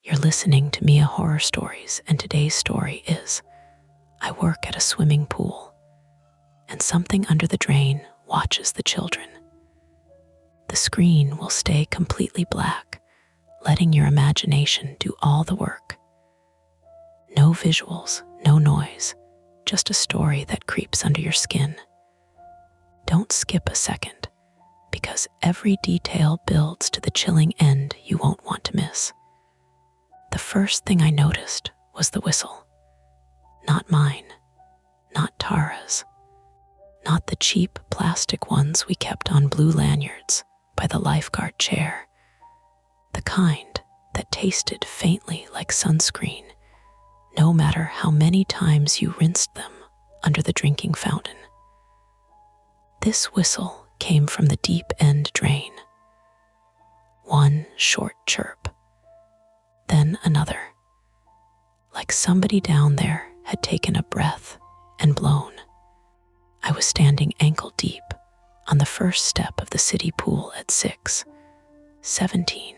You're listening to Mia Horror Stories, and today's story is I work at a swimming pool, and something under the drain watches the children. The screen will stay completely black, letting your imagination do all the work. No visuals, no noise, just a story that creeps under your skin. Don't skip a second, because every detail builds to the chilling end you won't want to miss. The first thing I noticed was the whistle. Not mine, not Tara's, not the cheap plastic ones we kept on blue lanyards by the lifeguard chair. The kind that tasted faintly like sunscreen, no matter how many times you rinsed them under the drinking fountain. This whistle came from the deep end drain. One short chirp, then another, like somebody down there had taken a breath and blown. I was standing ankle deep on the first step of the city pool at 6:17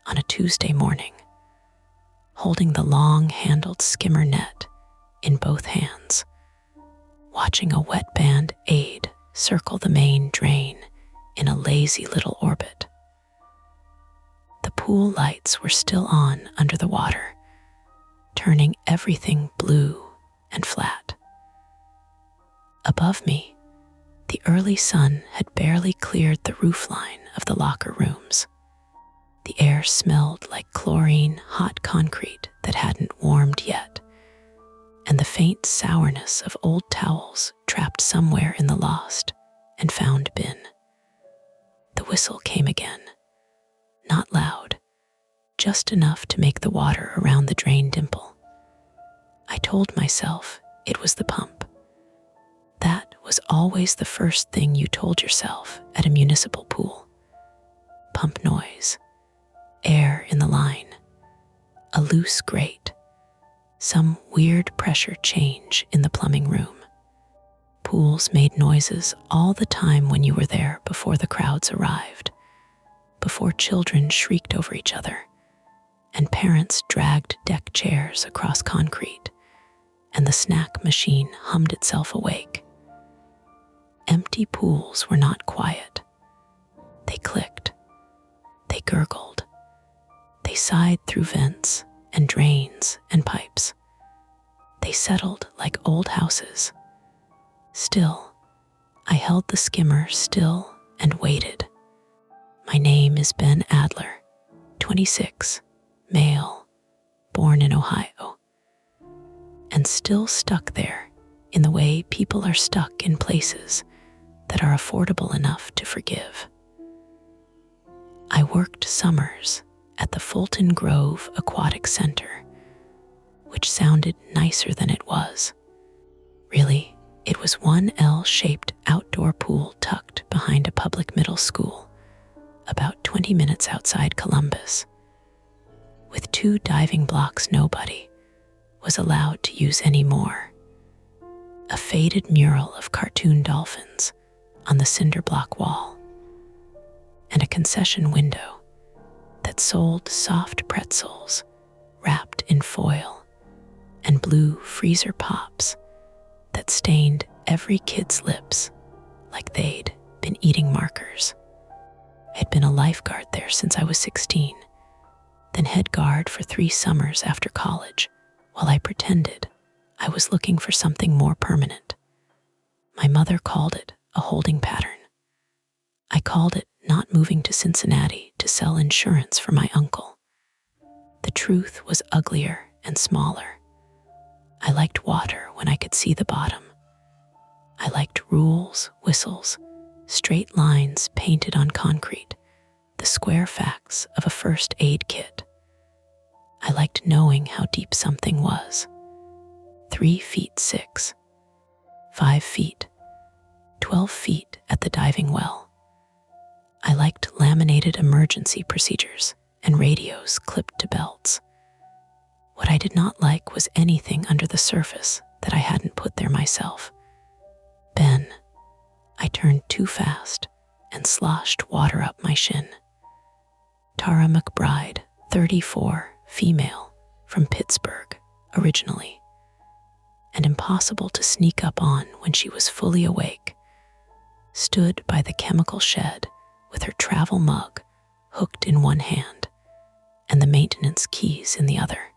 on a Tuesday morning, holding the long-handled skimmer net in both hands, watching a wet band aid circle the main drain in a lazy little orbit. The pool lights were still on under the water, turning everything blue and flat. Above me, the early sun had barely cleared the roofline of the locker rooms. The air smelled like chlorine hot concrete that hadn't warmed yet, and the faint sourness of old towels trapped somewhere in the lost and found bin. The whistle came again, not loud, just enough to make the water around the drain dimple. I told myself it was the pump. That was always the first thing you told yourself at a municipal pool. Pump noise, air in the line, a loose grate, some weird pressure change in the plumbing room. Pools made noises all the time when you were there before the crowds arrived, before children shrieked over each other, and parents dragged deck chairs across concrete, and the snack machine hummed itself awake. Empty pools were not quiet. They clicked, they gurgled, they sighed through vents and drains and pipes. They settled like old houses. Still, I held the skimmer still and waited. My name is Ben Adler, 26, male, born in Ohio, and still stuck there in the way people are stuck in places that are affordable enough to forgive. I worked summers at the Fulton Grove Aquatic Center, which sounded nicer than it was. Really, it was one L-shaped outdoor pool tucked behind a public middle school, about 20 minutes outside Columbus, with 2 diving blocks nobody was allowed to use anymore. A faded mural of cartoon dolphins on the cinder block wall, and a concession window that sold soft pretzels wrapped in foil and blue freezer pops that stained every kid's lips like they'd been eating markers. I had been a lifeguard there since I was 16, then head guard for 3 summers after college while I pretended I was looking for something more permanent. My mother called it a holding pattern. I called it not moving to Cincinnati to sell insurance for my uncle. The truth was uglier and smaller. I liked water when I could see the bottom. I liked rules, whistles, straight lines painted on concrete, the square facts of a first aid kit. I liked knowing how deep something was. 3 feet 6, 5 feet, 12 feet at the diving well. I liked laminated emergency procedures and radios clipped to belts. What I did not like was anything under the surface that I hadn't put there myself. Ben, I turned too fast and sloshed water up my shin. Tara McBride, 34, female, from Pittsburgh, originally, and impossible to sneak up on when she was fully awake, stood by the chemical shed with her travel mug hooked in one hand and the maintenance keys in the other.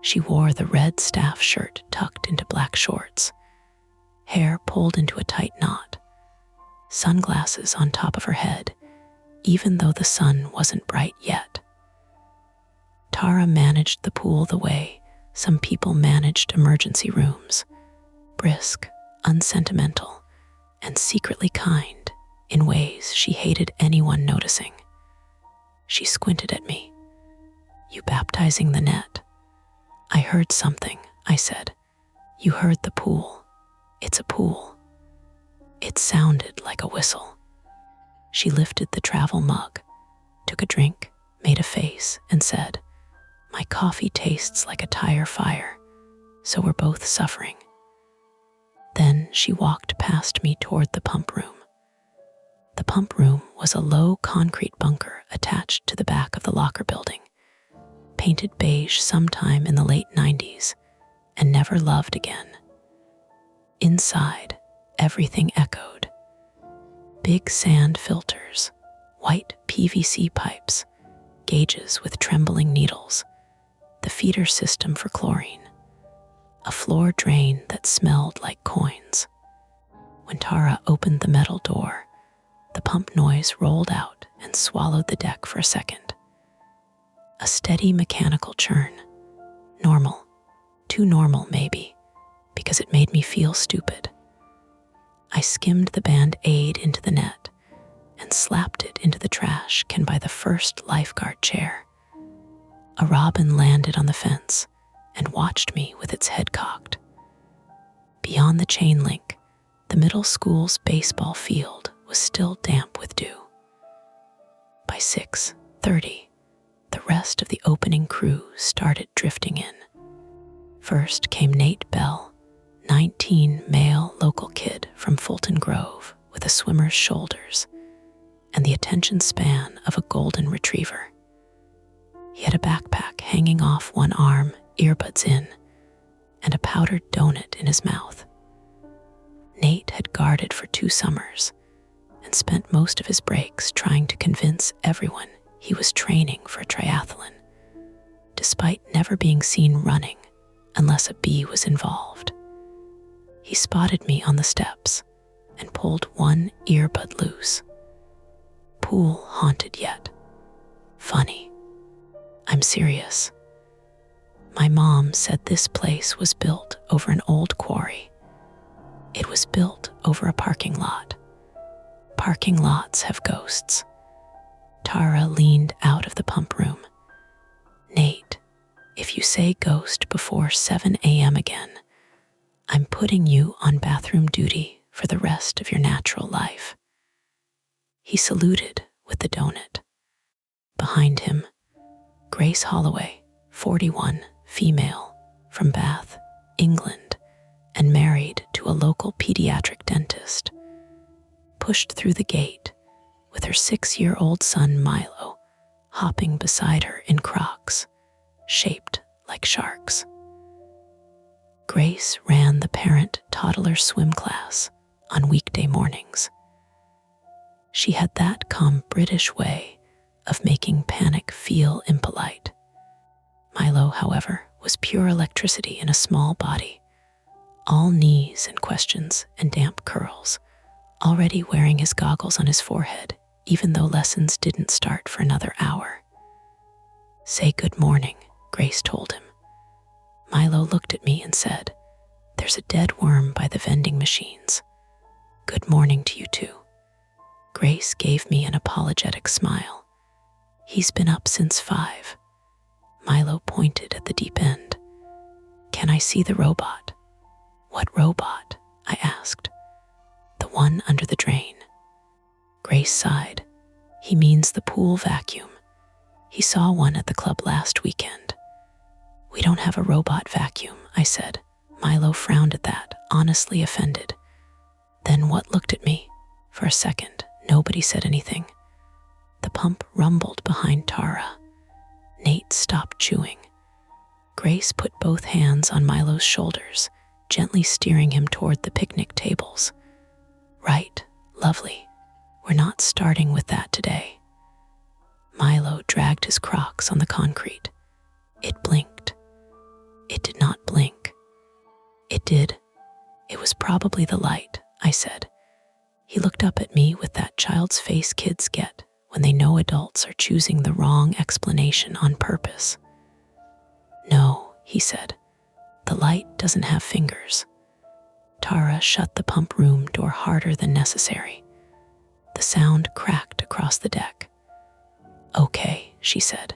She wore the red staff shirt tucked into black shorts, hair pulled into a tight knot, sunglasses on top of her head, even though the sun wasn't bright yet. Tara managed the pool the way some people managed emergency rooms, brisk, unsentimental, and secretly kind in ways she hated anyone noticing. She squinted at me. "You baptizing the net?" "I heard something," I said. "You heard the pool. It's a pool." It sounded like a whistle. She lifted the travel mug, took a drink, made a face, and said, "My coffee tastes like a tire fire, so we're both suffering." Then she walked past me toward the pump room. The pump room was a low concrete bunker attached to the back of the locker building, painted beige sometime in the late 90s and never loved again. Inside, everything echoed. Big sand filters, white PVC pipes, gauges with trembling needles, the feeder system for chlorine, a floor drain that smelled like coins. When Tara opened the metal door, the pump noise rolled out and swallowed the deck for a second. A steady mechanical churn. Normal. Too normal, maybe, because it made me feel stupid. I skimmed the Band-Aid into the net and slapped it into the trash can by the first lifeguard chair. A robin landed on the fence and watched me with its head cocked. Beyond the chain link, the middle school's baseball field was still damp with dew. By 6:30, the rest of the opening crew started drifting in. First came Nate Bell, 19, male local kid from Fulton Grove with a swimmer's shoulders and the attention span of a golden retriever. He had a backpack hanging off one arm, earbuds in, and a powdered donut in his mouth. Nate had guarded for 2 summers and spent most of his breaks trying to convince everyone he was training for a triathlon, despite never being seen running unless a bee was involved. He spotted me on the steps and pulled one earbud loose. Pool haunted yet. Funny. I'm serious. My mom said this place was built over an old quarry. It was built over a parking lot. Parking lots have ghosts. Tara leaned out of the pump room. "Nate, if you say ghost before 7 a.m. again, I'm putting you on bathroom duty for the rest of your natural life." He saluted with the donut. Behind him, Grace Holloway, 41, female, from Bath, England, and married to a local pediatric dentist, pushed through the gate with her 6-year-old son Milo hopping beside her in Crocs, shaped like sharks. Grace ran the parent-toddler swim class on weekday mornings. She had that calm British way of making panic feel impolite. Milo, however, was pure electricity in a small body, all knees and questions and damp curls, already wearing his goggles on his forehead, even though lessons didn't start for another hour. "Say good morning," Grace told him. Milo looked at me and said, "There's a dead worm by the vending machines. Good morning to you too." Grace gave me an apologetic smile. "He's been up since 5. Milo pointed at the deep end. "Can I see the robot?" "What robot?" I asked. "The one under the drain." Grace sighed. "He means the pool vacuum. He saw one at the club last weekend." "We don't have a robot vacuum," I said. Milo frowned at that, honestly offended. Then what looked at me? For a second, nobody said anything. The pump rumbled behind Tara. Nate stopped chewing. Grace put both hands on Milo's shoulders, gently steering him toward the picnic tables. Right, lovely. We're not starting with that today. Milo dragged his Crocs on the concrete. It blinked. It did not blink. It did. It was probably the light, I said. He looked up at me with that child's face kids get when they know adults are choosing the wrong explanation on purpose. No, he said. The light doesn't have fingers. Tara shut the pump room door harder than necessary. The sound cracked across the deck. Okay, she said.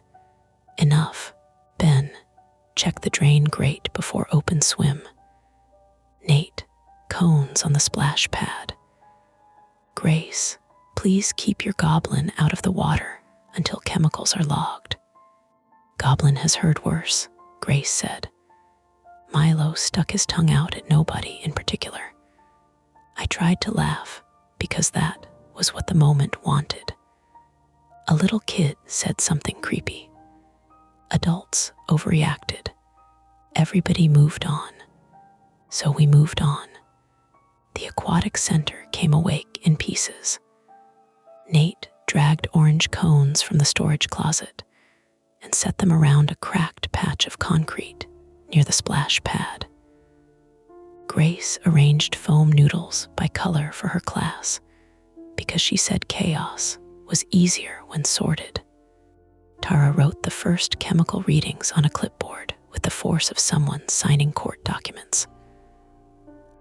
Enough. Ben, check the drain grate before open swim. Nate, cones on the splash pad. Grace, please keep your goblin out of the water until chemicals are logged. Goblin has heard worse, Grace said. Milo stuck his tongue out at nobody in particular. I tried to laugh because that was what the moment wanted. A little kid said something creepy. Adults overreacted. Everybody moved on. So we moved on. The aquatic center came awake in pieces. Nate dragged orange cones from the storage closet and set them around a cracked patch of concrete near the splash pad. Grace arranged foam noodles by color for her class because she said chaos was easier when sorted. Tara wrote the first chemical readings on a clipboard with the force of someone signing court documents.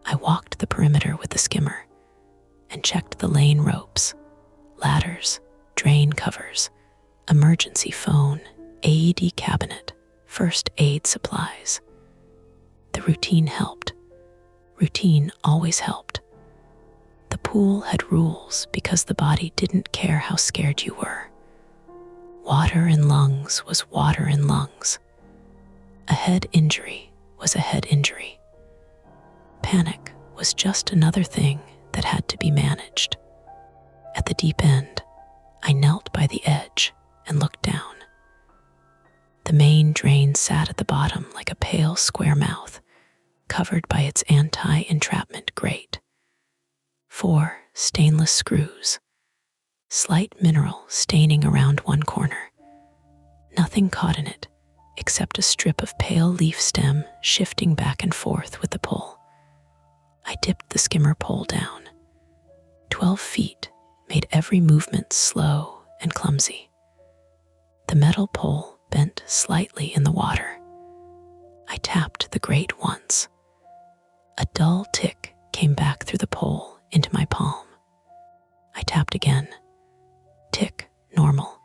I walked the perimeter with the skimmer and checked the lane ropes, ladders, drain covers, emergency phone, AED cabinet, first aid supplies. The routine helped. Routine always helped. The pool had rules because the body didn't care how scared you were. Water in lungs was water in lungs. A head injury was a head injury. Panic was just another thing that had to be managed. At the deep end, I knelt by the edge and looked down. The main drain sat at the bottom like a pale square mouth, covered by its anti-entrapment grate. 4 stainless screws, slight mineral staining around one corner. Nothing caught in it except a strip of pale leaf stem shifting back and forth with the pull. I dipped the skimmer pole down. 12 feet made every movement slow and clumsy. The metal pole bent slightly in the water. I tapped the grate once. A dull tick came back through the pole into my palm. I tapped again. Tick, normal.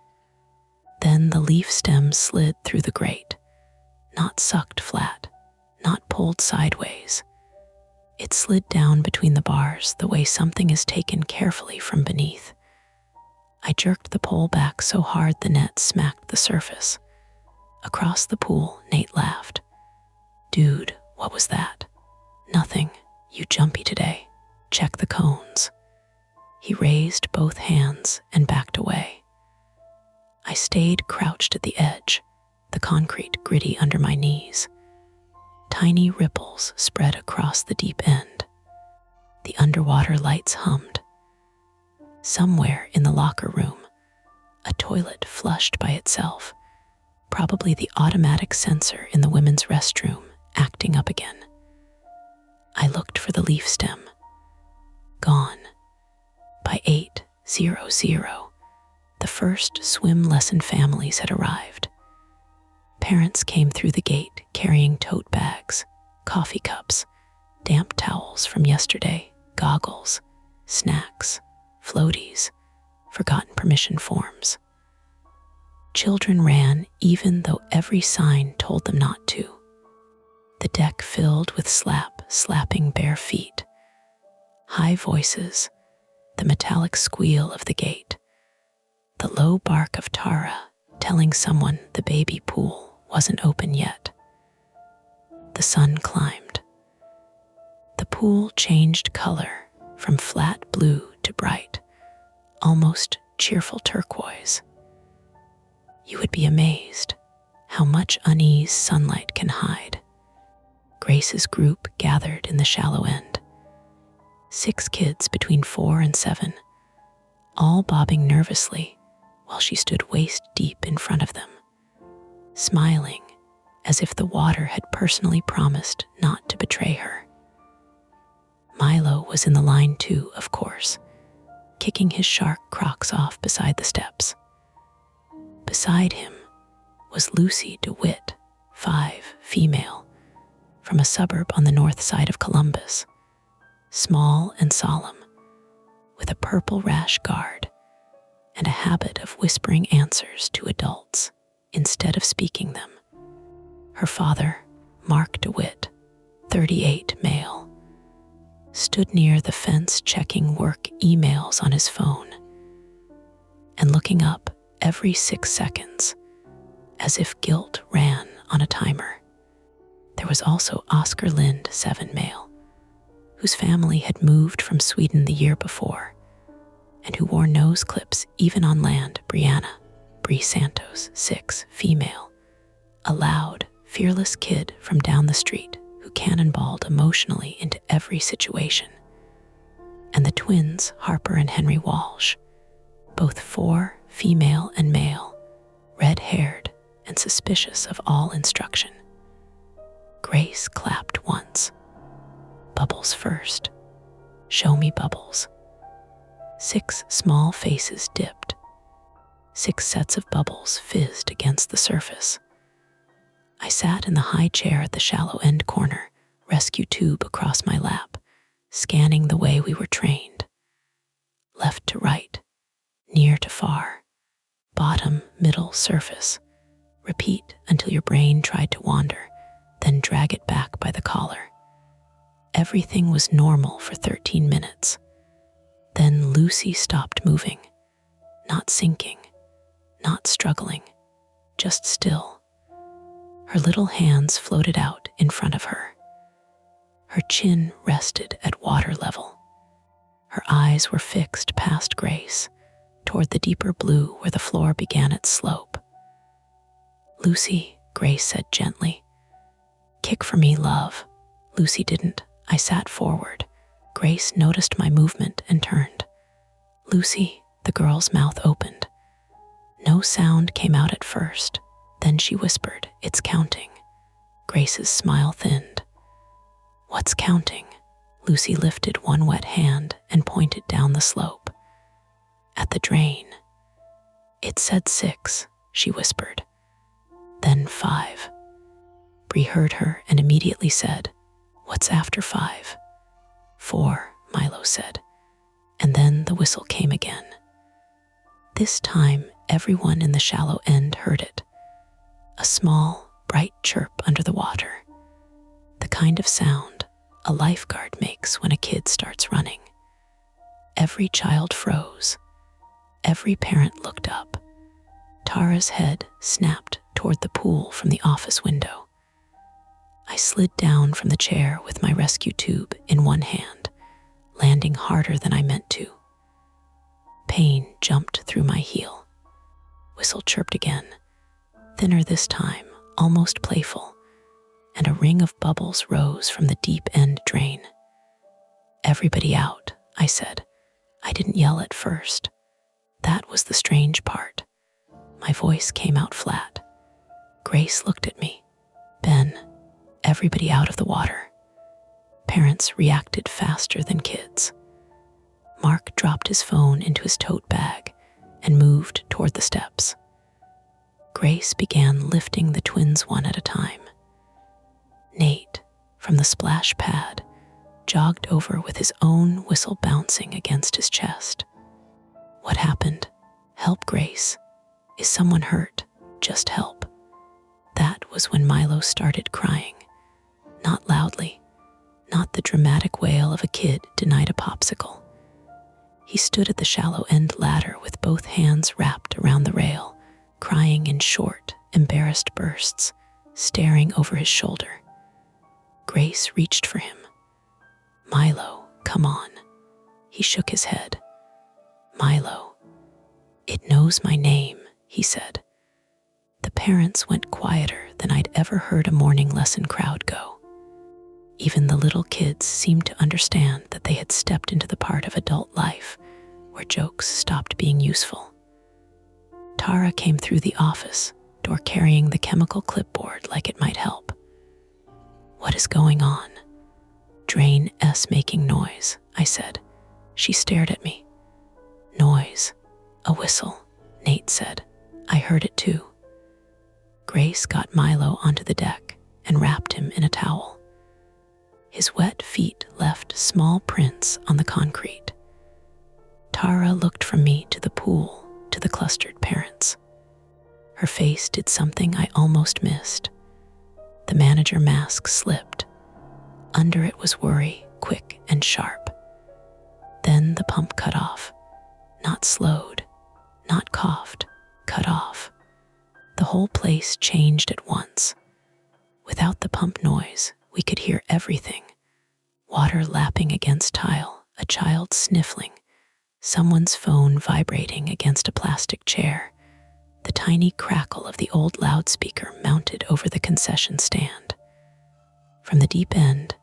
Then the leaf stem slid through the grate, not sucked flat, not pulled sideways. It slid down between the bars the way something is taken carefully from beneath. I jerked the pole back so hard the net smacked the surface. Across the pool, Nate laughed. Dude, what was that? Nothing. You jumpy today. Check the cones. He raised both hands and backed away. I stayed crouched at the edge, the concrete gritty under my knees. Tiny ripples spread across the deep end. The underwater lights hummed. Somewhere in the locker room, a toilet flushed by itself, probably the automatic sensor in the women's restroom acting up again. I looked for the leaf stem. Gone. By 8:00, the first swim lesson families had arrived. Parents came through the gate carrying tote bags, coffee cups, damp towels from yesterday, goggles, snacks, floaties, forgotten permission forms. Children ran even though every sign told them not to. The deck filled with slapping bare feet, high voices, the metallic squeal of the gate, the low bark of Tara telling someone the baby pool wasn't open yet. The sun climbed. The pool changed color from flat blue to bright, almost cheerful turquoise. You would be amazed, how much unease sunlight can hide. Grace's group gathered in the shallow end. 6 kids between 4 and 7, all bobbing nervously while she stood waist deep in front of them, smiling as if the water had personally promised not to betray her. Milo was in the line too, of course, kicking his shark Crocs off beside the steps. Beside him was Lucy DeWitt, 5, female, from a suburb on the north side of Columbus, small and solemn, with a purple rash guard and a habit of whispering answers to adults instead of speaking them. Her father, Mark DeWitt, 38, male, stood near the fence checking work emails on his phone and looking up every 6 seconds as if guilt ran on a timer. There was also Oscar Lind, 7, male, whose family had moved from Sweden the year before and who wore nose clips even on land. Brianna, Bree Santos, 6, female, a loud, fearless kid from down the street who cannonballed emotionally into every situation. And the twins, Harper and Henry Walsh, both 4, female and male, red-haired and suspicious of all instruction. Grace clapped once. Bubbles first. Show me bubbles. 6 small faces dipped. 6 sets of bubbles fizzed against the surface. I sat in the high chair at the shallow end corner, rescue tube across my lap, scanning the way we were trained. Left to right, near to far, bottom, middle, surface. Repeat until your brain tried to wander, then drag it back by the collar. Everything was normal for 13 minutes. Then Lucy stopped moving, not sinking, not struggling, just still. Her little hands floated out in front of her. Her chin rested at water level. Her eyes were fixed past Grace, toward the deeper blue where the floor began its slope. "Lucy," Grace said gently. "Kick for me, love." Lucy didn't. I sat forward. Grace noticed my movement and turned. "Lucy," the girl's mouth opened. No sound came out at first. Then she whispered, "It's counting." Grace's smile thinned. "What's counting?" Lucy lifted one wet hand and pointed down the slope. "At the drain." "It said 6, she whispered. Then 5. Bree heard her and immediately said, "What's after 5? 4, Milo said. And then the whistle came again. This time, everyone in the shallow end heard it. A small, bright chirp under the water. The kind of sound a lifeguard makes when a kid starts running. Every child froze. Every parent looked up. Tara's head snapped toward the pool from the office window. I slid down from the chair with my rescue tube in one hand, landing harder than I meant to. Pain jumped through my heel. Whistle chirped again, thinner this time, almost playful, and a ring of bubbles rose from the deep end drain. "Everybody out," I said. I didn't yell at first. That was the strange part. My voice came out flat. Grace looked at me. "Ben, everybody out of the water." Parents reacted faster than kids. Mark dropped his phone into his tote bag and moved toward the steps. Grace began lifting the twins one at a time. Nate, from the splash pad, jogged over with his own whistle bouncing against his chest. "What happened? Help, Grace. Is someone hurt? Just help." That was when Milo started crying. Not loudly, not the dramatic wail of a kid denied a popsicle. He stood at the shallow end ladder with both hands wrapped around the rail, crying in short, embarrassed bursts, staring over his shoulder. Grace reached for him. "Milo, come on." He shook his head. "Milo, it knows my name," he said. The parents went quieter than I'd ever heard a morning lesson crowd go. Even the little kids seemed to understand that they had stepped into the part of adult life where jokes stopped being useful. Tara came through the office door carrying the chemical clipboard like it might help. "What is going on?" "Drain S making noise," I said. She stared at me. "Noise. A whistle," Nate said. "I heard it too." Grace got Milo onto the deck and wrapped him in a towel. His wet feet left small prints on the concrete. Tara looked from me to the pool, to the clustered parents. Her face did something I almost missed. The manager mask slipped. Under it was worry, quick and sharp. Then the pump cut off. Not slowed, not coughed, cut off. The whole place changed at once. Without the pump noise, we could hear everything. Water lapping against tile, a child sniffling, someone's phone vibrating against a plastic chair, the tiny crackle of the old loudspeaker mounted over the concession stand. From the deep end,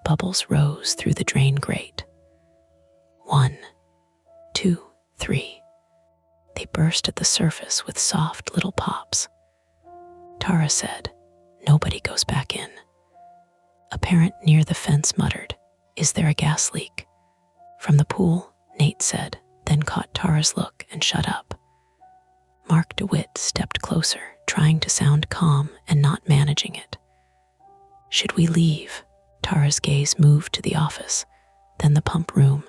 bubbles rose through the drain grate. 1, 2, 3. They burst at the surface with soft little pops. Tara said, "Nobody goes back in." A parent near the fence muttered, "Is there a gas leak?" From the pool, Nate said, then caught Tara's look and shut up. Mark DeWitt stepped closer, trying to sound calm and not managing it. "Should we leave?" Tara's gaze moved to the office, then the pump room,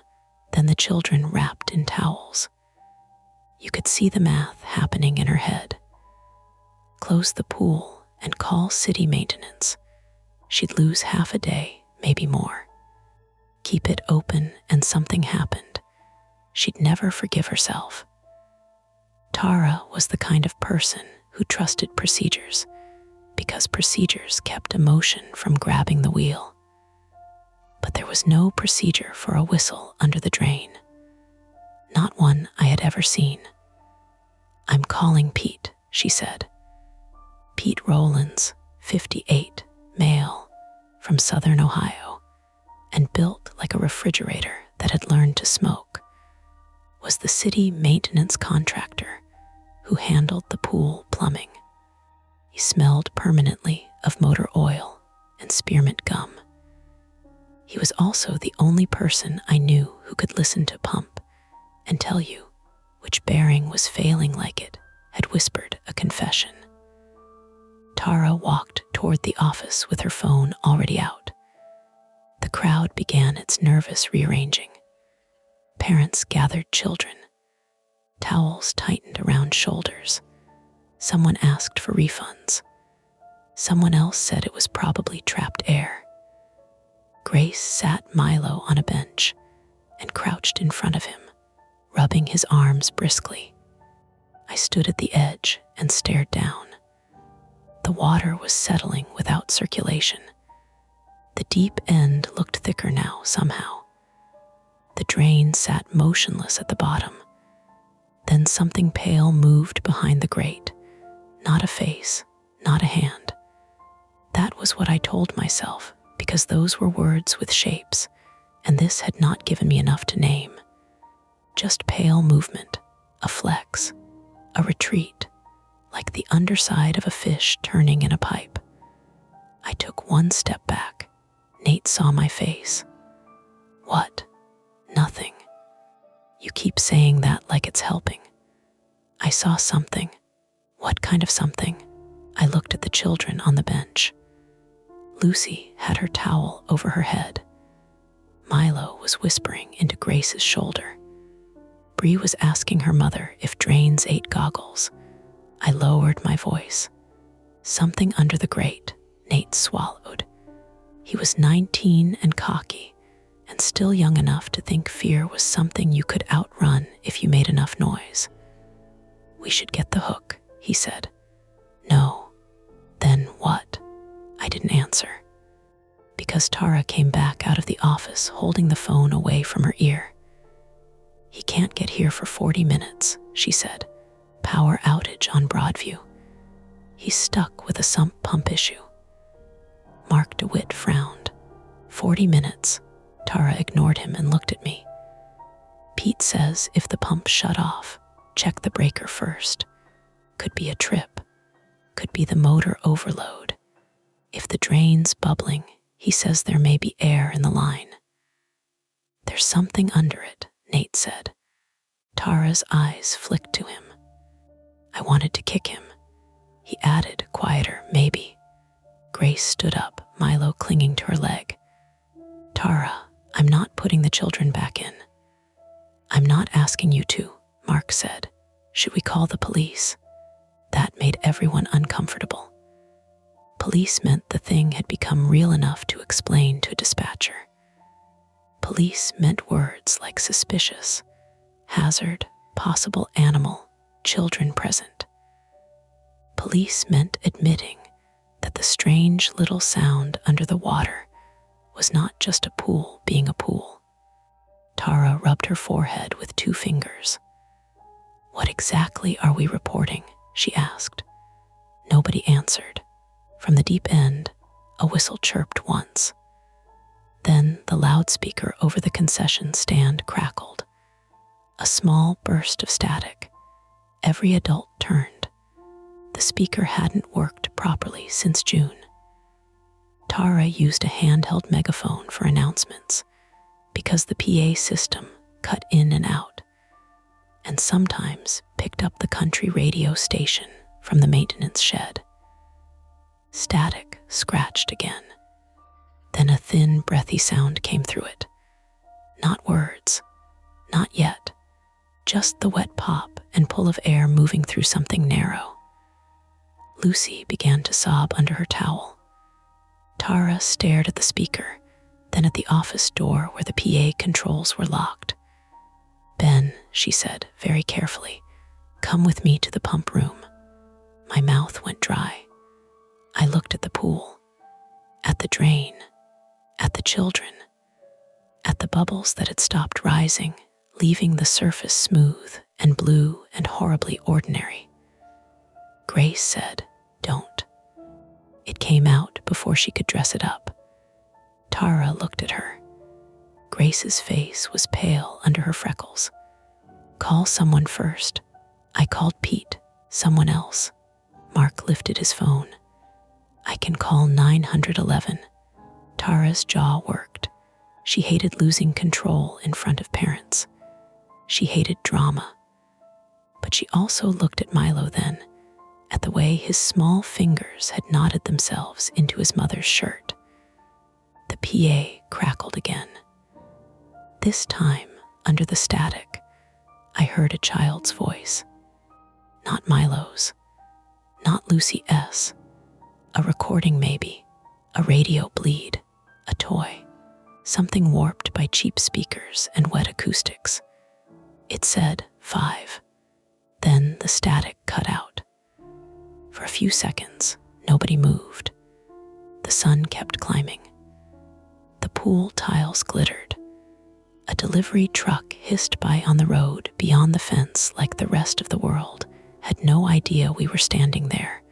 then the children wrapped in towels. You could see the math happening in her head. Close the pool and call city maintenance. She'd lose half a day, maybe more. Keep it open and something happened. She'd never forgive herself. Tara was the kind of person who trusted procedures, because procedures kept emotion from grabbing the wheel. But there was no procedure for a whistle under the drain. Not one I had ever seen. "I'm calling Pete," she said. Pete Rowlands, 58, male, from southern Ohio, and built like a refrigerator that had learned to smoke, was the city maintenance contractor who handled the pool plumbing. He smelled permanently of motor oil and spearmint gum. He was also the only person I knew who could listen to pump and tell you which bearing was failing like it had whispered a confession. Tara walked toward the office with her phone already out. The crowd began its nervous rearranging. Parents gathered children. Towels tightened around shoulders. Someone asked for refunds. Someone else said it was probably trapped air. Grace sat Milo on a bench and crouched in front of him, rubbing his arms briskly. I stood at the edge and stared down. The water was settling without circulation. The deep end looked thicker now somehow. The drain sat motionless at the bottom. Then something pale moved behind the grate. Not a face, not a hand. That was what I told myself, because those were words with shapes, and this had not given me enough to name. Just pale movement, a flex, a retreat, like the underside of a fish turning in a pipe. I took one step back. Nate saw my face. "What?" "Nothing." "You keep saying that like it's helping." "I saw something." "What kind of something?" I looked at the children on the bench. Lucy had her towel over her head. Milo was whispering into Grace's shoulder. Bree was asking her mother if drains ate goggles. I lowered my voice. "Something under the grate," Nate swallowed. He was 19 and cocky, and still young enough to think fear was something you could outrun if you made enough noise. "We should get the hook," he said. "No." "Then what?" I didn't answer. Because Tara came back out of the office holding the phone away from her ear. "He can't get here for 40 minutes, she said. "Power outage on Broadview." He's stuck with a sump pump issue. Mark DeWitt frowned. 40 minutes. Tara ignored him and looked at me. Pete says if the pump shut off, check the breaker first. Could be a trip. Could be the motor overload. If the drain's bubbling, he says there may be air in the line. There's something under it, Nate said. Tara's eyes flicked to him. I wanted to kick him. He added, quieter, maybe. Grace stood up, Milo clinging to her leg. Tara, I'm not putting the children back in. I'm not asking you to, Mark said. Should we call the police? That made everyone uncomfortable. Police meant the thing had become real enough to explain to a dispatcher. Police meant words like suspicious, hazard, possible animal, children present. Police meant admitting that the strange little sound under the water was not just a pool being a pool. Tara rubbed her forehead with 2 fingers. What exactly are we reporting? She asked. Nobody answered. From the deep end, a whistle chirped once. Then the loudspeaker over the concession stand crackled. A small burst of static. Every adult turned. The speaker hadn't worked properly since June. Tara used a handheld megaphone for announcements because the PA system cut in and out, and sometimes picked up the country radio station from the maintenance shed. Static scratched again. Then a thin, breathy sound came through it. Not words, not yet, just the wet pop and pull of air moving through something narrow. Lucy began to sob under her towel. Tara stared at the speaker, then at the office door where the PA controls were locked. Ben, she said very carefully, come with me to the pump room. My mouth went dry. I looked at the pool, at the drain, at the children, at the bubbles that had stopped rising, leaving the surface smooth and blue and horribly ordinary. Grace said, "Don't." It came out before she could dress it up. Tara looked at her. Grace's face was pale under her freckles. Call someone first. I called Pete, someone else. Mark lifted his phone. I can call 911. Tara's jaw worked. She hated losing control in front of parents. She hated drama. But she also looked at Milo then, at the way his small fingers had knotted themselves into his mother's shirt. The PA crackled again. This time, under the static, I heard a child's voice. Not Milo's. Not Lucy S. A recording maybe. A radio bleed. A toy. Something warped by cheap speakers and wet acoustics. It said 5. Then the static cut out. For a few seconds, nobody moved. The sun kept climbing. The pool tiles glittered. A delivery truck hissed by on the road beyond the fence like the rest of the world had no idea we were standing there,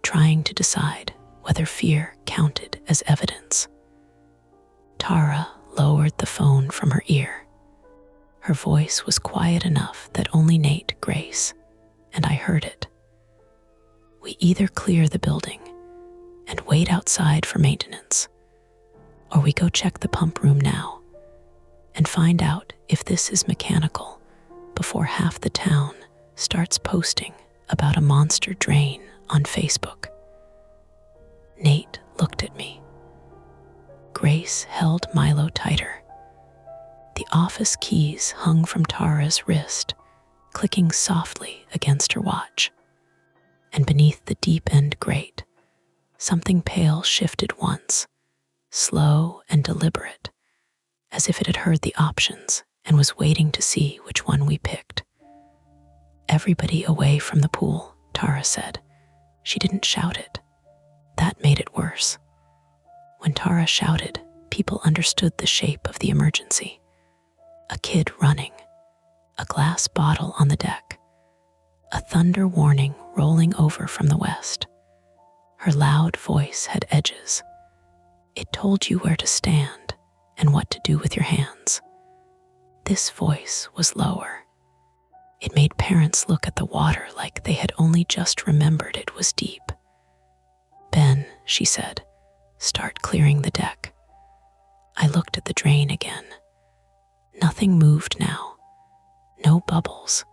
trying to decide whether fear counted as evidence. Tara lowered the phone from her ear. Her voice was quiet enough that only Nate, Grace, and I heard it. We either clear the building and wait outside for maintenance, or we go check the pump room now and find out if this is mechanical before half the town starts posting about a monster drain on Facebook. Nate looked at me. Grace held Milo tighter. The office keys hung from Tara's wrist, clicking softly against her watch. And beneath the deep-end grate, something pale shifted once, slow and deliberate, as if it had heard the options and was waiting to see which one we picked. Everybody away from the pool, Tara said. She didn't shout it. That made it worse. When Tara shouted, people understood the shape of the emergency. A kid running, a glass bottle on the deck, a thunder warning rolling over from the west. Her loud voice had edges. It told you where to stand and what to do with your hands. This voice was lower. It made parents look at the water like they had only just remembered it was deep. "Ben," she said, "start clearing the deck." I looked at the drain again. Nothing moved now. No bubbles,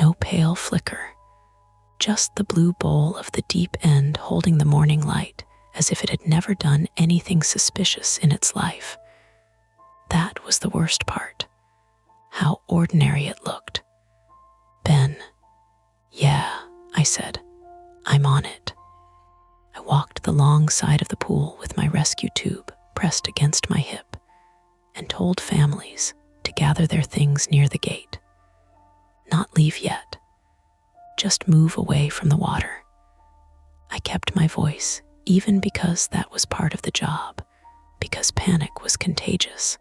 no pale flicker. Just the blue bowl of the deep end holding the morning light as if it had never done anything suspicious in its life. That was the worst part. How ordinary it looked. "Ben." "Yeah," I said. "I'm on it." I walked the long side of the pool with my rescue tube pressed against my hip and told families to gather their things near the gate. Not leave yet. Just move away from the water. I kept my voice, even because that was part of the job, because panic was contagious,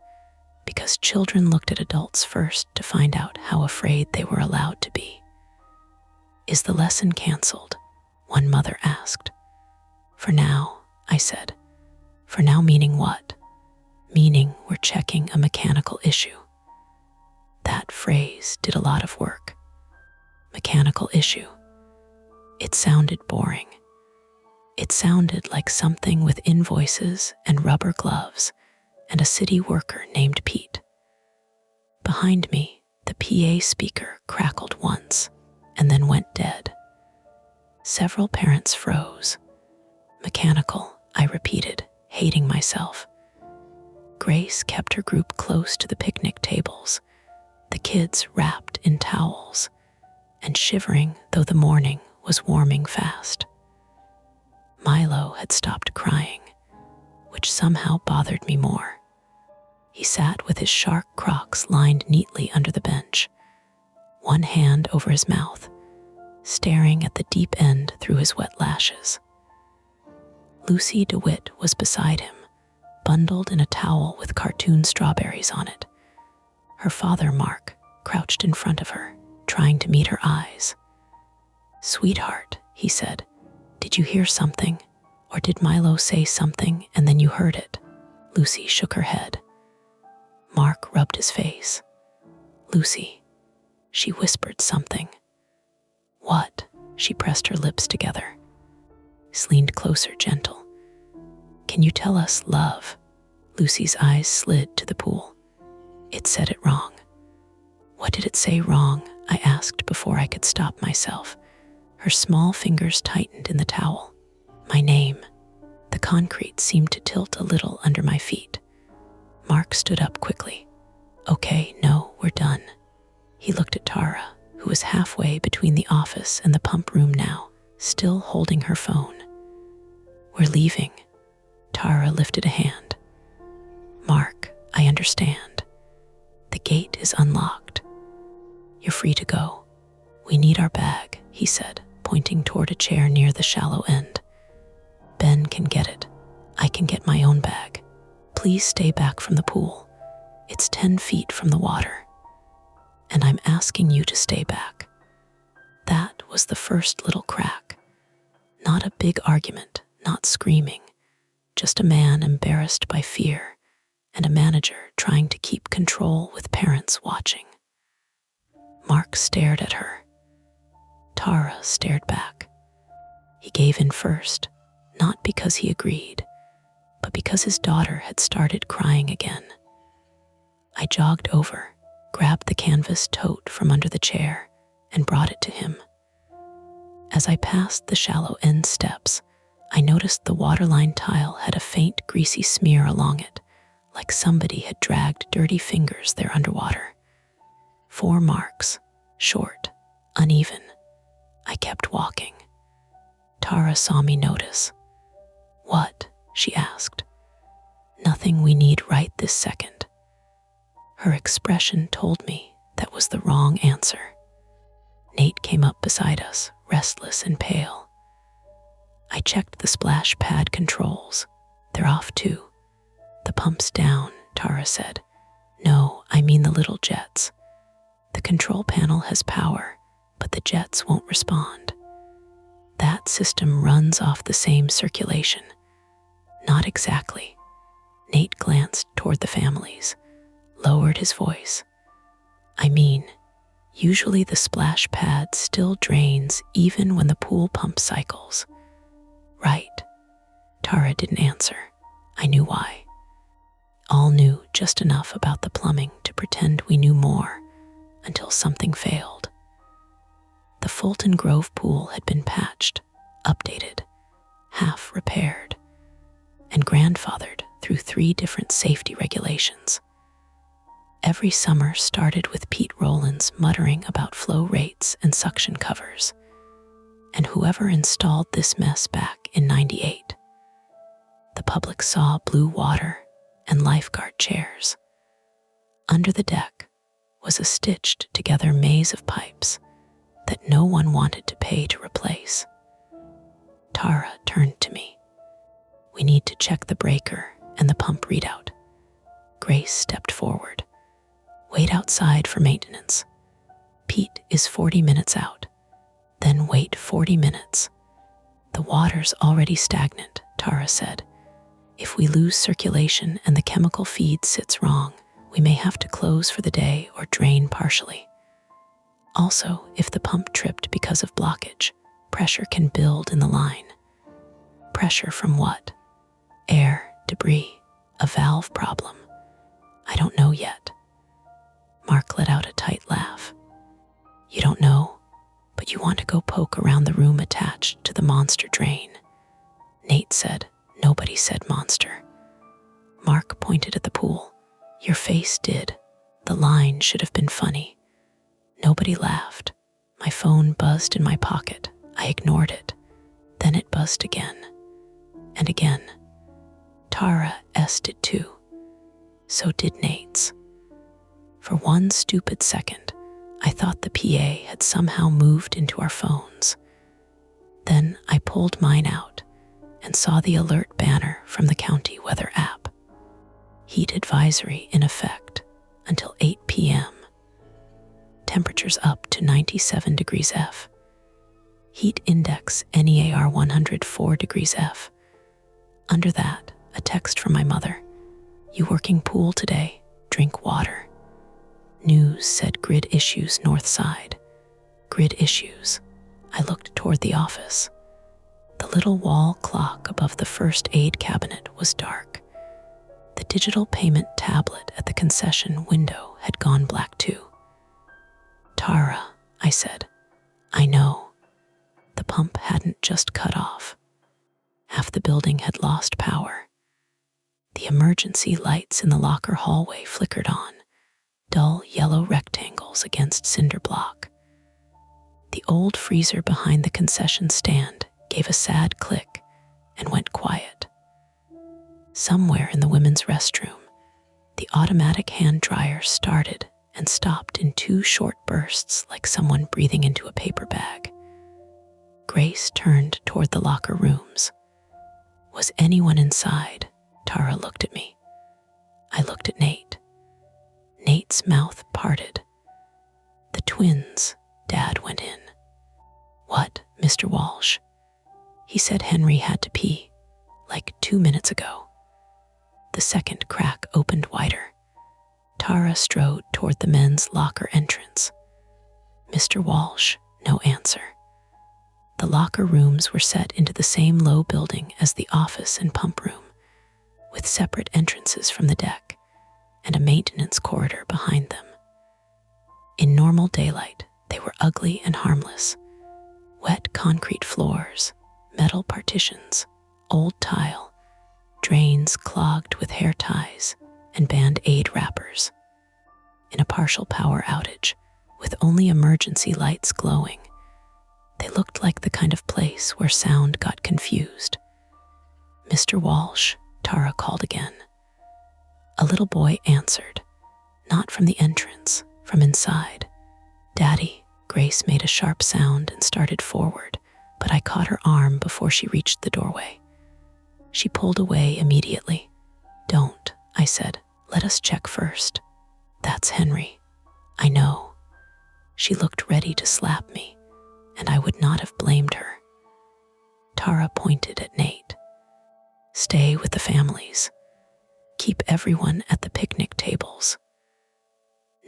because children looked at adults first to find out how afraid they were allowed to be. "Is the lesson canceled?" one mother asked. "For now," I said. "For now meaning what?" "Meaning we're checking a mechanical issue." That phrase did a lot of work. Mechanical issue. It sounded boring. It sounded like something with invoices and rubber gloves and a city worker named Pete. Behind me, the PA speaker crackled once and then went dead. Several parents froze. "Mechanical," I repeated, hating myself. Grace kept her group close to the picnic tables, the kids wrapped in towels and shivering though the morning was warming fast. Milo had stopped crying, which somehow bothered me more. He sat with his shark Crocs lined neatly under the bench, one hand over his mouth, staring at the deep end through his wet lashes. Lucy DeWitt was beside him, bundled in a towel with cartoon strawberries on it. Her father, Mark, crouched in front of her, trying to meet her eyes. "Sweetheart," he said, "did you hear something? Or did Milo say something and then you heard it?" Lucy shook her head. Mark rubbed his face. "Lucy," she whispered something. "What?" She pressed her lips together. Leaned closer, gentle. "Can you tell us, love?" Lucy's eyes slid to the pool. "It said it wrong." "What did it say wrong?" I asked before I could stop myself. Her small fingers tightened in the towel. "My name." The concrete seemed to tilt a little under my feet. Mark stood up quickly. "Okay, no, we're done." He looked at Tara, who was halfway between the office and the pump room now, still holding her phone. "We're leaving." Tara lifted a hand. "Mark, I understand. The gate is unlocked. You're free to go. We need our bag," he said, pointing toward a chair near the shallow end. "Ben can get it. I can get my own bag. Please stay back from the pool. It's 10 feet from the water. And I'm asking you to stay back." That was the first little crack. Not a big argument, not screaming, just a man embarrassed by fear and a manager trying to keep control with parents watching. Mark stared at her. Tara stared back. He gave in first, not because he agreed, but because his daughter had started crying again. I jogged over, grabbed the canvas tote from under the chair, and brought it to him. As I passed the shallow end steps, I noticed the waterline tile had a faint greasy smear along it, like somebody had dragged dirty fingers there underwater. 4 marks, short, uneven. I kept walking. Tara saw me notice. "What?" she asked. "Nothing we need right this second." Her expression told me that was the wrong answer. Nate came up beside us, restless and pale. I checked the splash pad controls. "They're off too." "The pump's down," Tara said. "No, I mean the little jets. The control panel has power, but the jets won't respond. That system runs off the same circulation. Not exactly. Nate glanced toward the families, lowered his voice. I mean, usually the splash pad still drains even when the pool pump cycles. Right. Tara didn't answer. I knew why. All knew just enough about the plumbing to pretend we knew more until something failed. The Fulton Grove pool had been patched, updated, half repaired, and grandfathered through 3 different safety regulations. Every summer started with Pete Rowlands muttering about flow rates and suction covers, and whoever installed this mess back in '98. The public saw blue water and lifeguard chairs. Under the deck was a stitched-together maze of pipes that no one wanted to pay to replace. Tara turned to me. We need to check the breaker and the pump readout. Grace stepped forward. Wait outside for maintenance. Pete is 40 minutes out. Then wait 40 minutes. The water's already stagnant, Tara said. If we lose circulation and the chemical feed sits wrong, we may have to close for the day or drain partially. Also, if the pump tripped because of blockage, pressure can build in the line. Pressure from what? Air, debris, a valve problem. I don't know yet. Mark let out a tight laugh. You don't know, but you want to go poke around the room attached to the monster drain. Nate said. Nobody said monster. Mark pointed at the pool. Your face did. The line should have been funny. Nobody laughed. My phone buzzed in my pocket. I ignored it. Then it buzzed again. And again. Tara S'd it too. So did Nate's. For one stupid second, I thought the PA had somehow moved into our phones. Then I pulled mine out and saw the alert banner from the county weather app. Heat advisory in effect until 8 p.m. Temperatures up to 97 degrees F. Heat index NEAR 104 degrees F. Under that, a text from my mother. You working pool today? Drink water. News said grid issues north side. Grid issues. I looked toward the office. The little wall clock above the first aid cabinet was dark. The digital payment tablet at the concession window had gone black too. Tara, I said. I know. The pump hadn't just cut off. Half the building had lost power. The emergency lights in the locker hallway flickered on, dull yellow rectangles against cinder block. The old freezer behind the concession stand gave a sad click and went quiet. Somewhere in the women's restroom, the automatic hand dryer started and stopped in 2 short bursts like someone breathing into a paper bag. Grace turned toward the locker rooms. Was anyone inside? Tara looked at me. I looked at Nate. Nate's mouth parted. The twins, Dad went in. What, Mr. Walsh? He said Henry had to pee, like 2 minutes ago. The second crack opened wider. Tara strode toward the men's locker entrance. Mr. Walsh, no answer. The locker rooms were set into the same low building as the office and pump room, with separate entrances from the deck and a maintenance corridor behind them. In normal daylight, they were ugly and harmless. Wet concrete floors, metal partitions, old tile, drains clogged with hair ties and Band-Aid wrappers. In a partial power outage, with only emergency lights glowing, they looked like the kind of place where sound got confused. Mr. Walsh, Tara called again. A little boy answered, not from the entrance, from inside. Daddy, Grace made a sharp sound and started forward, but I caught her arm before she reached the doorway. She pulled away immediately. Don't, I said. Let us check first. That's Henry. I know. She looked ready to slap me, and I would not have blamed her. Tara pointed at Nate. Stay with the families. Keep everyone at the picnic tables.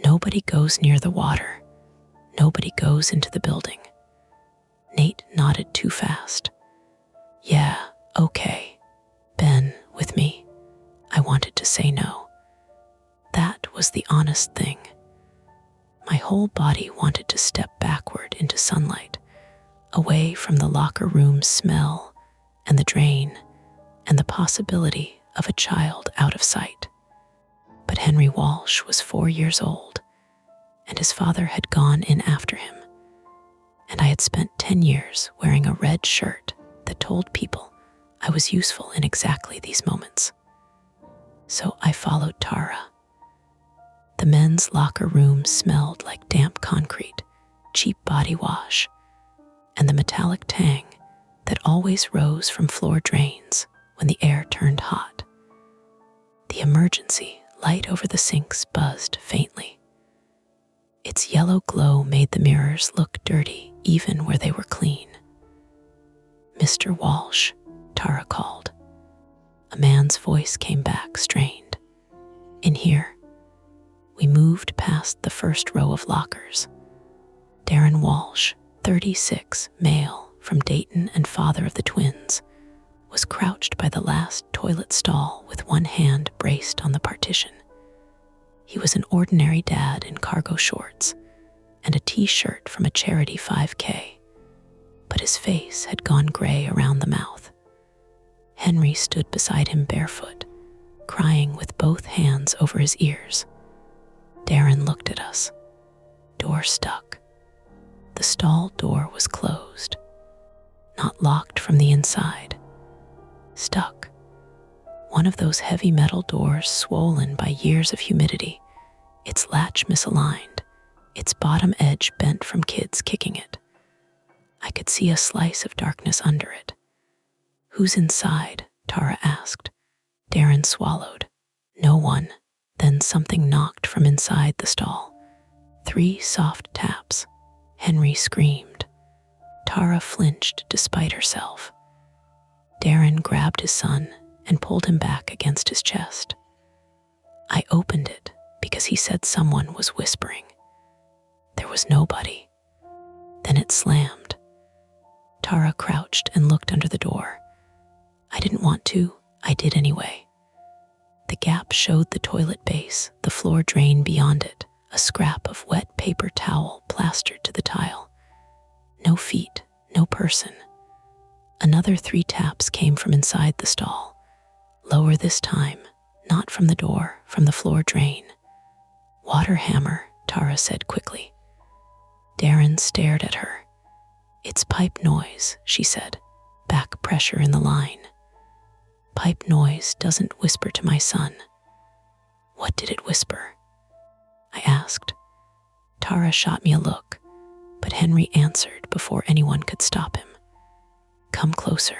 Nobody goes near the water. Nobody goes into the building. Nate nodded too fast. Yeah, okay. Ben, with me. I wanted to say no. That was the honest thing. My whole body wanted to step backward into sunlight, away from the locker room smell and the drain and the possibility of a child out of sight. But Henry Walsh was 4 years old, and his father had gone in after him, and I had spent 10 years wearing a red shirt that told people I was useful in exactly these moments. So I followed Tara. The men's locker room smelled like damp concrete, cheap body wash, and the metallic tang that always rose from floor drains when the air turned hot. The emergency light over the sinks buzzed faintly. Its yellow glow made the mirrors look dirty even where they were clean. Mr. Walsh, Tara called. A man's voice came back, strained. In here. We moved past the first row of lockers. Darren Walsh, 36, male, from Dayton and father of the twins, was crouched by the last toilet stall with one hand braced on the partition. He was an ordinary dad in cargo shorts and a t-shirt from a charity 5K, but his face had gone gray around the mouth. Henry stood beside him barefoot, crying with both hands over his ears. Darren looked at us. Door stuck. The stall door was closed. Not locked from the inside. Stuck. One of those heavy metal doors swollen by years of humidity, its latch misaligned, its bottom edge bent from kids kicking it. I could see a slice of darkness under it. Who's inside? Tara asked. Darren swallowed. No one. Then something knocked from inside the stall. 3 soft taps. Henry screamed. Tara flinched despite herself. Darren grabbed his son and pulled him back against his chest. I opened it because he said someone was whispering. There was nobody. Then it slammed. Tara crouched and looked under the door. I didn't want to. I did anyway. The gap showed the toilet base, the floor drain beyond it, a scrap of wet paper towel plastered to the tile. No feet, no person. Another 3 taps came from inside the stall. Lower this time, not from the door, from the floor drain. Water hammer, Tara said quickly. Darren stared at her. It's pipe noise, she said, back pressure in the line. Pipe noise doesn't whisper to my son. What did it whisper? I asked. Tara shot me a look, but Henry answered before anyone could stop him. Come closer.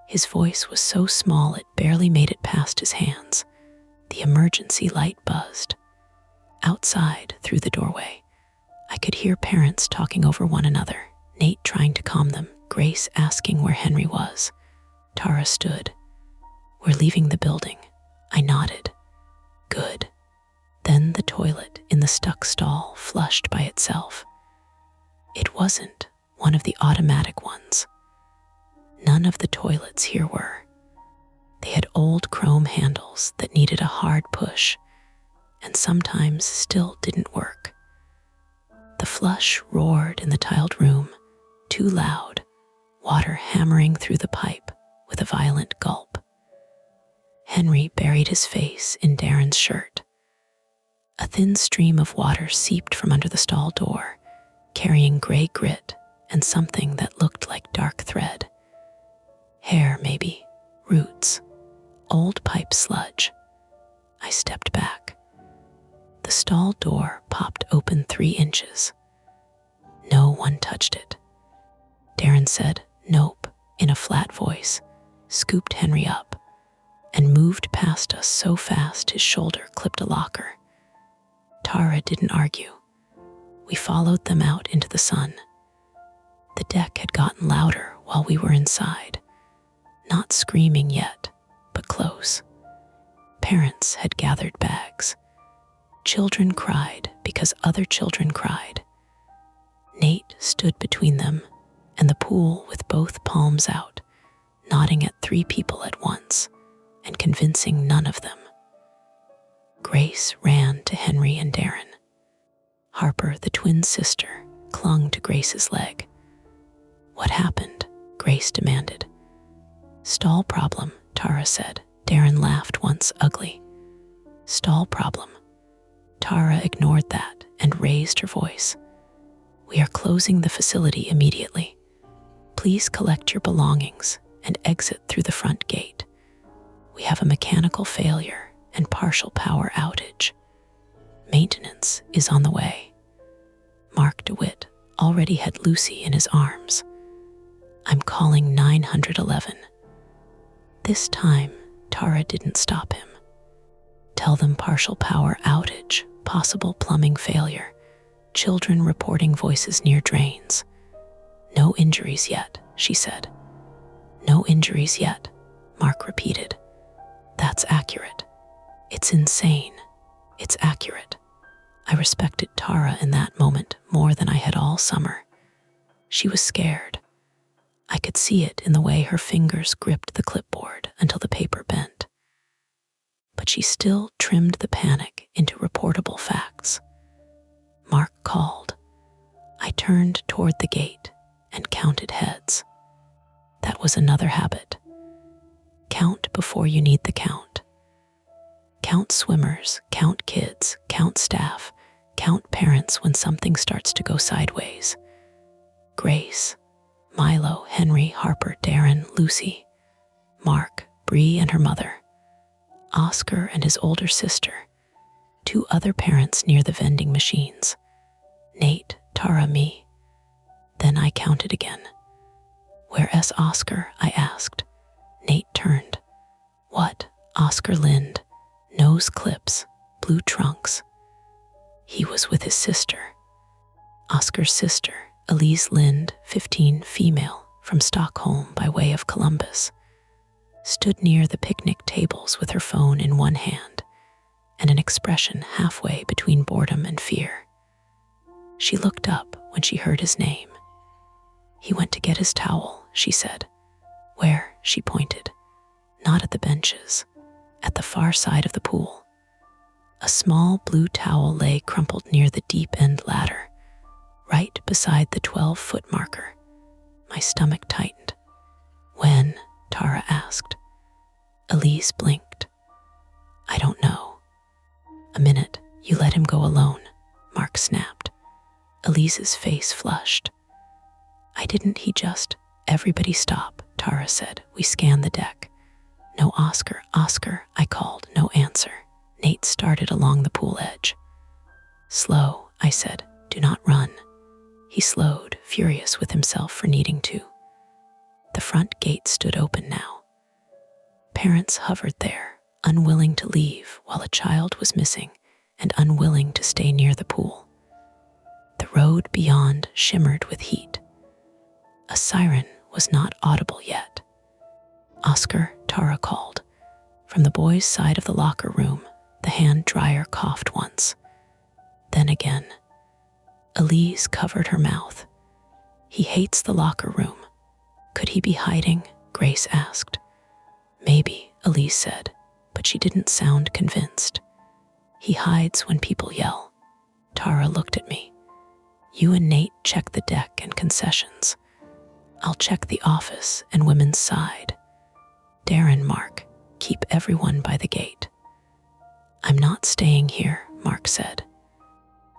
His voice was so small it barely made it past his hands. The emergency light buzzed. Outside, through the doorway, I could hear parents talking over one another, Nate trying to calm them, Grace asking where Henry was. Tara stood. We're leaving the building. I nodded. Good. Then the toilet in the stuck stall flushed by itself. It wasn't one of the automatic ones. None of the toilets here were. They had old chrome handles that needed a hard push and sometimes still didn't work. The flush roared in the tiled room, too loud, water hammering through the pipe with a violent gulp. Henry buried his face in Darren's shirt. A thin stream of water seeped from under the stall door, carrying gray grit and something that looked like dark thread. Hair, maybe. Roots. Old pipe sludge. I stepped back. The stall door popped open 3 inches. No one touched it. Darren said, "Nope," in a flat voice, scooped Henry up, and moved past us so fast his shoulder clipped a locker. Tara didn't argue. We followed them out into the sun. The deck had gotten louder while we were inside, not screaming yet, but close. Parents had gathered bags. Children cried because other children cried. Nate stood between them and the pool with both palms out, nodding at 3 people at once and convincing none of them. Grace ran to Henry and Darren. Harper, the twin sister, clung to Grace's leg. "What happened?" Grace demanded. "Stall problem," Tara said. Darren laughed once, ugly. "Stall problem." Tara ignored that and raised her voice. "We are closing the facility immediately. Please collect your belongings and exit through the front gate. We have a mechanical failure and partial power outage. Maintenance is on the way." Mark DeWitt already had Lucy in his arms. "I'm calling 911. This time, Tara didn't stop him. "Tell them partial power outage, possible plumbing failure, children reporting voices near drains." "No injuries yet," she said. "No injuries yet," Mark repeated. "That's accurate. It's insane. It's accurate." I respected Tara in that moment more than I had all summer. She was scared. I could see it in the way her fingers gripped the clipboard until the paper bent. But she still trimmed the panic into reportable facts. Mark called. I turned toward the gate and counted heads. That was another habit. Count before you need the count. Count swimmers, count kids, count staff, count parents when something starts to go sideways. Grace, Milo, Henry, Harper, Darren, Lucy, Mark, Bree and her mother, Oscar and his older sister, 2 other parents near the vending machines, Nate, Tara, me. Then I counted again. "Where's Oscar?" I asked. Nate turned. "What?" Oscar Lind, nose clips, blue trunks. He was with his sister. Oscar's sister, Elise Lind, 15, female, from Stockholm by way of Columbus, stood near the picnic tables with her phone in one hand and an expression halfway between boredom and fear. She looked up when she heard his name. "He went to get his towel," she said. "Where?" She pointed. "Not at the benches, at the far side of the pool." A small blue towel lay crumpled near the deep-end ladder, right beside the 12-foot marker. My stomach tightened. "When?" Tara asked. Elise blinked. "I don't know." "A minute, you let him go alone," Mark snapped. Elise's face flushed. "I didn't, he just—" "Everybody stop," Tara said. We scanned the deck. "No Oscar, Oscar," I called. No answer. Nate started along the pool edge. "Slow," I said. "Do not run." He slowed, furious with himself for needing to. The front gate stood open now. Parents hovered there, unwilling to leave while a child was missing and unwilling to stay near the pool. The road beyond shimmered with heat. A siren was not audible yet. "Oscar," Tara called. From the boys' side of the locker room, the hand dryer coughed once. Then again. Elise covered her mouth. "He hates the locker room." "Could he be hiding?" Grace asked. "Maybe," Elise said, but she didn't sound convinced. "He hides when people yell." Tara looked at me. "You and Nate check the deck and concessions. I'll check the office and women's side. Darren, Mark, keep everyone by the gate." "I'm not staying here," Mark said.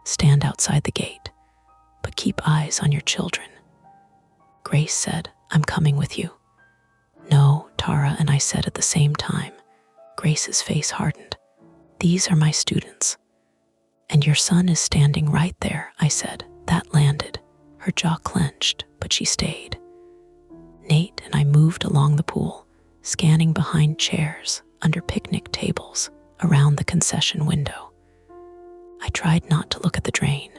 "Stand outside the gate, but keep eyes on your children." Grace said, "I'm coming with you." "No," Tara and I said at the same time. Grace's face hardened. "These are my students." "And your son is standing right there," I said. That landed. Her jaw clenched, but she stayed. Nate and I moved along the pool, scanning behind chairs, under picnic tables, around the concession window. I tried not to look at the drain.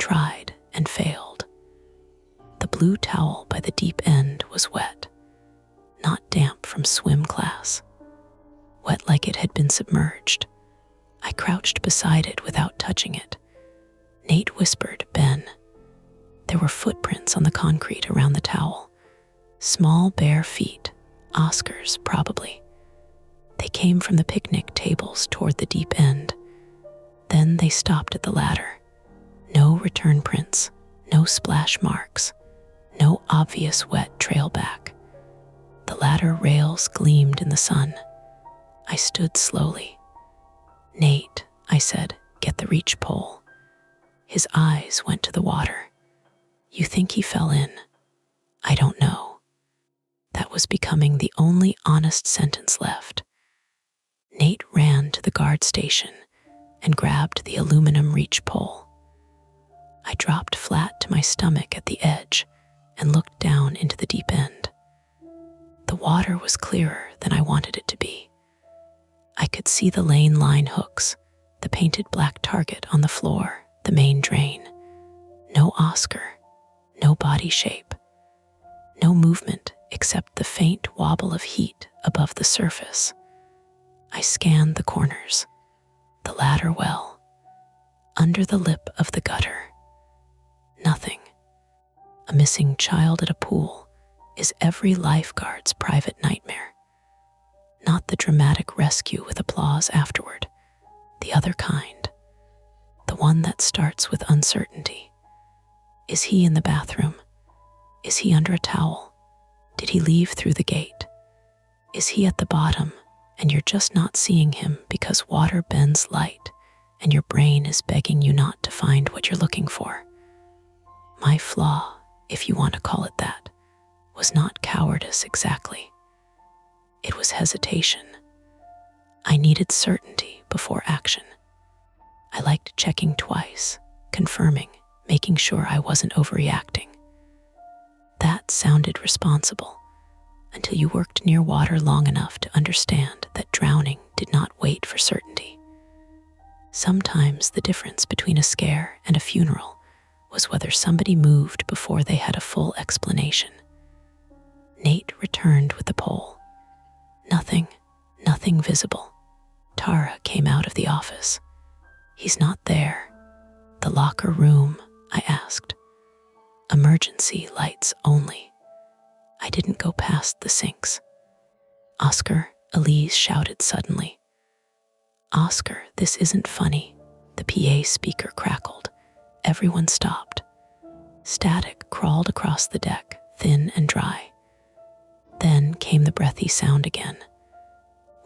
tried and failed. The blue towel by the deep end was wet, not damp from swim class. Wet like it had been submerged. I crouched beside it without touching it. Nate whispered, "Ben." There were footprints on the concrete around the towel. Small bare feet, Oscar's probably. They came from the picnic tables toward the deep end. Then they stopped at the ladder. No return prints, no splash marks, no obvious wet trail back. The ladder rails gleamed in the sun. I stood slowly. "Nate," I said, "get the reach pole." His eyes went to the water. "You think he fell in?" "I don't know." That was becoming the only honest sentence left. Nate ran to the guard station and grabbed the aluminum reach pole. I dropped flat to my stomach at the edge and looked down into the deep end. The water was clearer than I wanted it to be. I could see the lane line hooks, the painted black target on the floor, the main drain. No Oscar, no body shape, no movement except the faint wobble of heat above the surface. I scanned the corners, the ladder well, under the lip of the gutter. Nothing. A missing child at a pool is every lifeguard's private nightmare. Not the dramatic rescue with applause afterward, the other kind, the one that starts with uncertainty. Is he in the bathroom? Is he under a towel? Did he leave through the gate? Is he at the bottom and you're just not seeing him because water bends light and your brain is begging you not to find what you're looking for? My flaw, if you want to call it that, was not cowardice exactly. It was hesitation. I needed certainty before action. I liked checking twice, confirming, making sure I wasn't overreacting. That sounded responsible until you worked near water long enough to understand that drowning did not wait for certainty. Sometimes the difference between a scare and a funeral was whether somebody moved before they had a full explanation. Nate returned with the pole. Nothing visible. Tara came out of the office. "He's not there." "The locker room?" I asked. "Emergency lights only." I didn't go past the sinks. "Oscar," Elise shouted suddenly. "Oscar, this isn't funny." The PA speaker crackled. Everyone stopped. Static crawled across the deck, thin and dry. Then came the breathy sound again.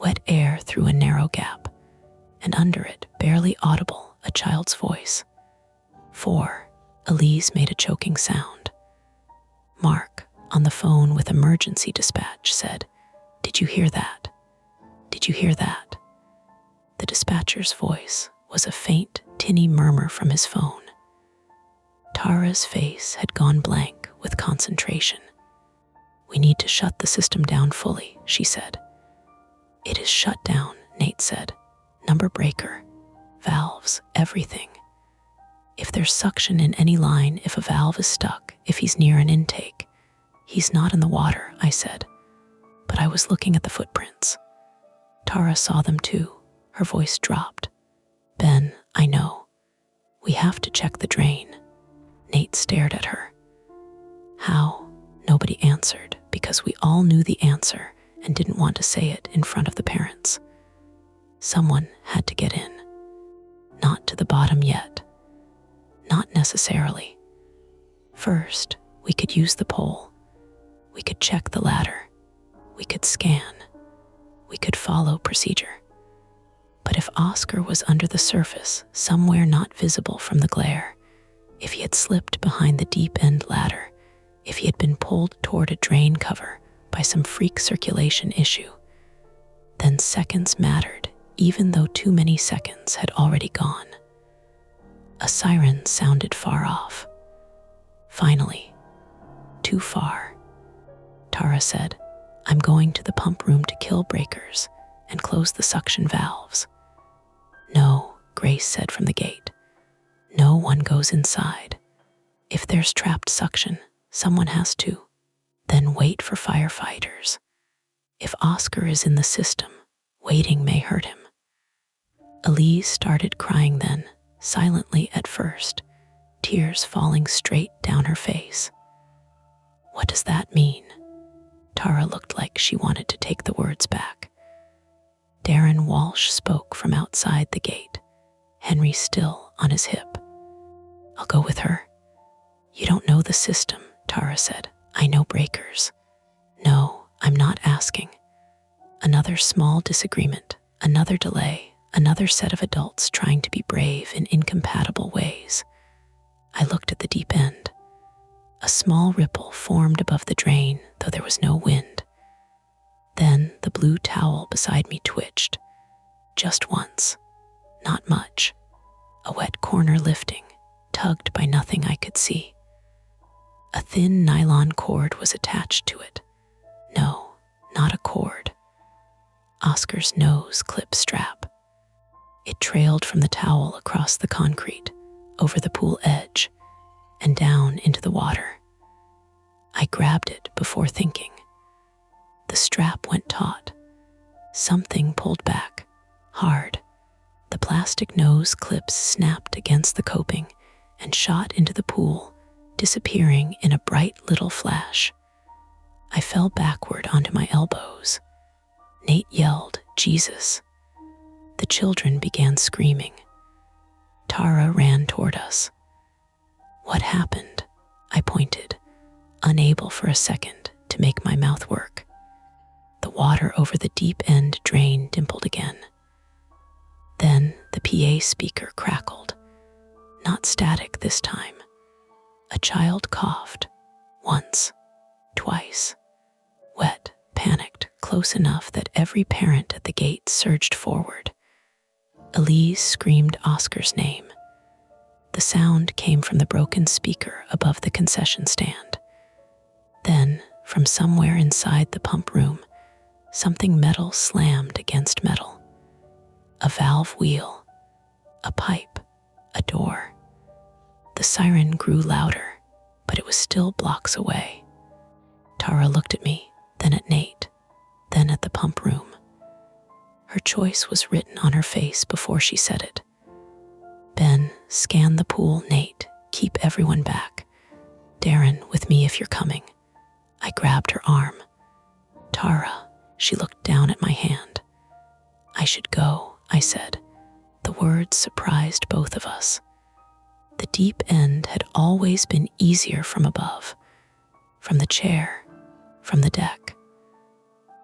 Wet air through a narrow gap, and under it, barely audible, a child's voice. 4. Elise made a choking sound. Mark, on the phone with emergency dispatch, said, "Did you hear that? Did you hear that?" The dispatcher's voice was a faint, tinny murmur from his phone. Tara's face had gone blank with concentration. "We need to shut the system down fully," she said. "It is shut down," Nate said. "Number breaker, valves, everything. If there's suction in any line, if a valve is stuck, if he's near an intake." "He's not in the water," I said. But I was looking at the footprints. Tara saw them too. Her voice dropped. "Ben, I know. We have to check the drain." Nate stared at her. "How?" Nobody answered because we all knew the answer and didn't want to say it in front of the parents. Someone had to get in. Not to the bottom yet. Not necessarily. First, we could use the pole. We could check the ladder. We could scan. We could follow procedure. But if Oscar was under the surface, somewhere not visible from the glare, if he had slipped behind the deep-end ladder, if he had been pulled toward a drain cover by some freak circulation issue, then seconds mattered, even though too many seconds had already gone. A siren sounded far off. Finally, too far. Tara said, "I'm going to the pump room to kill breakers and close the suction valves." "No," Grace said from the gate. No one goes inside. If there's trapped suction, someone has to. Then wait for firefighters. If Oscar is in the system, waiting may hurt him. Elise started crying then, silently at first, tears falling straight down her face. What does that mean? Tara looked like she wanted to take the words back. Darren Walsh spoke from outside the gate, Henry still on his hip. I'll go with her. You don't know the system, Tara said. I know breakers. No, I'm not asking. Another small disagreement, another delay, another set of adults trying to be brave in incompatible ways. I looked at the deep end. A small ripple formed above the drain, though there was no wind. Then the blue towel beside me twitched. Just once. Not much. A wet corner lifting, tugged by nothing I could see. A thin nylon cord was attached to it. No, not a cord. Oscar's nose clip strap. It trailed from the towel across the concrete, over the pool edge, and down into the water. I grabbed it before thinking. The strap went taut. Something pulled back, hard. The plastic nose clips snapped against the coping and shot into the pool, disappearing in a bright little flash. I fell backward onto my elbows. Nate yelled, "Jesus!" The children began screaming. Tara ran toward us. What happened? I pointed, unable for a second to make my mouth work. The water over the deep end drain dimpled again. Then the PA speaker crackled. Not static this time. A child coughed. Once. Twice. Wet, panicked, close enough that every parent at the gate surged forward. Elise screamed Oscar's name. The sound came from the broken speaker above the concession stand. Then, from somewhere inside the pump room, something metal slammed against metal. A valve wheel, a pipe, a door. The siren grew louder, but it was still blocks away. Tara looked at me, then at Nate, then at the pump room. Her choice was written on her face before she said it. Ben, scan the pool. Nate, keep everyone back. Darren, with me if you're coming. I grabbed her arm. Tara, she looked down at my hand. I should go, I said. The words surprised both of us. The deep end had always been easier from above, from the chair, from the deck.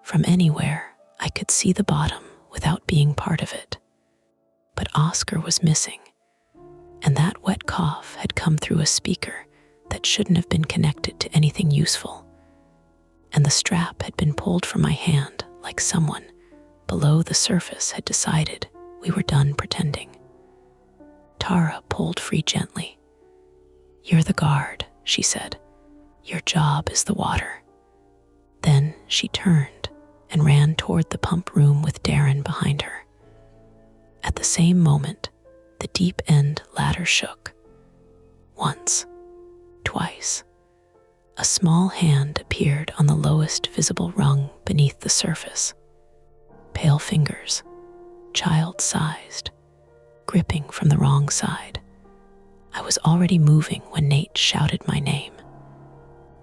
From anywhere, I could see the bottom without being part of it. But Oscar was missing, and that wet cough had come through a speaker that shouldn't have been connected to anything useful. And the strap had been pulled from my hand like someone below the surface had decided we were done pretending. Tara pulled free gently. You're the guard, she said. Your job is the water. Then she turned and ran toward the pump room with Darren behind her. At the same moment, the deep end ladder shook. Once, twice. A small hand appeared on the lowest visible rung beneath the surface. Pale fingers, child-sized, gripping from the wrong side. I was already moving when Nate shouted my name.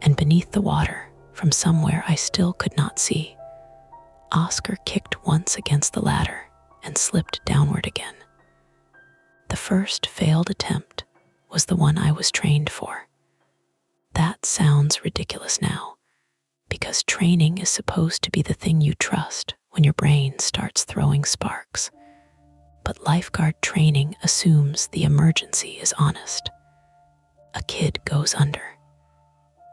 And beneath the water, from somewhere I still could not see, Oscar kicked once against the ladder and slipped downward again. The first failed attempt was the one I was trained for. That sounds ridiculous now, because training is supposed to be the thing you trust when your brain starts throwing sparks. But lifeguard training assumes the emergency is honest. A kid goes under.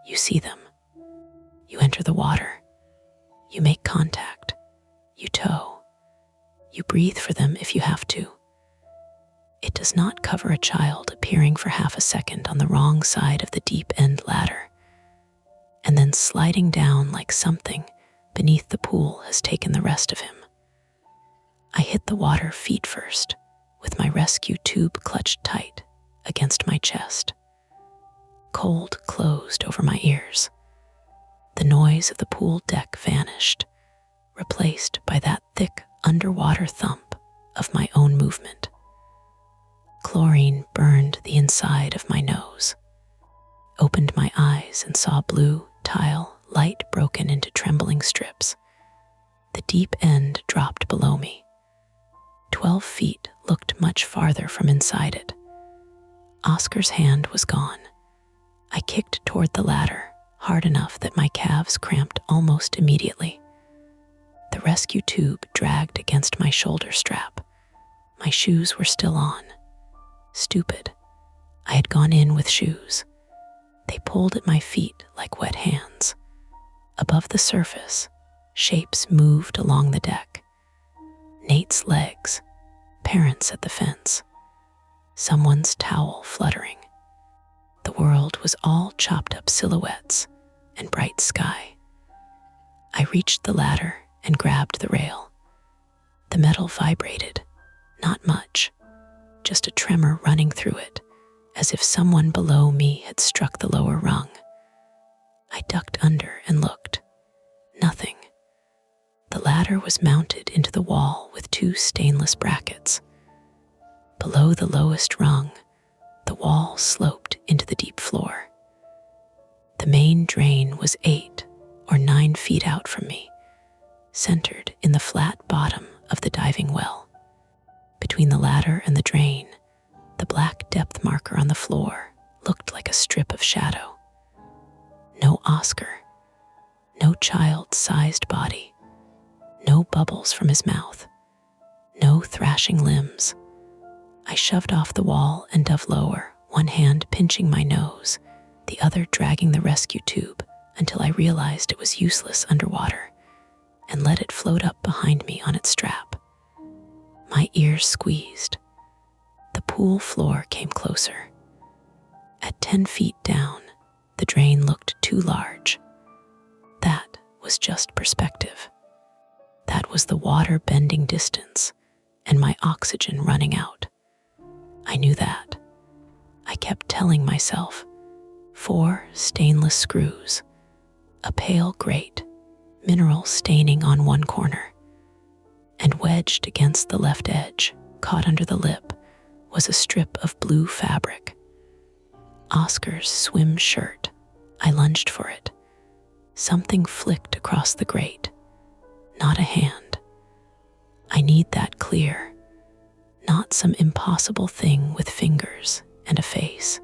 You see them. You enter the water. You make contact. You tow. You breathe for them if you have to. It does not cover a child appearing for half a second on the wrong side of the deep end ladder, and then sliding down like something beneath the pool has taken the rest of him. I hit the water feet first, with my rescue tube clutched tight, against my chest. Cold closed over my ears. The noise of the pool deck vanished, replaced by that thick underwater thump of my own movement. Chlorine burned the inside of my nose. Opened my eyes and saw blue tile, light broken into trembling strips. The deep end dropped below me. 12 feet looked much farther from inside it. Oscar's hand was gone. I kicked toward the ladder, hard enough that my calves cramped almost immediately. The rescue tube dragged against my shoulder strap. My shoes were still on. Stupid. I had gone in with shoes. They pulled at my feet like wet hands. Above the surface, shapes moved along the deck. Nate's legs, parents at the fence, someone's towel fluttering. The world was all chopped up silhouettes and bright sky. I reached the ladder and grabbed the rail. The metal vibrated, not much, just a tremor running through it, as if someone below me had struck the lower rung. I ducked under and looked. Nothing. The ladder was mounted into the wall with 2 stainless brackets. Below the lowest rung, the wall sloped into the deep floor. The main drain was 8 or 9 feet out from me, centered in the flat bottom of the diving well. Between the ladder and the drain, the black depth marker on the floor looked like a strip of shadow. No Oscar, no child-sized body, no bubbles from his mouth, no thrashing limbs. I shoved off the wall and dove lower, one hand pinching my nose, the other dragging the rescue tube until I realized it was useless underwater, and let it float up behind me on its strap. My ears squeezed. The pool floor came closer. At 10 feet down, the drain looked too large. That was just perspective. That was the water bending distance and my oxygen running out. I knew that. I kept telling myself, 4 stainless screws, a pale grate, mineral staining on one corner, and wedged against the left edge, caught under the lip, was a strip of blue fabric. Oscar's swim shirt. I lunged for it. Something flicked across the grate. Not a hand. I need that clear. Not some impossible thing with fingers and a face.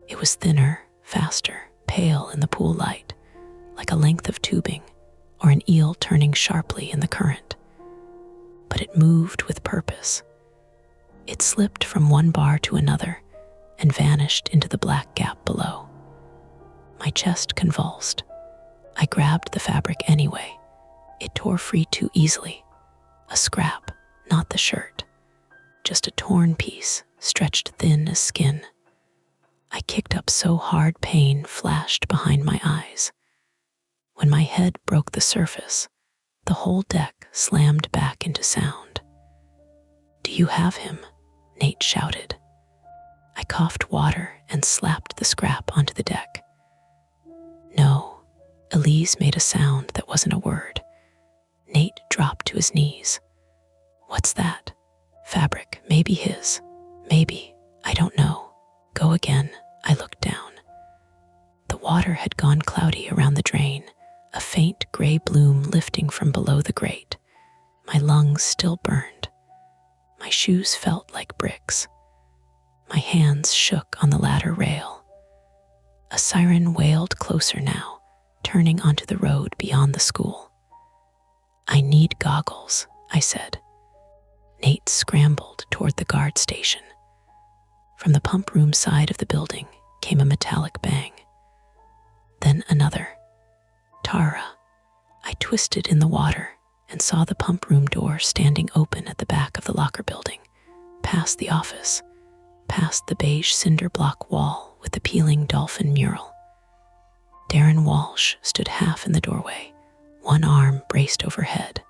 It was thinner, faster, pale in the pool light, like a length of tubing or an eel turning sharply in the current. But it moved with purpose. It slipped from one bar to another and vanished into the black gap below. My chest convulsed. I grabbed the fabric anyway. It tore free too easily. A scrap, not the shirt. Just a torn piece, stretched thin as skin. I kicked up so hard pain flashed behind my eyes. When my head broke the surface, the whole deck slammed back into sound. "Do you have him?" Nate shouted. I coughed water and slapped the scrap onto the deck. No, Elise made a sound that wasn't a word. Nate dropped to his knees. "What's that?" "Fabric, maybe his. Maybe, I don't know." "Go again." I looked down. The water had gone cloudy around the drain, a faint gray bloom lifting from below the grate. My lungs still burned. My shoes felt like bricks. My hands shook on the ladder rail. A siren wailed closer now, turning onto the road beyond the school. "I need goggles," I said. Nate scrambled toward the guard station. From the pump room side of the building came a metallic bang. Then another. "Tara." I twisted in the water and saw the pump room door standing open at the back of the locker building, past the office, past the beige cinder block wall with the peeling dolphin mural. Darren Walsh stood half in the doorway, one arm braced overhead.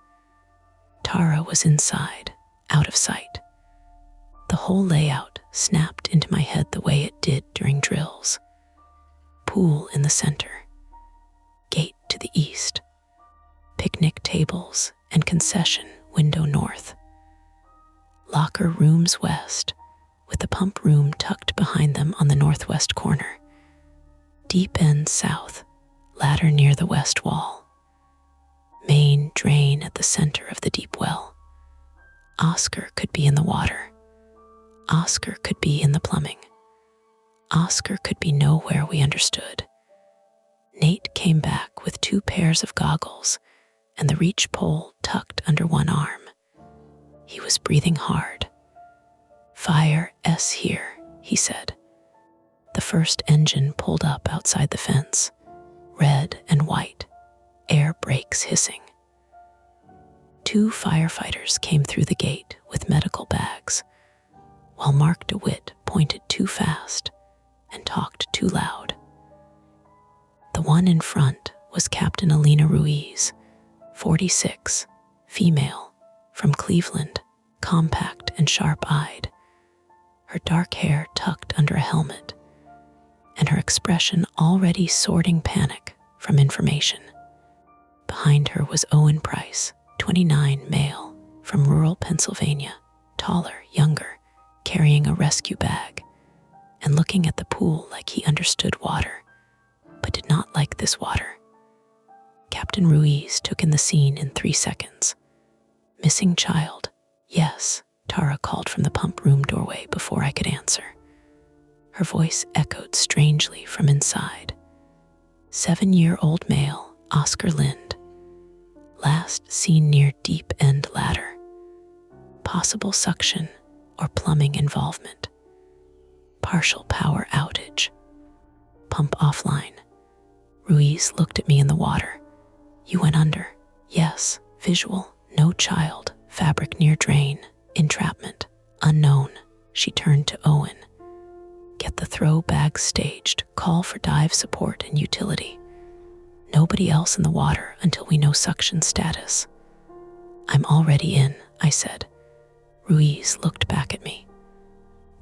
Tara was inside, out of sight. The The whole layout snapped into my head the way it did during drills. Pool in the center, gate to the east, picnic tables and concession window north, locker rooms west, with the pump room tucked behind them on the northwest corner, deep end south, ladder near the west wall, main drain at the center of the deep well. Oscar could be in the water. Oscar could be in the plumbing. Oscar could be nowhere we understood. Nate came back with 2 pairs of goggles and the reach pole tucked under one arm. He was breathing hard. "Fire S here," he said. The first engine pulled up outside the fence, red and white, air brakes hissing. 2 firefighters came through the gate with medical bags, while Mark DeWitt pointed too fast and talked too loud. The one in front was Captain Alina Ruiz, 46, female, from Cleveland, compact and sharp-eyed, her dark hair tucked under a helmet, and her expression already sorting panic from information. Behind her was Owen Price, 29, male, from rural Pennsylvania, taller, younger, carrying a rescue bag, and looking at the pool like he understood water, but did not like this water. Captain Ruiz took in the scene in 3 seconds. "Missing child." "Yes," Tara called from the pump room doorway before I could answer. Her voice echoed strangely from inside. 7-year-old male, Oscar Lind. Last seen near deep end ladder. Possible suction or plumbing involvement. Partial power outage. Pump offline. Ruiz looked at me in the water. "You went under." "Yes." Visual. "No child. Fabric near drain. Entrapment. Unknown." She turned to Owen. "Get the throw bags staged. Call for dive support and utility. Nobody else in the water until we know suction status." "I'm already in," I said. Ruiz looked back at me.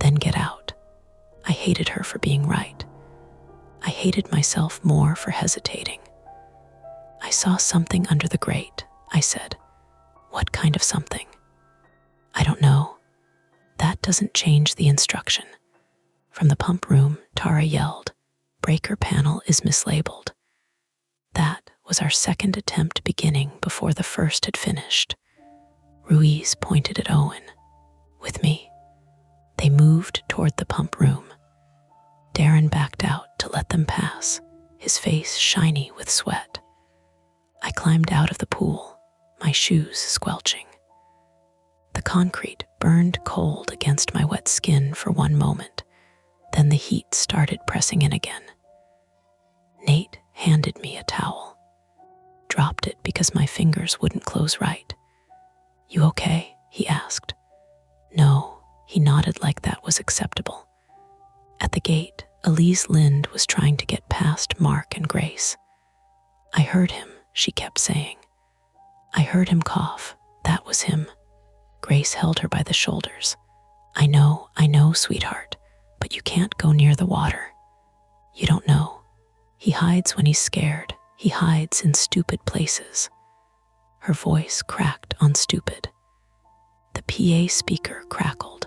"Then get out." I hated her for being right. I hated myself more for hesitating. "I saw something under the grate," I said. "What kind of something?" "I don't know." "That doesn't change the instruction." From the pump room, Tara yelled, "Breaker panel is mislabeled." That was our second attempt beginning before the first had finished. Ruiz pointed at Owen. "With me." They moved toward the pump room. Darren backed out to let them pass, his face shiny with sweat. I climbed out of the pool, my shoes squelching. The concrete burned cold against my wet skin for one moment, then the heat started pressing in again. Nate handed me a towel. Dropped it because my fingers wouldn't close right. "You okay?" he asked. "No," he nodded like that was acceptable. At the gate, Elise Lind was trying to get past Mark and Grace. "I heard him," she kept saying. "I heard him cough. That was him." Grace held her by the shoulders. I know, sweetheart, but you can't go near the water. You don't know. He hides when he's scared. He hides in stupid places." Her voice cracked on stupid. The PA speaker crackled.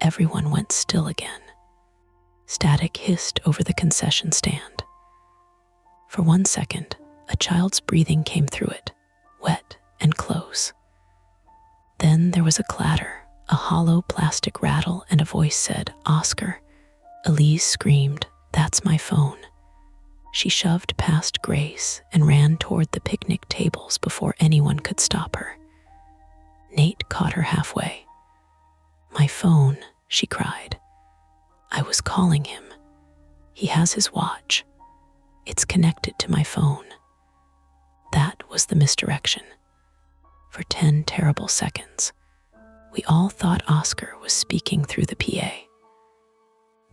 Everyone went still again. Static hissed over the concession stand. For 1 second, a child's breathing came through it, wet and close. Then there was a clatter, a hollow plastic rattle, and a voice said, "Oscar." Elise screamed, "That's my phone." She shoved past Grace and ran toward the picnic tables before anyone could stop her. Nate caught her halfway. "My phone," she cried. "I was calling him. He has his watch. It's connected to my phone." That was the misdirection. For 10 terrible seconds, we all thought Oscar was speaking through the PA,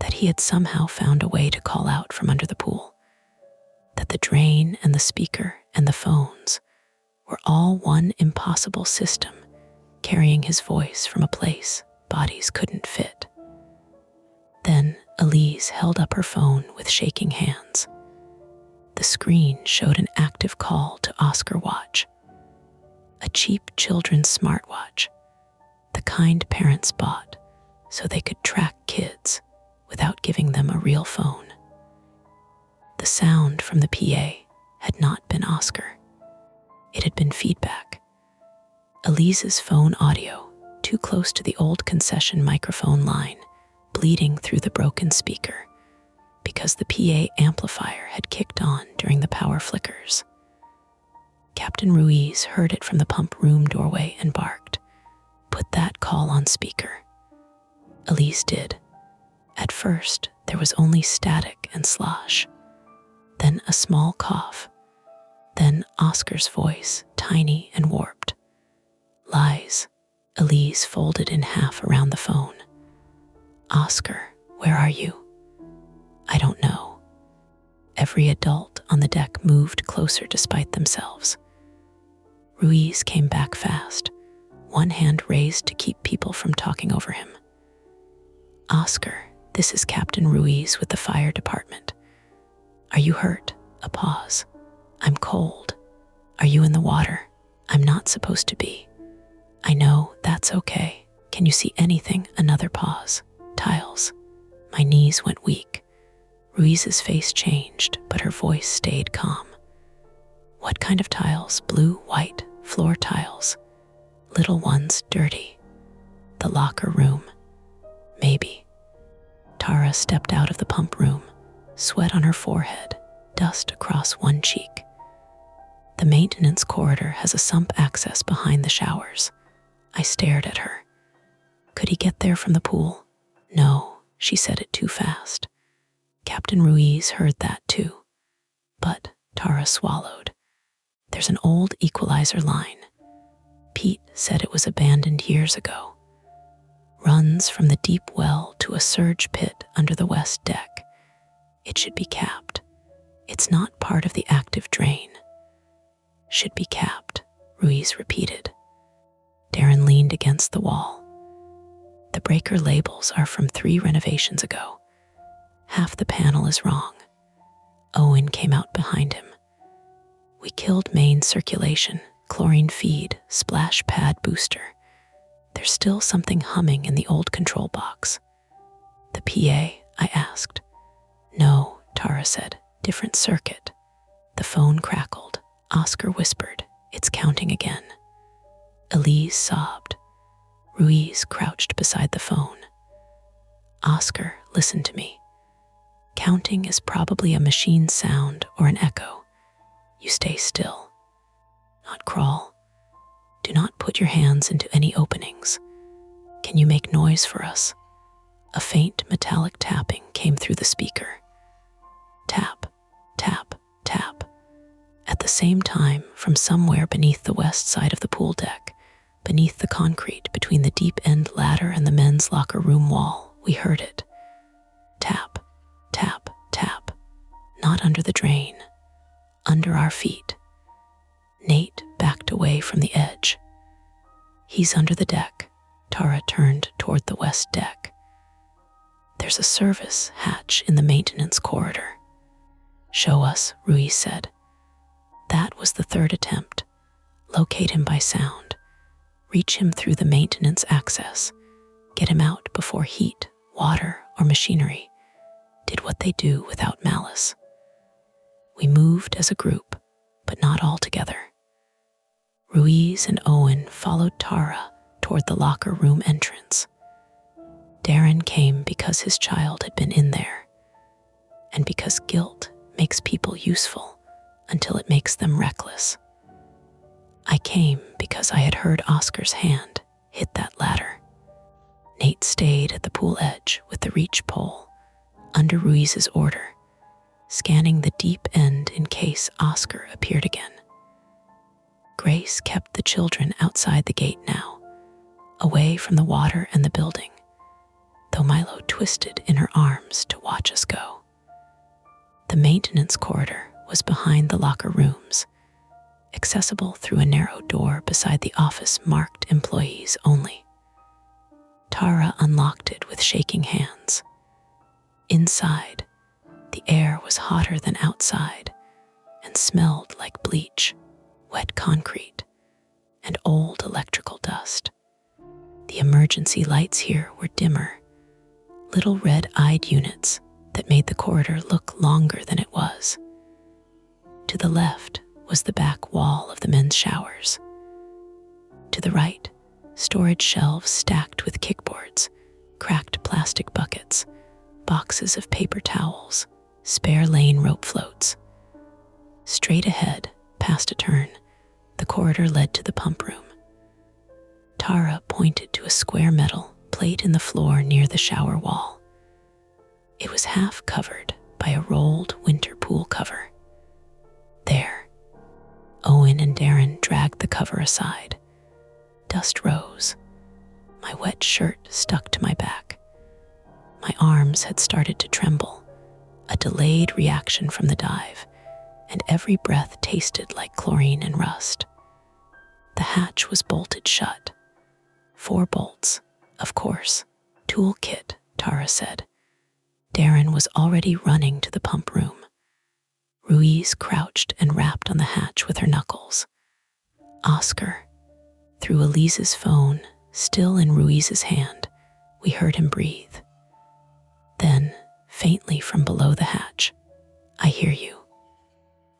that he had somehow found a way to call out from under the pool, that the drain and the speaker and the phones were all one impossible system carrying his voice from a place bodies couldn't fit. Then Elise held up her phone with shaking hands. The screen showed an active call to Oscar Watch, a cheap children's smartwatch, the kind parents bought so they could track kids without giving them a real phone. The sound from the PA had not been Oscar. It had been feedback. Elise's phone audio, too close to the old concession microphone line, bleeding through the broken speaker, because the PA amplifier had kicked on during the power flickers. Captain Ruiz heard it from the pump room doorway and barked, "Put that call on speaker." Elise did. At first, there was only static and slosh. Then a small cough. Then Oscar's voice, tiny and warped. "Lies." Elise folded in half around the phone. "Oscar, where are you?" "I don't know." Every adult on the deck moved closer despite themselves. Ruiz came back fast, one hand raised to keep people from talking over him. "Oscar, this is Captain Ruiz with the fire department. Are you hurt?" A pause. "I'm cold." "Are you in the water?" "I'm not supposed to be." "I know, that's okay. Can you see anything?" Another pause. "Tiles." My knees went weak. Ruiz's face changed, but her voice stayed calm. "What kind of tiles?" "Blue, white, floor tiles. Little ones, dirty." "The locker room?" "Maybe." Tara stepped out of the pump room, sweat on her forehead, dust across one cheek. "The maintenance corridor has a sump access behind the showers." I stared at her. "Could he get there from the pool?" "No," she said it too fast. Captain Ruiz heard that too. "But," Tara swallowed, "there's an old equalizer line. Pete said it was abandoned years ago. Runs from the deep well to a surge pit under the west deck. It should be capped. It's not part of the active drain." "Should be capped," Ruiz repeated. Darren leaned against the wall. "The breaker labels are from 3 renovations ago. Half the panel is wrong." Owen came out behind him. "We killed main circulation, chlorine feed, splash pad booster. There's still something humming in the old control box." "The PA?" I asked. "No," Tara said. "Different circuit." The phone crackled. Oscar whispered, "It's counting again." Elise sobbed. Ruiz crouched beside the phone. "Oscar, listen to me. Counting is probably a machine sound or an echo. You stay still. Not crawl. Do not put your hands into any openings. Can you make noise for us?" A faint metallic tapping came through the speaker. Tap, tap, tap. At the same time, from somewhere beneath the west side of the pool deck, beneath the concrete between the deep end ladder and the men's locker room wall, we heard it. Tap, tap, tap. Not under the drain. Under our feet. Nate backed away from the edge. "He's under the deck." Tara turned toward the west deck. "There's a service hatch in the maintenance corridor." "Show us," Ruiz said. That was the 3rd attempt. Locate him by sound. Reach him through the maintenance access. Get him out before heat, water, or machinery did what they do without malice. We moved as a group, but not all together. Ruiz and Owen followed Tara toward the locker room entrance. Darren came because his child had been in there, and because guilt makes people useful until it makes them reckless. I came because I had heard Oscar's hand hit that ladder. Nate stayed at the pool edge with the reach pole, under Ruiz's order, scanning the deep end in case Oscar appeared again. Grace kept the children outside the gate now, away from the water and the building, though Milo twisted in her arms to watch us go. The maintenance corridor was behind the locker rooms, accessible through a narrow door beside the office marked employees only. Tara unlocked it with shaking hands. Inside, the air was hotter than outside and smelled like bleach, wet concrete, and old electrical dust. The emergency lights here were dimmer, little red-eyed units that made the corridor look longer than it was. To the left was the back wall of the men's showers. To the right, storage shelves stacked with kickboards, cracked plastic buckets, boxes of paper towels, spare lane rope floats. Straight ahead, past a turn, the corridor led to the pump room. Tara pointed to a square metal plate in the floor near the shower wall. It was half covered by a rolled winter pool cover. There, Owen and Darren dragged the cover aside. Dust rose. My wet shirt stuck to my back. My arms had started to tremble, a delayed reaction from the dive, and every breath tasted like chlorine and rust. The hatch was bolted shut. 4 bolts, of course. Toolkit, Tara said. Darren was already running to the pump room. Ruiz crouched and rapped on the hatch with her knuckles. Oscar. Through Elise's phone, still in Ruiz's hand, we heard him breathe. Then, faintly from below the hatch, I hear you.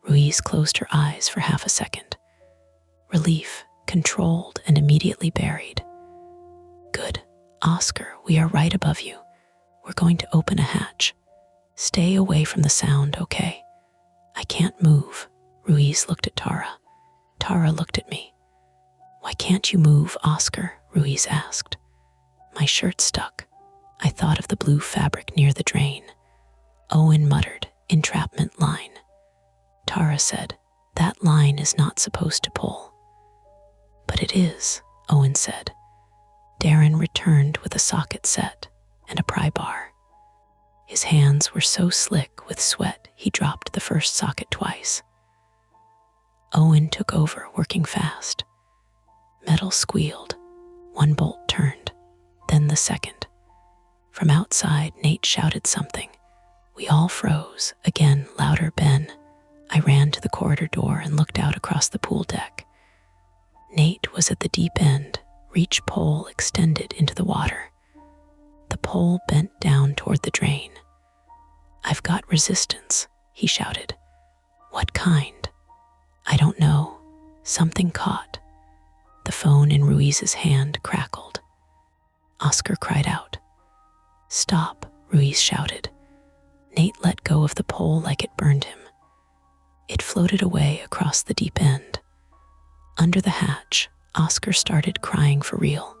Ruiz closed her eyes for half a second. Relief, controlled and immediately buried. Good. Oscar, we are right above you. We're going to open a hatch. Stay away from the sound, okay? I can't move. Ruiz looked at Tara. Tara looked at me. Why can't you move, Oscar? Ruiz asked. My shirt stuck. I thought of the blue fabric near the drain. Owen muttered, entrapment line. Tara said, that line is not supposed to pull. But it is, Owen said. Darren returned with a socket set and a pry bar. His hands were so slick with sweat he dropped the first socket twice. Owen took over, working fast. Metal squealed. 1 bolt turned, then the second. From outside, Nate shouted something. We all froze. Again, louder, Ben. I ran to the corridor door and looked out across the pool deck. Nate was at the deep end, reach pole extended into the water. The pole bent down toward the drain. I've got resistance, he shouted. What kind? I don't know. Something caught. The phone in Ruiz's hand crackled. Oscar cried out. Stop, Ruiz shouted. Nate let go of the pole like it burned him. It floated away across the deep end. Under the hatch, Oscar started crying for real.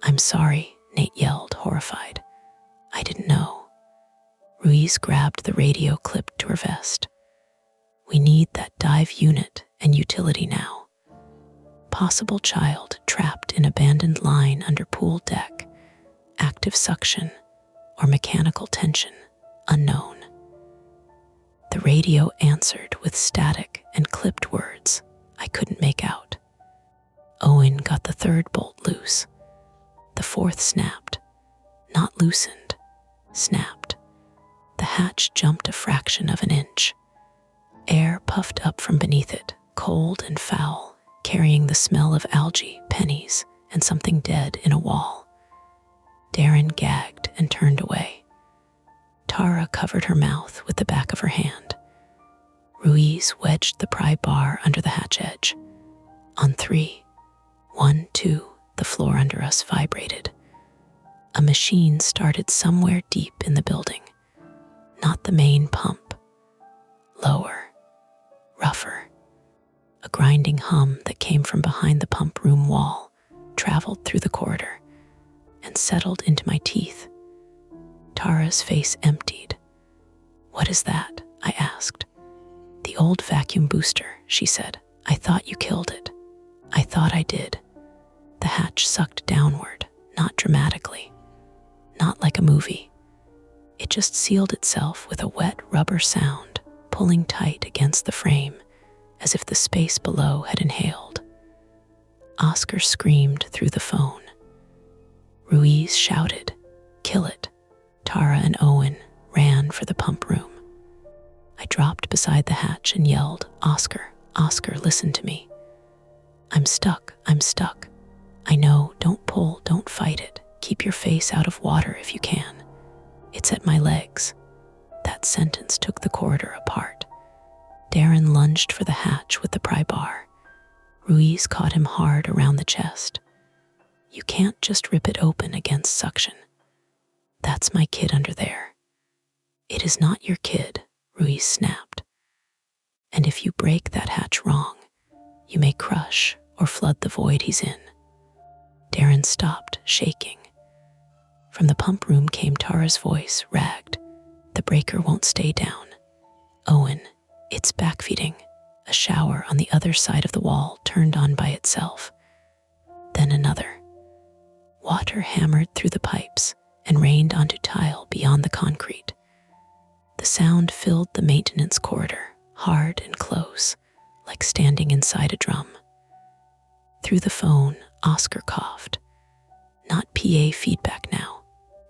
I'm sorry, Nate yelled, horrified. I didn't know. Ruiz grabbed the radio clipped to her vest. We need that dive unit and utility now. Possible child trapped in abandoned line under pool deck, active suction, or mechanical tension, unknown. The radio answered with static and clipped words I couldn't make out. Owen got the 3rd bolt loose. The 4th snapped. Not loosened, snapped. The hatch jumped a fraction of an inch. Air puffed up from beneath it, cold and foul, carrying the smell of algae, pennies, and something dead in a wall. Darren gagged and turned away. Tara covered her mouth with the back of her hand. Ruiz wedged the pry bar under the hatch edge. On 3, 1, 2, the floor under us vibrated. A machine started somewhere deep in the building. Not the main pump. Lower. Rougher. A grinding hum that came from behind the pump room wall traveled through the corridor and settled into my teeth. Tara's face emptied. What is that? I asked. The old vacuum booster, she said. I thought you killed it. I thought I did. The hatch sucked downward, not dramatically, not like a movie. It just sealed itself with a wet rubber sound, pulling tight against the frame, as if the space below had inhaled. Oscar screamed through the phone. Ruiz shouted, "Kill it." Tara and Owen ran for the pump room. I dropped beside the hatch and yelled, "Oscar, Oscar, listen to me. I'm stuck, I'm stuck. I know, don't pull, don't fight it. Keep your face out of water if you can. It's at my legs." That sentence took the corridor apart. Darren lunged for the hatch with the pry bar. Ruiz caught him hard around the chest. "You can't just rip it open against suction. That's my kid under there." "It is not your kid," Ruiz snapped. "And if you break that hatch wrong, you may crush or flood the void he's in." Darren stopped, shaking. From the pump room came Tara's voice, ragged. "The breaker won't stay down. Owen, it's backfeeding." A shower on the other side of the wall turned on by itself. Then another. Water hammered through the pipes and rained onto tile beyond the concrete. The sound filled the maintenance corridor, hard and close, like standing inside a drum. Through the phone, Oscar coughed. Not PA feedback now,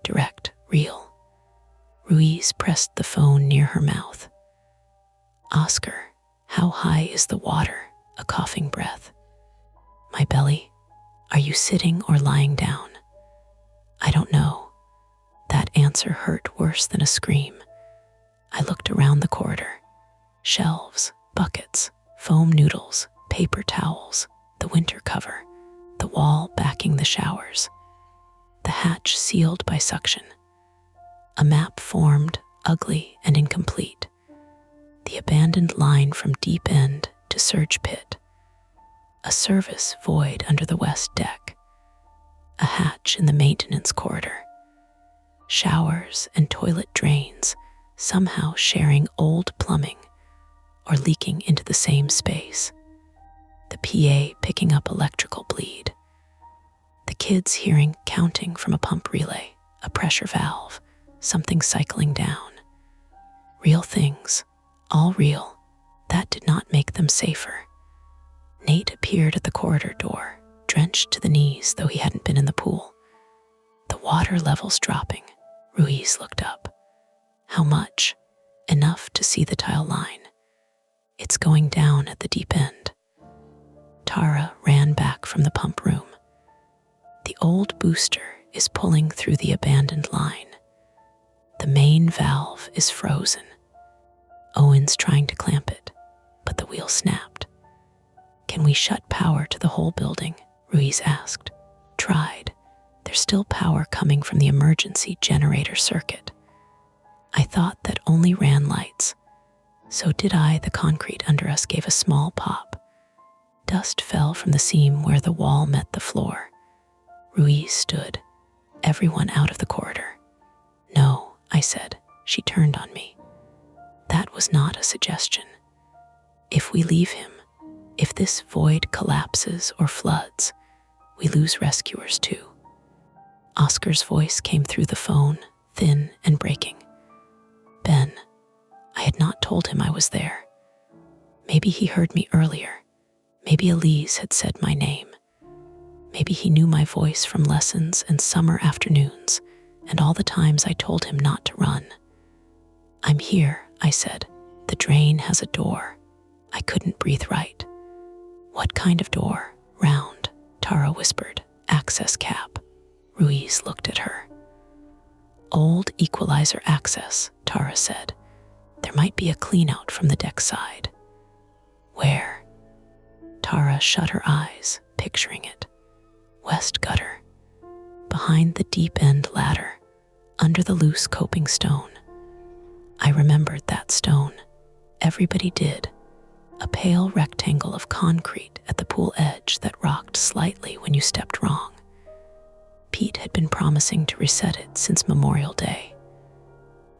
direct, real. Ruiz pressed the phone near her mouth. "Oscar, how high is the water?" A coughing breath. "My belly. Are you sitting or lying down?" "I don't know." That answer hurt worse than a scream. I looked around the corridor. Shelves, buckets, foam noodles, paper towels, the winter cover, the wall backing the showers. The hatch sealed by suction. A map formed, ugly and incomplete. The abandoned line from deep end to surge pit. A service void under the west deck. A hatch in the maintenance corridor. Showers and toilet drains somehow sharing old plumbing or leaking into the same space. The PA picking up electrical bleed. The kids hearing counting from a pump relay, a pressure valve, something cycling down. Real things, all real. That did not make them safer. Nate appeared at the corridor door, drenched to the knees though he hadn't been in the pool. The water levels dropping. Ruiz looked up. "How much?" "Enough to see the tile line. It's going down at the deep end." Tara ran back from the pump room. "The old booster is pulling through the abandoned line. The main valve is frozen. Owen's trying to clamp it, but the wheel snapped." "Can we shut power to the whole building?" Ruiz asked. "Tried. There's still power coming from the emergency generator circuit." I thought that only ran lights. So did I. The concrete under us gave a small pop. Dust fell from the seam where the wall met the floor. Ruiz stood, everyone out of the corridor. "No," I said. She turned on me. "That was not a suggestion. If we leave him, if this void collapses or floods, we lose rescuers too." Oscar's voice came through the phone, thin and breaking. "Ben." I had not told him I was there. Maybe he heard me earlier. Maybe Elise had said my name. Maybe he knew my voice from lessons and summer afternoons and all the times I told him not to run. "I'm here," I said. "The drain has a door." I couldn't breathe right. "What kind of door?" "Round," Tara whispered. "Access cap." Ruiz looked at her. "Old equalizer access," Tara said. "There might be a clean-out from the deck side." "Where?" Tara shut her eyes, picturing it. West gutter. Behind the deep-end ladder, under the loose coping stone. I remembered that stone. Everybody did. A pale rectangle of concrete at the pool edge that rocked slightly when you stepped wrong. Pete had been promising to reset it since Memorial Day.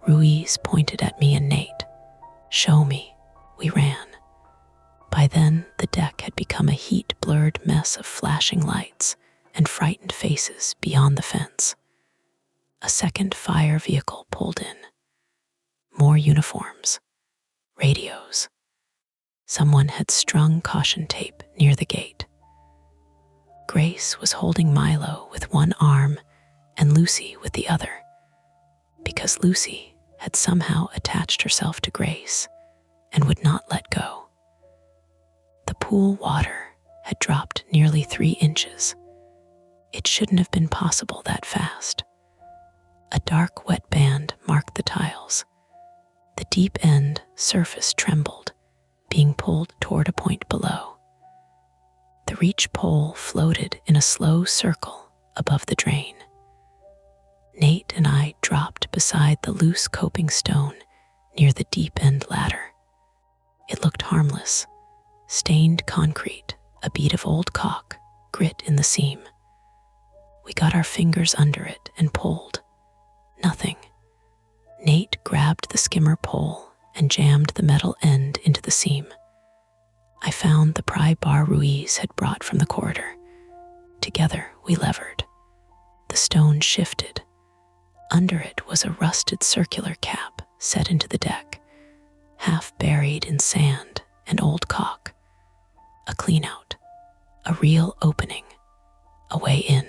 Ruiz pointed at me and Nate. "Show me." We ran. By then, the deck had become a heat-blurred mess of flashing lights and frightened faces beyond the fence. A second fire vehicle pulled in. More uniforms. Radios. Someone had strung caution tape near the gate. Grace was holding Milo with one arm and Lucy with the other, because Lucy had somehow attached herself to Grace and would not let go. The pool water had dropped nearly 3 inches. It shouldn't have been possible that fast. A dark, wet band marked the tiles. The deep end surface trembled, being pulled toward a point below. The reach pole floated in a slow circle above the drain. Nate and I dropped beside the loose coping stone near the deep end ladder. It looked harmless, stained concrete, a bead of old caulk, grit in the seam. We got our fingers under it and pulled. Nothing. Nate grabbed the skimmer pole and jammed the metal end into the seam. I found the pry bar Ruiz had brought from the corridor. Together we levered. The stone shifted. Under it was a rusted circular cap set into the deck, half buried in sand and old caulk. A clean-out, a real opening, a way in.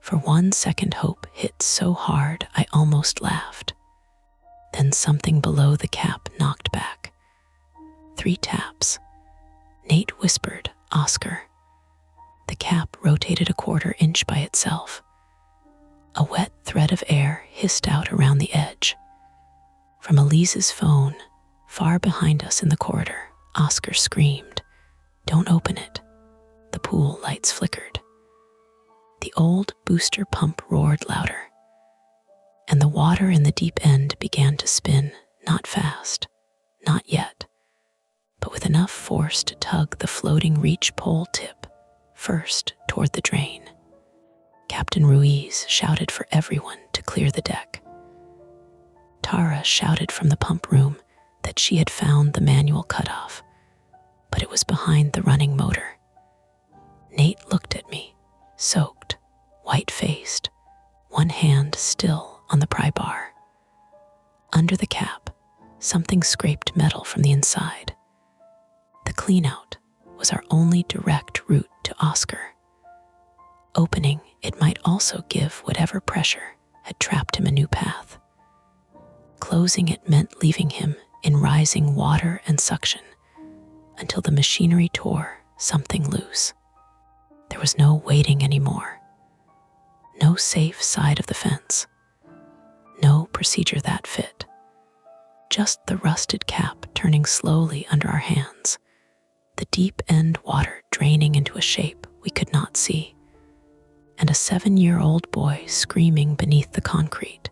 For 1 second hope hit so hard I almost laughed. Then something below the cap knocked back. 3 taps. Nate whispered, "Oscar." The cap rotated a 1/4 inch by itself. A wet thread of air hissed out around the edge. From Elise's phone, far behind us in the corridor, Oscar screamed, "Don't open it." The pool lights flickered. The old booster pump roared louder, and the water in the deep end began to spin, not fast, not yet, but with enough force to tug the floating reach pole tip first toward the drain. Captain Ruiz shouted for everyone to clear the deck. Tara shouted from the pump room that she had found the manual cutoff, but it was behind the running motor. Nate looked at me, soaked, white-faced, one hand still on the pry bar. Under the cap, something scraped metal from the inside. The clean-out was our only direct route to Oscar. Opening it might also give whatever pressure had trapped him a new path. Closing it meant leaving him in rising water and suction until the machinery tore something loose. There was no waiting anymore. No safe side of the fence. No procedure that fit. Just the rusted cap turning slowly under our hands, the deep end water draining into a shape we could not see, and a 7-year-old boy screaming beneath the concrete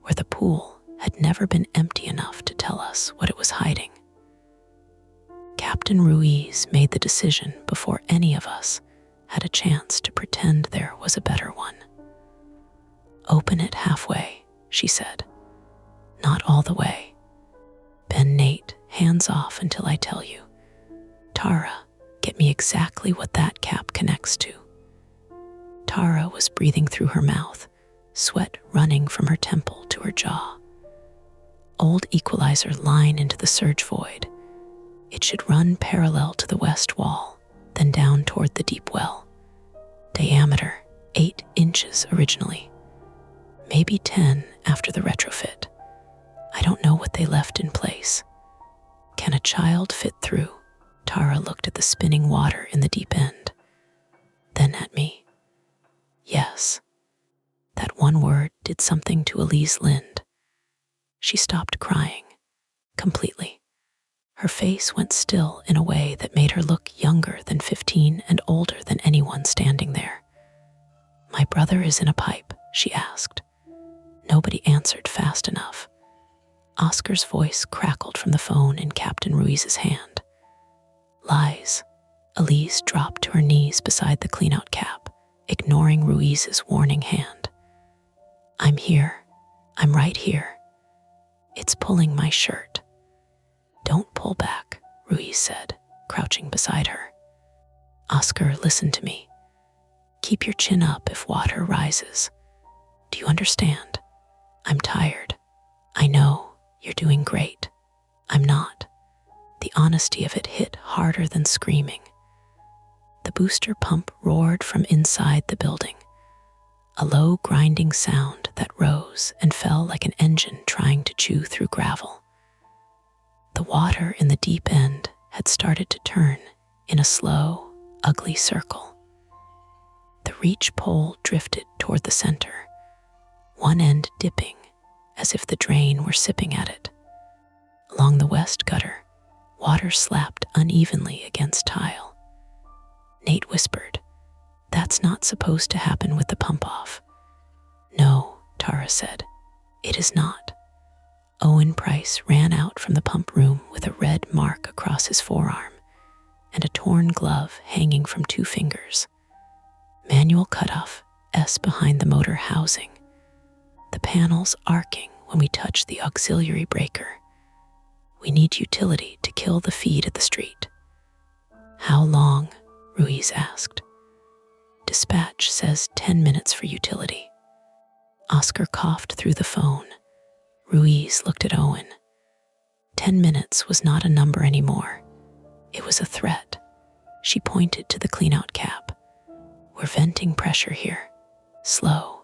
where the pool had never been empty enough to tell us what it was hiding. Captain Ruiz made the decision before any of us had a chance to pretend there was a better one. "Open it halfway," she said. "Not all the way. Ben Nate, hands off until I tell you. Tara, get me exactly what that cap connects to." Tara was breathing through her mouth, sweat running from her temple to her jaw. Old equalizer line into the surge void. It should run parallel to the west wall, then down toward the deep well. Diameter, 8 inches originally. Maybe 10 after the retrofit. I don't know what they left in place. Can a child fit through? Tara looked at the spinning water in the deep end, then at me. Yes. That one word did something to Elise Lind. She stopped crying, completely. Her face went still in a way that made her look younger than 15 and older than anyone standing there. "My brother is in a pipe," she asked. Nobody answered fast enough. Oscar's voice crackled from the phone in Captain Ruiz's hand. "Lies." Elise dropped to her knees beside the clean-out cap, ignoring Ruiz's warning hand. "I'm here. I'm right here. It's pulling my shirt." "Don't pull back," Ruiz said, crouching beside her. "Oscar, listen to me. Keep your chin up if water rises. Do you understand? I'm tired. I know, you're doing great. I'm not." The honesty of it hit harder than screaming. The booster pump roared from inside the building. a low grinding sound that rose and fell like an engine trying to chew through gravel. The water in the deep end had started to turn in a slow, ugly circle. The reach pole drifted toward the center, one end dipping as if the drain were sipping at it. Along the west gutter, water slapped unevenly against tile. Nate whispered, "That's not supposed to happen with the pump off." "No," Tara said, "it is not." Owen Price ran out from the pump room with a red mark across his forearm and a torn glove hanging from 2 fingers. Manual cutoff, S behind the motor housing. The panels arcing when we touch the auxiliary breaker. We need utility to kill the feed at the street. "How long?" Ruiz asked. "Dispatch says 10 minutes for utility." Oscar coughed through the phone. Ruiz looked at Owen. 10 minutes was not a number anymore. It was a threat. She pointed to the cleanout cap. "We're venting pressure here. Slow."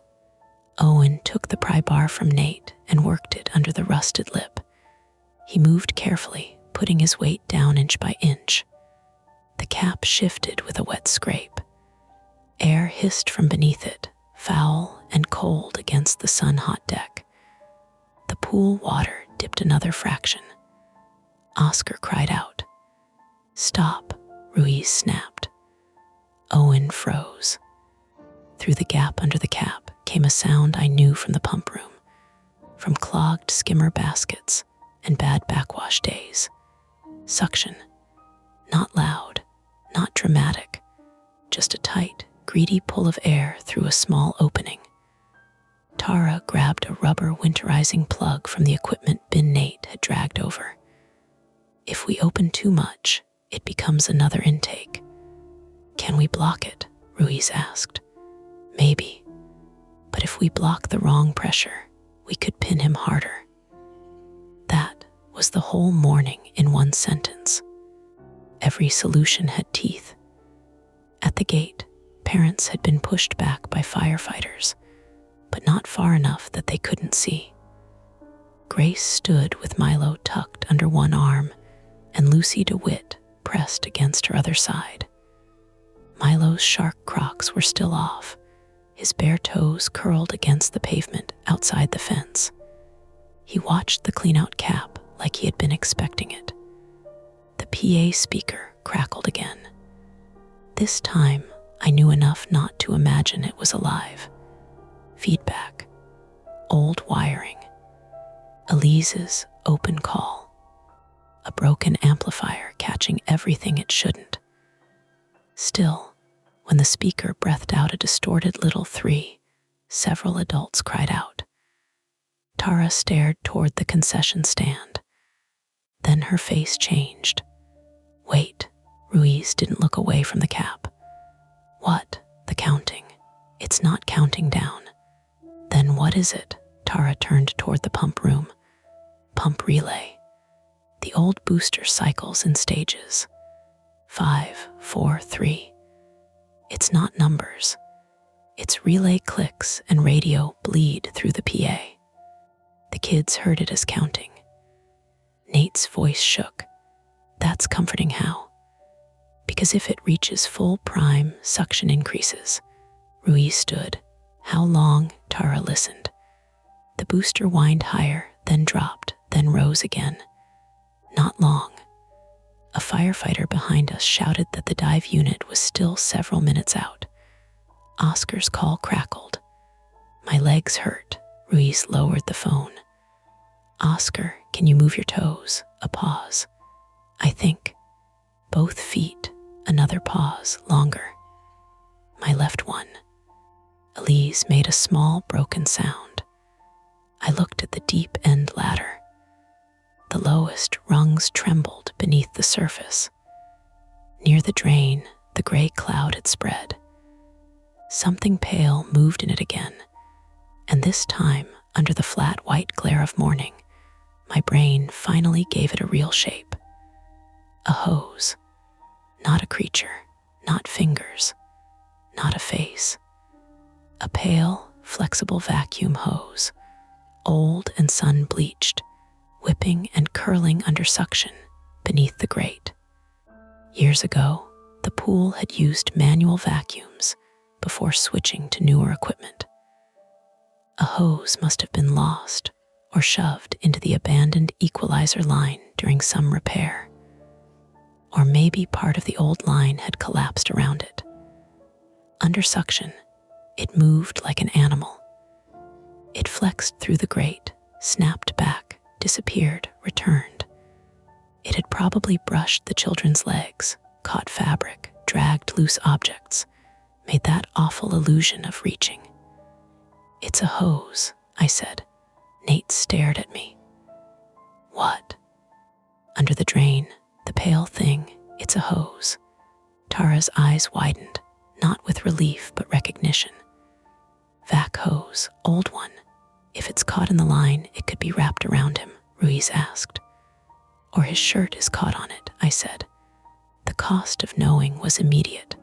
Owen took the pry bar from Nate and worked it under the rusted lip. He moved carefully, putting his weight down inch by inch. The cap shifted with a wet scrape. Air hissed from beneath it, foul and cold against the sun-hot deck. The pool water dipped another fraction. Oscar cried out. "Stop," Ruiz snapped. Owen froze. Through the gap under the cap came a sound I knew from the pump room, from clogged skimmer baskets and bad backwash days. Suction. Not loud, not dramatic, just a tight, greedy pull of air through a small opening. Tara grabbed a rubber winterizing plug from the equipment bin Nate had dragged over. "If we open too much, it becomes another intake." "Can we block it?" Ruiz asked. "Maybe. But if we block the wrong pressure, we could pin him harder." That was the whole morning in one sentence. Every solution had teeth. At the gate, parents had been pushed back by firefighters, but not far enough that they couldn't see. Grace stood with Milo tucked under one arm and Lucy DeWitt pressed against her other side. Milo's shark Crocs were still off, his bare toes curled against the pavement outside the fence. He watched the cleanout cap like he had been expecting it. The PA speaker crackled again. This time, I knew enough not to imagine it was alive. Feedback. Old wiring. Elise's open call. A broken amplifier catching everything it shouldn't. Still, when the speaker breathed out a distorted little 3, several adults cried out. Tara stared toward the concession stand. Then her face changed. "Wait," Ruiz didn't look away from the cap. "What? The counting. It's not counting down." "Then what is it?" Tara turned toward the pump room. "Pump relay. The old booster cycles in stages. 5, 4, 3. It's not numbers. It's relay clicks and radio bleed through the PA." The kids heard it as counting. Nate's voice shook. "That's comforting how? Because if it reaches full prime, suction increases." Ruiz stood. "How long?" Tara listened. The booster whined higher, then dropped, then rose again. "Not long." A firefighter behind us shouted that the dive unit was still several minutes out. Oscar's call crackled. "My legs hurt." Ruiz lowered the phone. "Oscar, can you move your toes?" A pause. "I think." "Both feet." Another pause, longer. "My left one." Elise made a small broken sound. I looked at the deep end ladder. The lowest rungs trembled beneath the surface. Near the drain, the gray cloud had spread. Something pale moved in it again, and this time, under the flat white glare of morning, my brain finally gave it a real shape. A hose. Not a creature, not fingers, not a face. A pale, flexible vacuum hose, old and sun-bleached, whipping and curling under suction beneath the grate. Years ago, the pool had used manual vacuums before switching to newer equipment. A hose must have been lost or shoved into the abandoned equalizer line during some repair. Or maybe part of the old line had collapsed around it. Under suction, it moved like an animal. It flexed through the grate, snapped back, disappeared, returned. It had probably brushed the children's legs, caught fabric, dragged loose objects, made that awful illusion of reaching. "It's a hose," I said. Nate stared at me. "What?" "Under the drain, the pale thing, it's a hose." Tara's eyes widened, not with relief but recognition. "Vac hose, old one. If it's caught in the line, it could be wrapped around him," Ruiz asked. "Or his shirt is caught on it," I said. The cost of knowing was immediate.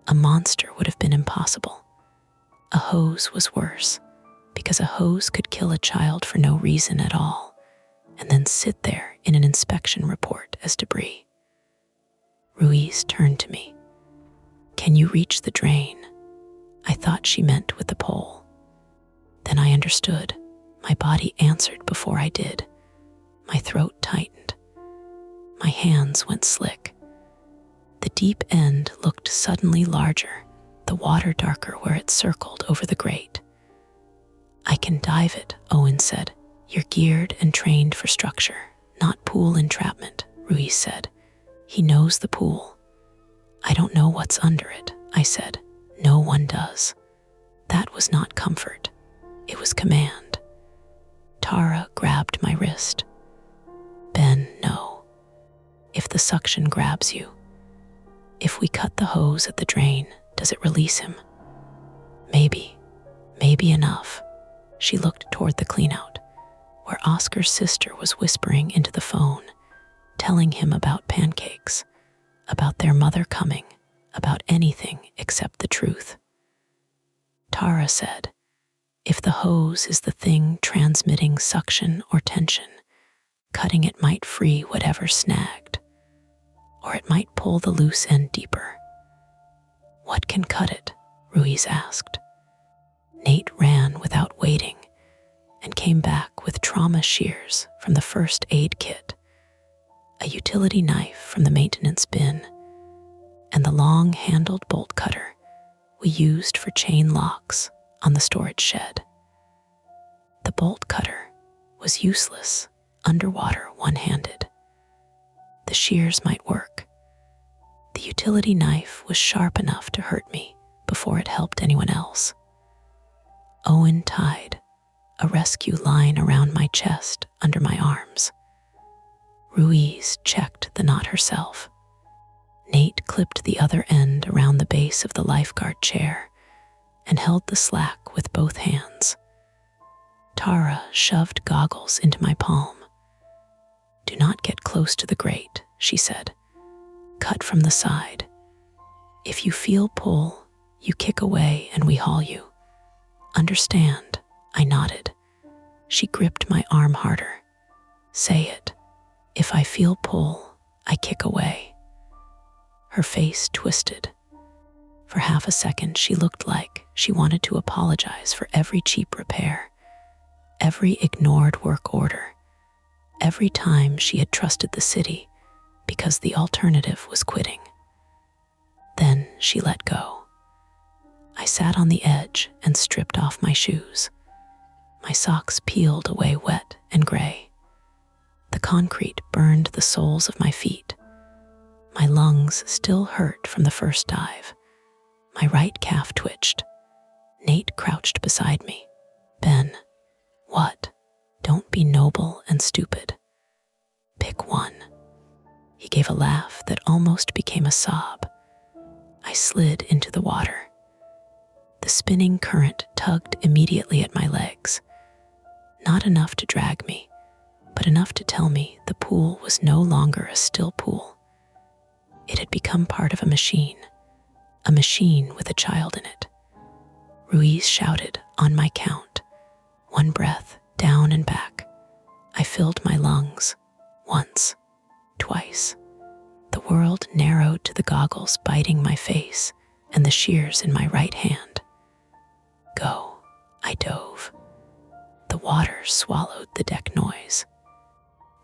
A monster would have been impossible. A hose was worse, because a hose could kill a child for no reason at all, and then sit there in an inspection report as debris. Ruiz turned to me. "Can you reach the drain?" I thought she meant with the pole. Then I understood. My body answered before I did. My throat tightened. My hands went slick. The deep end looked suddenly larger, the water darker where it circled over the grate. "I can dive it," Owen said. "You're geared and trained for structure, not pool entrapment," Ruiz said. "He knows the pool." "I don't know what's under it," I said. "No one does." That was not comfort. It was command. Tara grabbed my wrist. "Ben, no. If the suction grabs you, if we cut the hose at the drain, does it release him?" Maybe enough." She looked toward the cleanout, where Oscar's sister was whispering into the phone, telling him about pancakes, about their mother coming, about anything except the truth. Tara said, "If the hose is the thing transmitting suction or tension, cutting it might free whatever snagged, or it might pull the loose end deeper." "What can cut it?" Ruiz asked. Nate ran without waiting and came back with trauma shears from the first aid kit, a utility knife from the maintenance bin, and the long-handled bolt cutter we used for chain locks on the storage shed. The bolt cutter was useless underwater one-handed. The shears might work. The utility knife was sharp enough to hurt me before it helped anyone else. Owen tied a rescue line around my chest under my arms. Ruiz checked the knot herself. Nate clipped the other end around the base of the lifeguard chair and held the slack with both hands. Tara shoved goggles into my palm. "Do not get close to the grate," she said. "Cut from the side. If you feel pull, you kick away and we haul you. Understand?" I nodded. She gripped my arm harder. "Say it. If I feel pull, I kick away." Her face twisted. For half a second, she looked like she wanted to apologize for every cheap repair, every ignored work order, every time she had trusted the city because the alternative was quitting. Then she let go. I sat on the edge and stripped off my shoes. My socks peeled away wet and gray. The concrete burned the soles of my feet. My lungs still hurt from the first dive. My right calf twitched. Nate crouched beside me. "Ben." "What?" "Don't be noble and stupid. Pick one." He gave a laugh that almost became a sob. I slid into the water. The spinning current tugged immediately at my legs. Not enough to drag me, but enough to tell me the pool was no longer a still pool. It had become part of a machine with a child in it. Ruiz shouted on my count. One breath, down and back. I filled my lungs. Once, twice. The world narrowed to the goggles biting my face and the shears in my right hand. Go, I dove. The water swallowed the deck noise.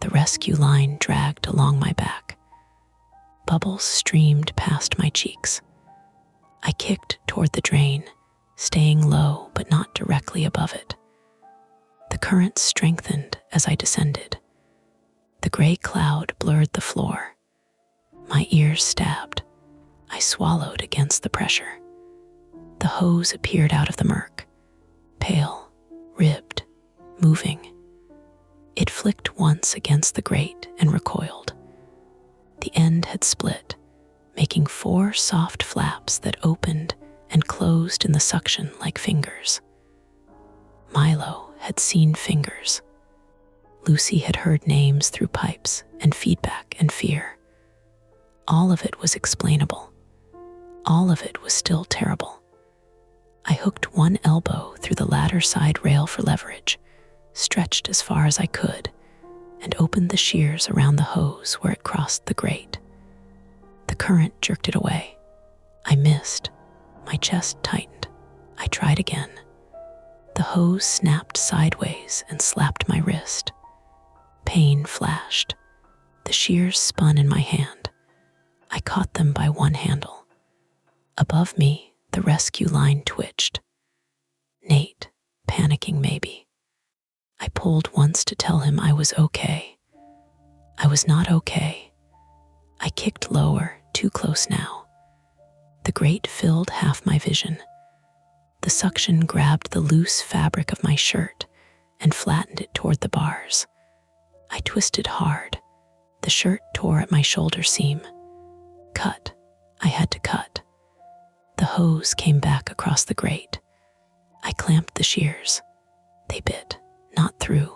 The rescue line dragged along my back. Bubbles streamed past my cheeks. I kicked toward the drain, staying low but not directly above it. The current strengthened as I descended. The gray cloud blurred the floor. My ears stabbed. I swallowed against the pressure. The hose appeared out of the murk, pale, ribbed, moving. It flicked once against the grate and recoiled. The end had split, making 4 soft flaps that opened and closed in the suction like fingers. Milo had seen fingers. Lucy had heard names through pipes and feedback and fear. All of it was explainable. All of it was still terrible. I hooked one elbow through the ladder side rail for leverage, stretched as far as I could, and opened the shears around the hose where it crossed the grate. The current jerked it away. I missed. My chest tightened. I tried again. The hose snapped sideways and slapped my wrist. Pain flashed. The shears spun in my hand. I caught them by one handle. Above me, the rescue line twitched. Nate, panicking maybe. I pulled once to tell him I was okay. I was not okay. I kicked lower, too close now. The grate filled half my vision. The suction grabbed the loose fabric of my shirt and flattened it toward the bars. I twisted hard. The shirt tore at my shoulder seam. Cut. I had to cut. The hose came back across the grate. I clamped the shears. They bit, not through.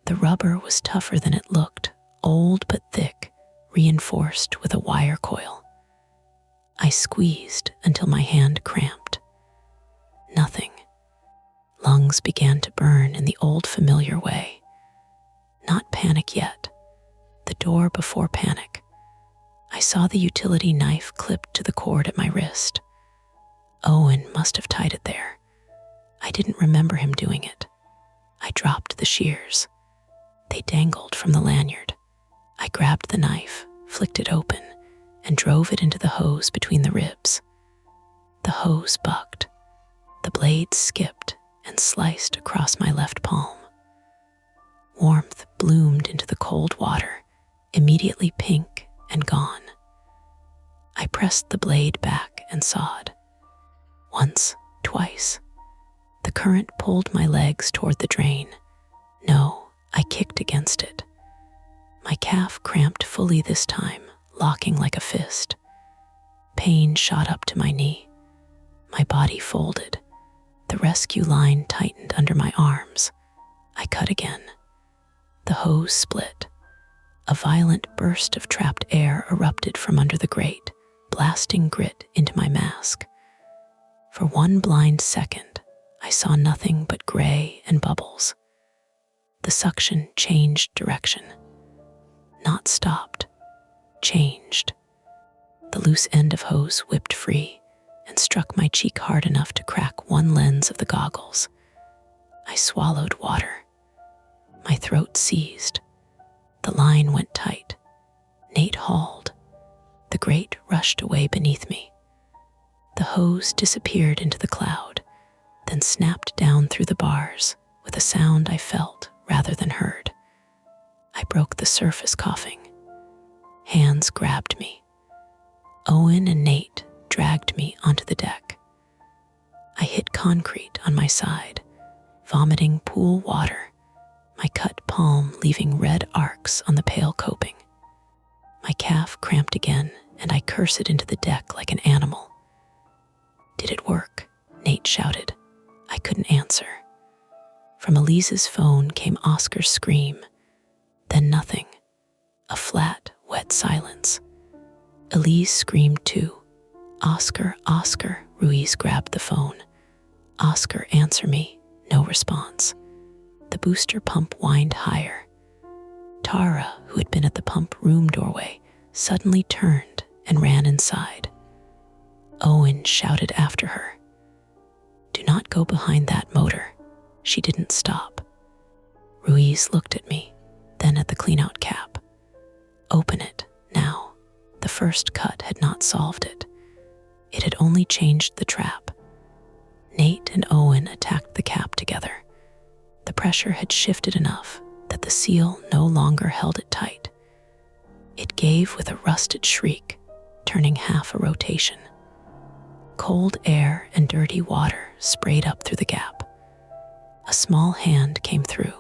The rubber was tougher than it looked, old but thick, reinforced with a wire coil. I squeezed until my hand cramped. Nothing. Lungs began to burn in the old familiar way. Not panic yet. The door before panic. I saw the utility knife clipped to the cord at my wrist. Owen must have tied it there. I didn't remember him doing it. I dropped the shears. They dangled from the lanyard. I grabbed the knife, flicked it open, and drove it into the hose between the ribs. The hose bucked. The blade skipped and sliced across my left palm. Warmth bloomed into the cold water, immediately pink and gone. I pressed the blade back and sawed. Once, twice. The current pulled my legs toward the drain. No, I kicked against it. My calf cramped fully this time, locking like a fist. Pain shot up to my knee. My body folded. The rescue line tightened under my arms. I cut again. The hose split. A violent burst of trapped air erupted from under the grate, blasting grit into my mask. For one blind second, I saw nothing but gray and bubbles. The suction changed direction. Not stopped. Changed. The loose end of hose whipped free and struck my cheek hard enough to crack one lens of the goggles. I swallowed water. My throat seized. The line went tight. Nate hauled. The grate rushed away beneath me. The hose disappeared into the cloud, then snapped down through the bars with a sound I felt rather than heard. I broke the surface coughing. Hands grabbed me. Owen and Nate dragged me onto the deck. I hit concrete on my side, vomiting pool water, my cut palm leaving red arcs on the pale coping. My calf cramped again, and I cursed into the deck like an animal. Did it work? Nate shouted. I couldn't answer. From Elise's phone came Oscar's scream, then nothing. A flat, wet silence. Elise screamed too. Oscar, Oscar, Ruiz grabbed the phone. Oscar, answer me. No response. The booster pump whined higher. Tara, who had been at the pump room doorway, suddenly turned and ran inside. Owen shouted after her, "Do not go behind that motor." She didn't stop. Ruiz looked at me, then at the clean-out cap. "Open it, now." The first cut had not solved it. It had only changed the trap. Nate and Owen attacked the cap together. The pressure had shifted enough that the seal no longer held it tight. It gave with a rusted shriek, turning half a rotation. Cold air and dirty water sprayed up through the gap. A small hand came through,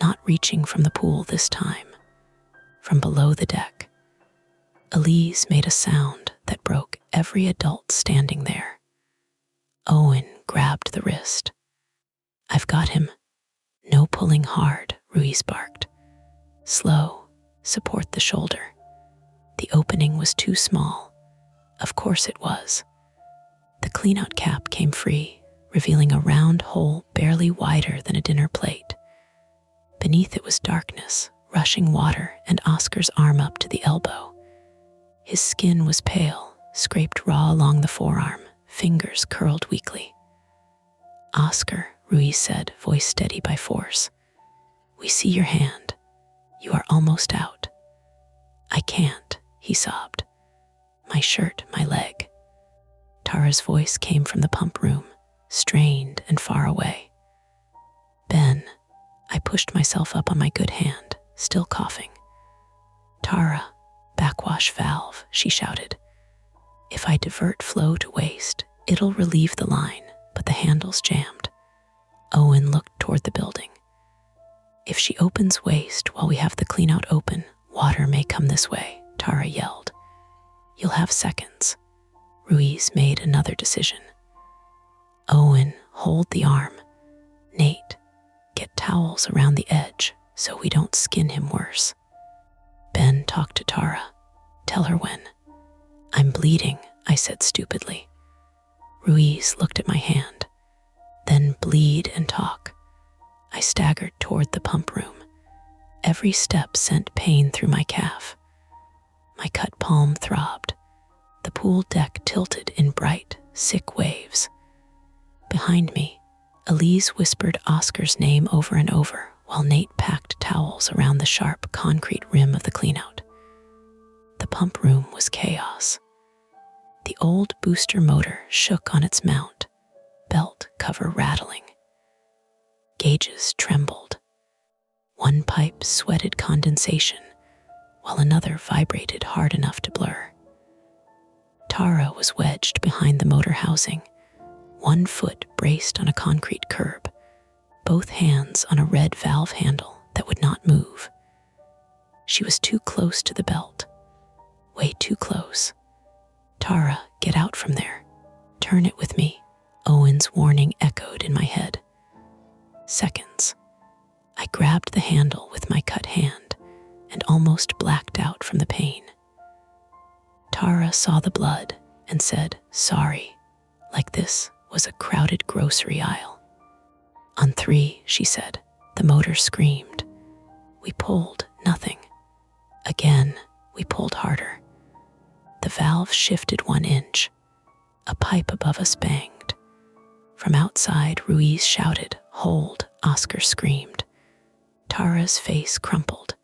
not reaching from the pool this time, from below the deck. Elise made a sound that broke every adult standing there. Owen grabbed the wrist. "I've got him." "No pulling hard," Ruiz barked. "Slow, support the shoulder." The opening was too small. Of course it was. The clean-out cap came free, revealing a round hole barely wider than a dinner plate. Beneath it was darkness, rushing water, and Oscar's arm up to the elbow. His skin was pale, scraped raw along the forearm, fingers curled weakly. "Oscar," Ruiz said, voice steady by force. "We see your hand. You are almost out." "I can't," he sobbed. "My shirt, my leg." Tara's voice came from the pump room, strained and far away. "Ben." I pushed myself up on my good hand, still coughing. "Tara, backwash valve," she shouted. "If I divert flow to waste, it'll relieve the line, but the handle's jammed." Owen looked toward the building. "If she opens waste while we have the clean-out open, water may come this way," Tara yelled. "You'll have seconds." Ruiz made another decision. "Owen, hold the arm. Nate, get towels around the edge so we don't skin him worse." Ben talked to Tara. "Tell her when." "I'm bleeding," I said stupidly. Ruiz looked at my hand. "Then bleed and talk." I staggered toward the pump room. Every step sent pain through my calf. My cut palm throbbed. The pool deck tilted in bright, sick waves. Behind me, Elise whispered Oscar's name over and over while Nate packed towels around the sharp concrete rim of the cleanout. The pump room was chaos. The old booster motor shook on its mount, belt cover rattling. Gauges trembled. One pipe sweated condensation, while another vibrated hard enough to blur. Tara was wedged behind the motor housing, one foot braced on a concrete curb, both hands on a red valve handle that would not move. She was too close to the belt, way too close. "Tara, get out from there. Turn it with me," Owen's warning echoed in my head. Seconds. I grabbed the handle with my cut hand and almost blacked out from the pain. Tara saw the blood and said, "Sorry," like this was a crowded grocery aisle. "On 3, she said. The motor screamed. We pulled, nothing. Again, we pulled harder. The valve shifted 1 inch. A pipe above us banged. From outside, Ruiz shouted, "Hold," Oscar screamed. Tara's face crumpled.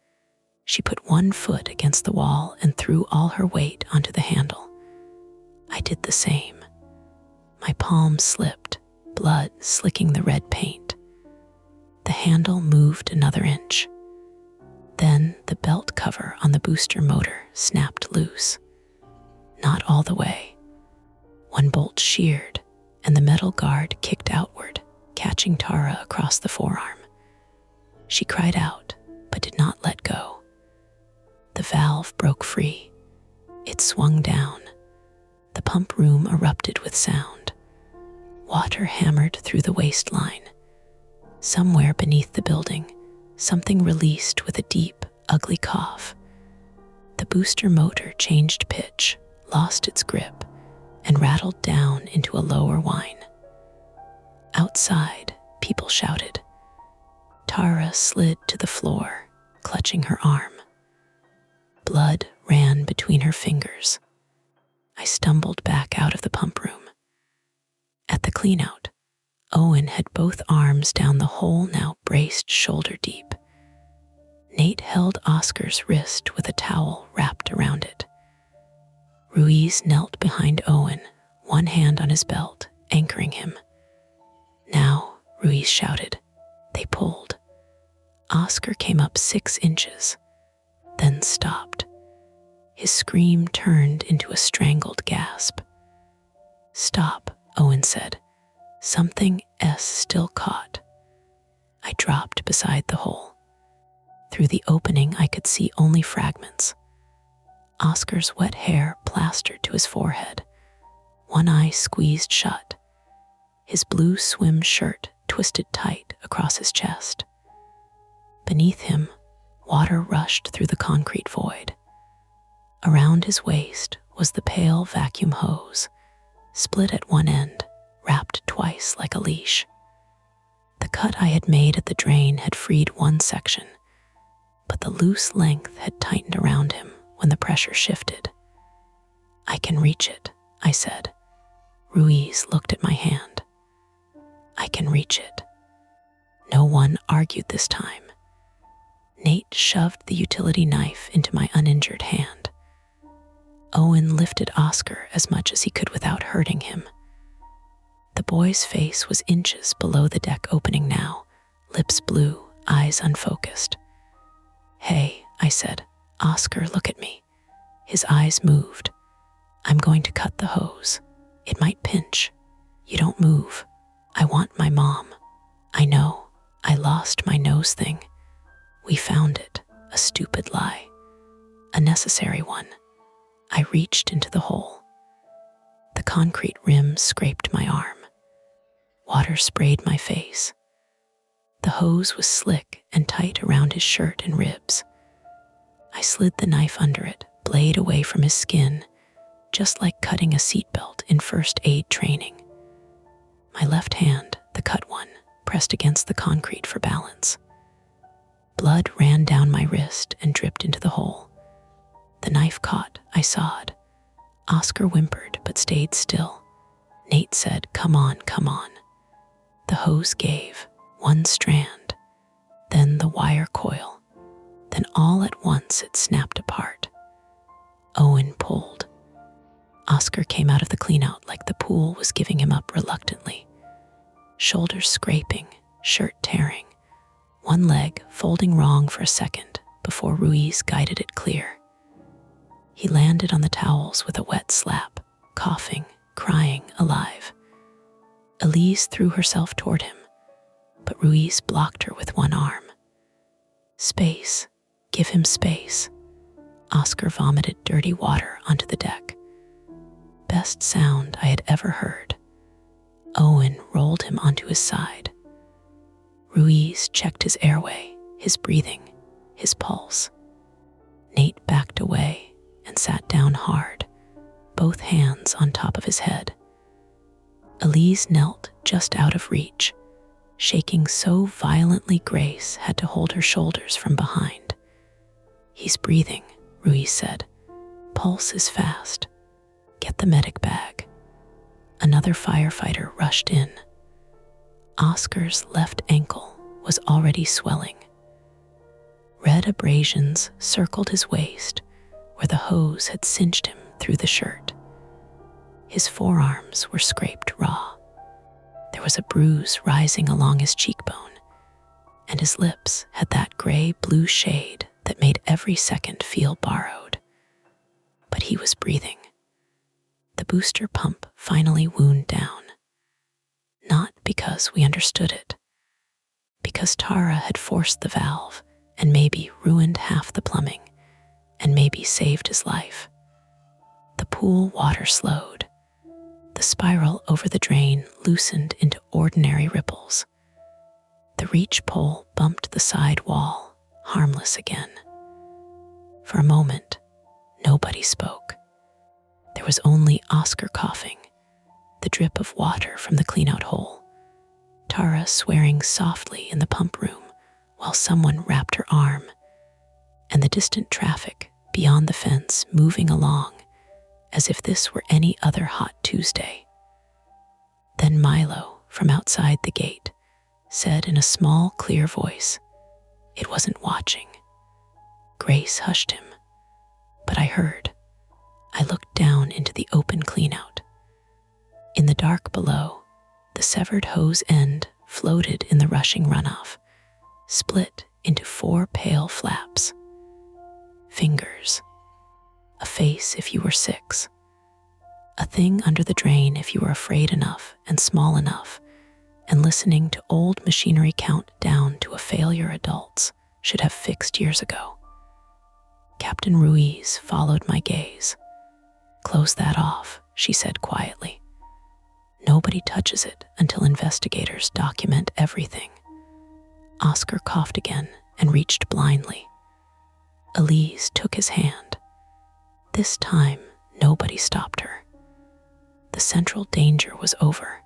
She put 1 foot against the wall and threw all her weight onto the handle. I did the same. My palm slipped, blood slicking the red paint. The handle moved another inch. Then the belt cover on the booster motor snapped loose. Not all the way. 1 bolt sheared, and the metal guard kicked outward, catching Tara across the forearm. She cried out, but did not let go. The valve broke free. It swung down. The pump room erupted with sound. Water hammered through the waistline. Somewhere beneath the building, something released with a deep, ugly cough. The booster motor changed pitch, lost its grip, and rattled down into a lower whine. Outside, people shouted. Tara slid to the floor, clutching her arm. Blood ran between her fingers. I stumbled back out of the pump room. At the cleanout, Owen had both arms down the hole now braced shoulder deep. Nate held Oscar's wrist with a towel wrapped around it. Ruiz knelt behind Owen, one hand on his belt, anchoring him. Now, Ruiz shouted. They pulled. Oscar came up 6 inches, then stopped. His scream turned into a strangled gasp. Stop, Owen said. Something still caught. I dropped beside the hole. Through the opening, I could see only fragments. Oscar's wet hair plastered to his forehead, one eye squeezed shut. His blue swim shirt twisted tight across his chest. Beneath him, water rushed through the concrete void. Around his waist was the pale vacuum hose, split at one end, wrapped twice like a leash. The cut I had made at the drain had freed one section, but the loose length had tightened around him when the pressure shifted. I can reach it, I said. Ruiz looked at my hand. I can reach it. No one argued this time. Nate shoved the utility knife into my uninjured hand. Owen lifted Oscar as much as he could without hurting him. The boy's face was inches below the deck opening now, lips blue, eyes unfocused. Hey, I said. Oscar, look at me. His eyes moved. I'm going to cut the hose. It might pinch. You don't move. I want my mom. I know. I lost my nose thing. We found it. A stupid lie. A necessary one. I reached into the hole. The concrete rim scraped my arm. Water sprayed my face. The hose was slick and tight around his shirt and ribs. I slid the knife under it, blade away from his skin, just like cutting a seatbelt in first aid training. My left hand, the cut one, pressed against the concrete for balance. Blood ran down my wrist and dripped into the hole. The knife caught, I sawed. Oscar whimpered but stayed still. Nate said, come on, come on. The hose gave, one strand, then the wire coil. Then all at once it snapped apart. Owen pulled. Oscar came out of the cleanout like the pool was giving him up reluctantly. Shoulders scraping, shirt tearing, one leg folding wrong for a second before Ruiz guided it clear. He landed on the towels with a wet slap, coughing, crying, alive. Elise threw herself toward him, but Ruiz blocked her with one arm. Space. Give him space. Oscar vomited dirty water onto the deck. Best sound I had ever heard. Owen rolled him onto his side. Ruiz checked his airway, his breathing, his pulse. Nate backed away and sat down hard, both hands on top of his head. Elise knelt just out of reach, shaking so violently Grace had to hold her shoulders from behind. He's breathing, Ruiz said. Pulse is fast. Get the medic bag. Another firefighter rushed in. Oscar's left ankle was already swelling. Red abrasions circled his waist where the hose had cinched him through the shirt. His forearms were scraped raw. There was a bruise rising along his cheekbone, and his lips had that gray-blue shade that made every second feel borrowed. But he was breathing. The booster pump finally wound down. Not because we understood it, because Tara had forced the valve and maybe ruined half the plumbing and maybe saved his life. The pool water slowed. The spiral over the drain loosened into ordinary ripples. The reach pole bumped the side wall, harmless again. For a moment, nobody spoke. There was only Oscar coughing, the drip of water from the cleanout hole, Tara swearing softly in the pump room while someone wrapped her arm, and the distant traffic beyond the fence moving along as if this were any other hot Tuesday. Then Milo, from outside the gate, said in a small, clear voice, "It wasn't watching." Grace hushed him, but I heard. I looked down into the open cleanout. In the dark below, the severed hose end floated in the rushing runoff, split into 4 pale flaps. Fingers. A face if you were 6. A thing under the drain if you were afraid enough and small enough, and listening to old machinery count down to a failure adults should have fixed years ago. Captain Ruiz followed my gaze. "Close that off," she said quietly. "Nobody touches it until investigators document everything." Oscar coughed again and reached blindly. Elise took his hand. This time, nobody stopped her. The central danger was over.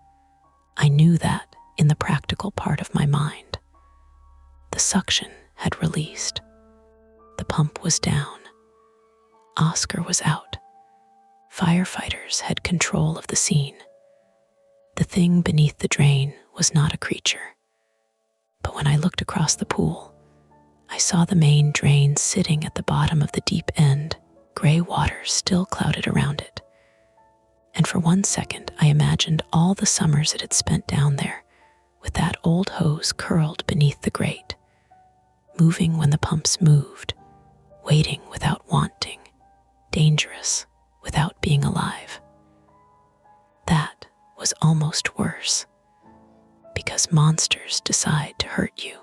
I knew that in the practical part of my mind. The suction had released. The pump was down. Oscar was out. Firefighters had control of the scene. The thing beneath the drain was not a creature. But when I looked across the pool, I saw the main drain sitting at the bottom of the deep end, gray water still clouded around it. And for 1 second, I imagined all the summers it had spent down there, with that old hose curled beneath the grate, moving when the pumps moved, waiting without wanting, dangerous without being alive. That was almost worse, because monsters decide to hurt you.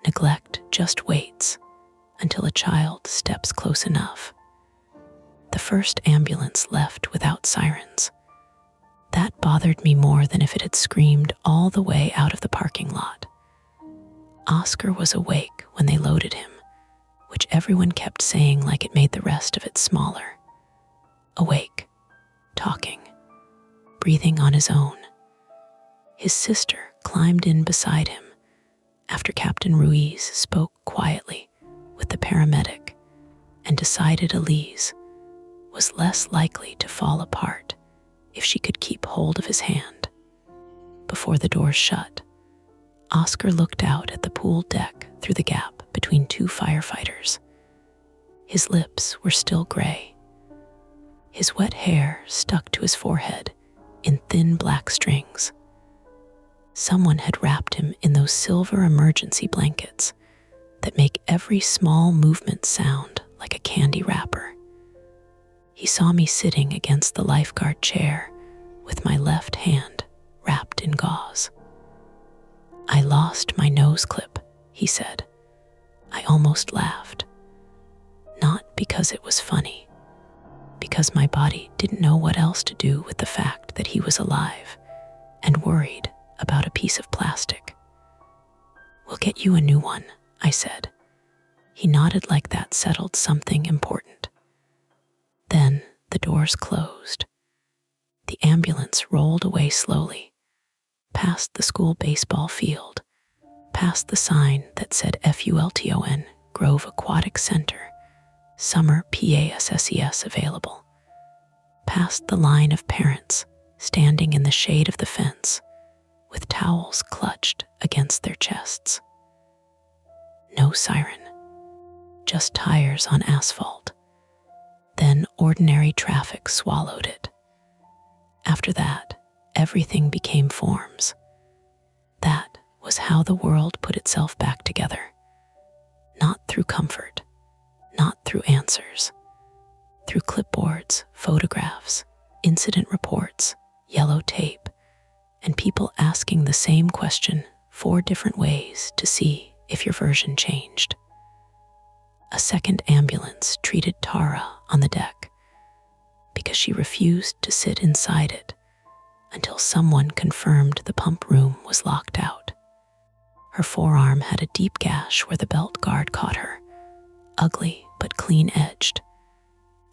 Neglect just waits until a child steps close enough. The first ambulance left without sirens. That bothered me more than if it had screamed all the way out of the parking lot. Oscar was awake when they loaded him, which everyone kept saying like it made the rest of it smaller. Awake, talking, breathing on his own. His sister climbed in beside him after Captain Ruiz spoke quietly with the paramedic and decided Elise was less likely to fall apart if she could keep hold of his hand. Before the doors shut, Oscar looked out at the pool deck through the gap between 2 firefighters. His lips were still gray. His wet hair stuck to his forehead in thin black strings. Someone had wrapped him in those silver emergency blankets that make every small movement sound like a candy wrapper. He saw me sitting against the lifeguard chair with my left hand wrapped in gauze. "I lost my nose clip," he said. I almost laughed. Not because it was funny, because my body didn't know what else to do with the fact that he was alive and worried about a piece of plastic. "We'll get you a new one," I said. He nodded like that settled something important. Then the doors closed. The ambulance rolled away slowly, past the school baseball field, past the sign that said FULTON, Grove Aquatic Center, Summer PASSES available, past the line of parents standing in the shade of the fence with towels clutched against their chests. No siren, just tires on asphalt. Then ordinary traffic swallowed it. After that, everything became forms. That was how the world put itself back together. Not through comfort, not through answers, through clipboards, photographs, incident reports, yellow tape, and people asking the same question 4 different ways to see if your version changed. A second ambulance treated Tara on the deck because she refused to sit inside it until someone confirmed the pump room was locked out. Her forearm had a deep gash where the belt guard caught her, ugly but clean-edged,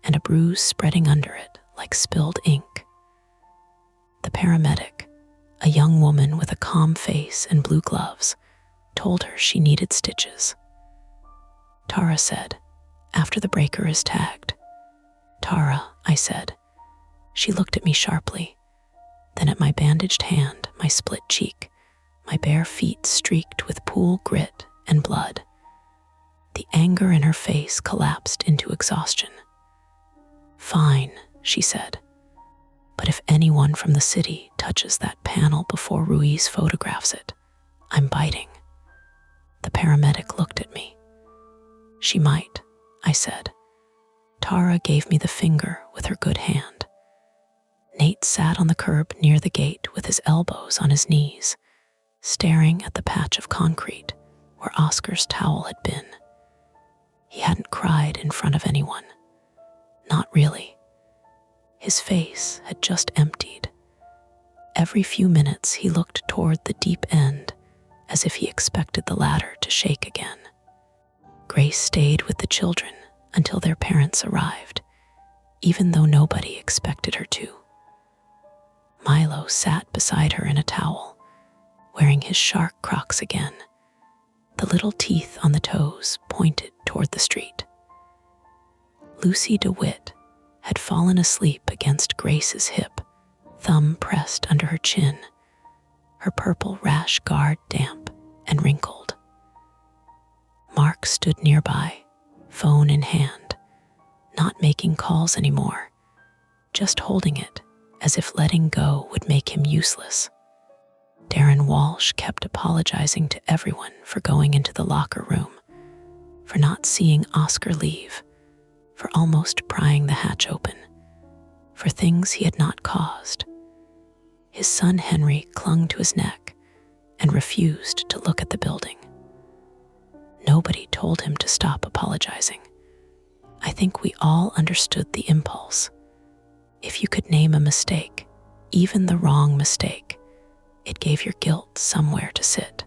and a bruise spreading under it like spilled ink. The paramedic, A young woman with a calm face and blue gloves told her she needed stitches. Tara said, "After the breaker is tagged." "Tara," I said. She looked at me sharply, then at my bandaged hand, my split cheek, my bare feet streaked with pool grit and blood. The anger in her face collapsed into exhaustion. "Fine," she said. "But if anyone from the city touches that panel before Ruiz photographs it, I'm biting." The paramedic looked at me. "She might," I said. Tara gave me the finger with her good hand. Nate sat on the curb near the gate with his elbows on his knees, staring at the patch of concrete where Oscar's towel had been. He hadn't cried in front of anyone. Not really. His face had just emptied. Every few minutes he looked toward the deep end, as if he expected the ladder to shake again. Grace stayed with the children until their parents arrived, even though nobody expected her to. Milo sat beside her in a towel, wearing his shark Crocs again. The little teeth on the toes pointed toward the street. Lucy DeWitt had fallen asleep against Grace's hip, thumb pressed under her chin, her purple rash guard damp and wrinkled. Mark stood nearby, phone in hand, not making calls anymore, just holding it as if letting go would make him useless. Darren Walsh kept apologizing to everyone for going into the locker room, for not seeing Oscar leave, for almost prying the hatch open, for things he had not caused. His son Henry clung to his neck and refused to look at the building. Nobody told him to stop apologizing. I think we all understood the impulse. If you could name a mistake, even the wrong mistake, it gave your guilt somewhere to sit.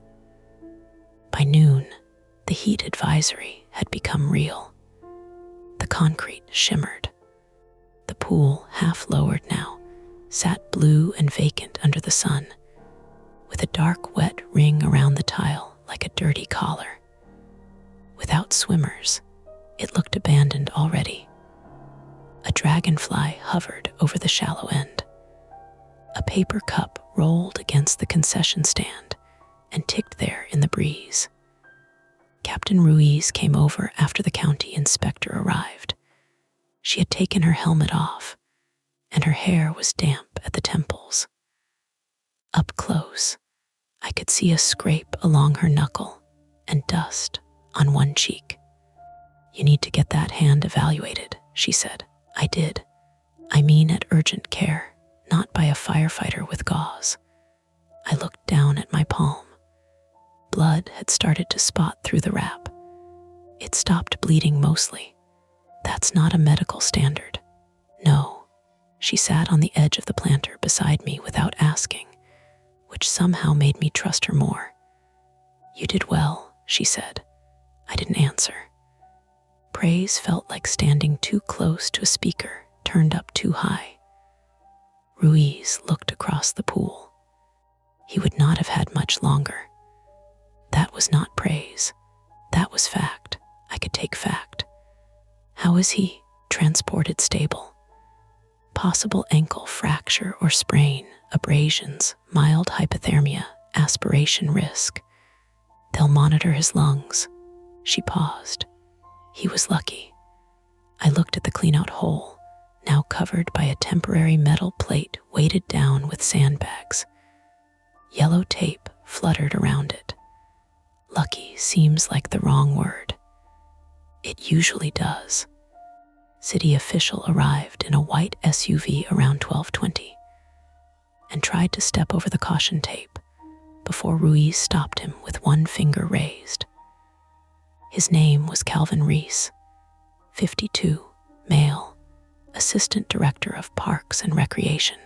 By noon, the heat advisory had become real. The concrete shimmered. The pool, half lowered now, sat blue and vacant under the sun, with a dark, wet ring around the tile like a dirty collar. Without swimmers, it looked abandoned already. A dragonfly hovered over the shallow end. A paper cup rolled against the concession stand and ticked there in the breeze. Captain Ruiz came over after the county inspector arrived. She had taken her helmet off, and her hair was damp at the temples. Up close, I could see a scrape along her knuckle and dust on one cheek. "You need to get that hand evaluated," she said. I did. I mean at urgent care, not by a firefighter with gauze. I looked down at my palm. Blood had started to spot through the wrap. It stopped bleeding mostly. That's not a medical standard. No. She sat on the edge of the planter beside me without asking, which somehow made me trust her more. "You did well," she said. I didn't answer. Praise felt like standing too close to a speaker turned up too high. Ruiz looked across the pool. He would not have had much longer. That was not praise. That was fact. I could take fact. How is he? Transported stable. Possible ankle fracture or sprain, abrasions, mild hypothermia, aspiration risk. They'll monitor his lungs. She paused. He was lucky. I looked at the clean-out hole, now covered by a temporary metal plate weighted down with sandbags. Yellow tape fluttered around it. Lucky seems like the wrong word. It usually does. City official arrived in a white SUV around 12:20 and tried to step over the caution tape before Ruiz stopped him with one finger raised. His name was Calvin Reese, 52, male, assistant director of Parks and Recreation,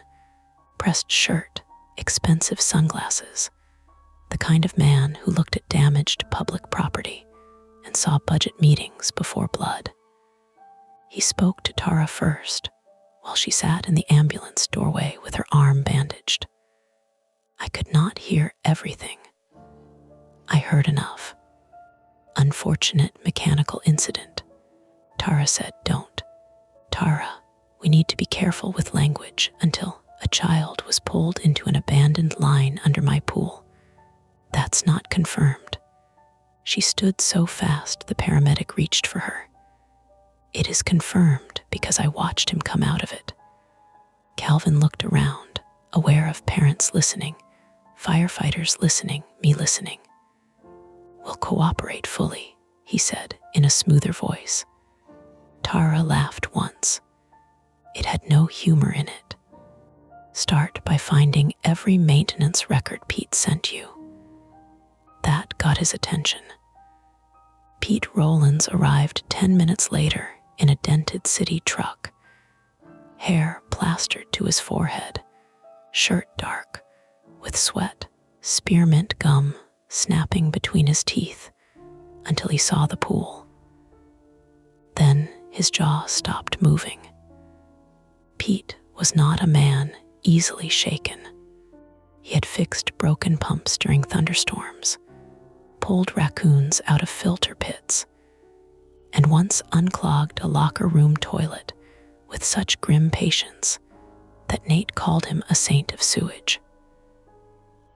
pressed shirt, expensive sunglasses, the kind of man who looked at damaged public property and saw budget meetings before blood. He spoke to Tara first, while she sat in the ambulance doorway with her arm bandaged. I could not hear everything. I heard enough. Unfortunate mechanical incident. Tara said, "Don't. Tara, we need to be careful with language until a child was pulled into an abandoned line under my pool. That's not confirmed." She stood so fast the paramedic reached for her. "It is confirmed because I watched him come out of it." Calvin looked around, aware of parents listening, firefighters listening, me listening. "We'll cooperate fully," he said in a smoother voice. Tara laughed once. It had no humor in it. "Start by finding every maintenance record Pete sent you." That got his attention. Pete Rollins arrived 10 minutes later in a dented city truck, hair plastered to his forehead, shirt dark, with sweat, spearmint gum snapping between his teeth until he saw the pool. Then his jaw stopped moving. Pete was not a man easily shaken. He had fixed broken pumps during thunderstorms, pulled raccoons out of filter pits, and once unclogged a locker room toilet with such grim patience that Nate called him a saint of sewage.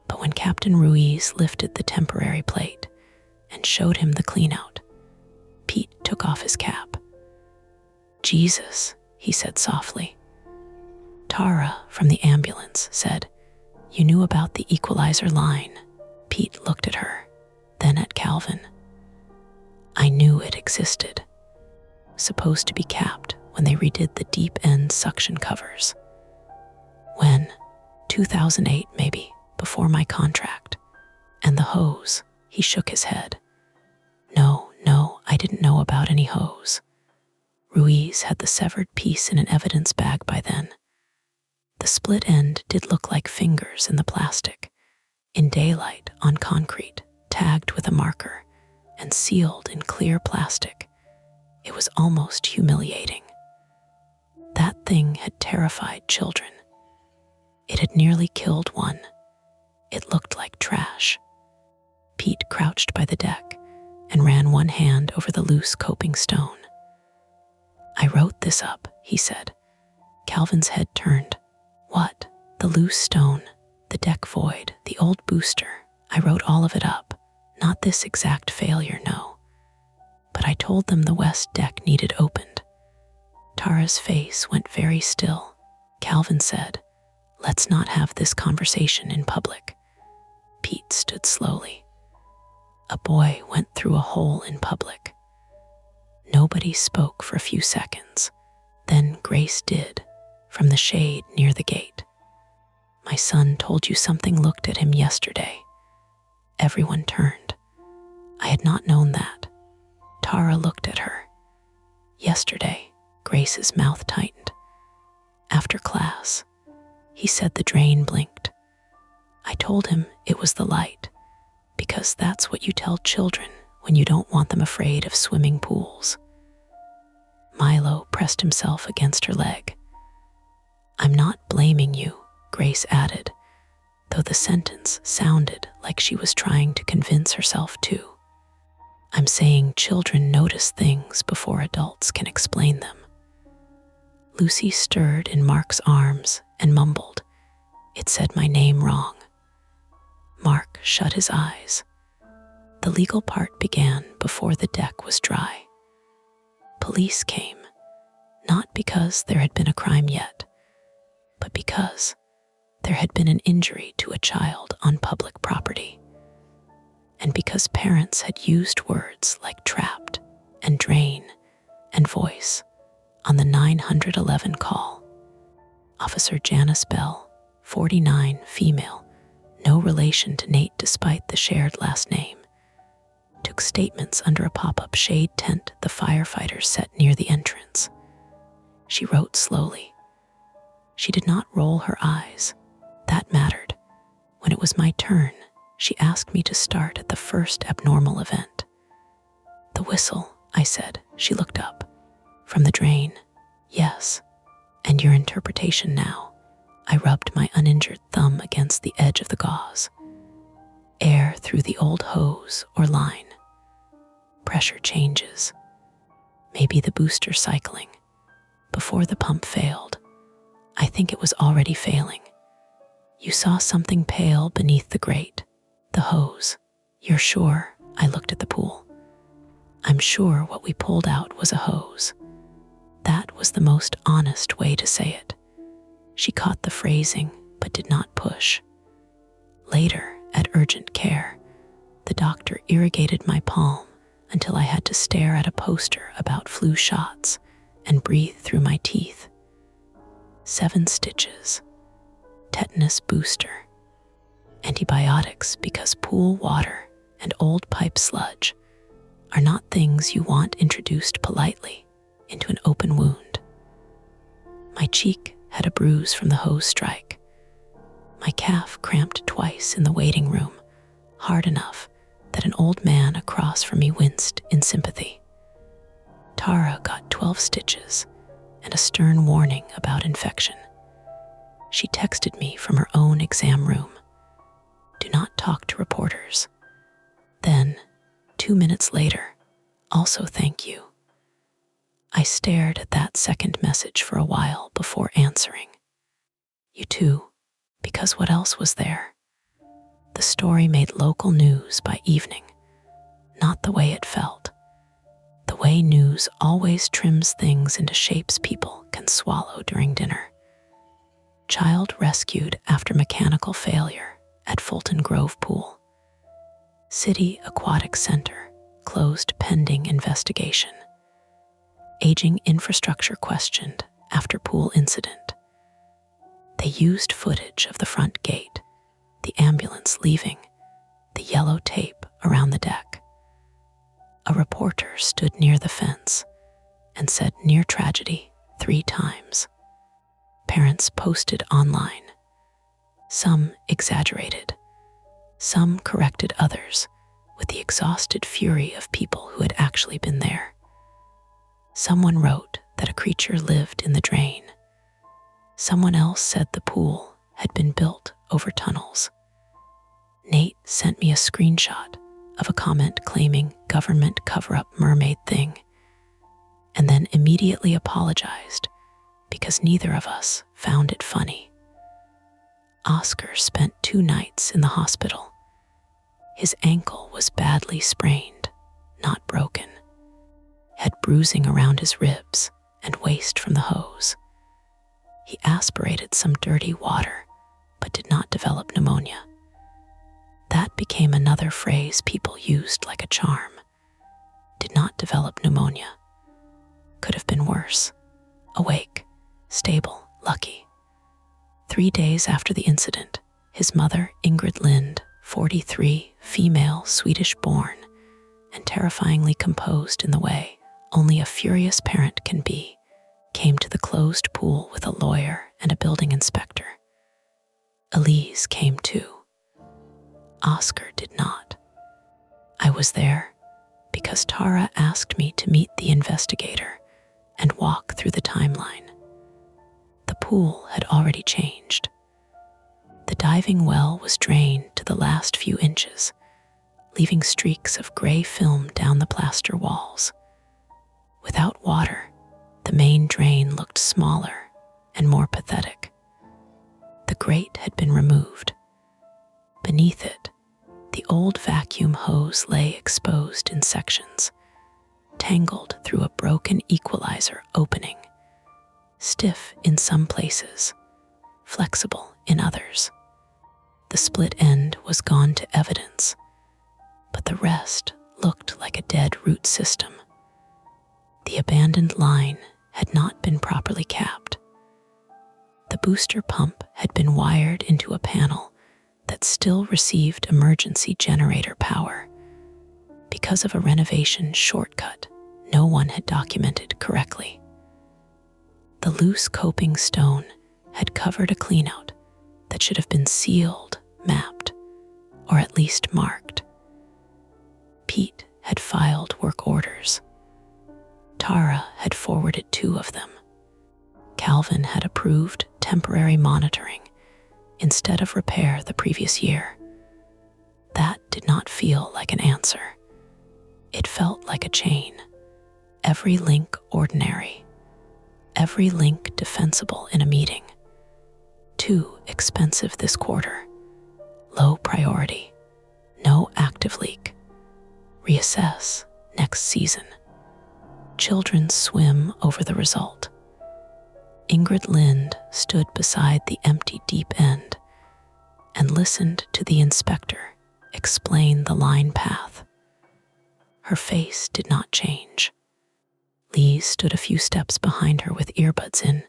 But when Captain Ruiz lifted the temporary plate and showed him the cleanout, Pete took off his cap. "Jesus," he said softly. Tara from the ambulance said, "You knew about the equalizer line." Pete looked at her, then at Calvin. "I knew it existed. Supposed to be capped when they redid the deep end suction covers. When? 2008 maybe, before my contract. And the hose," he shook his head. No, I didn't know about any hose. Ruiz had the severed piece in an evidence bag by then. The split end did look like fingers in the plastic, in daylight on concrete, tagged with a marker, and sealed in clear plastic. It was almost humiliating. That thing had terrified children. It had nearly killed one. It looked like trash. Pete crouched by the deck and ran one hand over the loose coping stone. "I wrote this up," he said. Calvin's head turned. "What? The loose stone, the deck void, the old booster. I wrote all of it up. Not this exact failure, no. But I told them the west deck needed opened." Tara's face went very still. Calvin said, "Let's not have this conversation in public." Pete stood slowly. A boy went through a hole in public. Nobody spoke for a few seconds. Then Grace did, from the shade near the gate. "My son told you something looked at him yesterday." Everyone turned. I had not known that. Tara looked at her. "Yesterday," Grace's mouth tightened. "After class, he said the drain blinked. I told him it was the light, because that's what you tell children when you don't want them afraid of swimming pools." Milo pressed himself against her leg. "I'm not blaming you," Grace added, though the sentence sounded like she was trying to convince herself too. "I'm saying children notice things before adults can explain them." Lucy stirred in Mark's arms and mumbled, "It said my name wrong." Mark shut his eyes. The legal part began before the deck was dry. Police came, not because there had been a crime yet, but because there had been an injury to a child on public property, and because parents had used words like trapped and drain and voice on the 911 call. Officer Janice Bell, 49, female, no relation to Nate despite the shared last name, took statements under a pop-up shade tent the firefighters set near the entrance. She wrote slowly. She did not roll her eyes. That mattered. When it was my turn, she asked me to start at the first abnormal event. "The whistle," I said. She looked up. "From the drain." "Yes. And your interpretation now?" I rubbed my uninjured thumb against the edge of the gauze. Air through the old hose or line. Pressure changes. Maybe the booster cycling. Before the pump failed, I think it was already failing. You saw something pale beneath the grate, the hose. You're sure? I looked at the pool. I'm sure what we pulled out was a hose. That was the most honest way to say it. She caught the phrasing, but did not push. Later, at urgent care, the doctor irrigated my palm until I had to stare at a poster about flu shots and breathe through my teeth. 7 stitches. Tetanus booster. Antibiotics because pool water and old pipe sludge are not things you want introduced politely into an open wound. My cheek had a bruise from the hose strike. My calf cramped twice in the waiting room, hard enough that an old man across from me winced in sympathy. Tara got 12 stitches and a stern warning about infection. She texted me from her own exam room. Do not talk to reporters. Then, 2 minutes later, also thank you. I stared at that second message for a while before answering. You too, because what else was there? The story made local news by evening, not the way it felt. The way news always trims things into shapes people can swallow during dinner. Child rescued after mechanical failure at Fulton Grove Pool. City Aquatic Center closed pending investigation. Aging infrastructure questioned after pool incident. They used footage of the front gate, the ambulance leaving, the yellow tape around the deck. A reporter stood near the fence and said near tragedy 3 times. Parents posted online. Some exaggerated. Some corrected others with the exhausted fury of people who had actually been there. Someone wrote that a creature lived in the drain. Someone else said the pool had been built over tunnels. Nate sent me a screenshot of a comment claiming government cover-up mermaid thing, and then immediately apologized because neither of us found it funny. Oscar spent 2 nights in the hospital. His ankle was badly sprained, not broken. Had bruising around his ribs and waste from the hose. He aspirated some dirty water, but did not develop pneumonia. That became another phrase people used like a charm. Did not develop pneumonia. Could have been worse. Awake, stable, lucky. 3 days after the incident, his mother, Ingrid Lind, 43, female, Swedish-born, and terrifyingly composed in the way only a furious parent can be, came to the closed pool with a lawyer and a building inspector. Elise came too. Oscar did not. I was there because Tara asked me to meet the investigator and walk through the timeline. The pool had already changed. The diving well was drained to the last few inches, leaving streaks of gray film down the plaster walls. Without water, the main drain looked smaller and more pathetic. The grate had been removed. Beneath it, the old vacuum hose lay exposed in sections, tangled through a broken equalizer opening, stiff in some places, flexible in others. The split end was gone to evidence, but the rest looked like a dead root system. The abandoned line had not been properly capped. The booster pump had been wired into a panel that still received emergency generator power. Because of a renovation shortcut no one had documented correctly. The loose coping stone had covered a cleanout that should have been sealed, mapped, or at least marked. Pete had filed work orders. Tara had forwarded 2 of them. Calvin had approved temporary monitoring instead of repair the previous year. That did not feel like an answer. It felt like a chain. Every link ordinary. Every link defensible in a meeting. Too expensive this quarter. Low priority. No active leak. Reassess next season. Children swim over the result. Ingrid Lind stood beside the empty deep end and listened to the inspector explain the line path. Her face did not change. Lee stood a few steps behind her with earbuds in,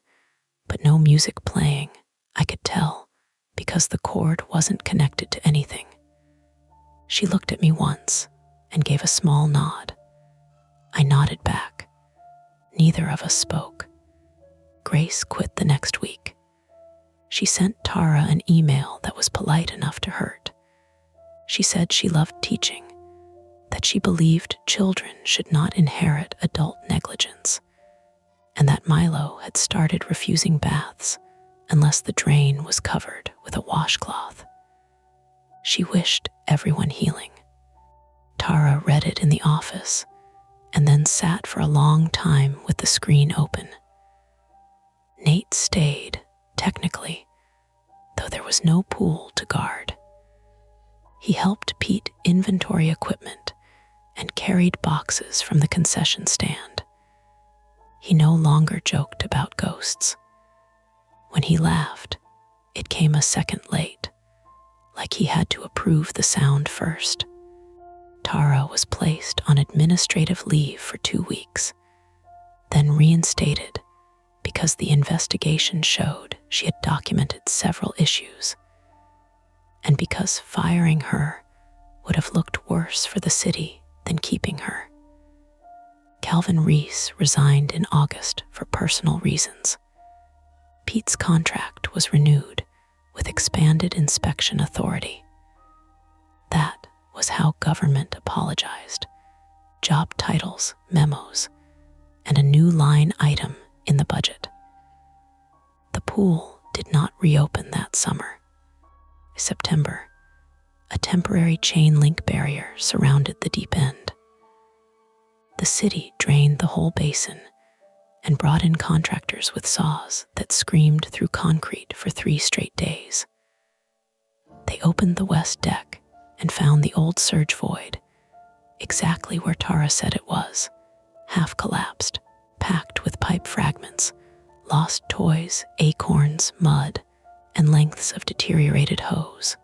but no music playing, I could tell, because the cord wasn't connected to anything. She looked at me once and gave a small nod. I nodded back. Neither of us spoke. Grace quit the next week. She sent Tara an email that was polite enough to hurt. She said she loved teaching, that she believed children should not inherit adult negligence, and that Milo had started refusing baths unless the drain was covered with a washcloth. She wished everyone healing. Tara read it in the office and then sat for a long time with the screen open. Nate stayed, technically, though there was no pool to guard. He helped Pete inventory equipment and carried boxes from the concession stand. He no longer joked about ghosts. When he laughed, it came a second late, like he had to approve the sound first. Tara was placed on administrative leave for 2 weeks, then reinstated because the investigation showed she had documented several issues, and because firing her would have looked worse for the city than keeping her. Calvin Reese resigned in August for personal reasons. Pete's contract was renewed with expanded inspection authority. That was how government apologized. Job titles, memos, and a new line item in the budget. The pool did not reopen that summer. September, a temporary chain link barrier surrounded the deep end. The city drained the whole basin and brought in contractors with saws that screamed through concrete for 3 straight days. They opened the west deck and found the old surge void, exactly where Tara said it was, half collapsed, packed with pipe fragments, lost toys, acorns, mud, and lengths of deteriorated hose.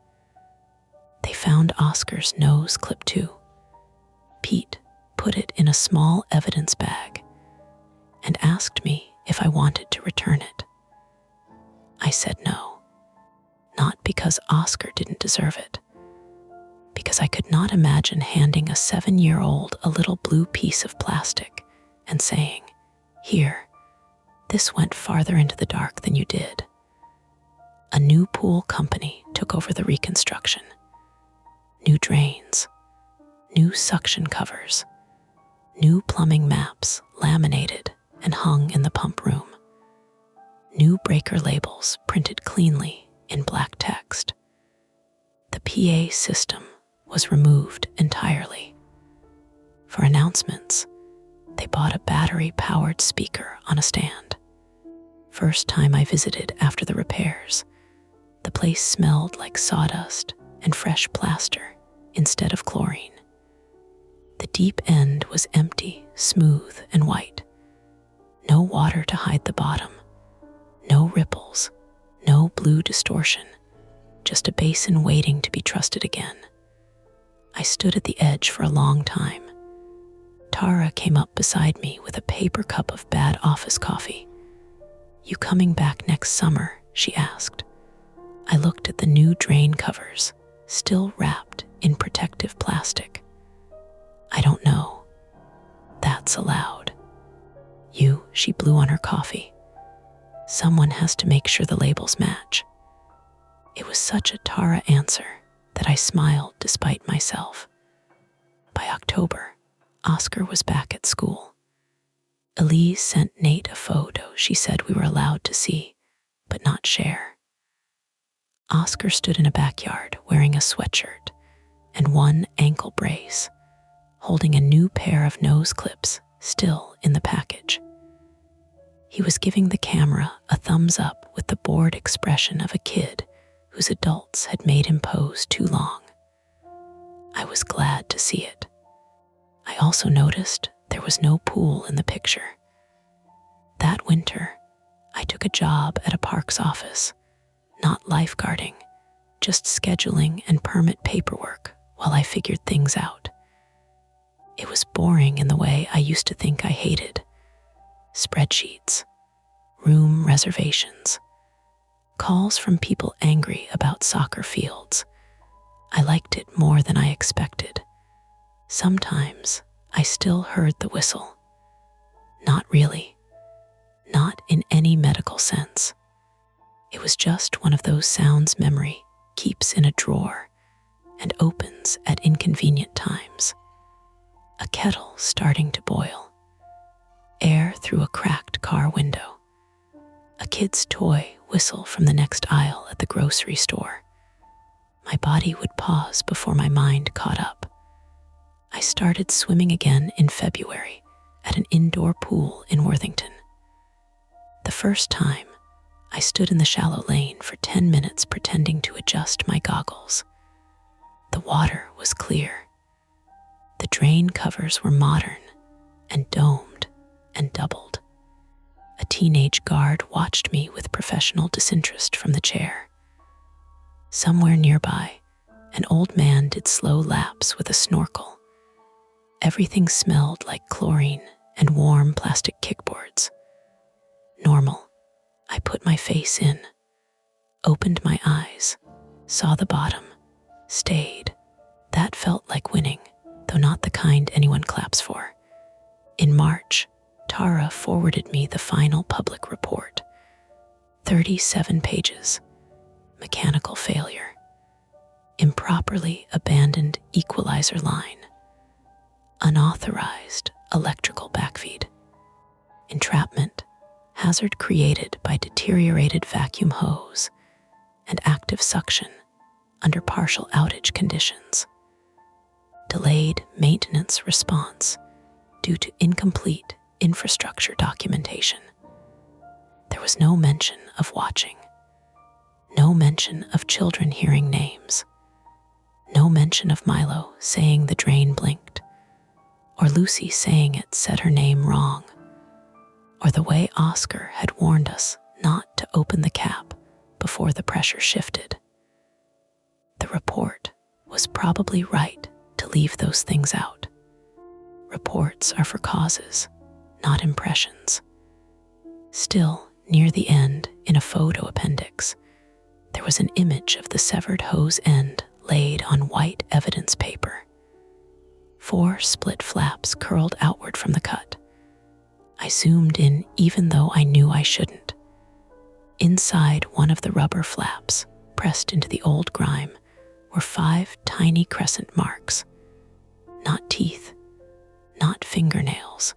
They found Oscar's nose clip too. Pete put it in a small evidence bag and asked me if I wanted to return it. I said no, not because Oscar didn't deserve it, because I could not imagine handing a 7-year-old a little blue piece of plastic and saying, "Here, this went farther into the dark than you did." A new pool company took over the reconstruction. New drains, new suction covers, new plumbing maps laminated and hung in the pump room, new breaker labels printed cleanly in black text. The PA system was removed entirely. For announcements, they bought a battery-powered speaker on a stand. First time I visited after the repairs, the place smelled like sawdust and fresh plaster instead of chlorine. The deep end was empty, smooth, and white. No water to hide the bottom. No ripples. No blue distortion. Just a basin waiting to be trusted again. I stood at the edge for a long time. Tara came up beside me with a paper cup of bad office coffee. "You coming back next summer?" she asked. I looked at the new drain covers, still wrapped in protective plastic. "I don't know." "That's allowed." She blew on her coffee. "Someone has to make sure the labels match." It was such a Tara answer that I smiled despite myself. By October, Oscar was back at school. Elise sent Nate a photo she said we were allowed to see, but not share. Oscar stood in a backyard wearing a sweatshirt and one ankle brace, holding a new pair of nose clips still in the package. He was giving the camera a thumbs up with the bored expression of a kid whose adults had made him pose too long. I was glad to see it. I also noticed there was no pool in the picture. That winter, I took a job at a park's office, not lifeguarding, just scheduling and permit paperwork while I figured things out. It was boring in the way I used to think I hated. Spreadsheets, room reservations, calls from people angry about soccer fields. I liked it more than I expected. Sometimes I still heard the whistle. Not really. Not in any medical sense. It was just one of those sounds memory keeps in a drawer and opens at inconvenient times. A kettle starting to boil. Air through a cracked car window. A kid's toy whistle from the next aisle at the grocery store. My body would pause before my mind caught up. I started swimming again in February at an indoor pool in Worthington. The first time, I stood in the shallow lane for 10 minutes pretending to adjust my goggles. The water was clear. The drain covers were modern and domed and doubled. A teenage guard watched me with professional disinterest from the chair. Somewhere nearby, an old man did slow laps with a snorkel. Everything smelled like chlorine and warm plastic kickboards. Normal. I put my face in, opened my eyes, saw the bottom, stayed. That felt like winning, though not the kind anyone claps for. In March, Tara forwarded me the final public report. 37 pages. Mechanical failure. Improperly abandoned equalizer line. Unauthorized electrical backfeed. Entrapment. Hazard created by deteriorated vacuum hose and active suction under partial outage conditions. Delayed maintenance response due to incomplete infrastructure documentation. There was no mention of watching. No mention of children hearing names. No mention of Milo saying the drain blinked, or Lucy saying it said her name wrong, or the way Oscar had warned us not to open the cap before the pressure shifted. The report was probably right to leave those things out. Reports are for causes, not impressions. Still, near the end, in a photo appendix, there was an image of the severed hose end laid on white evidence paper. 4 split flaps curled outward from the cut. I zoomed in even though I knew I shouldn't. Inside one of the rubber flaps, pressed into the old grime, were 5 tiny crescent marks. Not teeth, not fingernails,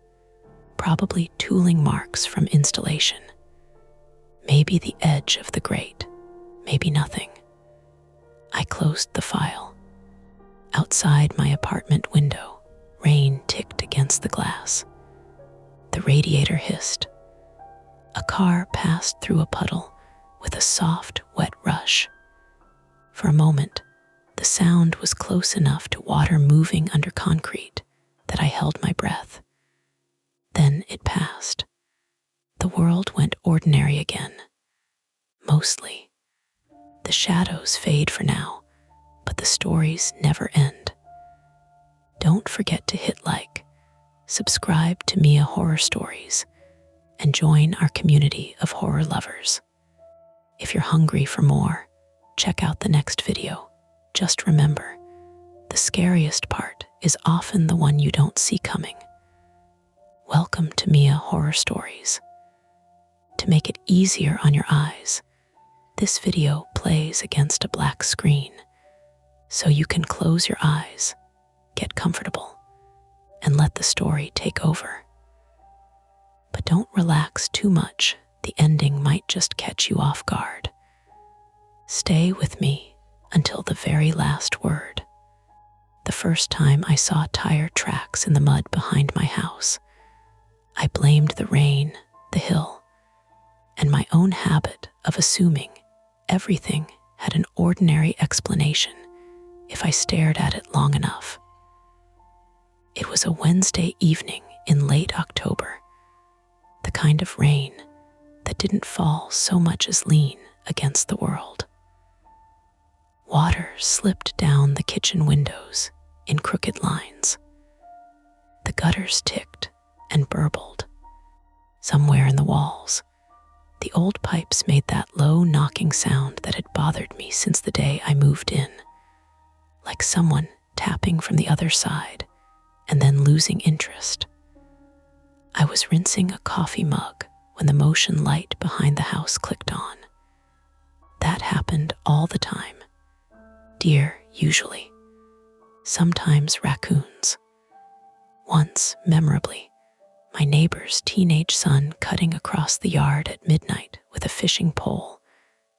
probably tooling marks from installation. Maybe the edge of the grate, maybe nothing. I closed the file. Outside my apartment window, rain ticked against the glass. The radiator hissed. A car passed through a puddle with a soft, wet rush. For a moment, the sound was close enough to water moving under concrete that I held my breath. Then it passed. The world went ordinary again. Mostly. The shadows fade for now, but the stories never end. Don't forget to hit like, subscribe to Mia Horror Stories, and join our community of horror lovers. If you're hungry for more, check out the next video. Just remember, the scariest part is often the one you don't see coming. Welcome to Mia Horror Stories. To make it easier on your eyes, this video plays against a black screen, so you can close your eyes, get comfortable, and let the story take over. Don't relax too much. The ending might just catch you off guard. Stay with me until the very last word. The first time I saw tire tracks in the mud behind my house, I blamed the rain, the hill, and my own habit of assuming everything had an ordinary explanation if I stared at it long enough. It was a Wednesday evening in late October, the kind of rain that didn't fall so much as lean against the world. Water slipped down the kitchen windows in crooked lines. The gutters ticked and burbled. Somewhere in the walls, the old pipes made that low knocking sound that had bothered me since the day I moved in, like someone tapping from the other side and then losing interest. I was rinsing a coffee mug when the motion light behind the house clicked on. That happened all the time. Deer, usually. Sometimes raccoons. Once, memorably, my neighbor's teenage son cutting across the yard at midnight with a fishing pole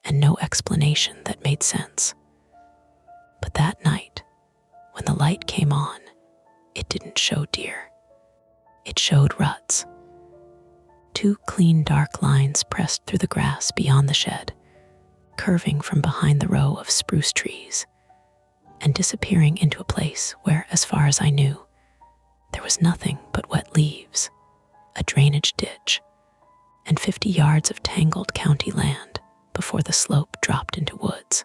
and no explanation that made sense. But that night, when the light came on, it didn't show deer. It showed ruts. 2 clean dark lines pressed through the grass beyond the shed, curving from behind the row of spruce trees and disappearing into a place where, as far as I knew, there was nothing but wet leaves, a drainage ditch, and 50 yards of tangled county land before the slope dropped into woods.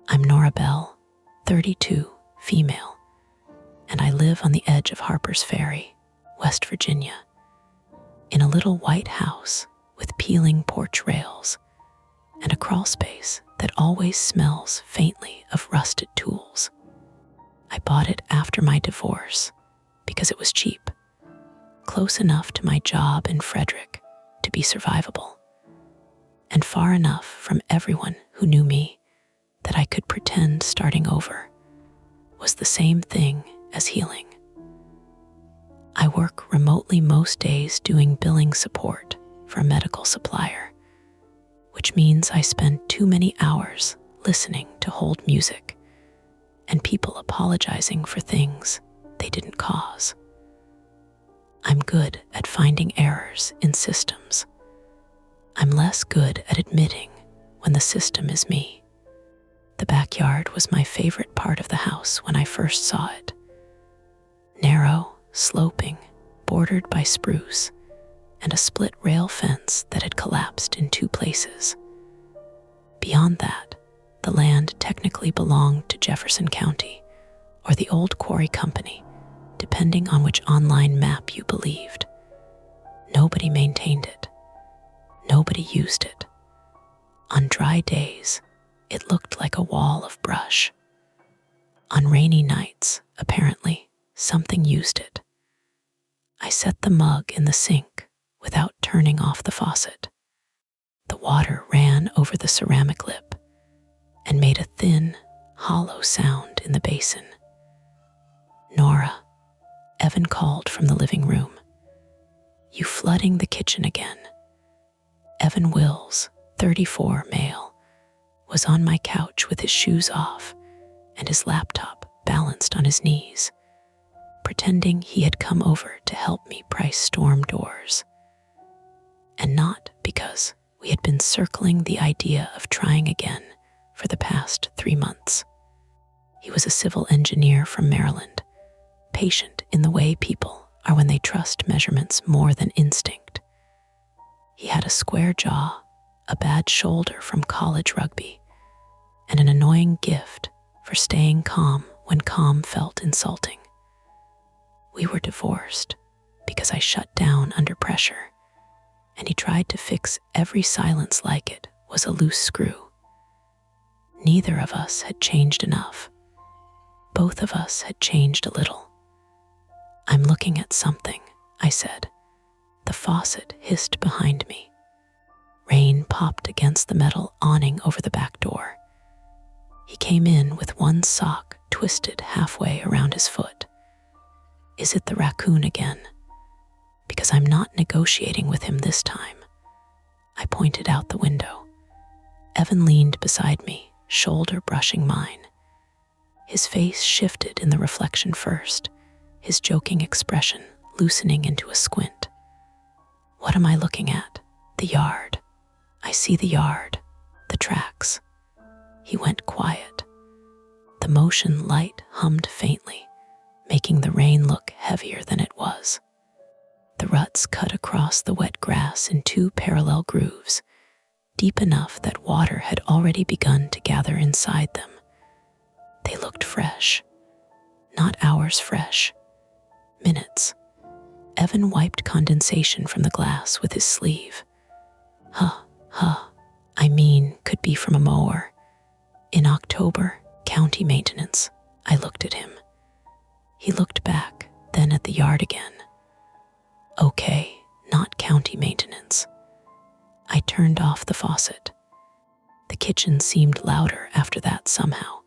I'm Nora Bell, 32, female, and I live on the edge of Harper's Ferry, West Virginia, in a little white house with peeling porch rails and a crawl space that always smells faintly of rusted tools. I bought it after my divorce because it was cheap, close enough to my job in Frederick to be survivable, and far enough from everyone who knew me that I could pretend starting over was the same thing as healing. I work remotely most days doing billing support for a medical supplier, which means I spend too many hours listening to hold music and people apologizing for things they didn't cause. I'm good at finding errors in systems. I'm less good at admitting when the system is me. The backyard was my favorite part of the house when I first saw it. Narrow, sloping, bordered by spruce, and a split rail fence that had collapsed in 2 places. Beyond that, the land technically belonged to Jefferson County or the old quarry company, depending on which online map you believed. Nobody maintained it. Nobody used it. On dry days, it looked like a wall of brush. On rainy nights, apparently, something used it. I set the mug in the sink without turning off the faucet. The water ran over the ceramic lip and made a thin, hollow sound in the basin. "Nora," Evan called from the living room. "You flooding the kitchen again." Evan Wills, 34, male, was on my couch with his shoes off and his laptop balanced on his knees, pretending he had come over to help me price storm doors. And not because we had been circling the idea of trying again for the past 3 months. He was a civil engineer from Maryland, patient in the way people are when they trust measurements more than instinct. He had a square jaw, a bad shoulder from college rugby, and an annoying gift for staying calm when calm felt insulting. We were divorced because I shut down under pressure, and he tried to fix every silence like it was a loose screw. Neither of us had changed enough. Both of us had changed a little. "I'm looking at something," I said. The faucet hissed behind me. Rain popped against the metal awning over the back door. He came in with one sock twisted halfway around his foot. "Is it the raccoon again?" because I'm not negotiating with him this time. I pointed out the window. Evan leaned beside me, shoulder brushing mine. His face shifted in the reflection first, his joking expression loosening into a squint. What am I looking at? The yard. I see the yard, the tracks. He went quiet. The motion light hummed faintly, making the rain look heavier than it was. The ruts cut across the wet grass in two parallel grooves, deep enough that water had already begun to gather inside them. They looked fresh, not hours fresh, minutes. Evan wiped condensation from the glass with his sleeve. I mean, could be from a mower. In October, county maintenance. I looked at him. He looked back, then at the yard again. Okay, not county maintenance. I turned off the faucet. The kitchen seemed louder after that somehow.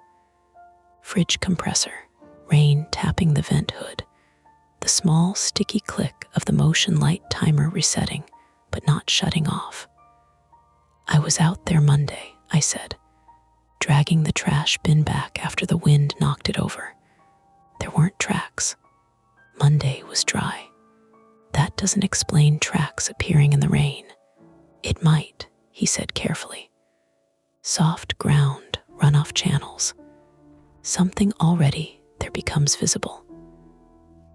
Fridge compressor, rain tapping the vent hood, the small sticky click of the motion light timer resetting, but not shutting off. I was out there Monday, I said, dragging the trash bin back after the wind knocked it over. There weren't tracks. Monday was dry. That doesn't explain tracks appearing in the rain. It might, he said carefully. Soft ground, runoff channels. Something already there becomes visible.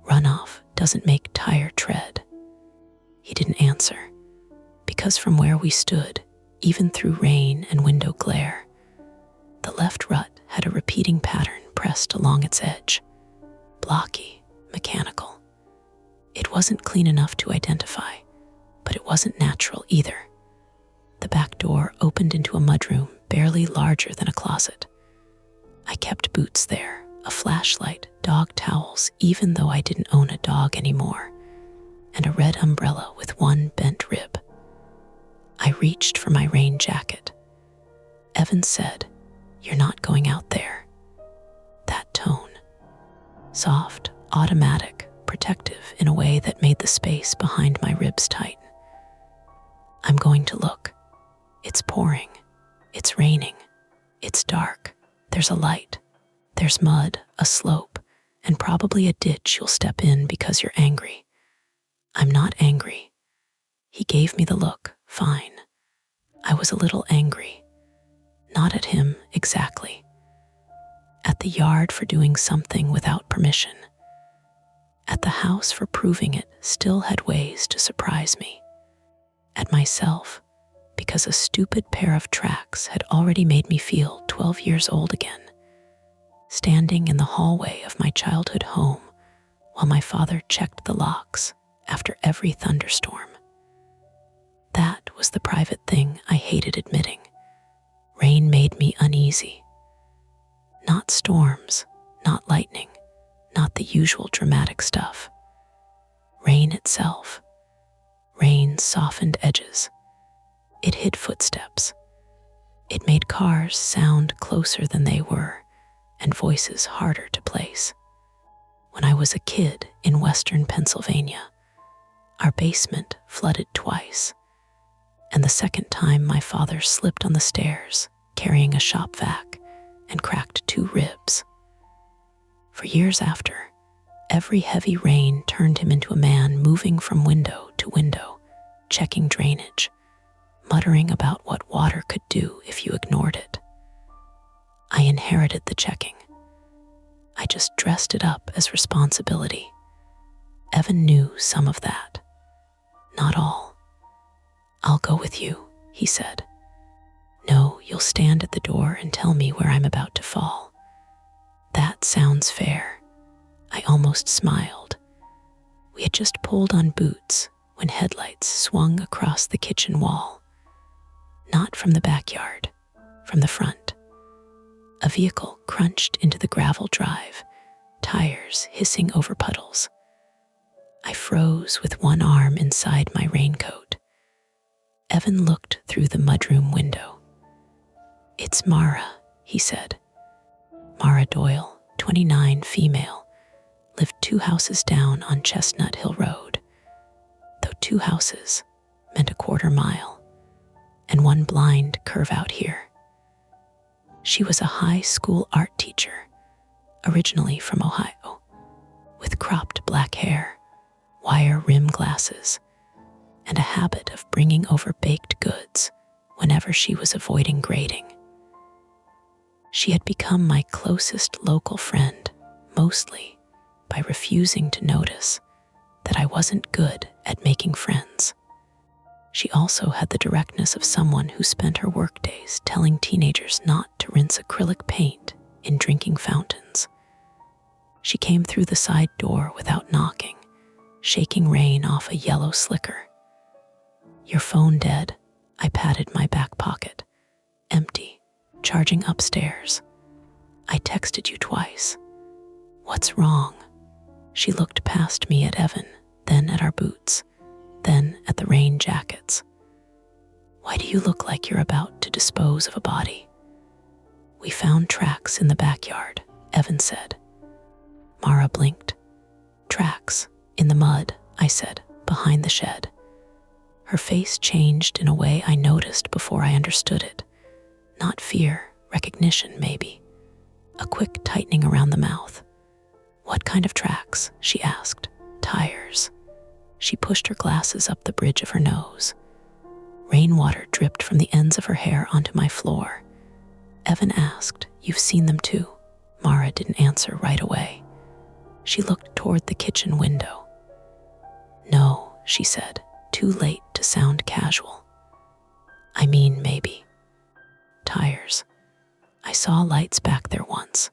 Runoff doesn't make tire tread. He didn't answer, because from where we stood, even through rain and window glare, the left rut had a repeating pattern pressed along its edge. Blocky, mechanical. It wasn't clean enough to identify, but it wasn't natural either. The back door opened into a mudroom barely larger than a closet. I kept boots there, a flashlight, dog towels, even though I didn't own a dog anymore, and a red umbrella with one bent rib. I reached for my rain jacket. Evan said, "You're not going out there." That tone, soft, automatic, protective in a way that made the space behind my ribs tighten. I'm going to look. It's pouring. It's raining. It's dark. There's a light. There's mud, a slope, and probably a ditch you'll step in because you're angry. I'm not angry. He gave me the look, fine. I was a little angry. Not at him, exactly. At the yard for doing something without permission. At the house for proving it still had ways to surprise me. At myself, because a stupid pair of tracks had already made me feel 12 years old again. Standing in the hallway of my childhood home while my father checked the locks after every thunderstorm. That was the private thing I hated admitting. Rain made me uneasy. Not storms, not lightning, not the usual dramatic stuff. Rain itself. Rain's softened edges. It hid footsteps. It made cars sound closer than they were, and voices harder to place. When I was a kid in western Pennsylvania, our basement flooded twice, and the second time my father slipped on the stairs, carrying a shop vac, and cracked 2 ribs. For years after, every heavy rain turned him into a man moving from window to window, checking drainage, muttering about what water could do if you ignored it. I inherited the checking. I just dressed it up as responsibility. Evan knew some of that. Not all. "I'll go with you," he said. "No, you'll stand at the door and tell me where I'm about to fall." That sounds fair. I almost smiled. We had just pulled on boots when headlights swung across the kitchen wall. Not from the backyard, from the front. A vehicle crunched into the gravel drive, tires hissing over puddles. I froze with one arm inside my raincoat. Evan looked through the mudroom window. "It's Mara," he said. Mara Doyle, 29, female, lived 2 houses down on Chestnut Hill Road. 2 houses meant a quarter mile, and one blind curve out here. She was a high school art teacher, originally from Ohio, with cropped black hair, wire rim glasses, and a habit of bringing over baked goods whenever she was avoiding grading. She had become my closest local friend, mostly by refusing to notice that I wasn't good at making friends. She also had the directness of someone who spent her workdays telling teenagers not to rinse acrylic paint in drinking fountains. She came through the side door without knocking, shaking rain off a yellow slicker. "Your phone dead?" I patted my back pocket. "Empty, charging upstairs. I texted you twice." "What's wrong?" She looked past me at Evan, then at our boots, then at the rain jackets. "Why do you look like you're about to dispose of a body?" "We found tracks in the backyard," Evan said. Mara blinked. "Tracks in the mud," I said, "behind the shed." Her face changed in a way I noticed before I understood it. Not fear, recognition maybe. A quick tightening around the mouth. "What kind of tracks?" she asked. "Tires." She pushed her glasses up the bridge of her nose. Rainwater dripped from the ends of her hair onto my floor. Evan asked, "You've seen them too?" Mara didn't answer right away. She looked toward the kitchen window. "No," she said, too late to sound casual. "I mean, maybe." Tires. I saw lights back there once.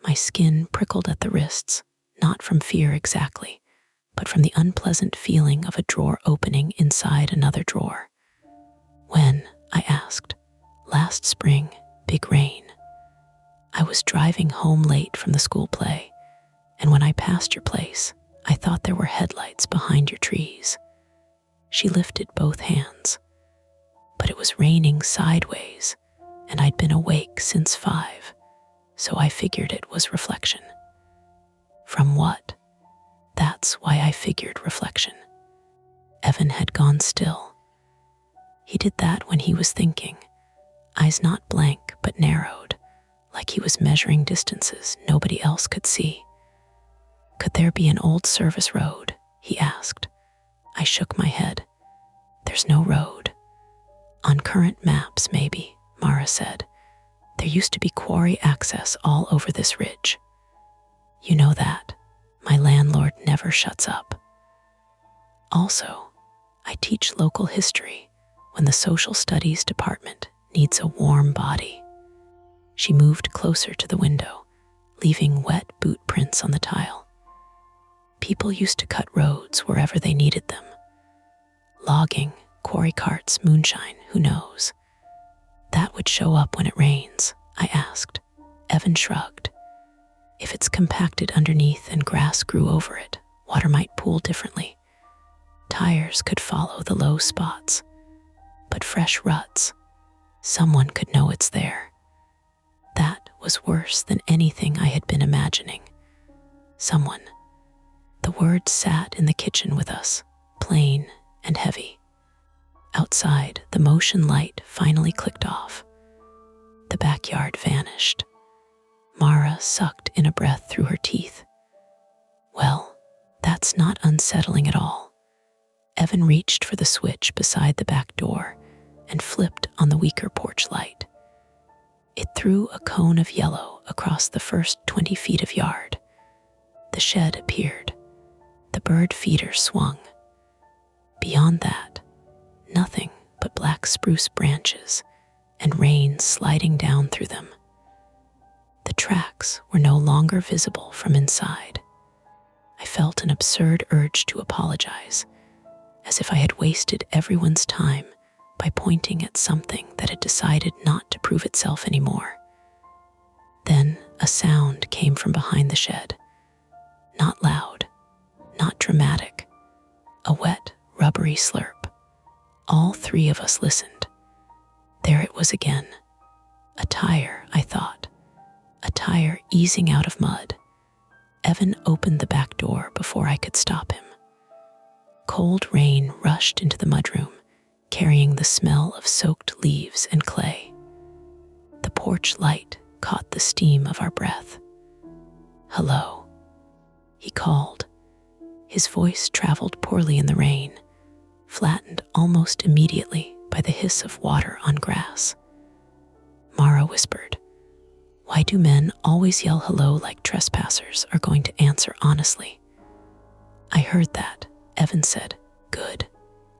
My skin prickled at the wrists, not from fear exactly, but from the unpleasant feeling of a drawer opening inside another drawer. "When?" I asked. "Last spring, big rain. I was driving home late from the school play, and when I passed your place, I thought there were headlights behind your trees." She lifted both hands. But it was raining sideways, and I'd been awake since 5, so I figured it was reflection. From what? That's why I figured reflection. Evan had gone still. He did that when he was thinking, eyes not blank but narrowed, like he was measuring distances nobody else could see. "Could there be an old service road?" he asked. I shook my head. "There's no road." "On current maps, maybe," Mara said. "There used to be quarry access all over this ridge." "You know that. My landlord never shuts up." "Also, I teach local history when the social studies department needs a warm body." She moved closer to the window, leaving wet boot prints on the tile. "People used to cut roads wherever they needed them. Logging, quarry carts, moonshine, who knows? That would show up when it rains," I asked. Evan shrugged. "If it's compacted underneath and grass grew over it, water might pool differently. Tires could follow the low spots, but fresh ruts, someone could know it's there." That was worse than anything I had been imagining. Someone. The word sat in the kitchen with us, plain and heavy. Outside, the motion light finally clicked off. The backyard vanished. Mara sucked in a breath through her teeth. "Well, that's not unsettling at all." Evan reached for the switch beside the back door and flipped on the weaker porch light. It threw a cone of yellow across the first 20 feet of yard. The shed appeared. The bird feeder swung. Beyond that, nothing but black spruce branches and rain sliding down through them. The tracks were no longer visible from inside. I felt an absurd urge to apologize, as if I had wasted everyone's time by pointing at something that had decided not to prove itself anymore. Then a sound came from behind the shed. Not loud, not dramatic. A wet, rubbery slurp. All 3 of us listened. There it was again. A tire, I thought. A tire easing out of mud. Evan opened the back door before I could stop him. Cold rain rushed into the mudroom, carrying the smell of soaked leaves and clay. The porch light caught the steam of our breath. "Hello," he called. His voice traveled poorly in the rain, flattened almost immediately by the hiss of water on grass. Mara whispered, "Why do men always yell hello like trespassers are going to answer honestly?" "I heard that," Evan said. "Good."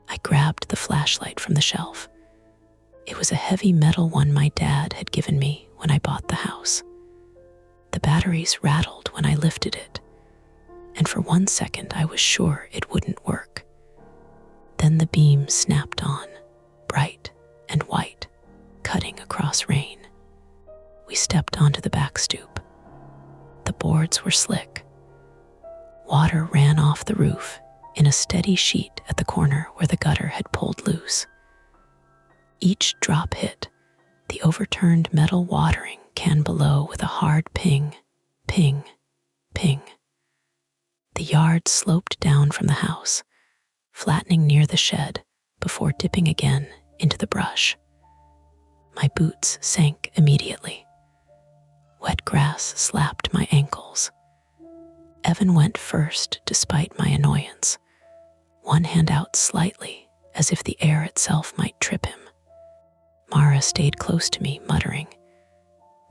I grabbed the flashlight from the shelf. It was a heavy metal one my dad had given me when I bought the house. The batteries rattled when I lifted it, and for 1 second I was sure it wouldn't work. Then the beam snapped on, bright and white, cutting across rain. We stepped onto the back stoop. The boards were slick. Water ran off the roof in a steady sheet at the corner where the gutter had pulled loose. Each drop hit the overturned metal watering can below with a hard ping, ping, ping. The yard sloped down from the house, flattening near the shed before dipping again into the brush. My boots sank immediately. Wet grass slapped my ankles. Evan went first despite my annoyance, one hand out slightly as if the air itself might trip him. Mara stayed close to me, muttering,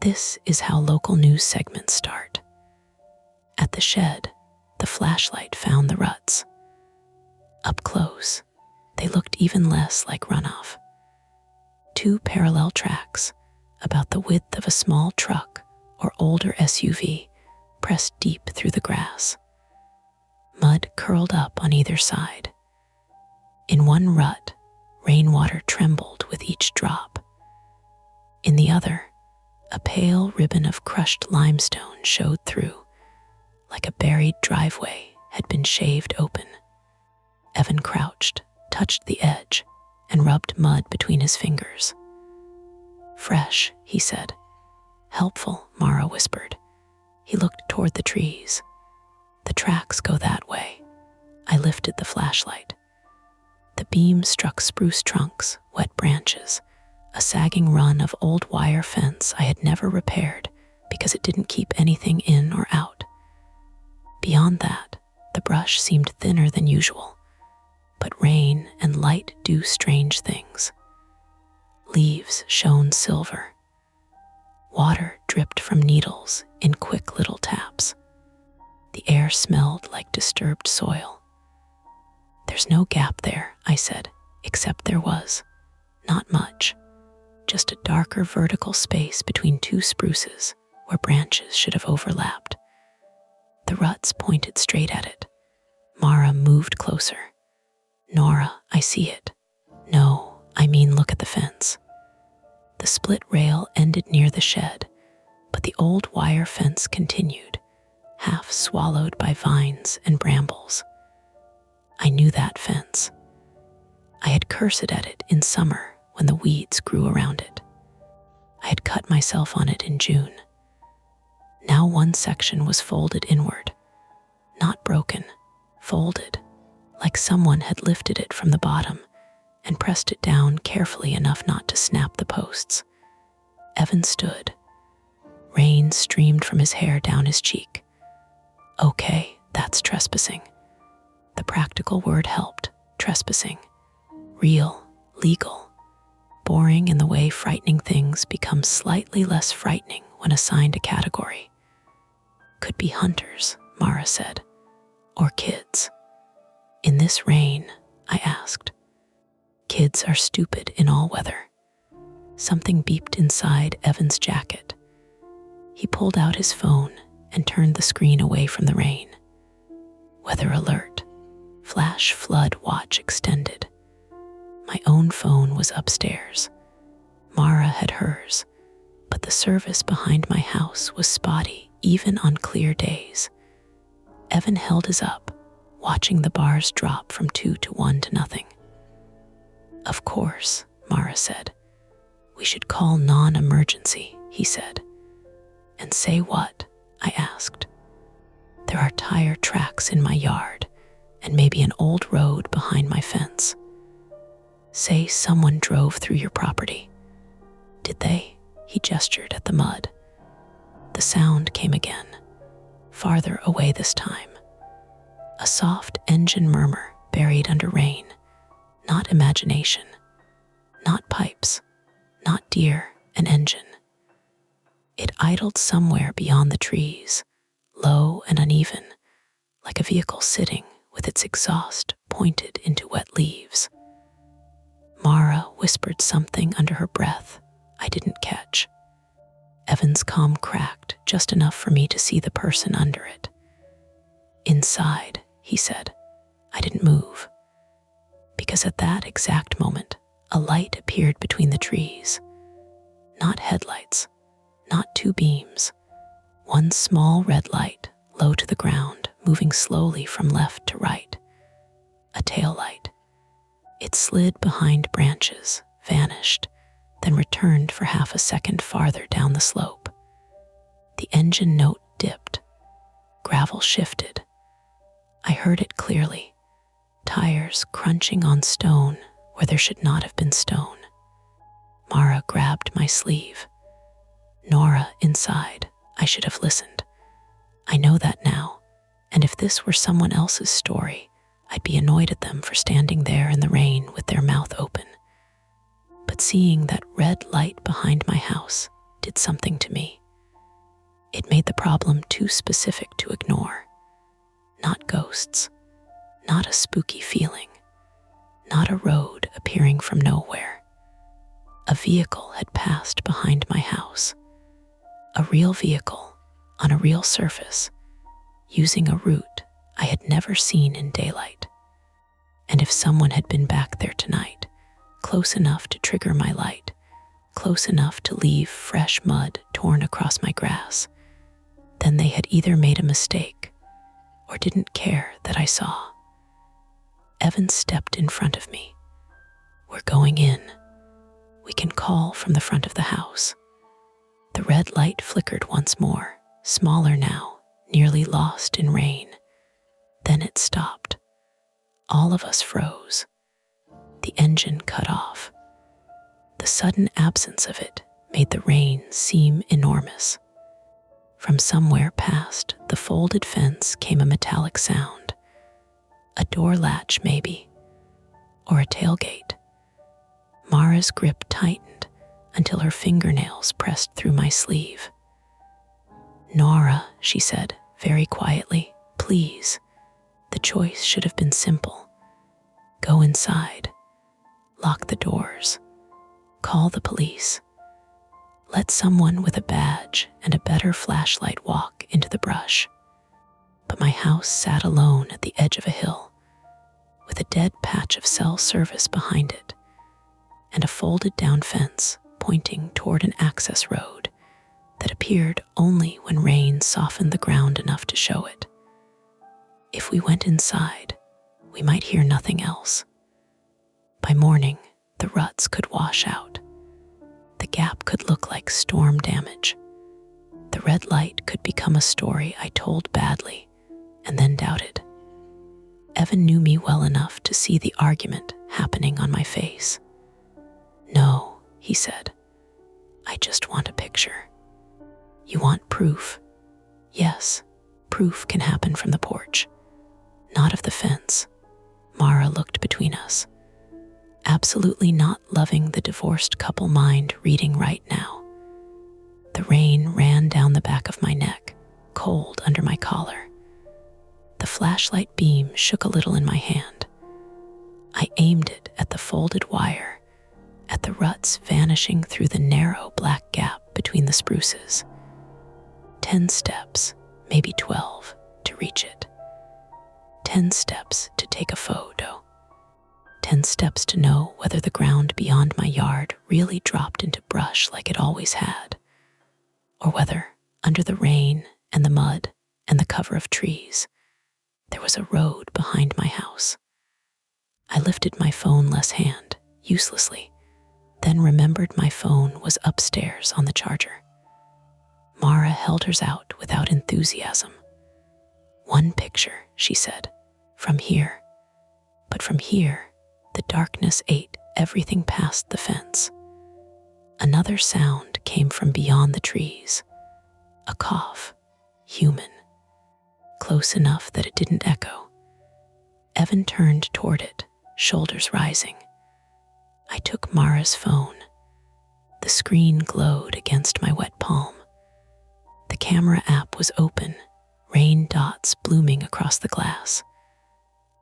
"This is how local news segments start." At the shed, the flashlight found the ruts. Up close, they looked even less like runoff. 2 parallel tracks, about the width of a small truck or older SUV, pressed deep through the grass. Mud curled up on either side. In one rut, rainwater trembled with each drop. In the other, a pale ribbon of crushed limestone showed through, like a buried driveway had been shaved open. Evan crouched, touched the edge, and rubbed mud between his fingers. "Fresh," he said. "Helpful," Mara whispered. He looked toward the trees. "The tracks go that way." I lifted the flashlight. The beam struck spruce trunks, wet branches, a sagging run of old wire fence I had never repaired because it didn't keep anything in or out. Beyond that, the brush seemed thinner than usual, but rain and light do strange things. Leaves shone silver. Water dripped from needles in quick little taps. The air smelled like disturbed soil. "There's no gap there," I said, except there was. Not much, just a darker vertical space between 2 spruces where branches should have overlapped. The ruts pointed straight at it. Mara moved closer. "Nora, I see it." "No, I mean look at the fence." The split rail ended near the shed, but the old wire fence continued, half swallowed by vines and brambles. I knew that fence. I had cursed at it in summer when the weeds grew around it. I had cut myself on it in June. Now one section was folded inward, not broken, folded, like someone had lifted it from the bottom and pressed it down carefully enough not to snap the posts. Evan stood. Rain streamed from his hair down his cheek. "Okay, that's trespassing." The practical word helped. Trespassing. Real, legal, boring in the way frightening things become slightly less frightening when assigned a category. "Could be hunters," Mara said, "or kids." "In this rain?" I asked. "Kids are stupid in all weather." Something beeped inside Evan's jacket. He pulled out his phone and turned the screen away from the rain. Weather alert. Flash flood watch extended. My own phone was upstairs. Mara had hers, but the service behind my house was spotty even on clear days. Evan held his up, watching the bars drop from 2 to 1 to nothing. "Of course," Mara said. "We should call non-emergency," he said. "And say what?" I asked. "There are tire tracks in my yard, and maybe an old road behind my fence. Say someone drove through your property. Did they? He gestured at the mud. The sound came again, farther away this time. A soft engine murmur buried under rain, not imagination, not pipes, not deer, an engine. It idled somewhere beyond the trees, low and uneven, like a vehicle sitting with its exhaust pointed into wet leaves. Mara whispered something under her breath I didn't catch. Evan's comm cracked just enough for me to see the person under it. Inside, he said. I didn't move, because at that exact moment, a light appeared between the trees. Not headlights, not two beams. One small red light, low to the ground, moving slowly from left to right. A tail light. It slid behind branches, vanished, then returned for half a second farther down the slope. The engine note dipped. Gravel shifted. I heard it clearly. Tires crunching on stone where there should not have been stone. Mara grabbed my sleeve. Nora inside. I should have listened. I know that now, and if this were someone else's story, I'd be annoyed at them for standing there in the rain with their mouth open. But seeing that red light behind my house did something to me. It made the problem too specific to ignore. Not ghosts, not a spooky feeling, not a road appearing from nowhere. A vehicle had passed behind my house. A real vehicle on a real surface, using a route I had never seen in daylight. And if someone had been back there tonight, close enough to trigger my light, close enough to leave fresh mud torn across my grass, then they had either made a mistake or didn't care that I saw. Evan stepped in front of me. We're going in. We can call from the front of the house. The red light flickered once more, smaller now, nearly lost in rain. Then it stopped. All of us froze. The engine cut off. The sudden absence of it made the rain seem enormous. From somewhere past the folded fence came a metallic sound. A door latch, maybe, or a tailgate. Mara's grip tightened until her fingernails pressed through my sleeve. Nora, she said, very quietly, please. The choice should have been simple. Go inside. Lock the doors. Call the police. Let someone with a badge and a better flashlight walk into the brush. But my house sat alone at the edge of a hill, with a dead patch of cell service behind it, and a folded down fence pointing toward an access road that appeared only when rain softened the ground enough to show it. If we went inside, we might hear nothing else. By morning, the ruts could wash out. The gap could look like storm damage. The red light could become a story I told badly and then doubted. Evan knew me well enough to see the argument happening on my face. No, he said. I just want a picture. You want proof? Yes, proof can happen from the porch. Not of the fence. Mara looked between us. Absolutely not loving the divorced couple mind reading right now. The rain ran down the back of my neck, cold under my collar. The flashlight beam shook a little in my hand. I aimed it at the folded wire, at the ruts vanishing through the narrow black gap between the spruces. 10 steps, maybe 12, to reach it. 10 steps to take a photo. 10 steps to know whether the ground beyond my yard really dropped into brush like it always had, or whether, under the rain and the mud and the cover of trees, there was a road behind my house. I lifted my phone-less hand, uselessly, then remembered my phone was upstairs on the charger. Mara held hers out without enthusiasm. One picture, she said, from here. But from here, the darkness ate everything past the fence. Another sound came from beyond the trees. A cough, human, close enough that it didn't echo. Evan turned toward it, shoulders rising. I took Mara's phone. The screen glowed against my wet palm. The camera app was open, rain dots blooming across the glass.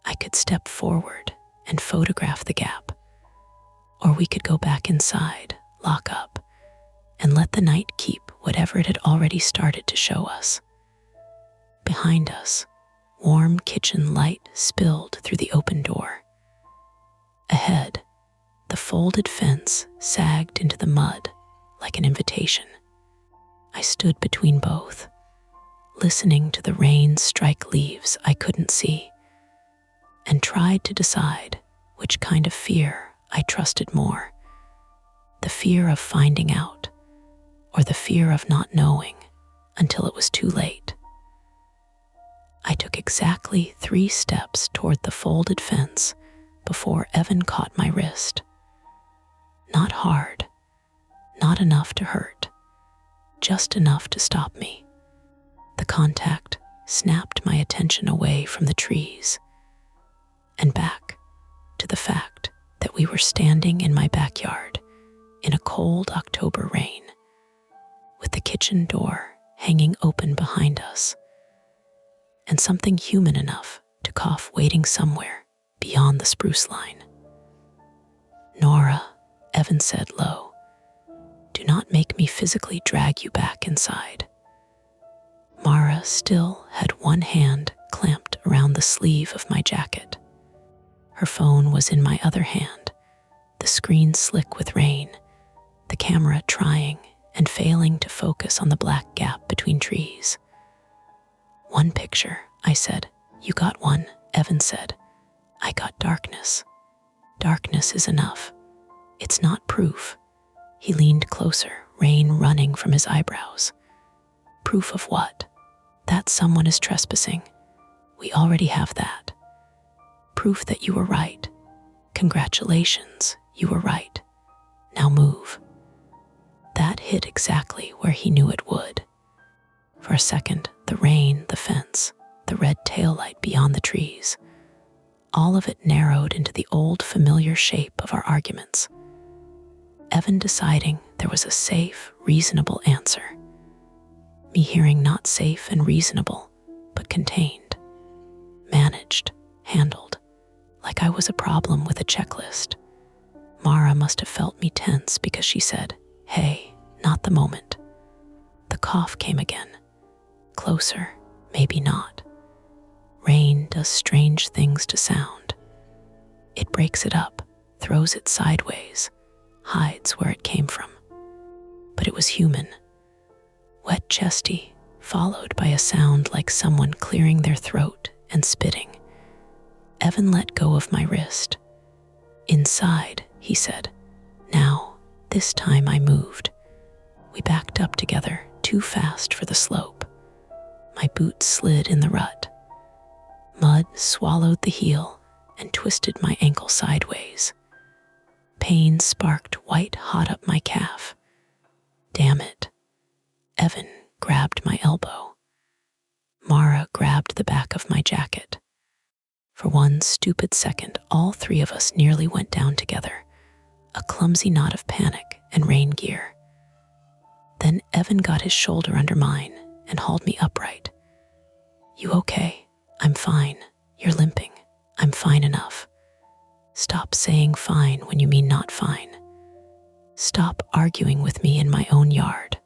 I could step forward and photograph the gap. Or we could go back inside, lock up, and let the night keep whatever it had already started to show us. Behind us, warm kitchen light spilled through the open door. Ahead, the folded fence sagged into the mud like an invitation. I stood between both, listening to the rain strike leaves I couldn't see, and tried to decide which kind of fear I trusted more, the fear of finding out or the fear of not knowing until it was too late. I took exactly 3 steps toward the folded fence before Evan caught my wrist. Not hard, not enough to hurt, just enough to stop me. The contact snapped my attention away from the trees and back to the fact that we were standing in my backyard in a cold October rain, with the kitchen door hanging open behind us, and something human enough to cough waiting somewhere beyond the spruce line. "Nora," Evan said low, "do not make me physically drag you back inside." Mara still had one hand clamped around the sleeve of my jacket. Her phone was in my other hand, the screen slick with rain, the camera trying and failing to focus on the black gap between trees. "One picture," I said. "You got one," Evan said. "I got darkness. Darkness is enough. It's not proof." He leaned closer, rain running from his eyebrows. "Proof of what?" "That someone is trespassing. We already have that. Proof that you were right. Congratulations, you were right. Now move." That hit exactly where he knew it would. For a second, the rain, the fence, the red taillight beyond the trees, all of it narrowed into the old familiar shape of our arguments. Evan deciding there was a safe, reasonable answer. Me hearing not safe and reasonable, but contained, managed, handled, like I was a problem with a checklist. Mara must have felt me tense because she said, "Hey, not the moment." The cough came again. Closer, maybe not. Rain does strange things to sound. It breaks it up, throws it sideways, hides where it came from. But it was human. Wet, chesty, followed by a sound like someone clearing their throat and spitting. Evan let go of my wrist. "Inside," he said. "Now, this time I moved." We backed up together, too fast for the slope. My boot slid in the rut. Mud swallowed the heel and twisted my ankle sideways. Pain sparked white hot up my calf. Damn it. Evan grabbed my elbow. Mara grabbed the back of my jacket. For one stupid second, all 3 of us nearly went down together, a clumsy knot of panic and rain gear. Then Evan got his shoulder under mine and hauled me upright. "You okay?" "I'm fine. You're limping." "I'm fine enough." "Stop saying fine when you mean not fine. Stop arguing with me in my own yard,"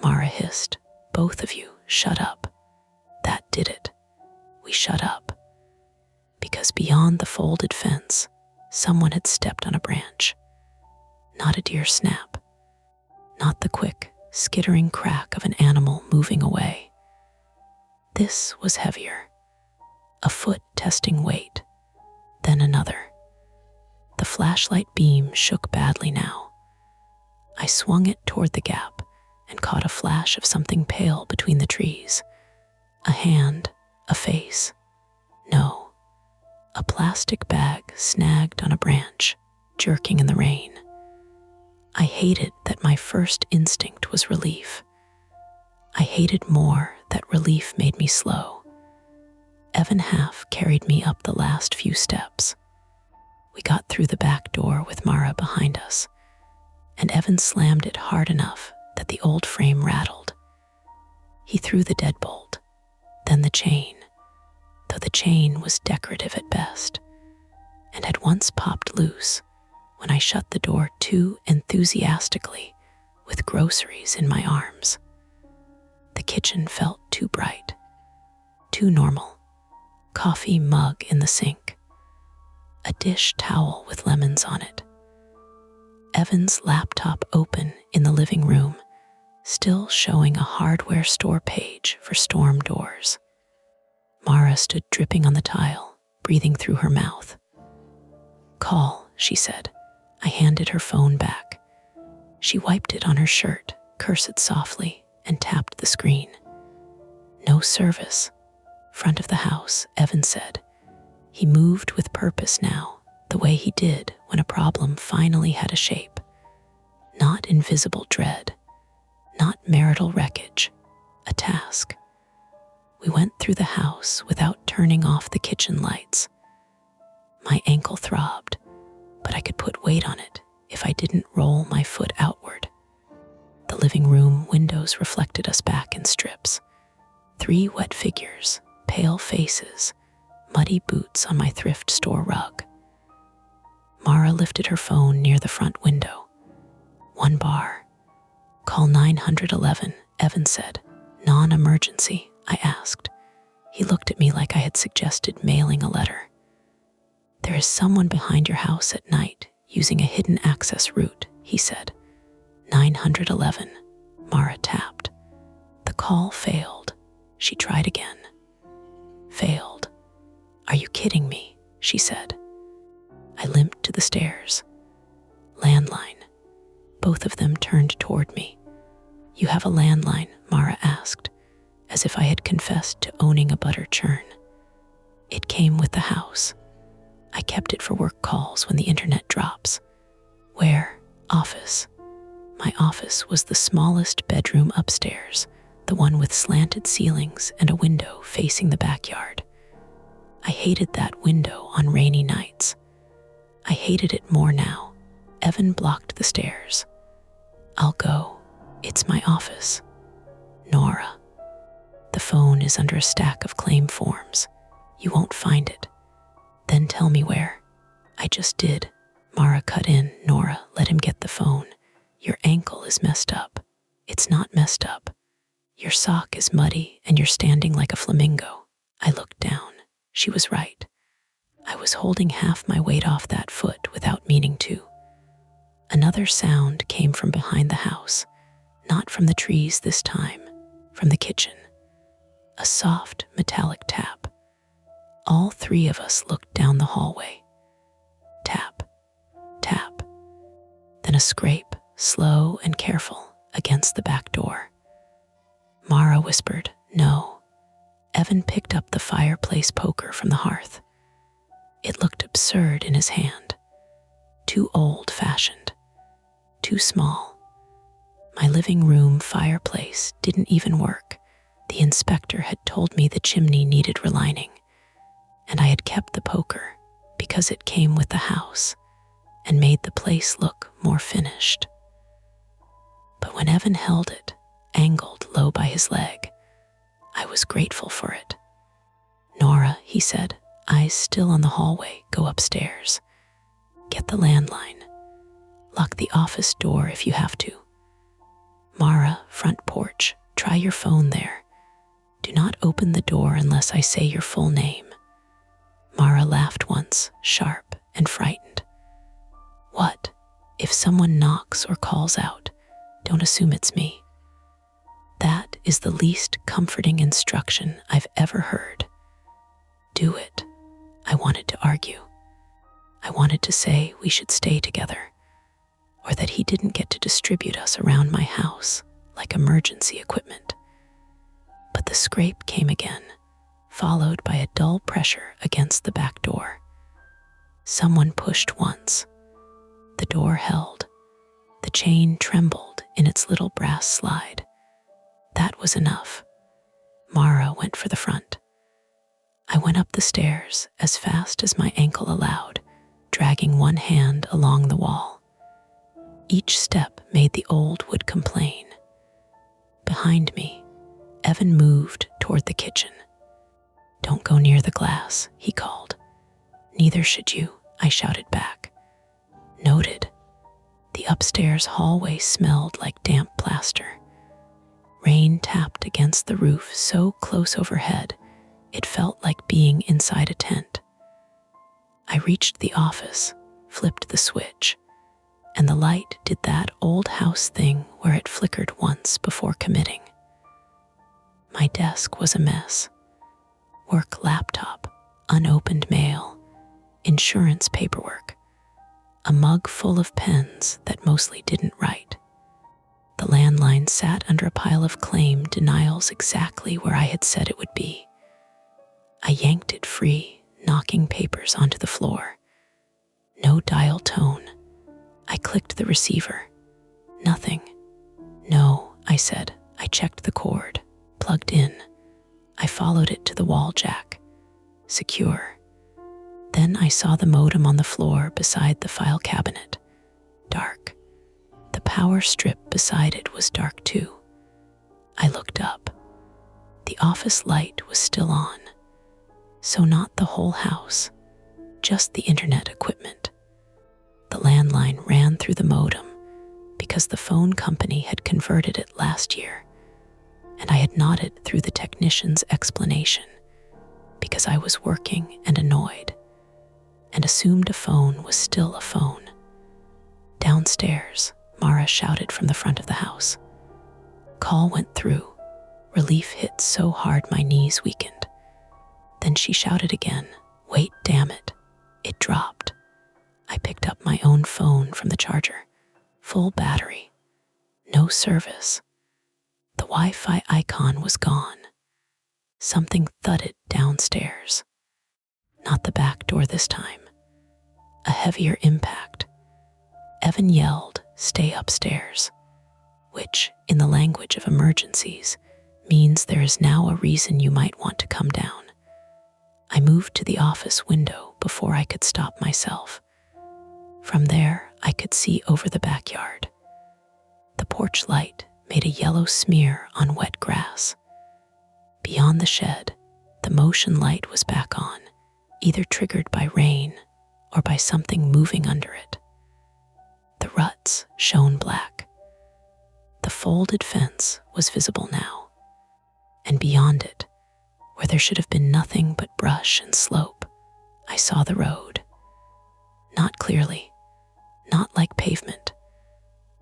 Mara hissed. "Both of you, shut up." That did it. We shut up. Because beyond the folded fence, someone had stepped on a branch. Not a deer snap. Not the quick, skittering crack of an animal moving away. This was heavier. A foot testing weight, then another. The flashlight beam shook badly now. I swung it toward the gap and caught a flash of something pale between the trees. A hand, a face. No, a plastic bag snagged on a branch, jerking in the rain. I hated that my first instinct was relief. I hated more that relief made me slow. Evan half carried me up the last few steps. We got through the back door with Mara behind us, and Evan slammed it hard enough that the old frame rattled. He threw the deadbolt, then the chain, though the chain was decorative at best, and had once popped loose when I shut the door too enthusiastically with groceries in my arms. The kitchen felt too bright, too normal. Coffee mug in the sink, a dish towel with lemons on it. Evan's laptop open in the living room, still showing a hardware store page for storm doors. Mara stood dripping on the tile, breathing through her mouth. "Call," she said. I handed her phone back. She wiped it on her shirt, cursed softly, and tapped the screen. "No service. Front of the house," Evan said. He moved with purpose now, the way he did when a problem finally had a shape. Not invisible dread, not marital wreckage, a task. We went through the house without turning off the kitchen lights. My ankle throbbed, but I could put weight on it if I didn't roll my foot outward. The living room windows reflected us back in strips. 3 wet figures, pale faces, muddy boots on my thrift store rug. Mara lifted her phone near the front window. 1 bar. "Call 911, Evan said. "Non-emergency?" I asked. He looked at me like I had suggested mailing a letter. "There is someone behind your house at night using a hidden access route," he said. 911, Mara tapped. The call failed. She tried again. Failed. "Are you kidding me?" she said. I limped to the stairs. Landline. Both of them turned toward me. "You have a landline?" Mara asked, as if I had confessed to owning a butter churn. "It came with the house. I kept it for work calls when the internet drops." "Where?" "Office." My office was the smallest bedroom upstairs, the one with slanted ceilings and a window facing the backyard. I hated that window on rainy nights. I hated it more now. Evan blocked the stairs. "I'll go. It's my office." "Nora. The phone is under a stack of claim forms. You won't find it." "Then tell me where." "I just did." Mara cut in. "Nora, let him get the phone. Your ankle is messed up." "It's not messed up. Your sock is muddy and you're standing like a flamingo." I looked down. She was right. I was holding half my weight off that foot without meaning to. Another sound came from behind the house, not from the trees this time, from the kitchen. A soft, metallic tap. All 3 of us looked down the hallway. Tap, tap. Then a scrape, slow and careful, against the back door. Mara whispered, "No." Evan picked up the fireplace poker from the hearth. It looked absurd in his hand. Too old-fashioned. Too small. My living room fireplace didn't even work. The inspector had told me the chimney needed relining, and I had kept the poker because it came with the house and made the place look more finished. But when Evan held it, angled low by his leg, I was grateful for it. "Nora," he said, eyes still on the hallway, "go upstairs. Get the landline. Lock the office door if you have to. Mara, front porch, try your phone there. Do not open the door unless I say your full name." Mara laughed once, sharp and frightened. "What? If someone knocks or calls out, don't assume it's me." That is the least comforting instruction I've ever heard. "Do it." I wanted to argue. I wanted to say we should stay together, or that he didn't get to distribute us around my house like emergency equipment. But the scrape came again, followed by a dull pressure against the back door. Someone pushed once. The door held. The chain trembled in its little brass slide. That was enough. Mara went for the front. I went up the stairs as fast as my ankle allowed, dragging one hand along the wall. Each step made the old wood complain. Behind me, Evan moved toward the kitchen. "Don't go near the glass," he called. "Neither should you," I shouted back. Noted. The upstairs hallway smelled like damp plaster. Rain tapped against the roof so close overhead, it felt like being inside a tent. I reached the office, flipped the switch, and the light did that old house thing where it flickered once before committing. My desk was a mess. Work laptop, unopened mail, insurance paperwork, a mug full of pens that mostly didn't write. The landline sat under a pile of claim denials exactly where I had said it would be. I yanked it free, knocking papers onto the floor. No dial tone. I clicked the receiver. Nothing. "No," I said. I checked the cord. Plugged in. I followed it to the wall jack. Secure. Then I saw the modem on the floor beside the file cabinet. Dark. The power strip beside it was dark too. I looked up. The office light was still on. So not the whole house, just the internet equipment. The landline ran through the modem because the phone company had converted it last year, and I had nodded through the technician's explanation because I was working and annoyed, and assumed a phone was still a phone. Downstairs, Mara shouted from the front of the house. Call went through. Relief hit so hard my knees weakened. Then she shouted again. "Wait, damn it." It dropped. I picked up my own phone from the charger. Full battery. No service. The Wi-Fi icon was gone. Something thudded downstairs. Not the back door this time. A heavier impact. Evan yelled, "Stay upstairs," which, in the language of emergencies, means there is now a reason you might want to come down. I moved to the office window before I could stop myself. From there, I could see over the backyard. The porch light made a yellow smear on wet grass. Beyond the shed, the motion light was back on, either triggered by rain or by something moving under it. The ruts shone black. The folded fence was visible now, and beyond it, where there should have been nothing but brush and slope, I saw the road. Not clearly, not like pavement,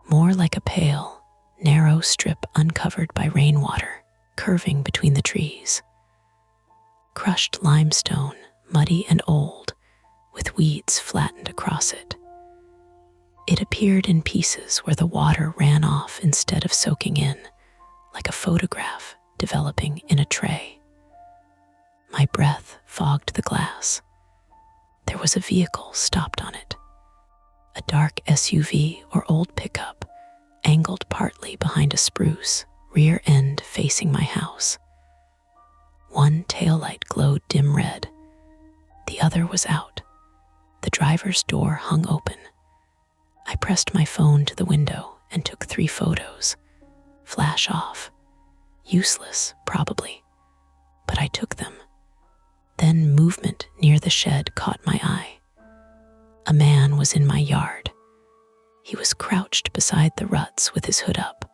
more like a pale, narrow strip uncovered by rainwater, curving between the trees. Crushed limestone, muddy and old, with weeds flattened across it. It appeared in pieces where the water ran off instead of soaking in, like a photograph developing in a tray. My breath fogged the glass. There was a vehicle stopped on it. A dark SUV or old pickup, angled partly behind a spruce, rear end facing my house. One taillight glowed dim red. The other was out. The driver's door hung open. I pressed my phone to the window and took 3 photos. Flash off. Useless, probably. But I took them. Then movement near the shed caught my eye. A man was in my yard. He was crouched beside the ruts with his hood up,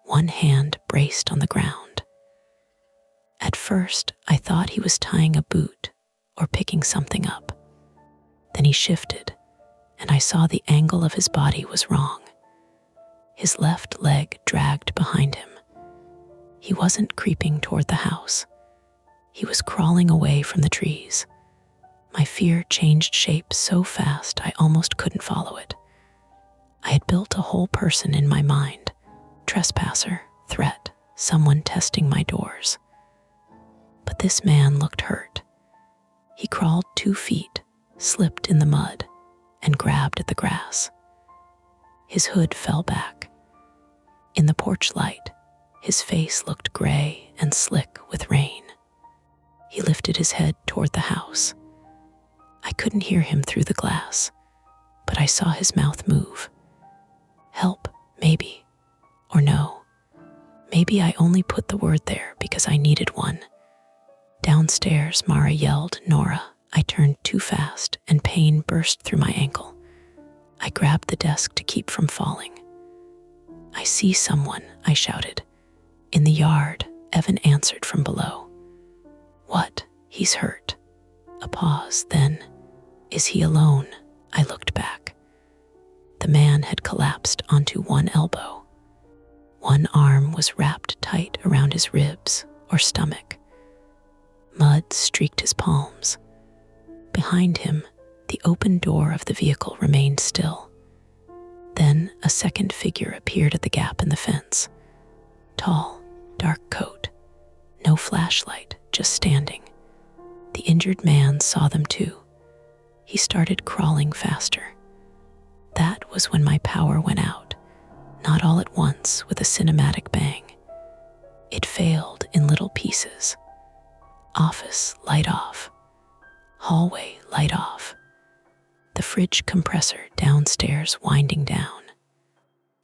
one hand braced on the ground. At first, I thought he was tying a boot or picking something up. Then he shifted, and I saw the angle of his body was wrong. His left leg dragged behind him. He wasn't creeping toward the house. He was crawling away from the trees. My fear changed shape so fast I almost couldn't follow it. I had built a whole person in my mind. Trespasser, threat, someone testing my doors. But this man looked hurt. He crawled 2 feet, slipped in the mud, and grabbed at the grass. His hood fell back. In the porch light, his face looked gray and slick with rain. He lifted his head toward the house. I couldn't hear him through the glass, but I saw his mouth move. Help, maybe. Or no. Maybe I only put the word there because I needed one. Downstairs, Mara yelled, "Nora." I turned too fast and pain burst through my ankle. I grabbed the desk to keep from falling. "I see someone," I shouted. "In the yard," Evan answered from below. "What? He's hurt." A pause, then, "Is he alone?" I looked back. The man had collapsed onto one elbow. One arm was wrapped tight around his ribs or stomach. Mud streaked his palms. Behind him, the open door of the vehicle remained still. Then a second figure appeared at the gap in the fence. Tall, dark coat. No flashlight, just standing. The injured man saw them too. He started crawling faster. That was when my power went out, not all at once with a cinematic bang. It failed in little pieces. Office, light off. Hallway, light off. The fridge compressor downstairs winding down.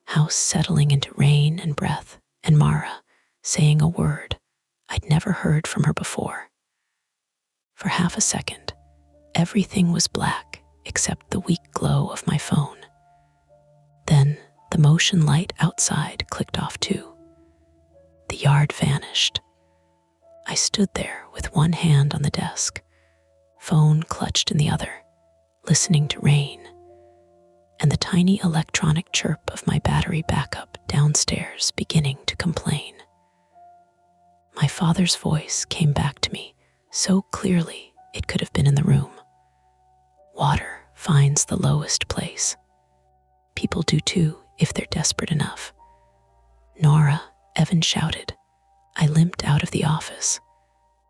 House settling into rain and breath, and Mara saying a word I'd never heard from her before. For half a second, everything was black except the weak glow of my phone. Then the motion light outside clicked off too. The yard vanished. I stood there with one hand on the desk, phone clutched in the other, listening to rain, and the tiny electronic chirp of my battery backup downstairs beginning to complain. My father's voice came back to me so clearly it could have been in the room. Water finds the lowest place. People do too if they're desperate enough. "Nora," Evan shouted. I limped out of the office.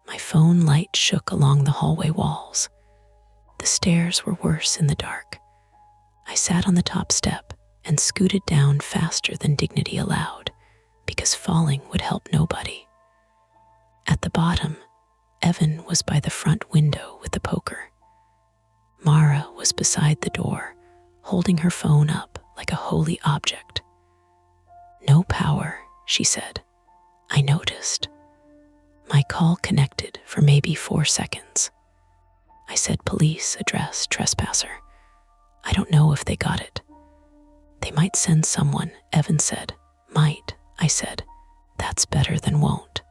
My phone light shook along the hallway walls. The stairs were worse in the dark. I sat on the top step and scooted down faster than dignity allowed, because falling would help nobody. At the bottom, Evan was by the front window with the poker. Mara was beside the door, holding her phone up like a holy object. "No power," she said. I noticed. My call connected for maybe 4 seconds. I said, "Police, address, trespasser." I don't know if they got it. "They might send someone," Evan said. "Might," I said. "That's better than won't."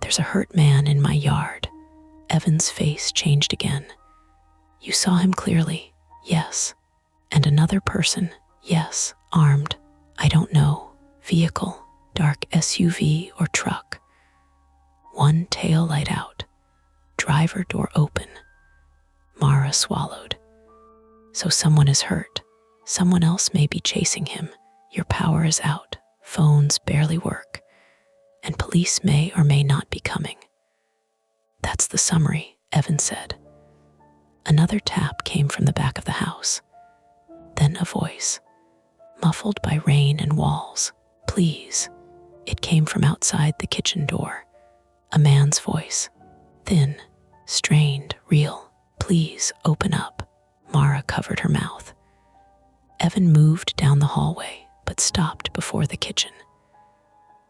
"There's a hurt man in my yard." Evan's face changed again. "You saw him clearly?" "Yes." "And another person?" "Yes, armed." "I don't know. Vehicle, dark SUV or truck?" "One tail light out. Driver door open." Mara swallowed. "So someone is hurt. Someone else may be chasing him. Your power is out. Phones barely work. And police may or may not be coming." "That's the summary," Evan said. Another tap came from the back of the house. Then a voice, muffled by rain and walls. "Please." It came from outside the kitchen door. A man's voice. Thin, strained, real. "Please, open up." Mara covered her mouth. Evan moved down the hallway, but stopped before the kitchen.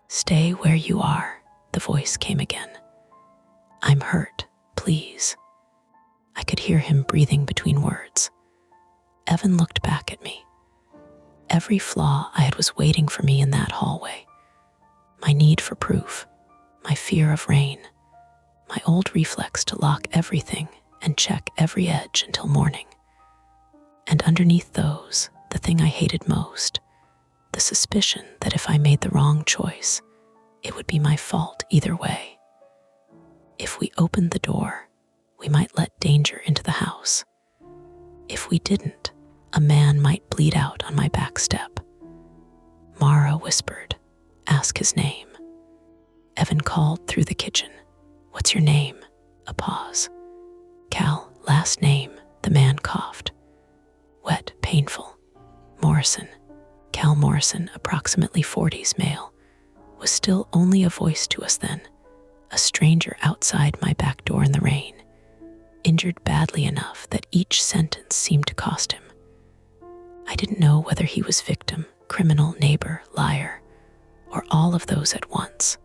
"Stay where you are," the voice came again. "I'm hurt, please." I could hear him breathing between words. Evan looked back at me. Every flaw I had was waiting for me in that hallway. My need for proof, my fear of rain, my old reflex to lock everything and check every edge until morning. And underneath those, the thing I hated most, the suspicion that if I made the wrong choice, it would be my fault either way. If we opened the door, we might let danger into the house. If we didn't, a man might bleed out on my back step. Mara whispered, "Ask his name." Evan called through the kitchen, "What's your name?" A pause. "Cal, last name," The man coughed. Wet, painful. Morrison, Cal Morrison, approximately 40s male, was still only a voice to us then, a stranger outside my back door in the rain, injured badly enough that each sentence seemed to cost him. I didn't know whether he was victim, criminal, neighbor, liar, or all of those at once.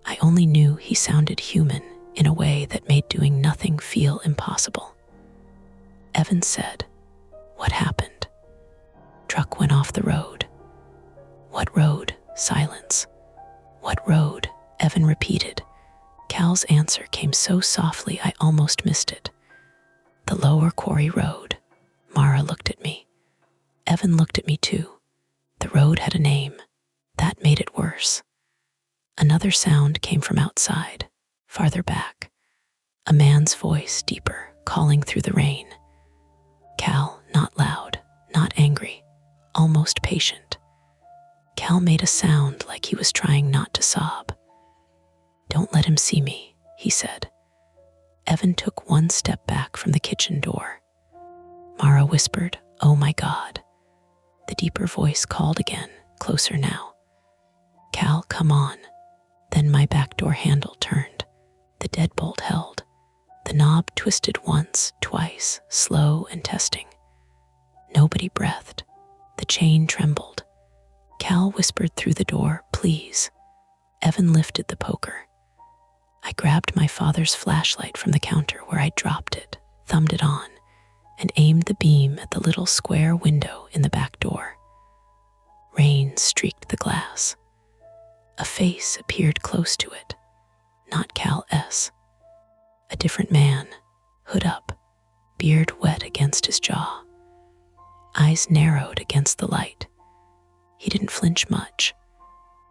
I only knew he sounded human in a way that made doing nothing feel impossible. Evan said, "What happened?" Truck went off the road. What road? Silence. What road? Evan repeated. Cal's answer came so softly I almost missed it. The lower quarry road. Mara looked at me. Evan looked at me too. The road had a name. That made it worse. Another sound came from outside, farther back. A man's voice, deeper, calling through the rain. Cal, not loud, not angry, almost patient. Cal made a sound like he was trying not to sob. "Don't let him see me," he said. Evan took one step back from the kitchen door. Mara whispered, "Oh my God." The deeper voice called again, closer now. "Cal, come on." Then my back door handle turned. The deadbolt held. The knob twisted once, twice, slow and testing. Nobody breathed. The chain trembled. Cal whispered through the door, "Please." Evan lifted the poker. I grabbed my father's flashlight from the counter where I dropped it, thumbed it on, and aimed the beam at the little square window in the back door. Rain streaked the glass. A face appeared close to it. Not Cal S. A different man, hood up, beard wet against his jaw. Eyes narrowed against the light. He didn't flinch much,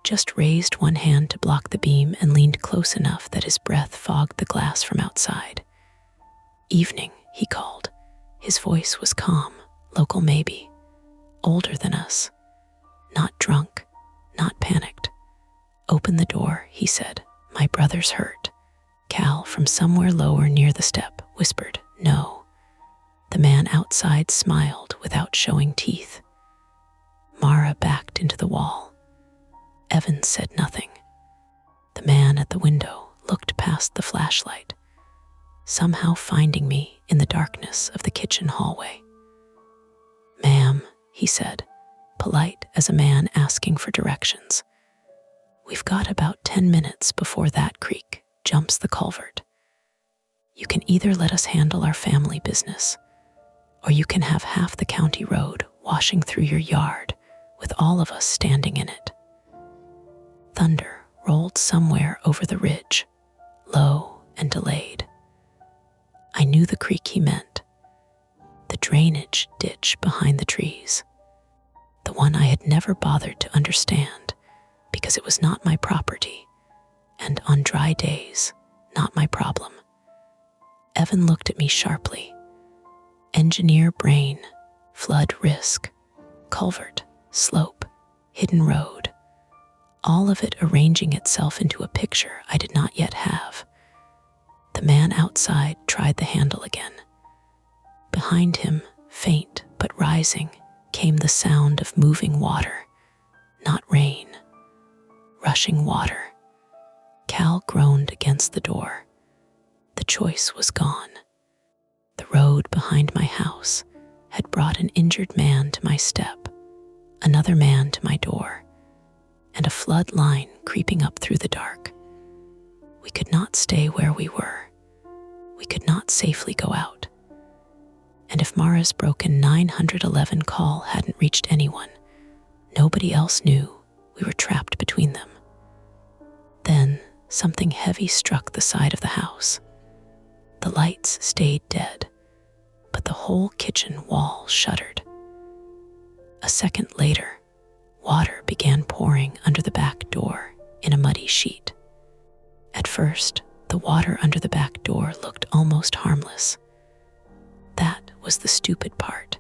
just raised one hand to block the beam and leaned close enough that his breath fogged the glass from outside. "Evening," he called. His voice was calm, local maybe, older than us. Not drunk, not panicked. "Open the door," he said. "My brother's hurt." Cal, from somewhere lower near the step, whispered, "No." The man outside smiled without showing teeth. Mara backed into the wall. Evan said nothing. The man at the window looked past the flashlight, somehow finding me in the darkness of the kitchen hallway. "Ma'am," he said, polite as a man asking for directions. "We've got about 10 minutes before that creek jumps the culvert. You can either let us handle our family business, or you can have half the county road washing through your yard with all of us standing in it." Thunder rolled somewhere over the ridge, low and delayed. I knew the creek he meant, the drainage ditch behind the trees, the one I had never bothered to understand because it was not my property, and on dry days, not my problem. Evan looked at me sharply. Engineer brain, flood risk, culvert, slope, hidden road, all of it arranging itself into a picture I did not yet have. The man outside tried the handle again. Behind him, faint but rising, came the sound of moving water, not rain, rushing water. Cal groaned against the door. The choice was gone. The road behind my house had brought an injured man to my step, another man to my door, and a flood line creeping up through the dark. We could not stay where we were. We could not safely go out. And if Mara's broken 911 call hadn't reached anyone, nobody else knew we were trapped between them. Then something heavy struck the side of the house. The lights stayed dead, but the whole kitchen wall shuddered. A second later, water began pouring under the back door in a muddy sheet. At first, the water under the back door looked almost harmless. That was the stupid part.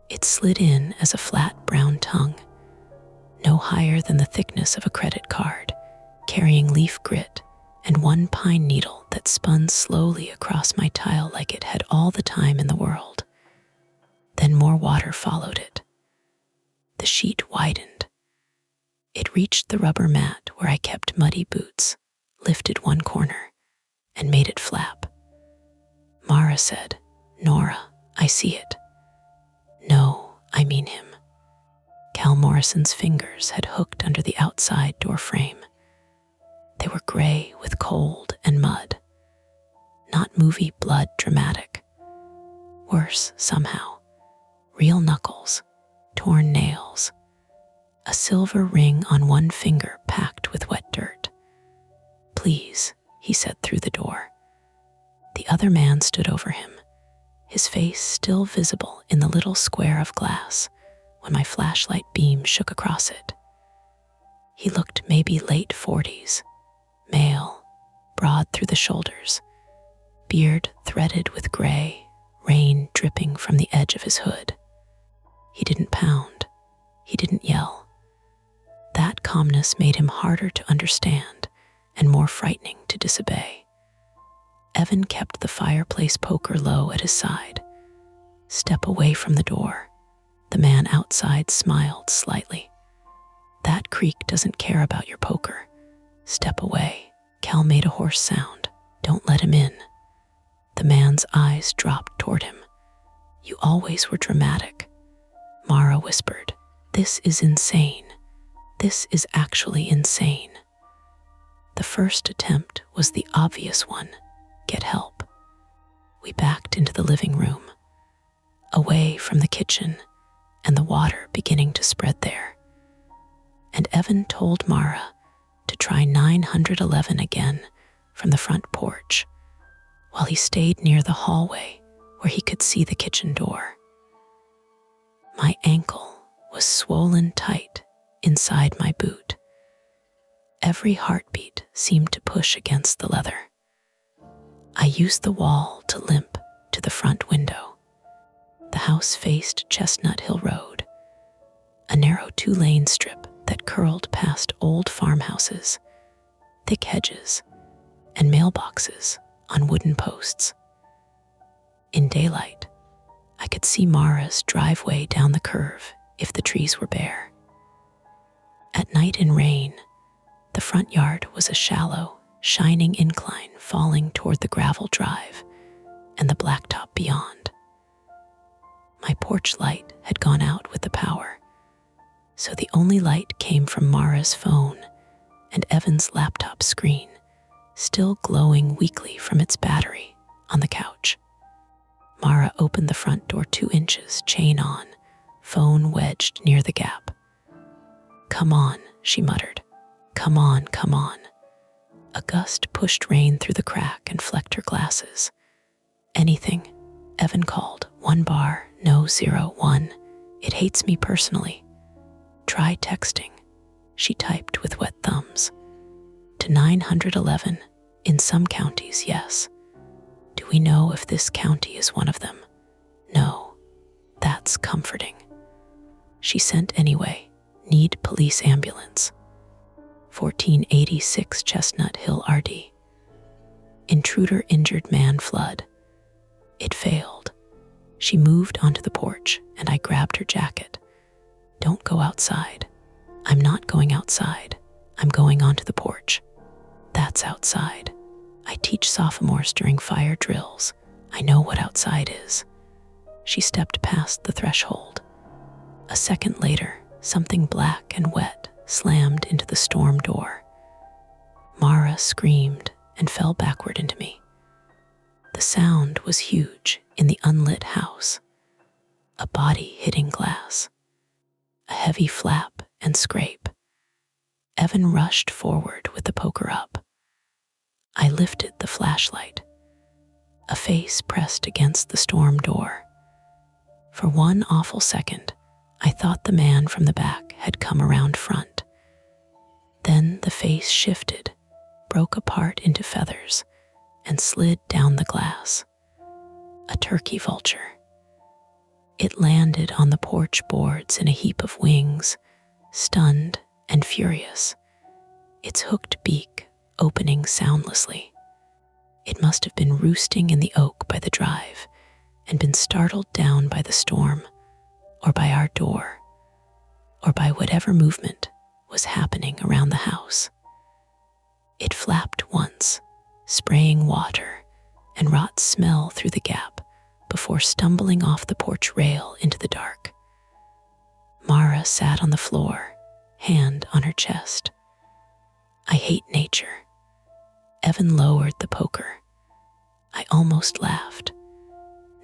It slid in as a flat brown tongue, no higher than the thickness of a credit card, carrying leaf grit and one pine needle that spun slowly across my tile like it had all the time in the world. Then more water followed it. The sheet widened. It reached the rubber mat where I kept muddy boots, lifted one corner, and made it flap. Mara said, "Nora, I see it." "No, I mean him." Cal Morrison's fingers had hooked under the outside door frame. They were gray with cold and mud. Not movie blood dramatic. Worse, somehow. Real knuckles, torn nails, a silver ring on one finger packed with wet dirt. "Please," he said through the door. The other man stood over him, his face still visible in the little square of glass when my flashlight beam shook across it. He looked maybe late 40s, male, broad through the shoulders, beard threaded with gray, rain dripping from the edge of his hood. He didn't pound. He didn't yell. That calmness made him harder to understand and more frightening to disobey. Evan kept the fireplace poker low at his side. "Step away from the door." The man outside smiled slightly. "That creek doesn't care about your poker. Step away." Cal made a hoarse sound. "Don't let him in." The man's eyes dropped toward him. "You always were dramatic." Mara whispered, "This is insane. This is actually insane." The first attempt was the obvious one. Get help. We backed into the living room, away from the kitchen and the water beginning to spread there. And Evan told Mara to try 911 again from the front porch, while he stayed near the hallway where he could see the kitchen door. My ankle was swollen tight inside my boot. Every heartbeat seemed to push against the leather. I used the wall to limp to the front window. The house faced Chestnut Hill Road, a narrow two-lane strip that curled past old farmhouses, thick hedges, and mailboxes on wooden posts. In daylight, I could see Mara's driveway down the curve if the trees were bare. At night in rain, the front yard was a shallow, shining incline falling toward the gravel drive and the blacktop beyond. My porch light had gone out with the power, so the only light came from Mara's phone and Evan's laptop screen, still glowing weakly from its battery on the couch. Mara opened the front door 2 inches, chain on, phone wedged near the gap. "Come on," she muttered. "Come on, come on." A gust pushed rain through the crack and flecked her glasses. "Anything," Evan called. "1 bar, no 01. It hates me personally." "Try texting," she typed with wet thumbs. "To 911, in some counties, yes. Do we know if this county is one of them? No. That's comforting." She sent anyway. "Need police ambulance. 1486 Chestnut Hill RD. Intruder injured man flood." It failed. She moved onto the porch and I grabbed her jacket. "Don't go outside." "I'm not going outside. I'm going onto the porch." "That's outside. I teach sophomores during fire drills. I know what outside is." She stepped past the threshold. A second later, something black and wet slammed into the storm door. Mara screamed and fell backward into me. The sound was huge in the unlit house. A body hitting glass. A heavy flap and scrape. Evan rushed forward with the poker up. I lifted the flashlight. A face pressed against the storm door. For one awful second, I thought the man from the back had come around front. Then the face shifted, broke apart into feathers, and slid down the glass. A turkey vulture. It landed on the porch boards in a heap of wings, stunned and furious, its hooked beak opening soundlessly. It must have been roosting in the oak by the drive and been startled down by the storm, or by our door, or by whatever movement was happening around the house. It flapped once, spraying water and rot smell through the gap before stumbling off the porch rail into the dark. Mara sat on the floor, hand on her chest. I hate nature. Evan lowered the poker. I almost laughed,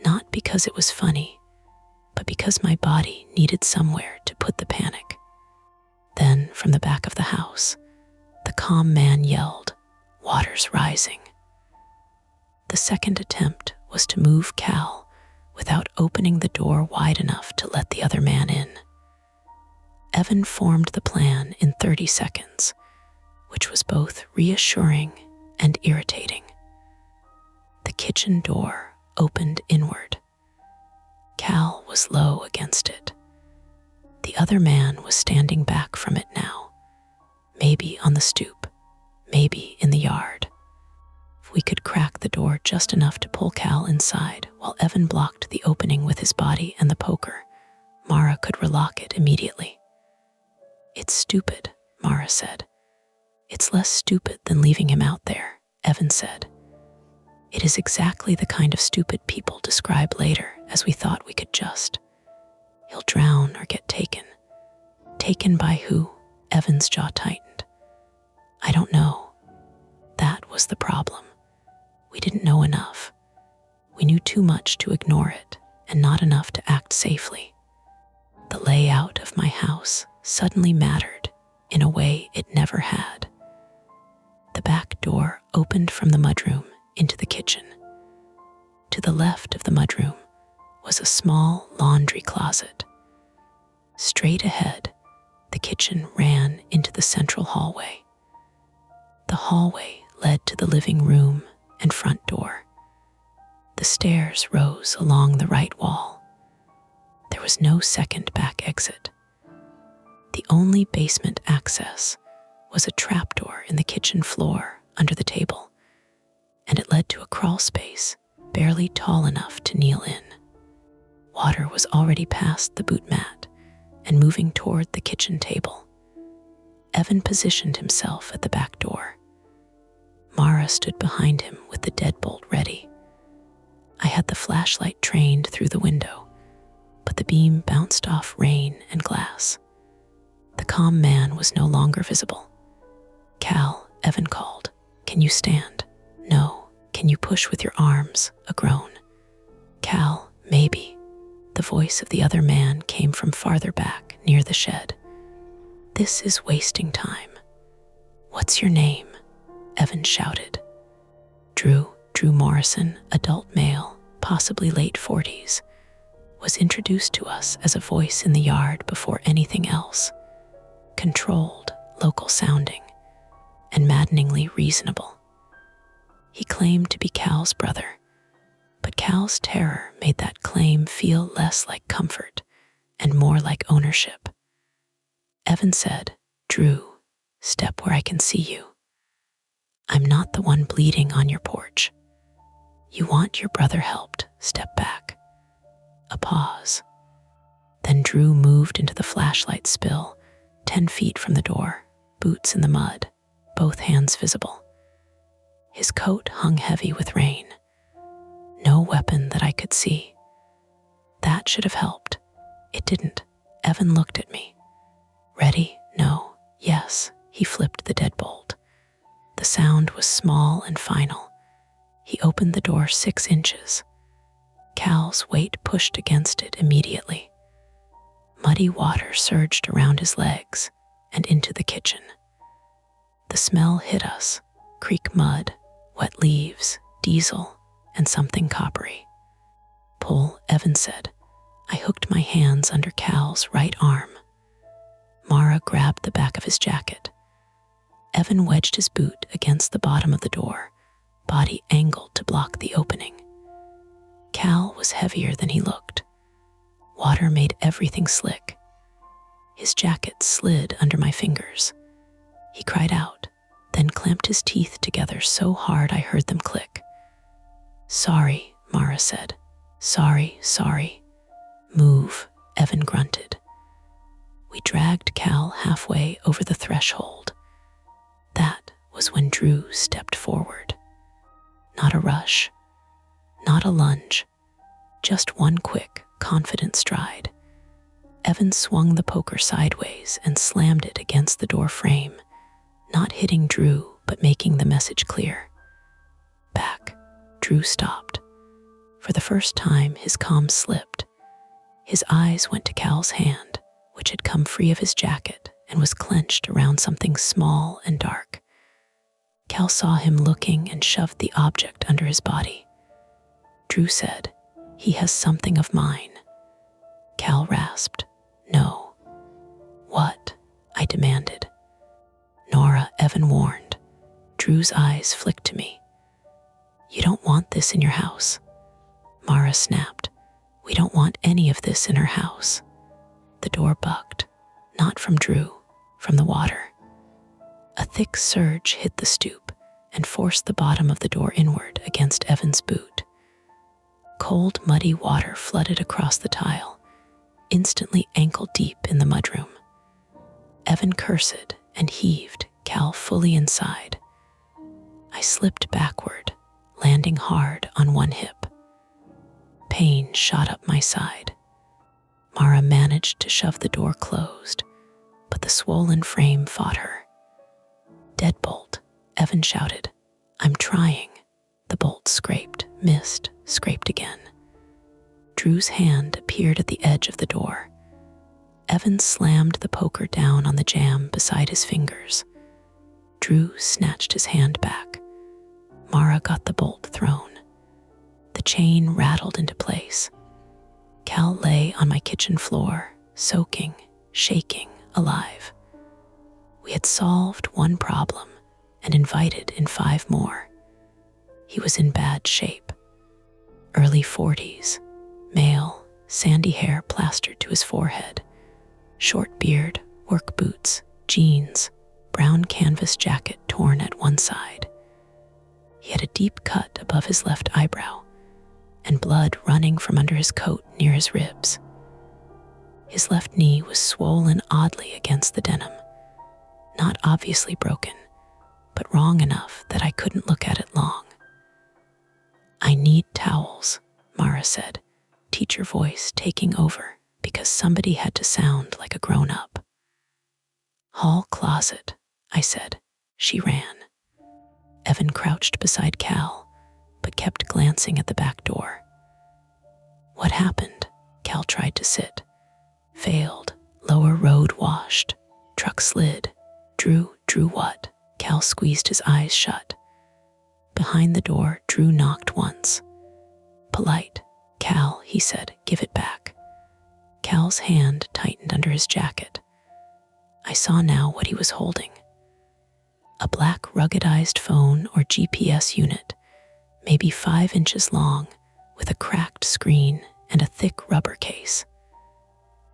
not because it was funny, but because my body needed somewhere to put the panic. Then, from the back of the house, the calm man yelled, "Water's rising." The second attempt was to move Cal without opening the door wide enough to let the other man in. Evan formed the plan in 30 seconds, which was both reassuring and irritating. The kitchen door opened inward. Cal was low against it. The other man was standing back from it now, maybe on the stoop, maybe in the yard. If we could crack the door just enough to pull Cal inside while Evan blocked the opening with his body and the poker, Mara could relock it immediately. "It's stupid," Mara said. "It's less stupid than leaving him out there," Evan said. "It is exactly the kind of stupid people describe later as we thought we could just. He'll drown or get taken." "Taken by who?" Evan's jaw tightened. "I don't know. That was the problem. We didn't know enough. We knew too much to ignore it and not enough to act safely." The layout of my house suddenly mattered in a way it never had. The back door opened from the mudroom into the kitchen. To the left of the mudroom was a small laundry closet. Straight ahead, the kitchen ran into the central hallway. The hallway led to the living room and front door. The stairs rose along the right wall. There was no second back exit. The only basement access was a trapdoor in the kitchen floor under the table, and it led to a crawl space barely tall enough to kneel in. Water was already past the boot mat and moving toward the kitchen table. Evan positioned himself at the back door. Mara stood behind him with the deadbolt ready. I had the flashlight trained through the window, but the beam bounced off rain and glass. The calm man was no longer visible. "Cal," Evan called, "can you stand?" "No." "Can you push with your arms?" A groan. "Cal, maybe." The voice of the other man came from farther back near the shed. "This is wasting time." "What's your name?" Evan shouted. Drew Morrison, adult male, possibly late 40s, was introduced to us as a voice in the yard before anything else. Controlled, local sounding, and maddeningly reasonable. He claimed to be Cal's brother, but Cal's terror made that claim feel less like comfort and more like ownership. Evan said, "Drew, step where I can see you. I'm not the one bleeding on your porch. You want your brother helped, step back." A pause. Then Drew moved into the flashlight spill, 10 feet from the door, boots in the mud, both hands visible. His coat hung heavy with rain. No weapon that I could see. That should have helped. It didn't. Evan looked at me. "Ready? No. Yes." He flipped the deadbolt. The sound was small and final. He opened the door 6 inches. Cal's weight pushed against it immediately. Muddy water surged around his legs and into the kitchen. The smell hit us: creek mud, wet leaves, diesel, and something coppery. "Pull," Evan said. I hooked my hands under Cal's right arm. Mara grabbed the back of his jacket. Evan wedged his boot against the bottom of the door, body angled to block the opening. Cal was heavier than he looked. Water made everything slick. His jacket slid under my fingers. He cried out, then clamped his teeth together so hard I heard them click. "Sorry," Mara said. "Sorry, sorry." "Move," Evan grunted. We dragged Cal halfway over the threshold. That was when Drew stepped forward. Not a rush, not a lunge, just one quick, confident stride. Evan swung the poker sideways and slammed it against the door frame, not hitting Drew, but making the message clear. Back. Drew stopped. For the first time, his calm slipped. His eyes went to Cal's hand, which had come free of his jacket and was clenched around something small and dark. Cal saw him looking and shoved the object under his body. Drew said, "He has something of mine." Cal rasped, "No." "What?" I demanded. "Nora," Evan warned. Drew's eyes flicked to me. "You don't want this in your house." Mara snapped, "We don't want any of this in our house." The door bucked, not from Drew, from the water. A thick surge hit the stoop and forced the bottom of the door inward against Evan's boot. Cold, muddy water flooded across the tile, instantly ankle-deep in the mudroom. Evan cursed and heaved, Cal fully inside. I slipped backward, landing hard on one hip. Pain shot up my side. Mara managed to shove the door closed, but the swollen frame fought her. "Deadbolt," Evan shouted. "I'm trying." The bolt scraped, missed, scraped again. Drew's hand appeared at the edge of the door. Evan slammed the poker down on the jamb beside his fingers. Drew snatched his hand back. Mara got the bolt thrown. The chain rattled into place. Cal lay on my kitchen floor, soaking, shaking, alive. We had solved one problem and invited in 5 more. He was in bad shape. Early 40s, male, sandy hair plastered to his forehead, short beard, work boots, jeans, brown canvas jacket torn at one side. He had a deep cut above his left eyebrow and blood running from under his coat near his ribs. His left knee was swollen oddly against the denim, not obviously broken, but wrong enough that I couldn't look at it long. "I need towels," Mara said, teacher voice taking over because somebody had to sound like a grown-up. "Hall closet," I said. She ran. Evan crouched beside Cal, but kept glancing at the back door. "What happened?" Cal tried to sit. Failed. Lower road washed. Truck slid. Drew what?" Cal squeezed his eyes shut. Behind the door, Drew knocked once. "Polite. Cal," he said, "give it back." Cal's hand tightened under his jacket. I saw now what he was holding. A black ruggedized phone or GPS unit, maybe 5 inches long, with a cracked screen and a thick rubber case.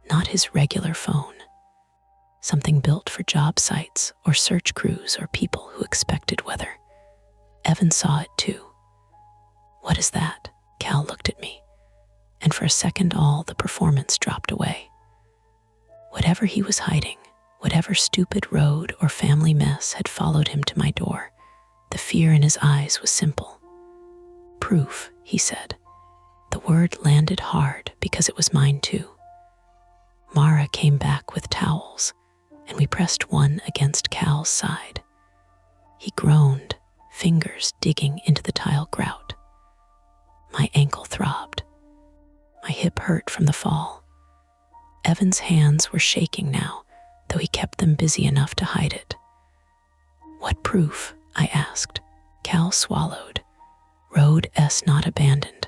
Not his regular phone. Something built for job sites or search crews or people who expected weather. Evan saw it too. "What is that?" Cal looked at me, and for a second all the performance dropped away. Whatever he was hiding, whatever stupid road or family mess had followed him to my door, the fear in his eyes was simple. "Proof," he said. The word landed hard because it was mine too. Mara came back with towels, and we pressed one against Cal's side. He groaned, fingers digging into the tile grout. My ankle throbbed. My hip hurt from the fall. Evan's hands were shaking now, though he kept them busy enough to hide it. "What proof?" I asked. Cal swallowed. "Road S not abandoned."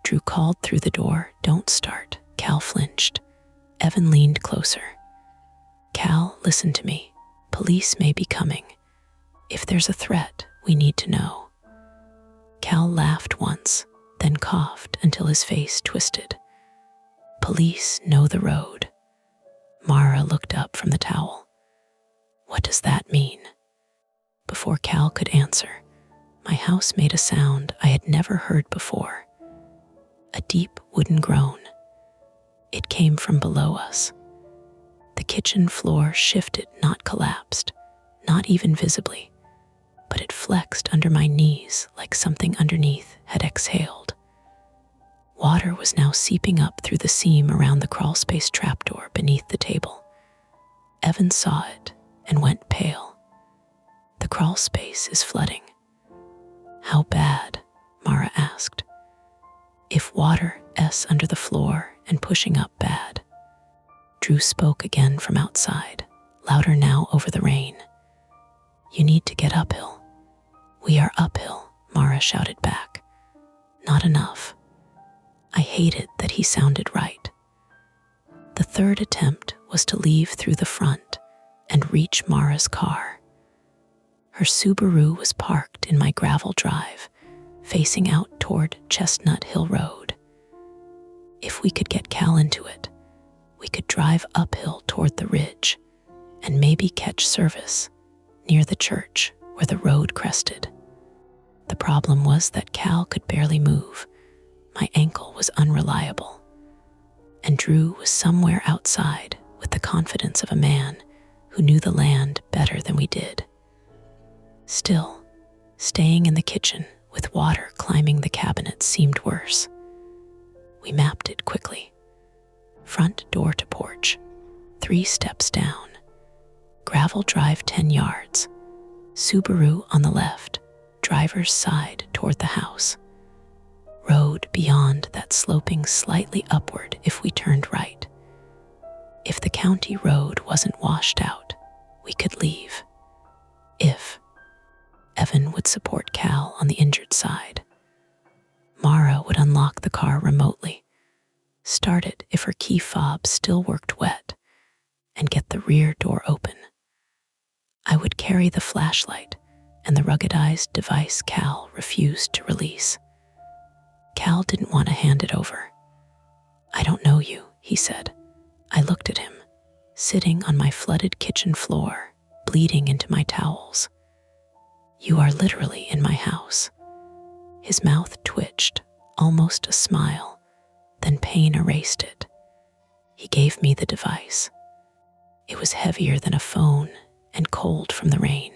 Drew called through the door, "Don't start." Cal flinched. Evan leaned closer. "Cal, listen to me. Police may be coming. If there's a threat, we need to know." Cal laughed once, then coughed until his face twisted. "Police know the road." Mara looked up from the towel. "What does that mean?" Before Cal could answer, my house made a sound I had never heard before. A deep wooden groan. It came from below us. The kitchen floor shifted, not collapsed, not even visibly, but it flexed under my knees like something underneath had exhaled. Water was now seeping up through the seam around the crawlspace trapdoor beneath the table. Evan saw it and went pale. The crawlspace is flooding. How bad? Mara asked. If water's under the floor and pushing up bad. Drew spoke again from outside, louder now over the rain. You need to get uphill. We are uphill, Mara shouted back. Not enough. I hated that he sounded right. The third attempt was to leave through the front and reach Mara's car. Her Subaru was parked in my gravel drive, facing out toward Chestnut Hill Road. If we could get Cal into it, we could drive uphill toward the ridge and maybe catch service near the church where the road crested. The problem was that Cal could barely move. My ankle was unreliable, and Drew was somewhere outside with the confidence of a man who knew the land better than we did. Still, staying in the kitchen with water climbing the cabinets seemed worse. We mapped it quickly. Front door to porch, 3 steps down. Gravel drive 10 yards. Subaru on the left, driver's side toward the house. Road beyond that sloping slightly upward if we turned right. If the county road wasn't washed out, we could leave. If Evan would support Cal on the injured side. Mara would unlock the car remotely, start it if her key fob still worked wet, and get the rear door open. I would carry the flashlight and the ruggedized device Cal refused to release. Cal didn't want to hand it over. I don't know you, he said. I looked at him, sitting on my flooded kitchen floor, bleeding into my towels. You are literally in my house. His mouth twitched, almost a smile, then pain erased it. He gave me the device. It was heavier than a phone and cold from the rain.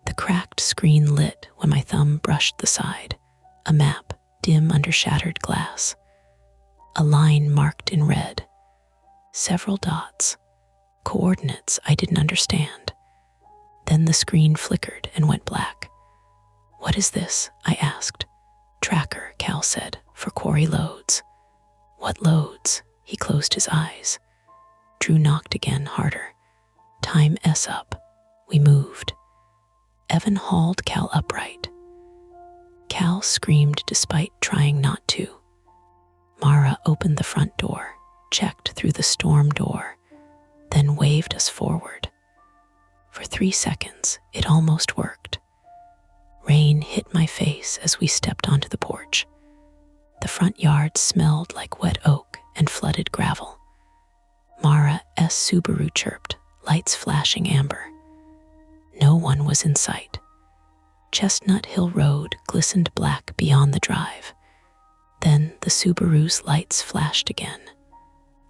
The cracked screen lit when my thumb brushed the side, a map dim under shattered glass. A line marked in red. Several dots, coordinates I didn't understand. Then the screen flickered and went black. What is this? I asked. Tracker, Cal said, for quarry loads. What loads? He closed his eyes. Drew knocked again, harder. Time S up. We moved. Evan hauled Cal upright. Cal screamed despite trying not to. Mara opened the front door, checked through the storm door, then waved us forward. For 3 seconds, it almost worked. Rain hit my face as we stepped onto the porch. The front yard smelled like wet oak and flooded gravel. Mara's Subaru chirped, lights flashing amber. No one was in sight. Chestnut Hill Road glistened black beyond the drive. Then the Subaru's lights flashed again,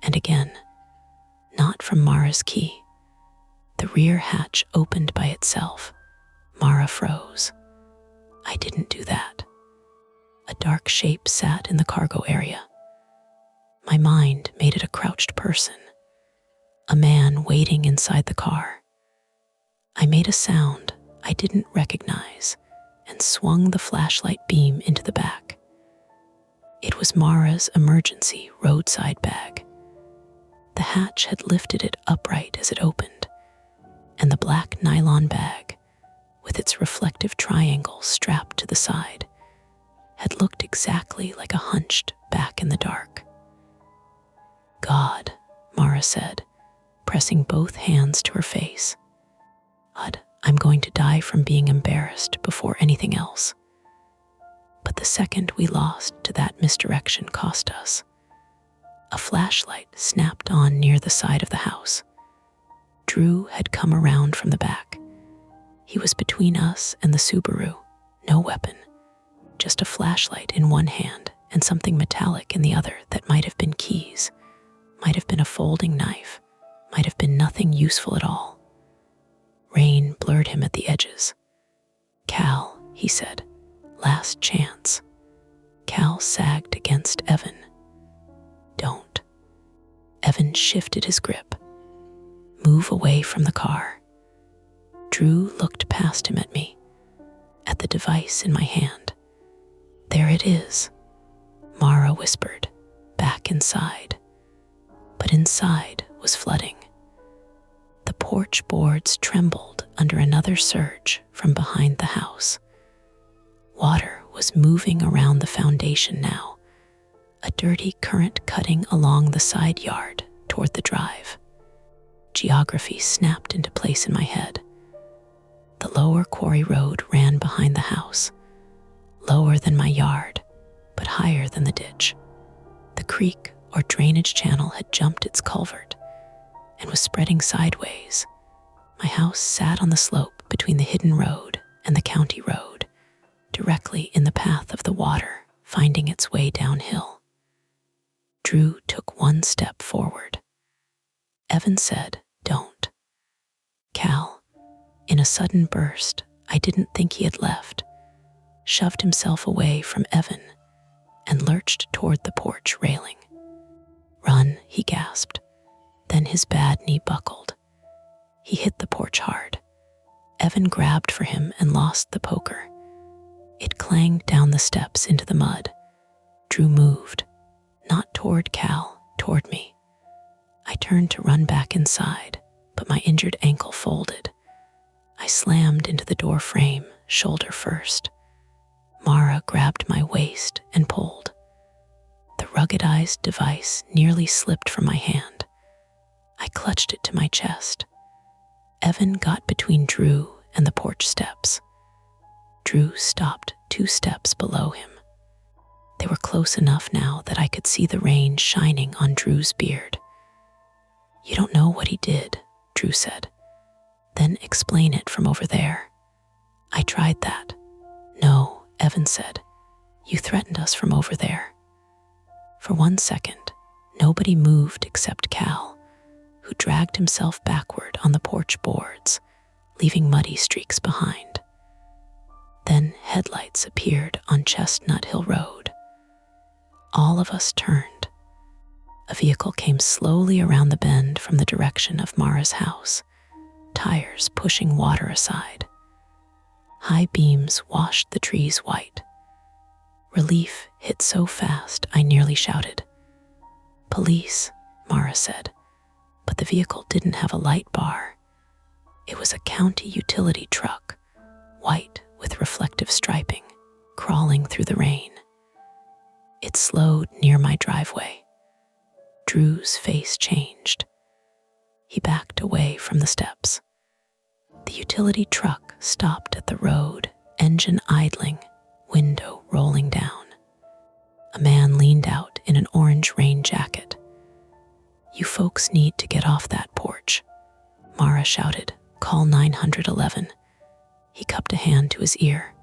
and again. Not from Mara's key. The rear hatch opened by itself. Mara froze. I didn't do that. A dark shape sat in the cargo area. My mind made it a crouched person. A man waiting inside the car. I made a sound I didn't recognize and swung the flashlight beam into the back. It was Mara's emergency roadside bag. The hatch had lifted it upright as it opened, and the black nylon bag, with its reflective triangle strapped to the side, had looked exactly like a hunched back in the dark. God, Mara said, pressing both hands to her face. God, I'm going to die from being embarrassed before anything else. But the second we lost to that misdirection cost us. A flashlight snapped on near the side of the house. Drew had come around from the back. He was between us and the Subaru. No weapon, just a flashlight in one hand and something metallic in the other that might have been keys, might have been a folding knife, might have been nothing useful at all. Rain blurred him at the edges. "Cal," he said, "last chance." Cal sagged against Evan. "Don't." Evan shifted his grip. "Move away from the car." Drew looked past him at me, at the device in my hand. "There it is," Mara whispered, "back inside." But inside was flooding. The porch boards trembled under another surge from behind the house. Water was moving around the foundation now, a dirty current cutting along the side yard toward the drive. Geography snapped into place in my head. The lower quarry road ran behind the house, lower than my yard, but higher than the ditch. The creek or drainage channel had jumped its culvert and was spreading sideways. My house sat on the slope between the hidden road and the county road, directly in the path of the water, finding its way downhill. Drew took one step forward. Evan said, "Don't." Cal, in a sudden burst I didn't think he had left, shoved himself away from Evan and lurched toward the porch railing. "Run," he gasped. Then his bad knee buckled. He hit the porch hard. Evan grabbed for him and lost the poker. It clanged down the steps into the mud. Drew moved, not toward Cal, toward me. I turned to run back inside, but my injured ankle folded. I slammed into the door frame, shoulder first. Mara grabbed my waist and pulled. The ruggedized device nearly slipped from my hand. I clutched it to my chest. Evan got between Drew and the porch steps. Drew stopped 2 steps below him. They were close enough now that I could see the rain shining on Drew's beard. "You don't know what he did," Drew said. "Then explain it from over there." I tried that. "No," Evan said. "You threatened us from over there." For 1 second, nobody moved except Cal, who dragged himself backward on the porch boards, leaving muddy streaks behind. Then headlights appeared on Chestnut Hill Road. All of us turned. A vehicle came slowly around the bend from the direction of Mara's house, tires pushing water aside. High beams washed the trees white. Relief hit so fast I nearly shouted. "Police," Mara said, but the vehicle didn't have a light bar. It was a county utility truck, white with reflective striping, crawling through the rain. It slowed near my driveway. Drew's face changed. He backed away from the steps. The utility truck stopped at the road, engine idling, window rolling down. A man leaned out in an orange rain jacket. "You folks need to get off that porch," Mara shouted. "Call 911. He cupped a hand to his ear.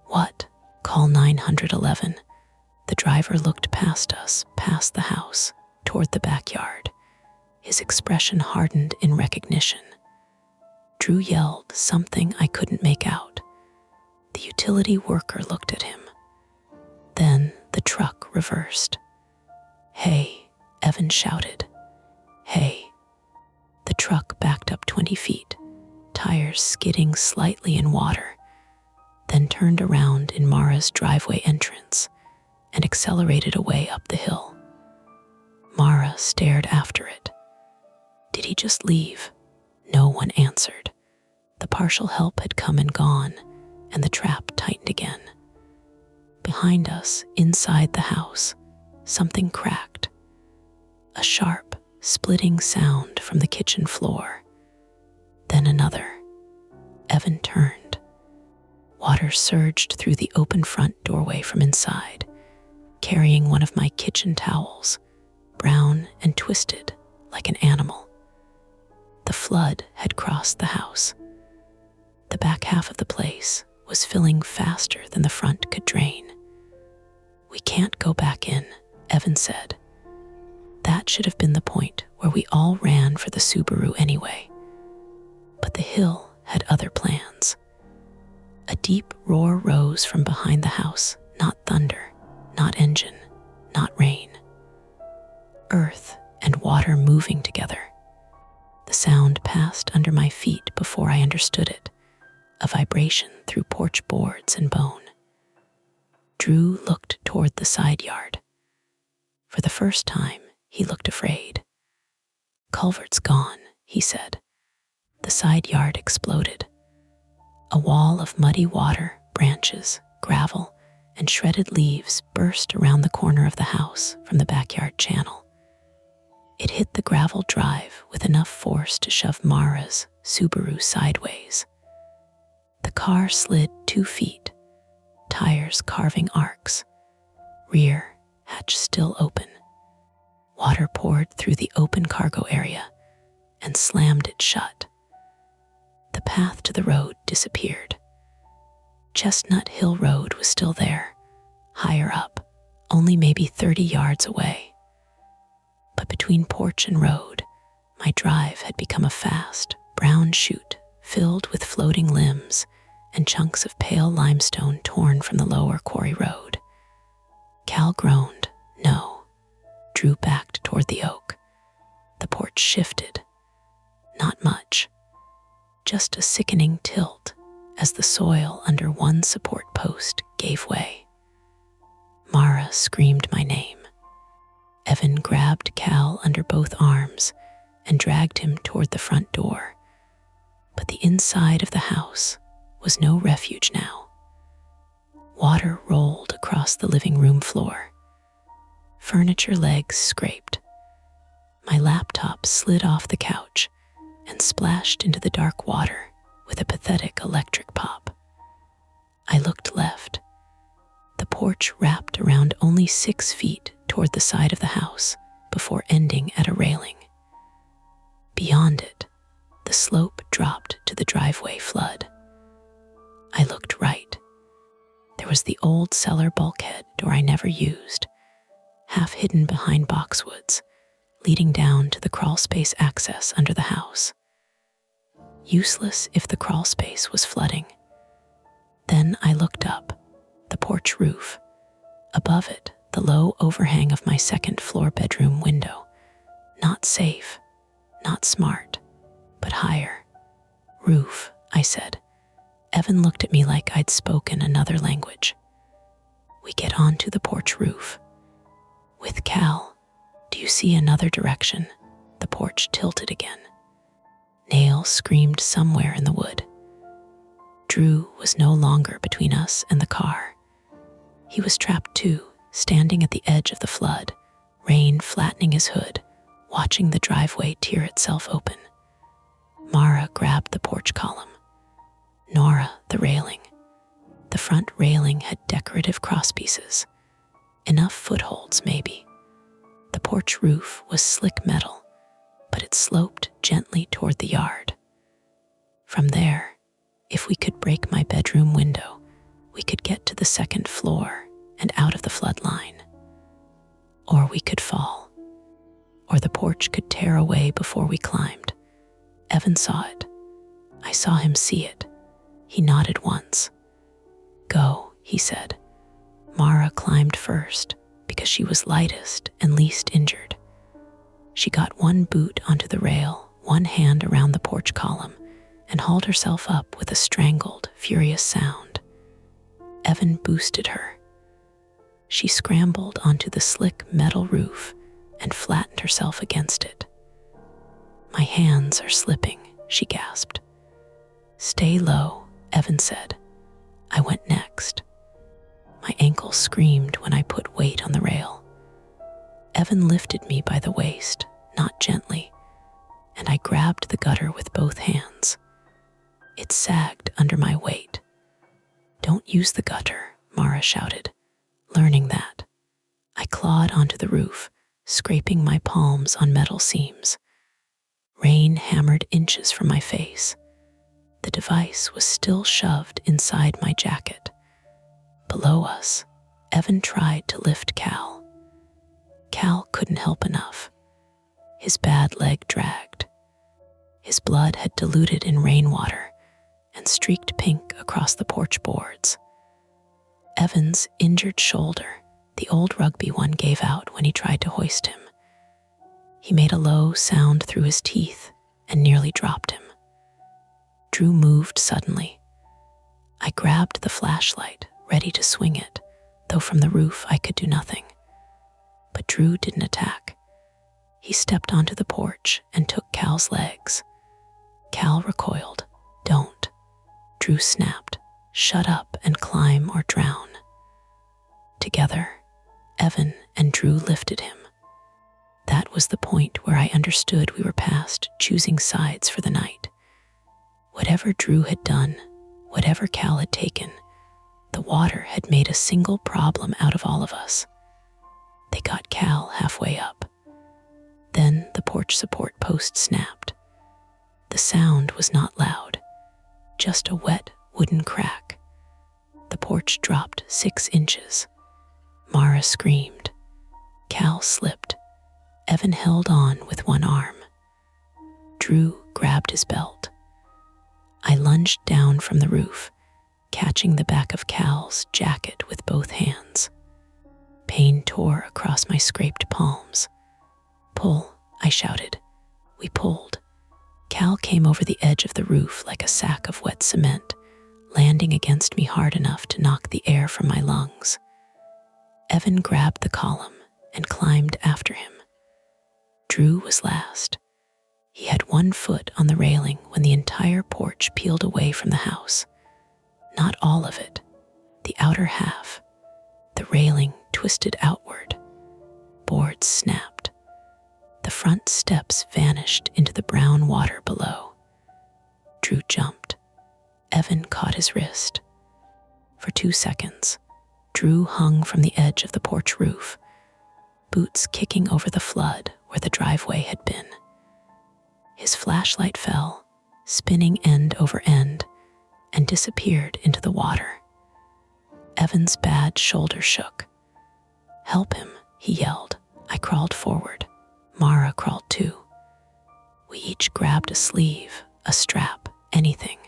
"What? Call 911. The driver looked past us, past the house, toward the backyard. His expression hardened in recognition. Drew yelled something I couldn't make out. The utility worker looked at him. Then the truck reversed. "Hey," Evan shouted. "Hey." The truck backed up 20 feet, tires skidding slightly in water, then turned around in Mara's driveway entrance and accelerated away up the hill. Mara stared after it. Did he just leave? No one answered. The partial help had come and gone, and the trap tightened again. Behind us, inside the house, something cracked. A sharp, splitting sound from the kitchen floor. Then another. Evan turned. Water surged through the open front doorway from inside, carrying one of my kitchen towels, brown and twisted like an animal. The flood had crossed the house. The back half of the place was filling faster than the front could drain. "We can't go back in," Evan said. That should have been the point where we all ran for the Subaru anyway. But the hill had other plans. A deep roar rose from behind the house, not thunder, not engine, not rain. Earth and water moving together. The sound passed under my feet before I understood it, a vibration through porch boards and bone. Drew looked toward the side yard. For the first time, he looked afraid. "Culvert's gone," he said. The side yard exploded. A wall of muddy water, branches, gravel, and shredded leaves burst around the corner of the house from the backyard channel. It hit the gravel drive with enough force to shove Mara's Subaru sideways. The car slid 2 feet, tires carving arcs, rear hatch still open. Water poured through the open cargo area and slammed it shut. The path to the road disappeared. Chestnut Hill Road was still there, higher up, only maybe 30 yards away. But between porch and road, my drive had become a fast, brown chute filled with floating limbs and chunks of pale limestone torn from the lower quarry road. Cal groaned, "No." Drew backed toward the oak. The porch shifted. Not much. Just a sickening tilt as the soil under one support post gave way. Mara screamed my name. Evan grabbed Cal under both arms and dragged him toward the front door. But the inside of the house was no refuge now. Water rolled across the living room floor. Furniture legs scraped. My laptop slid off the couch and splashed into the dark water with a pathetic electric pop. I looked left. The porch wrapped around only 6 feet toward the side of the house before ending at a railing. Beyond it, the slope dropped to the driveway flood. I looked right. There was the old cellar bulkhead door I never used, half hidden behind boxwoods, leading down to the crawlspace access under the house. Useless if the crawlspace was flooding. Then I looked up, the porch roof. Above it, the low overhang of my second-floor bedroom window. Not safe, not smart, but higher. "Roof," I said. Evan looked at me like I'd spoken another language. We get onto the porch roof. With Cal, "Do you see another direction?" The porch tilted again. Nail screamed somewhere in the wood. Drew was no longer between us and the car. He was trapped too, standing at the edge of the flood, rain flattening his hood, watching the driveway tear itself open. Mara grabbed the porch column. Nora, the railing. The front railing had decorative crosspieces. Enough footholds, maybe. The porch roof was slick metal, but it sloped gently toward the yard. From there, if we could break my bedroom window, we could get to the second floor and out of the flood line. Or we could fall. Or the porch could tear away before we climbed. Evan saw it. I saw him see it. He nodded once. "Go," he said. Mara climbed first because she was lightest and least injured. She got one boot onto the rail, one hand around the porch column, and hauled herself up with a strangled, furious sound. Evan boosted her. She scrambled onto the slick metal roof and flattened herself against it. "My hands are slipping," she gasped. "Stay low," Evan said. I went next. My ankle screamed when I put weight on the rail. Evan lifted me by the waist, not gently, and I grabbed the gutter with both hands. It sagged under my weight. "Don't use the gutter," Mara shouted, learning that. I clawed onto the roof, scraping my palms on metal seams. Rain hammered inches from my face. The device was still shoved inside my jacket. Below us, Evan tried to lift Cal. Cal couldn't help enough. His bad leg dragged. His blood had diluted in rainwater and streaked pink across the porch boards. Evan's injured shoulder, the old rugby one, gave out when he tried to hoist him. He made a low sound through his teeth and nearly dropped him. Drew moved suddenly. I grabbed the flashlight, ready to swing it, though from the roof I could do nothing. But Drew didn't attack. He stepped onto the porch and took Cal's legs. Cal recoiled. "Don't." Drew snapped. "Shut up and climb or drown." Together, Evan and Drew lifted him. That was the point where I understood we were past choosing sides for the night. Whatever Drew had done, whatever Cal had taken, the water had made a single problem out of all of us. They got Cal halfway up. Then the porch support post snapped. The sound was not loud, just a wet wooden crack. The porch dropped 6 inches. Mara screamed. Cal slipped. Evan held on with one arm. Drew grabbed his belt. I lunged down from the roof, catching the back of Cal's jacket with both hands. Pain tore across my scraped palms. "Pull," I shouted. We pulled. Cal came over the edge of the roof like a sack of wet cement, landing against me hard enough to knock the air from my lungs. Evan grabbed the column and climbed after him. Drew was last. He had one foot on the railing when the entire porch peeled away from the house. Not all of it, the outer half. The railing twisted outward. Boards snapped. The front steps vanished into the brown water below. Drew jumped. Evan caught his wrist. For 2 seconds, Drew hung from the edge of the porch roof, boots kicking over the flood where the driveway had been. His flashlight fell, spinning end over end, and disappeared into the water. Evan's bad shoulder shook. "Help him," he yelled. I crawled forward. Mara crawled too. We each grabbed a sleeve, a strap, anything.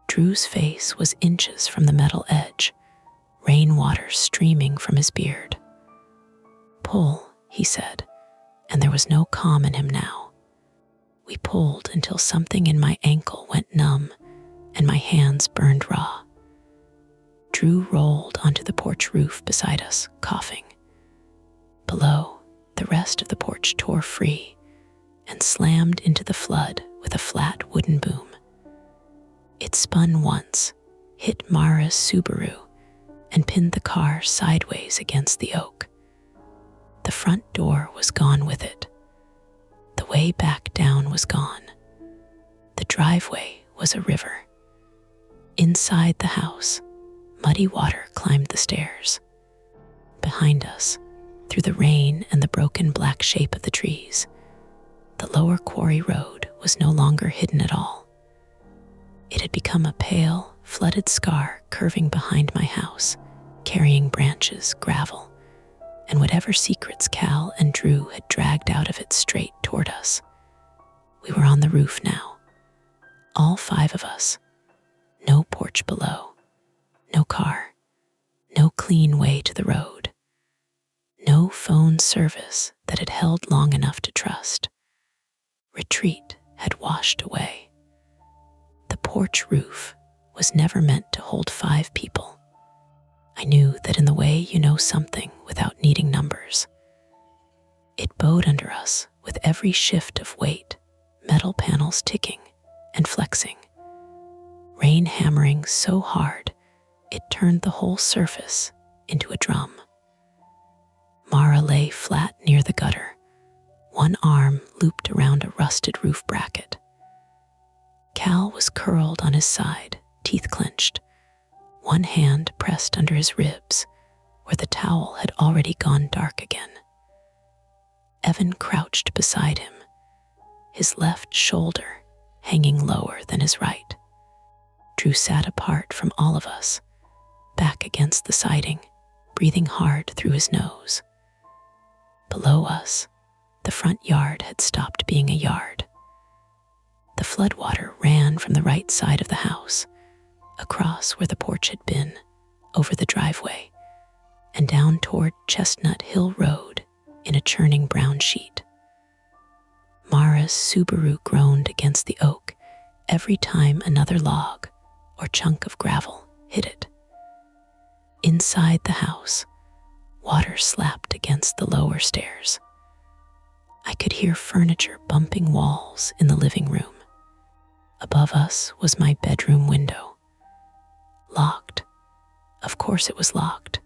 Drew's face was inches from the metal edge, rainwater streaming from his beard. "Pull," he said, and there was no calm in him now. We pulled until something in my ankle went numb and my hands burned raw. Drew rolled onto the porch roof beside us, coughing. Below, the rest of the porch tore free and slammed into the flood with a flat wooden boom. It spun once, hit Mara's Subaru, and pinned the car sideways against the oak. The front door was gone with it. The way back down was gone. The driveway was a river. Inside the house, muddy water climbed the stairs. Behind us, through the rain and the broken black shape of the trees, the lower quarry road was no longer hidden at all. It had become a pale, flooded scar curving behind my house, carrying branches, gravel, and whatever secrets Cal and Drew had dragged out of it straight toward us. We were on the roof now, all 5 of us. No porch below, no car, no clean way to the road, no phone service that had held long enough to trust. Retreat had washed away. The porch roof was never meant to hold 5 people. I knew that in the way you know something without needing numbers. It bowed under us with every shift of weight, metal panels ticking and flexing. Rain hammering so hard, it turned the whole surface into a drum. Mara lay flat near the gutter, one arm looped around a rusted roof bracket. Cal was curled on his side, teeth clenched, one hand pressed under his ribs, where the towel had already gone dark again. Evan crouched beside him, his left shoulder hanging lower than his right. Drew sat apart from all of us, back against the siding, breathing hard through his nose. Below us, the front yard had stopped being a yard. The floodwater ran from the right side of the house, across where the porch had been, over the driveway, and down toward Chestnut Hill Road in a churning brown sheet. Mara's Subaru groaned against the oak every time another log or chunk of gravel hit it. Inside the house, water slapped against the lower stairs. I could hear furniture bumping walls in the living room. Above us was my bedroom window. Locked. Of course it was locked.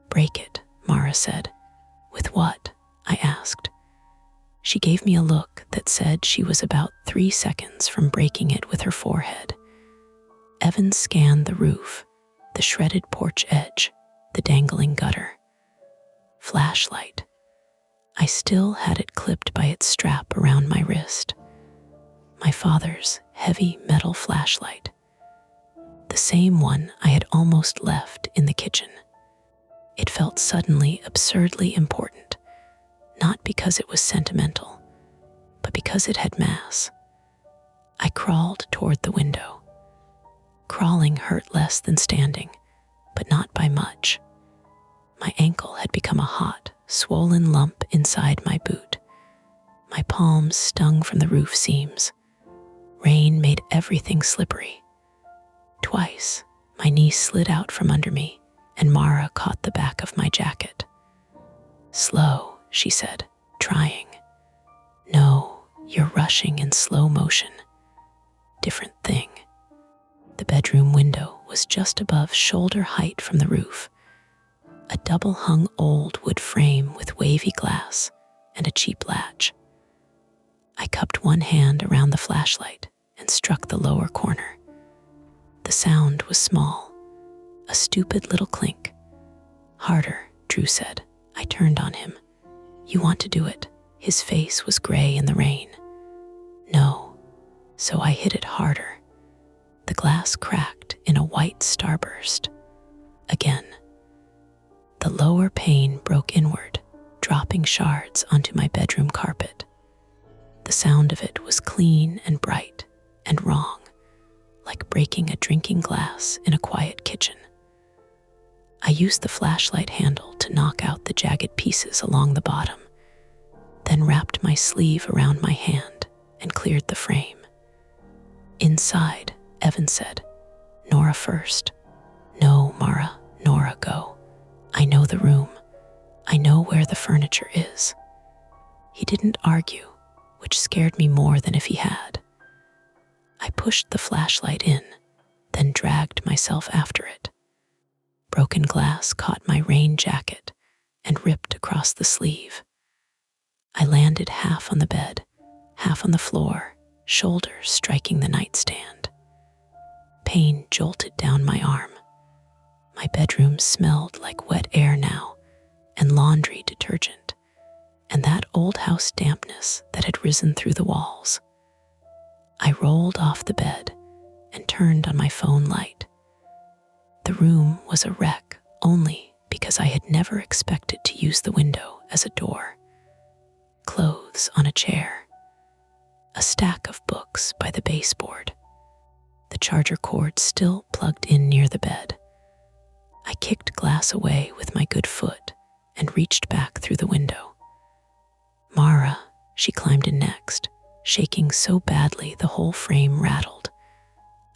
Break it, Mara said. With what? I asked. She gave me a look that said she was about 3 seconds from breaking it with her forehead. Evan scanned the roof, the shredded porch edge, the dangling gutter. Flashlight. I still had it clipped by its strap around my wrist. My father's heavy metal flashlight. The same one I had almost left in the kitchen. It felt suddenly absurdly important, not because it was sentimental, but because it had mass. I crawled toward the window. Crawling hurt less than standing, but not by much. My ankle had become a hot, swollen lump inside my boot. My palms stung from the roof seams. Rain made everything slippery. Twice, my knee slid out from under me, and Mara caught the back of my jacket. Slow, she said, trying. No, you're rushing in slow motion. Different thing. The bedroom window was just above shoulder height from the roof. A double-hung old wood frame with wavy glass and a cheap latch. I cupped one hand around the flashlight and struck the lower corner. The sound was small, a stupid little clink. Harder, Drew said. I turned on him. You want to do it? His face was gray in the rain. No, so I hit it harder. The glass cracked in a white starburst. Again. The lower pane broke inward, dropping shards onto my bedroom carpet. The sound of it was clean and bright and wrong, like breaking a drinking glass in a quiet kitchen. I used the flashlight handle to knock out the jagged pieces along the bottom, then wrapped my sleeve around my hand and cleared the frame. Inside, Evan said, Nora first. No, Mara, Nora, go. I know the room. I know where the furniture is. He didn't argue, which scared me more than if he had. I pushed the flashlight in, then dragged myself after it. Broken glass caught my rain jacket and ripped across the sleeve. I landed half on the bed, half on the floor, shoulders striking the nightstand. Pain jolted down my arm. My bedroom smelled like wet air now, and laundry detergent, and that old house dampness that had risen through the walls. I rolled off the bed and turned on my phone light. The room was a wreck only because I had never expected to use the window as a door. Clothes on a chair. A stack of books by the baseboard. The charger cord still plugged in near the bed. I kicked glass away with my good foot and reached back through the window. Mara, she climbed in next, shaking so badly the whole frame rattled.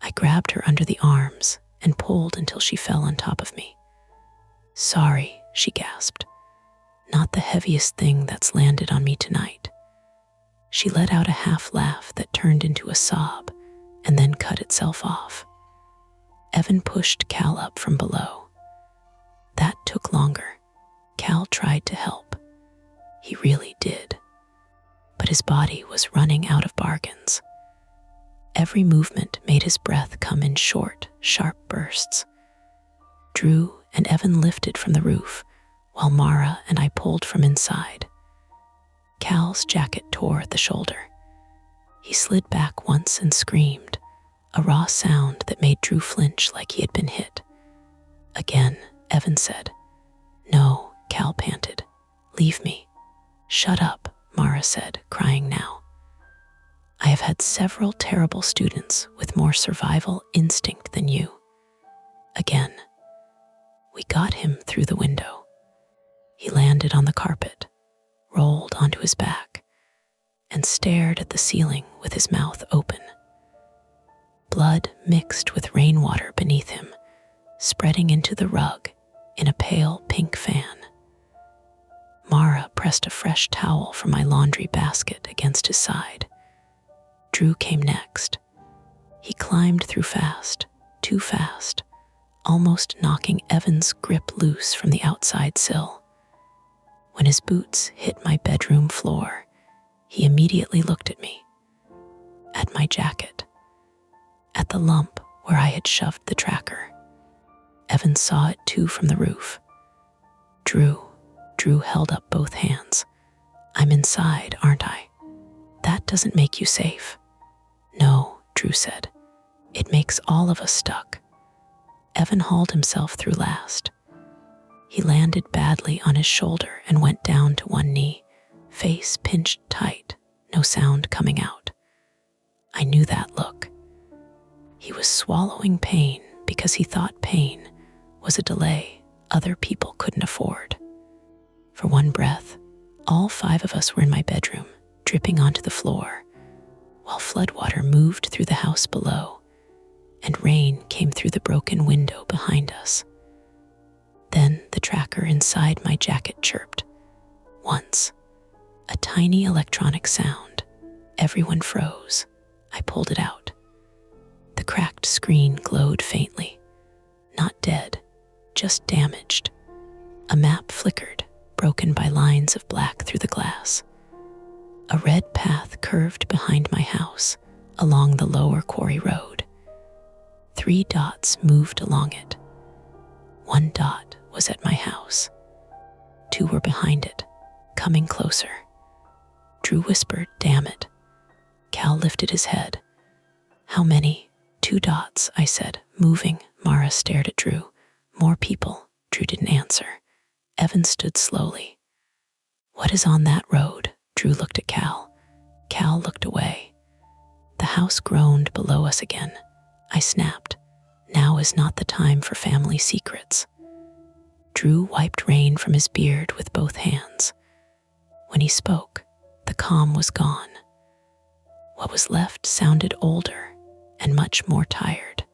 I grabbed her under the arms and pulled until she fell on top of me. Sorry, she gasped. Not the heaviest thing that's landed on me tonight. She let out a half laugh that turned into a sob and then cut itself off. Evan pushed Cal up from below. That took longer. Cal tried to help. He really did. But his body was running out of bargains. Every movement made his breath come in short, sharp bursts. Drew and Evan lifted from the roof, while Mara and I pulled from inside. Cal's jacket tore at the shoulder. He slid back once and screamed, a raw sound that made Drew flinch like he had been hit. Again, Evan said. "No," Cal panted. "Leave me." "Shut up," Mara said, crying now. "I have had several terrible students with more survival instinct than you." Again. We got him through the window. He landed on the carpet, rolled onto his back, and stared at the ceiling with his mouth open. Blood mixed with rainwater beneath him, spreading into the rug in a pale pink fan. Mara pressed a fresh towel from my laundry basket against his side. Drew came next. He climbed through fast, too fast, almost knocking Evan's grip loose from the outside sill. When his boots hit my bedroom floor, he immediately looked at me, at my jacket, at the lump where I had shoved the tracker. Evan saw it too from the roof. Drew held up both hands. "I'm inside, aren't I? That doesn't make you safe." "No," Drew said. "It makes all of us stuck." Evan hauled himself through last. He landed badly on his shoulder and went down to one knee, face pinched tight, no sound coming out. I knew that look. He was swallowing pain because he thought pain was a delay other people couldn't afford. For one breath, all 5 of us were in my bedroom, dripping onto the floor, while floodwater moved through the house below, and rain came through the broken window behind us. Then the tracker inside my jacket chirped. Once, a tiny electronic sound. Everyone froze. I pulled it out. The cracked screen glowed faintly. Not dead, just damaged. A map flickered, broken by lines of black through the glass. A red path curved behind my house, along the lower quarry road. 3 dots moved along it. 1 dot was at my house. 2 were behind it, coming closer. Drew whispered, "Damn it." Cal lifted his head. "How many?" 2 dots, I said, moving. Mara stared at Drew. "More people." Drew didn't answer. Evan stood slowly. "What is on that road?" Drew looked at Cal. Cal looked away. The house groaned below us again. I snapped. Now is not the time for family secrets. Drew wiped rain from his beard with both hands. When he spoke, the calm was gone. What was left sounded older and much more tired.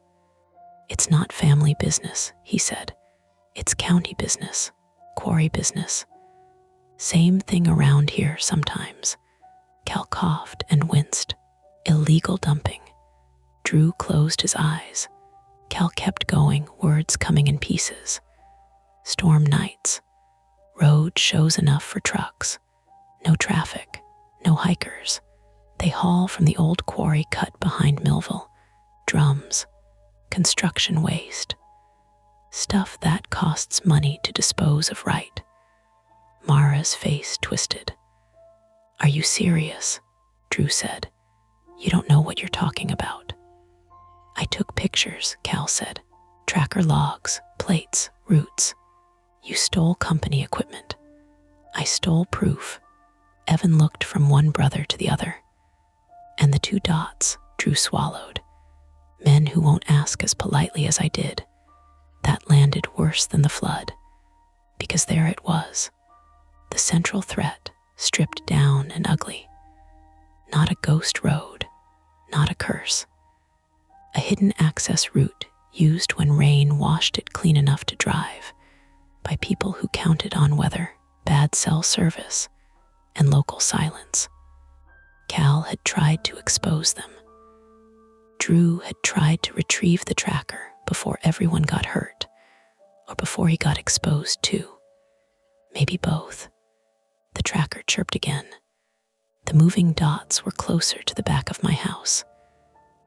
"It's not family business," he said. "It's county business, quarry business. Same thing around here sometimes." Cal coughed and winced. "Illegal dumping." Drew closed his eyes. Cal kept going, words coming in pieces. "Storm nights. Road shows enough for trucks. No traffic, no hikers. They haul from the old quarry cut behind Millville. Drums, construction waste. Stuff that costs money to dispose of right." Mara's face twisted. "Are you serious?" Drew said. "You don't know what you're talking about." "I took pictures," Cal said. "Tracker logs, plates, routes. You stole company equipment." "I stole proof." Evan looked from one brother to the other. "And the 2 dots," Drew swallowed. "Men who won't ask as politely as I did." That landed worse than the flood, because there it was, the central threat, stripped down and ugly. Not a ghost road, not a curse. A hidden access route used when rain washed it clean enough to drive, by people who counted on weather, bad cell service, and local silence. Cal had tried to expose them. Drew had tried to retrieve the tracker before everyone got hurt, or before he got exposed too. Maybe both. The tracker chirped again. The moving dots were closer to the back of my house.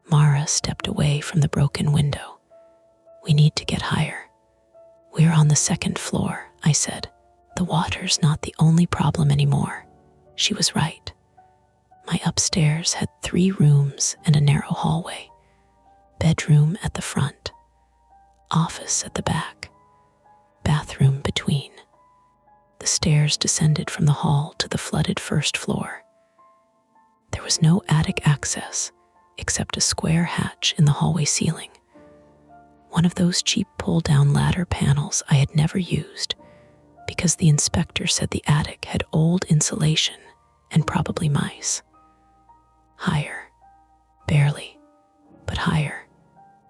Mara stepped away from the broken window. "We need to get higher." "We're on the 2nd floor," I said. "The water's not the only problem anymore." She was right. My upstairs had 3 rooms and a narrow hallway. Bedroom at the front, office at the back, bathroom between. The stairs descended from the hall to the flooded first floor. There was no attic access except a square hatch in the hallway ceiling. One of those cheap pull-down ladder panels I had never used because the inspector said the attic had old insulation and probably mice. Higher, barely, but higher.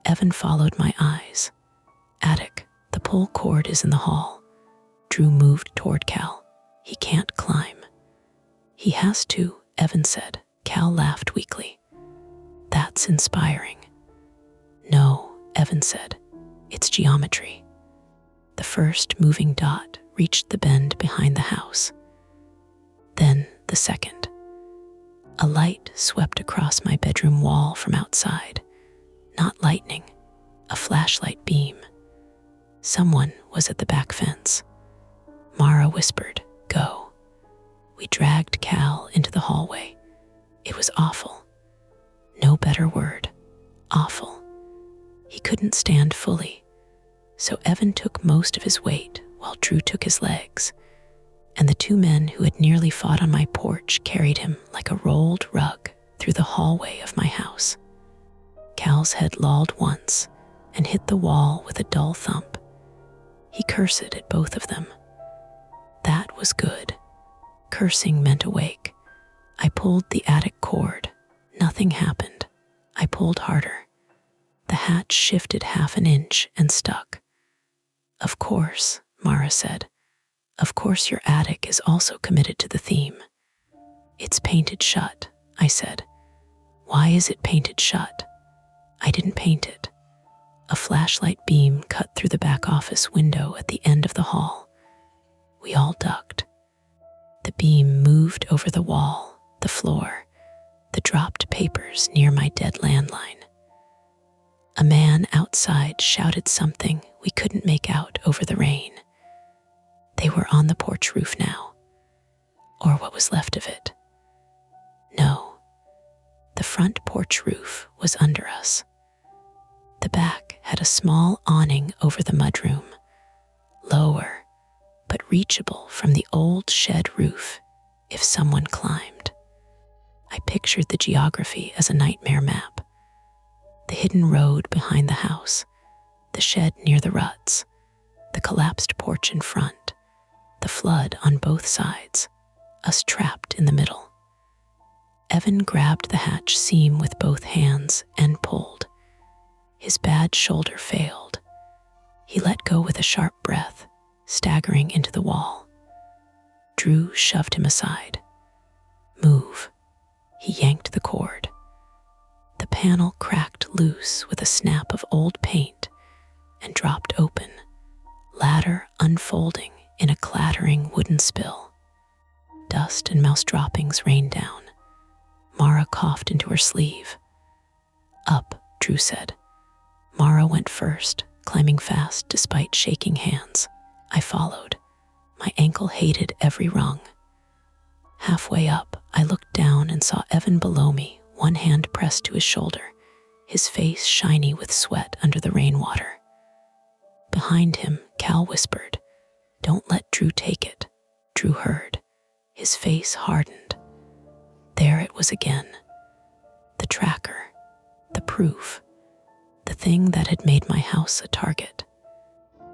Evan followed my eyes. Attic, the pull cord is in the hall. Drew moved toward Cal. He can't climb. He has to, Evan said. Cal laughed weakly. That's inspiring. No, Evan said. It's geometry. The first moving dot reached the bend behind the house. Then the second. A light swept across my bedroom wall from outside. Not lightning, a flashlight beam. Someone was at the back fence. Mara whispered, "Go." We dragged Cal into the hallway. It was awful. No better word. Awful. He couldn't stand fully, so Evan took most of his weight while Drew took his legs, and the 2 men who had nearly fought on my porch carried him like a rolled rug through the hallway of my house. Cal's head lolled once and hit the wall with a dull thump. He cursed at both of them. That was good. Cursing meant awake. I pulled the attic cord. Nothing happened. I pulled harder. The hatch shifted half an inch and stuck. "Of course," Mara said. "Of course your attic is also committed to the theme." "It's painted shut," I said. "Why is it painted shut?" "I didn't paint it." A flashlight beam cut through the back office window at the end of the hall. We all ducked. The beam moved over the wall, the floor, the dropped papers near my dead landline. A man outside shouted something we couldn't make out over the rain. They were on the porch roof now, or what was left of it. No, the front porch roof was under us. The back had a small awning over the mudroom, lower, but reachable from the old shed roof if someone climbed. I pictured the geography as a nightmare map. The hidden road behind the house, the shed near the ruts, the collapsed porch in front, the flood on both sides, us trapped in the middle. Evan grabbed the hatch seam with both hands and pulled. His bad shoulder failed. He let go with a sharp breath, staggering into the wall. Drew shoved him aside. "Move." He yanked the cord. The panel cracked loose with a snap of old paint and dropped open, ladder unfolding in a clattering wooden spill. Dust and mouse droppings rained down. Mara coughed into her sleeve. "Up," Drew said. Mara went first, climbing fast despite shaking hands. I followed. My ankle hated every rung. Halfway up, I looked down and saw Evan below me, one hand pressed to his shoulder, his face shiny with sweat under the rainwater. Behind him, Cal whispered, "Don't let Drew take it." Drew heard. His face hardened. There it was again. The tracker, the proof, the thing that had made my house a target.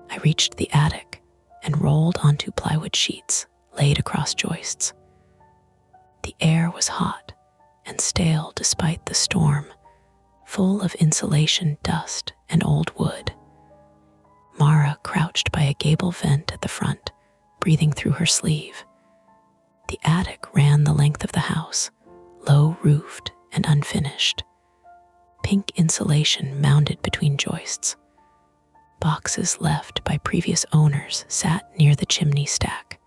I reached the attic and rolled onto plywood sheets laid across joists. The air was hot and stale despite the storm, full of insulation dust and old wood. Mara crouched by a gable vent at the front, breathing through her sleeve. The attic ran the length of the house, low-roofed and unfinished. Pink insulation mounded between joists. Boxes left by previous owners sat near the chimney stack.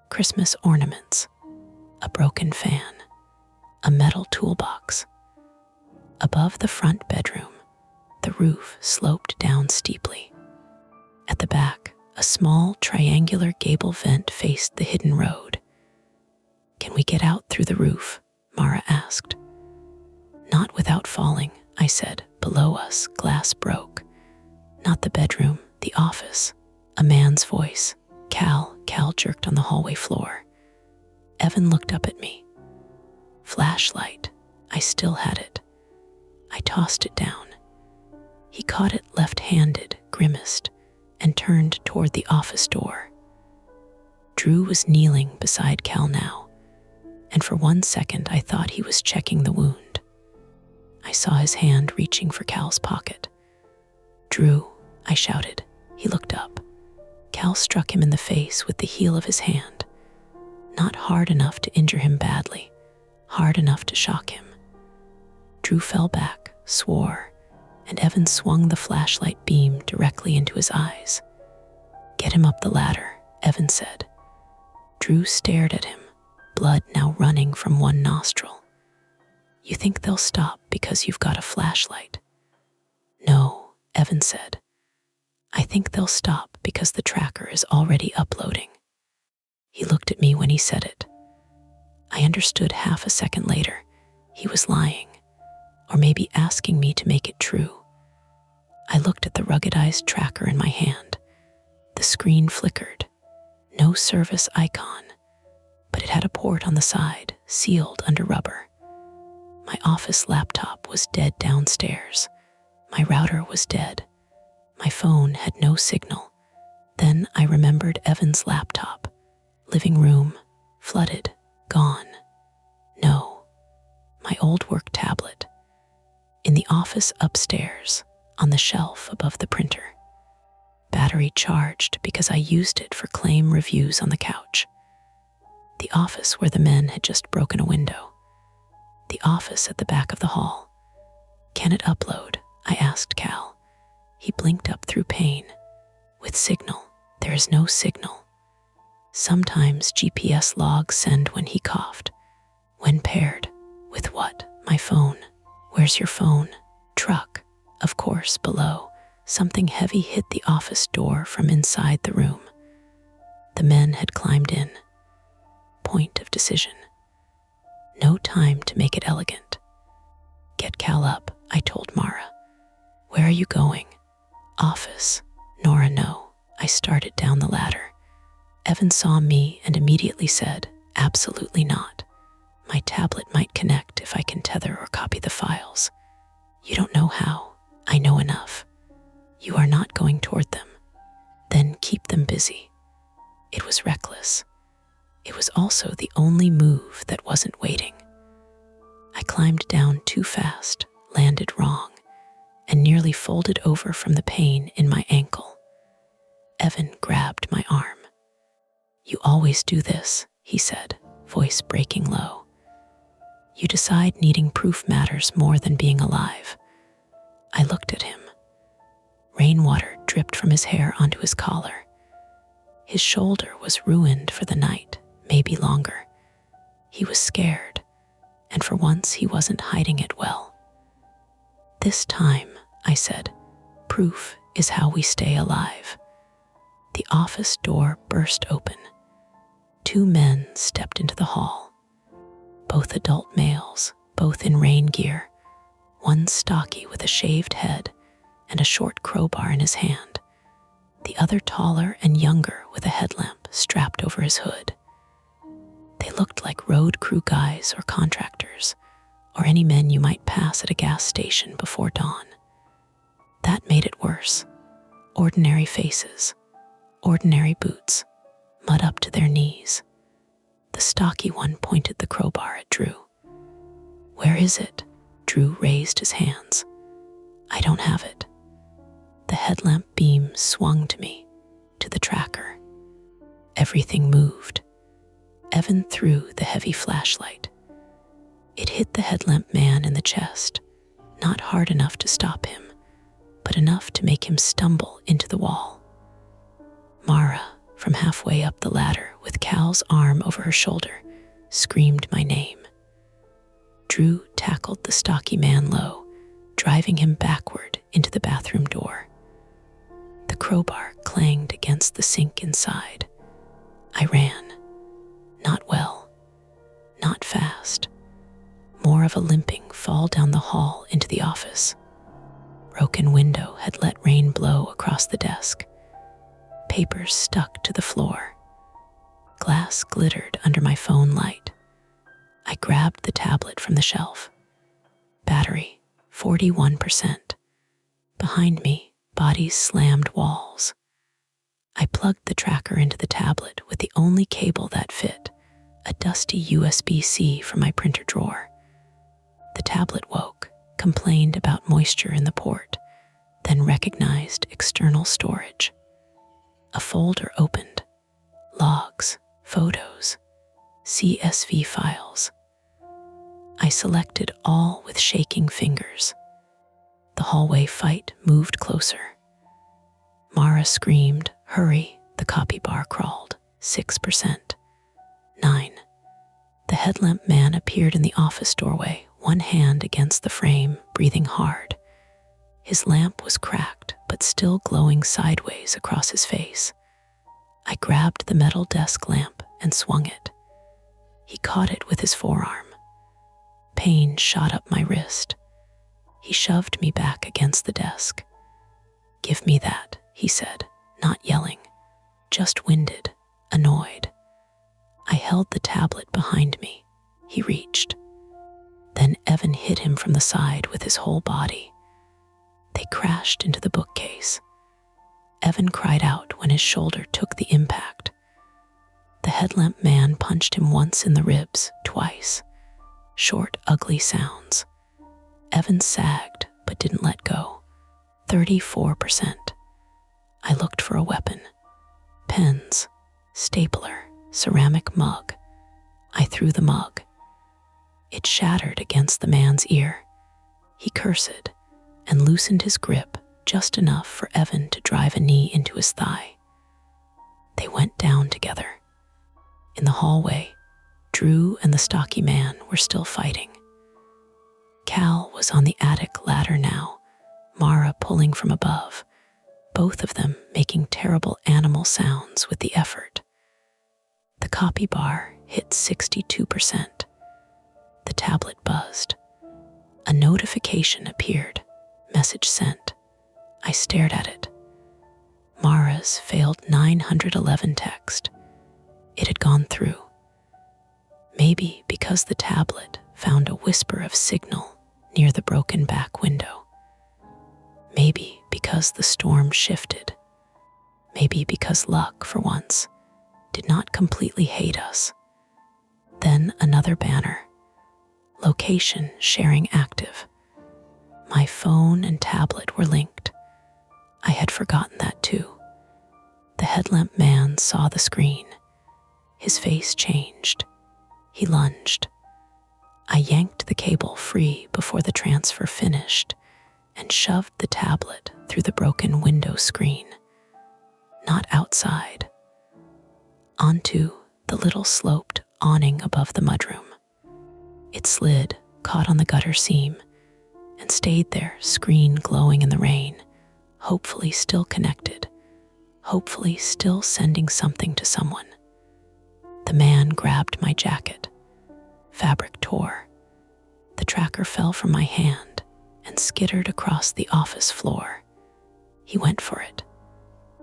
Christmas ornaments, a broken fan, a metal toolbox. Above the front bedroom, the roof sloped down steeply. At the back, a small triangular gable vent faced the hidden road. "Can we get out through the roof?" Mara asked. Not without falling, I said. Below us, glass broke. Not the bedroom, the office. A man's voice. Cal jerked on the hallway floor. Evan looked up at me. Flashlight. I still had it. I tossed it down. He caught it left-handed, grimaced, and turned toward the office door. Drew was kneeling beside Cal now, and for 1 second I thought he was checking the wound. I saw his hand reaching for Cal's pocket. Drew, I shouted. He looked up. Cal struck him in the face with the heel of his hand. Not hard enough to injure him badly, hard enough to shock him. Drew fell back, swore, and Evan swung the flashlight beam directly into his eyes. Get him up the ladder, Evan said. Drew stared at him, blood now running from one nostril. You think they'll stop because you've got a flashlight? No, Evan said. I think they'll stop because the tracker is already uploading. He looked at me when he said it. I understood half a second later. He was lying, or maybe asking me to make it true. I looked at the ruggedized tracker in my hand. The screen flickered. No service icon, but it had a port on the side, sealed under rubber. My office laptop was dead downstairs. My router was dead. My phone had no signal. Then I remembered Evan's laptop. Living room, flooded, gone. No, my old work tablet. In the office upstairs, on the shelf above the printer. Battery charged because I used it for claim reviews on the couch. The office where the men had just broken a window. The office at the back of the hall. Can it upload? I asked Cal. He blinked up through pain. With signal. There is no signal. Sometimes GPS logs send when he coughed. When paired. With what? My phone. Where's your phone? Truck. Of course, below. Something heavy hit the office door from inside the room. The men had climbed in. Point of decision. No time to make it elegant. Get Cal up, I told Mara. Where are you going? Office. Nora, no. I started down the ladder. Evan saw me and immediately said, absolutely not. My tablet might connect if I can tether or copy the files. You don't know how. I know enough. You are not going toward them. Then keep them busy. It was reckless. It was also the only move that wasn't waiting. I climbed down too fast, landed wrong, and nearly folded over from the pain in my ankle. Evan grabbed my arm. You always do this, he said, voice breaking low. You decide needing proof matters more than being alive. I looked at him. Rainwater dripped from his hair onto his collar. His shoulder was ruined for the night, maybe longer. He was scared, and for once he wasn't hiding it well. This time, I said, proof is how we stay alive. The office door burst open. 2 men stepped into the hall. Both adult males, both in rain gear, one stocky with a shaved head and a short crowbar in his hand, the other taller and younger with a headlamp strapped over his hood. They looked like road crew guys or contractors, or any men you might pass at a gas station before dawn. That made it worse. Ordinary faces, ordinary boots, mud up to their knees. The stocky one pointed the crowbar at Drew. Where is it? Drew raised his hands. I don't have it. The headlamp beam swung to me, to the tracker. Everything moved. Evan threw the heavy flashlight. It hit the headlamp man in the chest, not hard enough to stop him, but enough to make him stumble into the wall. Mara, from halfway up the ladder with Cal's arm over her shoulder, screamed my name. Drew tackled the stocky man low, driving him backward into the bathroom door. The crowbar clanged against the sink inside. I ran. Not well. Not fast. of a limping fall down the hall into the office. Broken window had let rain blow across the desk. Papers stuck to the floor. Glass glittered under my phone light. I grabbed the tablet from the shelf. Battery, 41%. Behind me, bodies slammed walls. I plugged the tracker into the tablet with the only cable that fit, a dusty USB-C from my printer drawer. The tablet woke, complained about moisture in the port, then recognized external storage. A folder opened. Logs, photos, CSV files. I selected all with shaking fingers. The hallway fight moved closer. Mara screamed, "Hurry," the copy bar crawled, 6%. 9. The headlamp man appeared in the office doorway, one hand against the frame, breathing hard. His lamp was cracked, but still glowing sideways across his face. I grabbed the metal desk lamp and swung it. He caught it with his forearm. Pain shot up my wrist. He shoved me back against the desk. "Give me that," he said, not yelling, just winded, annoyed. I held the tablet behind me. He reached. Then Evan hit him from the side with his whole body. They crashed into the bookcase. Evan cried out when his shoulder took the impact. The headlamp man punched him once in the ribs, twice. Short, ugly sounds. Evan sagged, but didn't let go. 34%. I looked for a weapon. Pens, stapler, ceramic mug. I threw the mug. It shattered against the man's ear. He cursed and loosened his grip just enough for Evan to drive a knee into his thigh. They went down together. In the hallway, Drew and the stocky man were still fighting. Cal was on the attic ladder now, Mara pulling from above, both of them making terrible animal sounds with the effort. The copy bar hit 62%. The tablet buzzed. A notification appeared. Message sent. I stared at it. Mara's failed 911 text. It had gone through. Maybe because the tablet found a whisper of signal near the broken back window. Maybe because the storm shifted. Maybe because luck, for once, did not completely hate us. Then another banner. Location sharing active. My phone and tablet were linked. I had forgotten that too. The headlamp man saw the screen. His face changed. He lunged. I yanked the cable free before the transfer finished and shoved the tablet through the broken window screen. Not outside. Onto the little sloped awning above the mudroom. It slid, caught on the gutter seam, and stayed there, screen glowing in the rain, hopefully still connected, hopefully still sending something to someone. The man grabbed my jacket. Fabric tore. The tracker fell from my hand and skittered across the office floor. He went for it.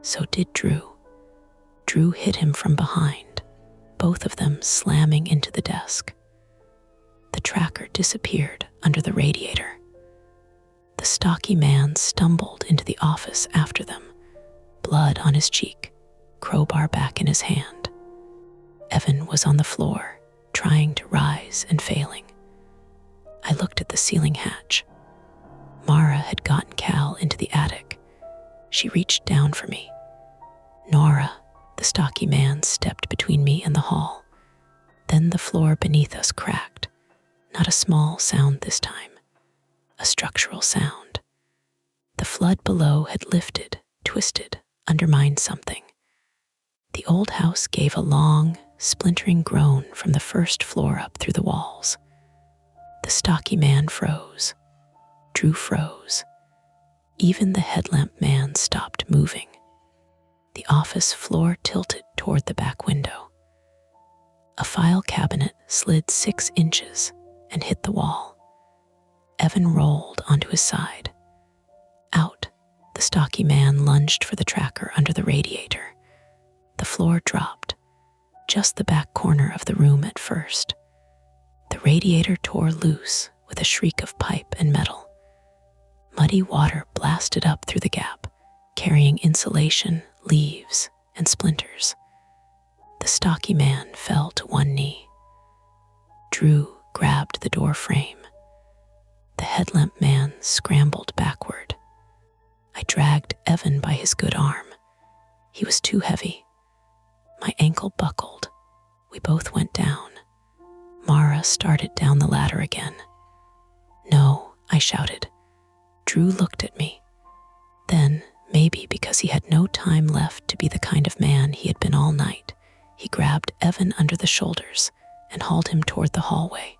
So did Drew. Drew hit him from behind, both of them slamming into the desk. The tracker disappeared under the radiator. The stocky man stumbled into the office after them, blood on his cheek, crowbar back in his hand. Evan was on the floor, trying to rise and failing. I looked at the ceiling hatch. Mara had gotten Cal into the attic. She reached down for me. Nora, the stocky man, stepped between me and the hall. Then the floor beneath us cracked. Not a small sound this time. A structural sound. The flood below had lifted, twisted, undermined something. The old house gave a long, splintering groan from the first floor up through the walls. The stocky man froze. Drew froze. Even the headlamp man stopped moving. The office floor tilted toward the back window. A file cabinet slid 6 inches and hit the wall. Evan rolled onto his side. Out, the stocky man lunged for the tracker under the radiator. The floor dropped, just the back corner of the room at first. The radiator tore loose with a shriek of pipe and metal. Muddy water blasted up through the gap, carrying insulation, leaves, and splinters. The stocky man fell to one knee. Drew grabbed the door frame. The headlamp man scrambled backward. I dragged Evan by his good arm. He was too heavy. My ankle buckled. We both went down. Mara started down the ladder again. "No," I shouted. Drew looked at me. Then, maybe because he had no time left to be the kind of man he had been all night, he grabbed Evan under the shoulders and hauled him toward the hallway.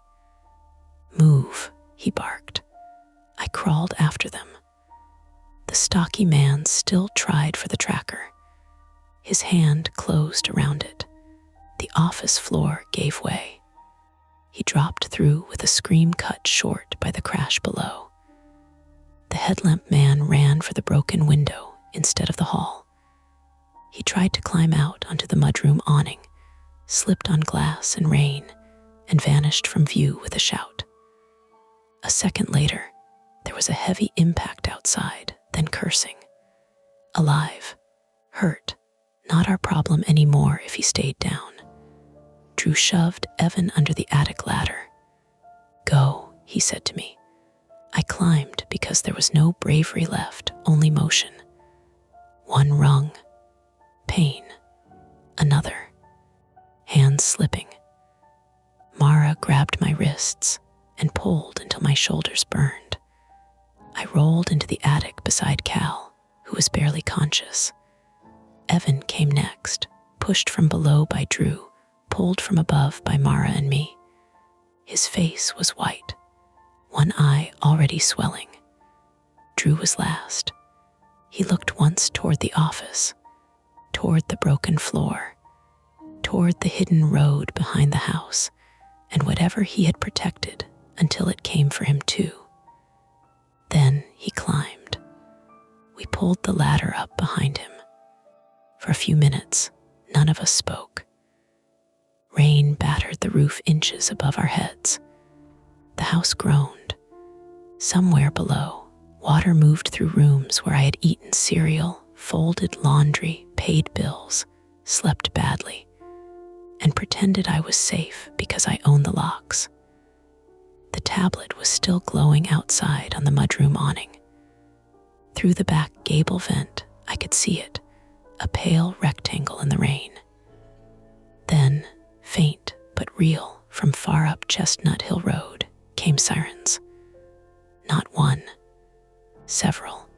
"Move," he barked. I crawled after them. The stocky man still tried for the tracker. His hand closed around it. The office floor gave way. He dropped through with a scream cut short by the crash below. The headlamp man ran for the broken window instead of the hall. He tried to climb out onto the mudroom awning, slipped on glass and rain, and vanished from view with a shout. A second later, there was a heavy impact outside, then cursing. Alive, hurt, not our problem anymore if he stayed down. Drew shoved Evan under the attic ladder. "Go," he said to me. I climbed because there was no bravery left, only motion. One rung. Pain. Another. Hands slipping. Mara grabbed my wrists and pulled until my shoulders burned. I rolled into the attic beside Cal, who was barely conscious. Evan came next, pushed from below by Drew, pulled from above by Mara and me. His face was white, one eye already swelling. Drew was last. He looked once toward the office, toward the broken floor, toward the hidden road behind the house, and whatever he had protected until it came for him too. Then he climbed. We pulled the ladder up behind him. For a few minutes, none of us spoke. Rain battered the roof inches above our heads. The house groaned. Somewhere below, water moved through rooms where I had eaten cereal, folded laundry, paid bills, slept badly, and pretended I was safe because I owned the locks. The tablet was still glowing outside on the mudroom awning. Through the back gable vent, I could see it, a pale rectangle in the rain. Then, faint but real, from far up Chestnut Hill Road, came sirens. Not one, several.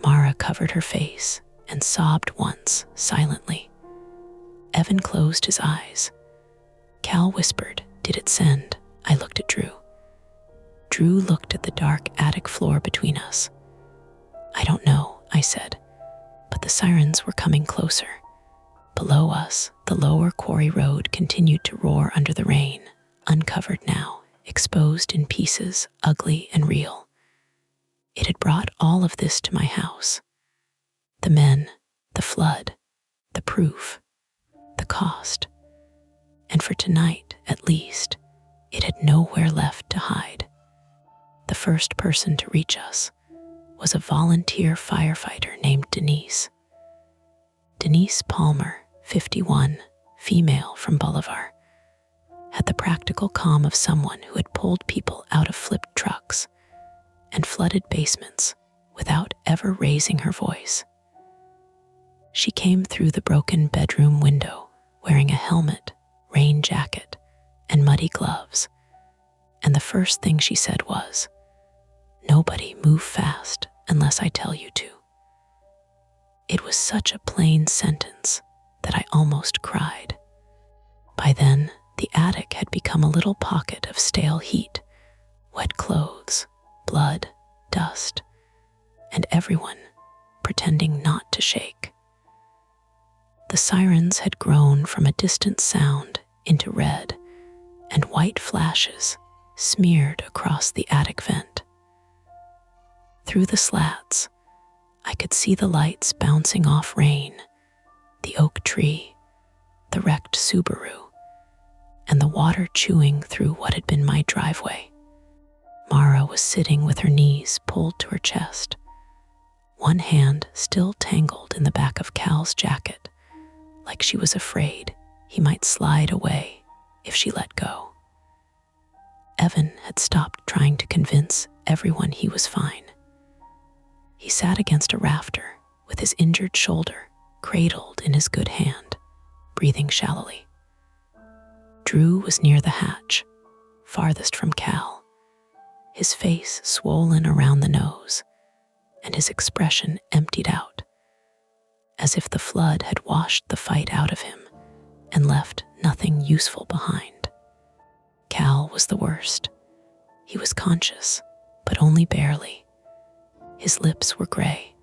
Mara covered her face and sobbed once, silently. Evan closed his eyes. Cal whispered, "Did it send?" I looked at Drew. Drew looked at the dark attic floor between us. "I don't know," I said, but the sirens were coming closer. Below us, the lower quarry road continued to roar under the rain, uncovered now, exposed in pieces, ugly and real. It had brought all of this to my house. The men, the flood, the proof, the cost. And for tonight, at least, it had nowhere left to hide. The first person to reach us was a volunteer firefighter named Denise. Denise Palmer, 51, female from Bolivar, had the practical calm of someone who had pulled people out of flipped trucks and flooded basements without ever raising her voice. She came through the broken bedroom window wearing a helmet, rain jacket, and muddy gloves, and the first thing she said was, "Nobody move fast unless I tell you to." It was such a plain sentence that I almost cried. By then, the attic had become a little pocket of stale heat, wet clothes, blood, dust, and everyone pretending not to shake. The sirens had grown from a distant sound into red and white flashes smeared across the attic vent. Through the slats, I could see the lights bouncing off Rain, the oak tree, the wrecked Subaru, and the water chewing through what had been my driveway. Mara was sitting with her knees pulled to her chest, one hand still tangled in the back of Cal's jacket, like she was afraid he might slide away if she let go. Evan had stopped trying to convince everyone he was fine. He sat against a rafter with his injured shoulder cradled in his good hand, breathing shallowly. Drew was near the hatch, farthest from Cal, his face swollen around the nose, and his expression emptied out, as if the flood had washed the fight out of him and left nothing useful behind. Cal was the worst. He was conscious, but only barely. His lips were gray.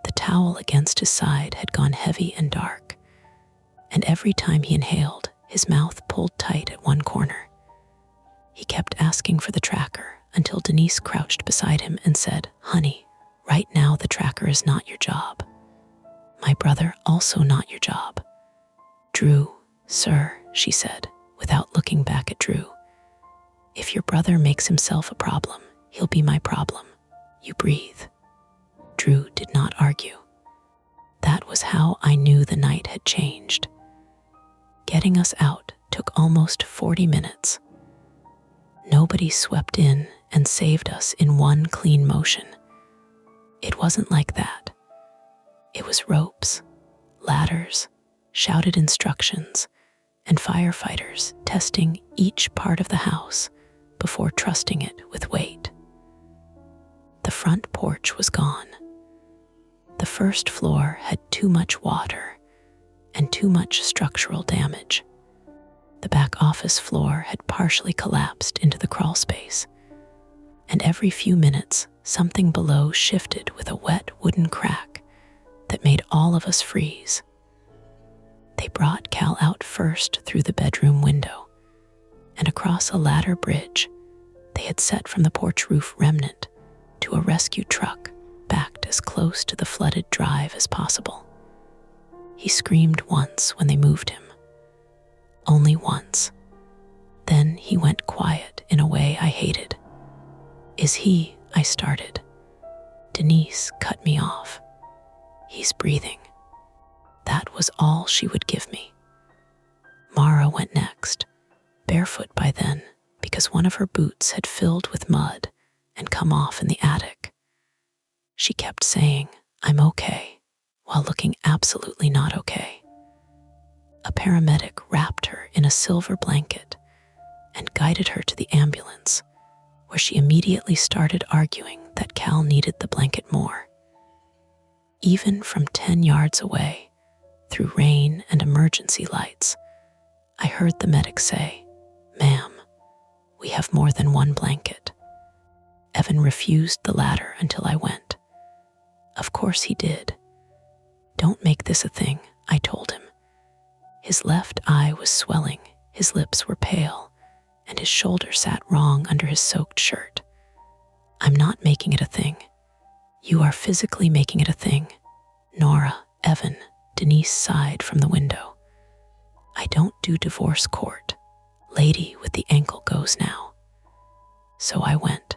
The towel against his side had gone heavy and dark, and every time he inhaled, his mouth pulled tight at one corner. He kept asking for the tracker until Denise crouched beside him and said, "Honey, right now the tracker is not your job. My brother also not your job." "Drew, sir," she said, without looking back at Drew. "If your brother makes himself a problem, he'll be my problem. You breathe." Drew did not argue. That was how I knew the night had changed. Getting us out took almost 40 minutes. Nobody swept in and saved us in one clean motion. It wasn't like that. It was ropes, ladders, shouted instructions, and firefighters testing each part of the house before trusting it with weight. The front porch was gone. The first floor had too much water and too much structural damage. The back office floor had partially collapsed into the crawl space, and every few minutes something below shifted with a wet wooden crack that made all of us freeze. They brought Cal out first through the bedroom window, and across a ladder bridge they had set from the porch roof remnant to a rescue truck backed as close to the flooded drive as possible. He screamed once when they moved him. Only once. Then he went quiet in a way I hated. "Is he?" I started. Denise cut me off. "He's breathing." That was all she would give me. Mara went next, barefoot by then because one of her boots had filled with mud and come off in the attic. She kept saying, "I'm okay," while looking absolutely not okay. A paramedic wrapped her in a silver blanket and guided her to the ambulance, where she immediately started arguing that Cal needed the blanket more. Even from 10 yards away, through rain and emergency lights, I heard the medic say, "Ma'am, we have more than one blanket." Evan refused the ladder until I went. Of course he did. "Don't make this a thing," I told him. His left eye was swelling, his lips were pale, and his shoulder sat wrong under his soaked shirt. "I'm not making it a thing. You are physically making it a thing." Nora, Evan, Denise sighed from the window. "I don't do divorce court. Lady with the ankle goes now." So I went.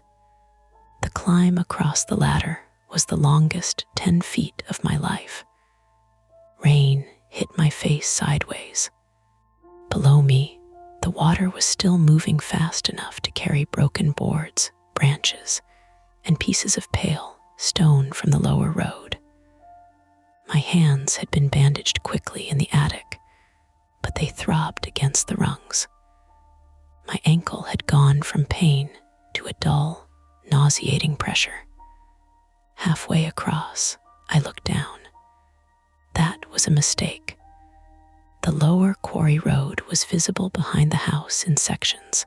The climb across the ladder was the longest 10 feet of my life. Rain hit my face sideways. Below me, the water was still moving fast enough to carry broken boards, branches, and pieces of pale stone from the lower road. My hands had been bandaged quickly in the attic, but they throbbed against the rungs. My ankle had gone from pain to a dull, nauseating pressure. Halfway across, I looked down. That was a mistake. The lower quarry road was visible behind the house in sections,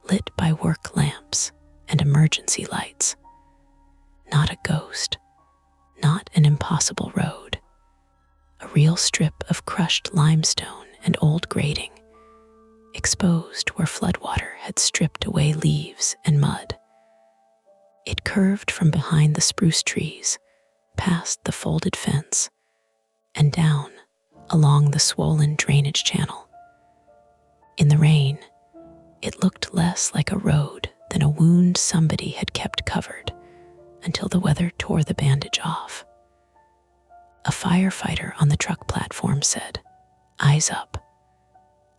lit by work lamps and emergency lights. Not a ghost, not an impossible road. A real strip of crushed limestone and old grading, exposed where floodwater had stripped away leaves and mud. It curved from behind the spruce trees, past the folded fence, and down along the swollen drainage channel. In the rain, it looked less like a road than a wound somebody had kept covered until the weather tore the bandage off. A firefighter on the truck platform said, "Eyes up."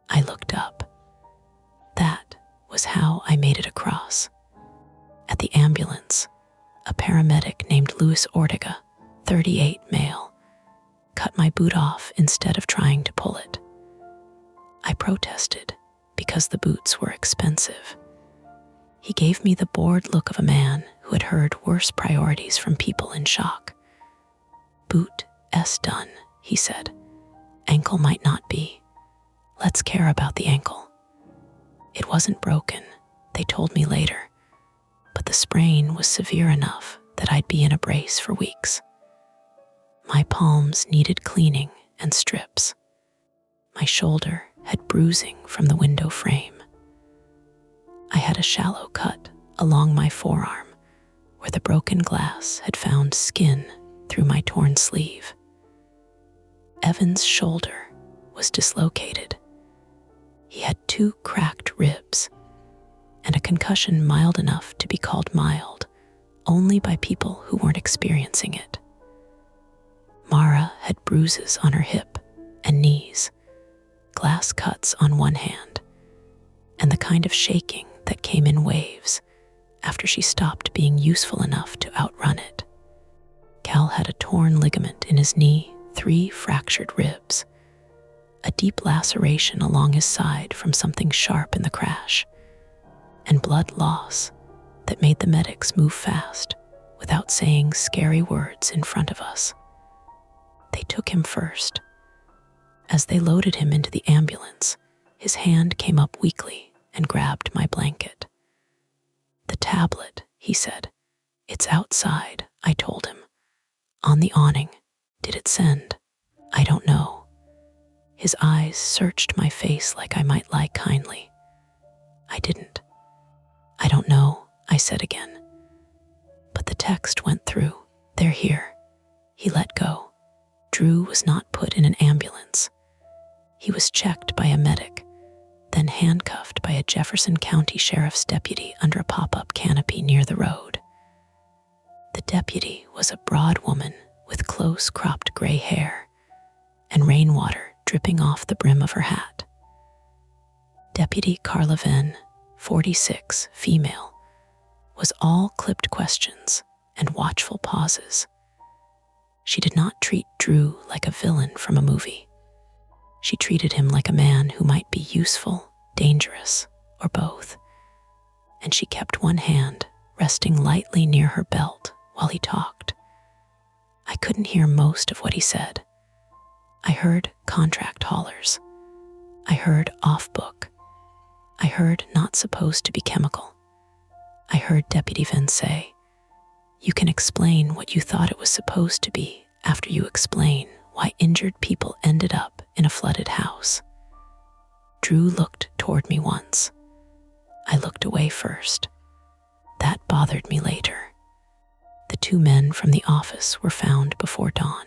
I looked up. That was how I made it across. At the ambulance, a paramedic named Luis Ortega, 38 male, cut my boot off instead of trying to pull it. I protested because the boots were expensive. He gave me the bored look of a man who had heard worse priorities from people in shock. "Boot S done," he said. "Ankle might not be. Let's care about the ankle." It wasn't broken, they told me later, but the sprain was severe enough that I'd be in a brace for weeks. My palms needed cleaning and strips. My shoulder had bruising from the window frame. I had a shallow cut along my forearm where the broken glass had found skin through my torn sleeve. Evan's shoulder was dislocated. He had 2 cracked ribs and a concussion mild enough to be called mild only by people who weren't experiencing it. Mara had bruises on her hip and knees, glass cuts on one hand, and the kind of shaking that came in waves after she stopped being useful enough to outrun it. Cal had a torn ligament in his knee, 3 fractured ribs, a deep laceration along his side from something sharp in the crash, and blood loss that made the medics move fast without saying scary words in front of us. They took him first. As they loaded him into the ambulance, his hand came up weakly and grabbed my blanket. "The tablet," he said. "It's outside," I told him. "On the awning. Did it send?" "I don't know." His eyes searched my face like I might lie kindly. I didn't. "I don't know," I said again. But the text went through. "They're here." He let go. Drew was not put in an ambulance. He was checked by a medic, then handcuffed by a Jefferson County Sheriff's deputy under a pop-up canopy near the road. The deputy was a broad woman with close-cropped gray hair and rainwater dripping off the brim of her hat. Deputy Carla Venn, 46, female, was all clipped questions and watchful pauses. She did not treat Drew like a villain from a movie. She treated him like a man who might be useful, dangerous, or both. And she kept one hand resting lightly near her belt while he talked. I couldn't hear most of what he said. I heard contract haulers. I heard off-book. I heard not supposed to be chemical. I heard Deputy Venn say, "You can explain what you thought it was supposed to be after you explain why injured people ended up in a flooded house." Drew looked toward me once. I looked away first. That bothered me later. The 2 men from the office were found before dawn.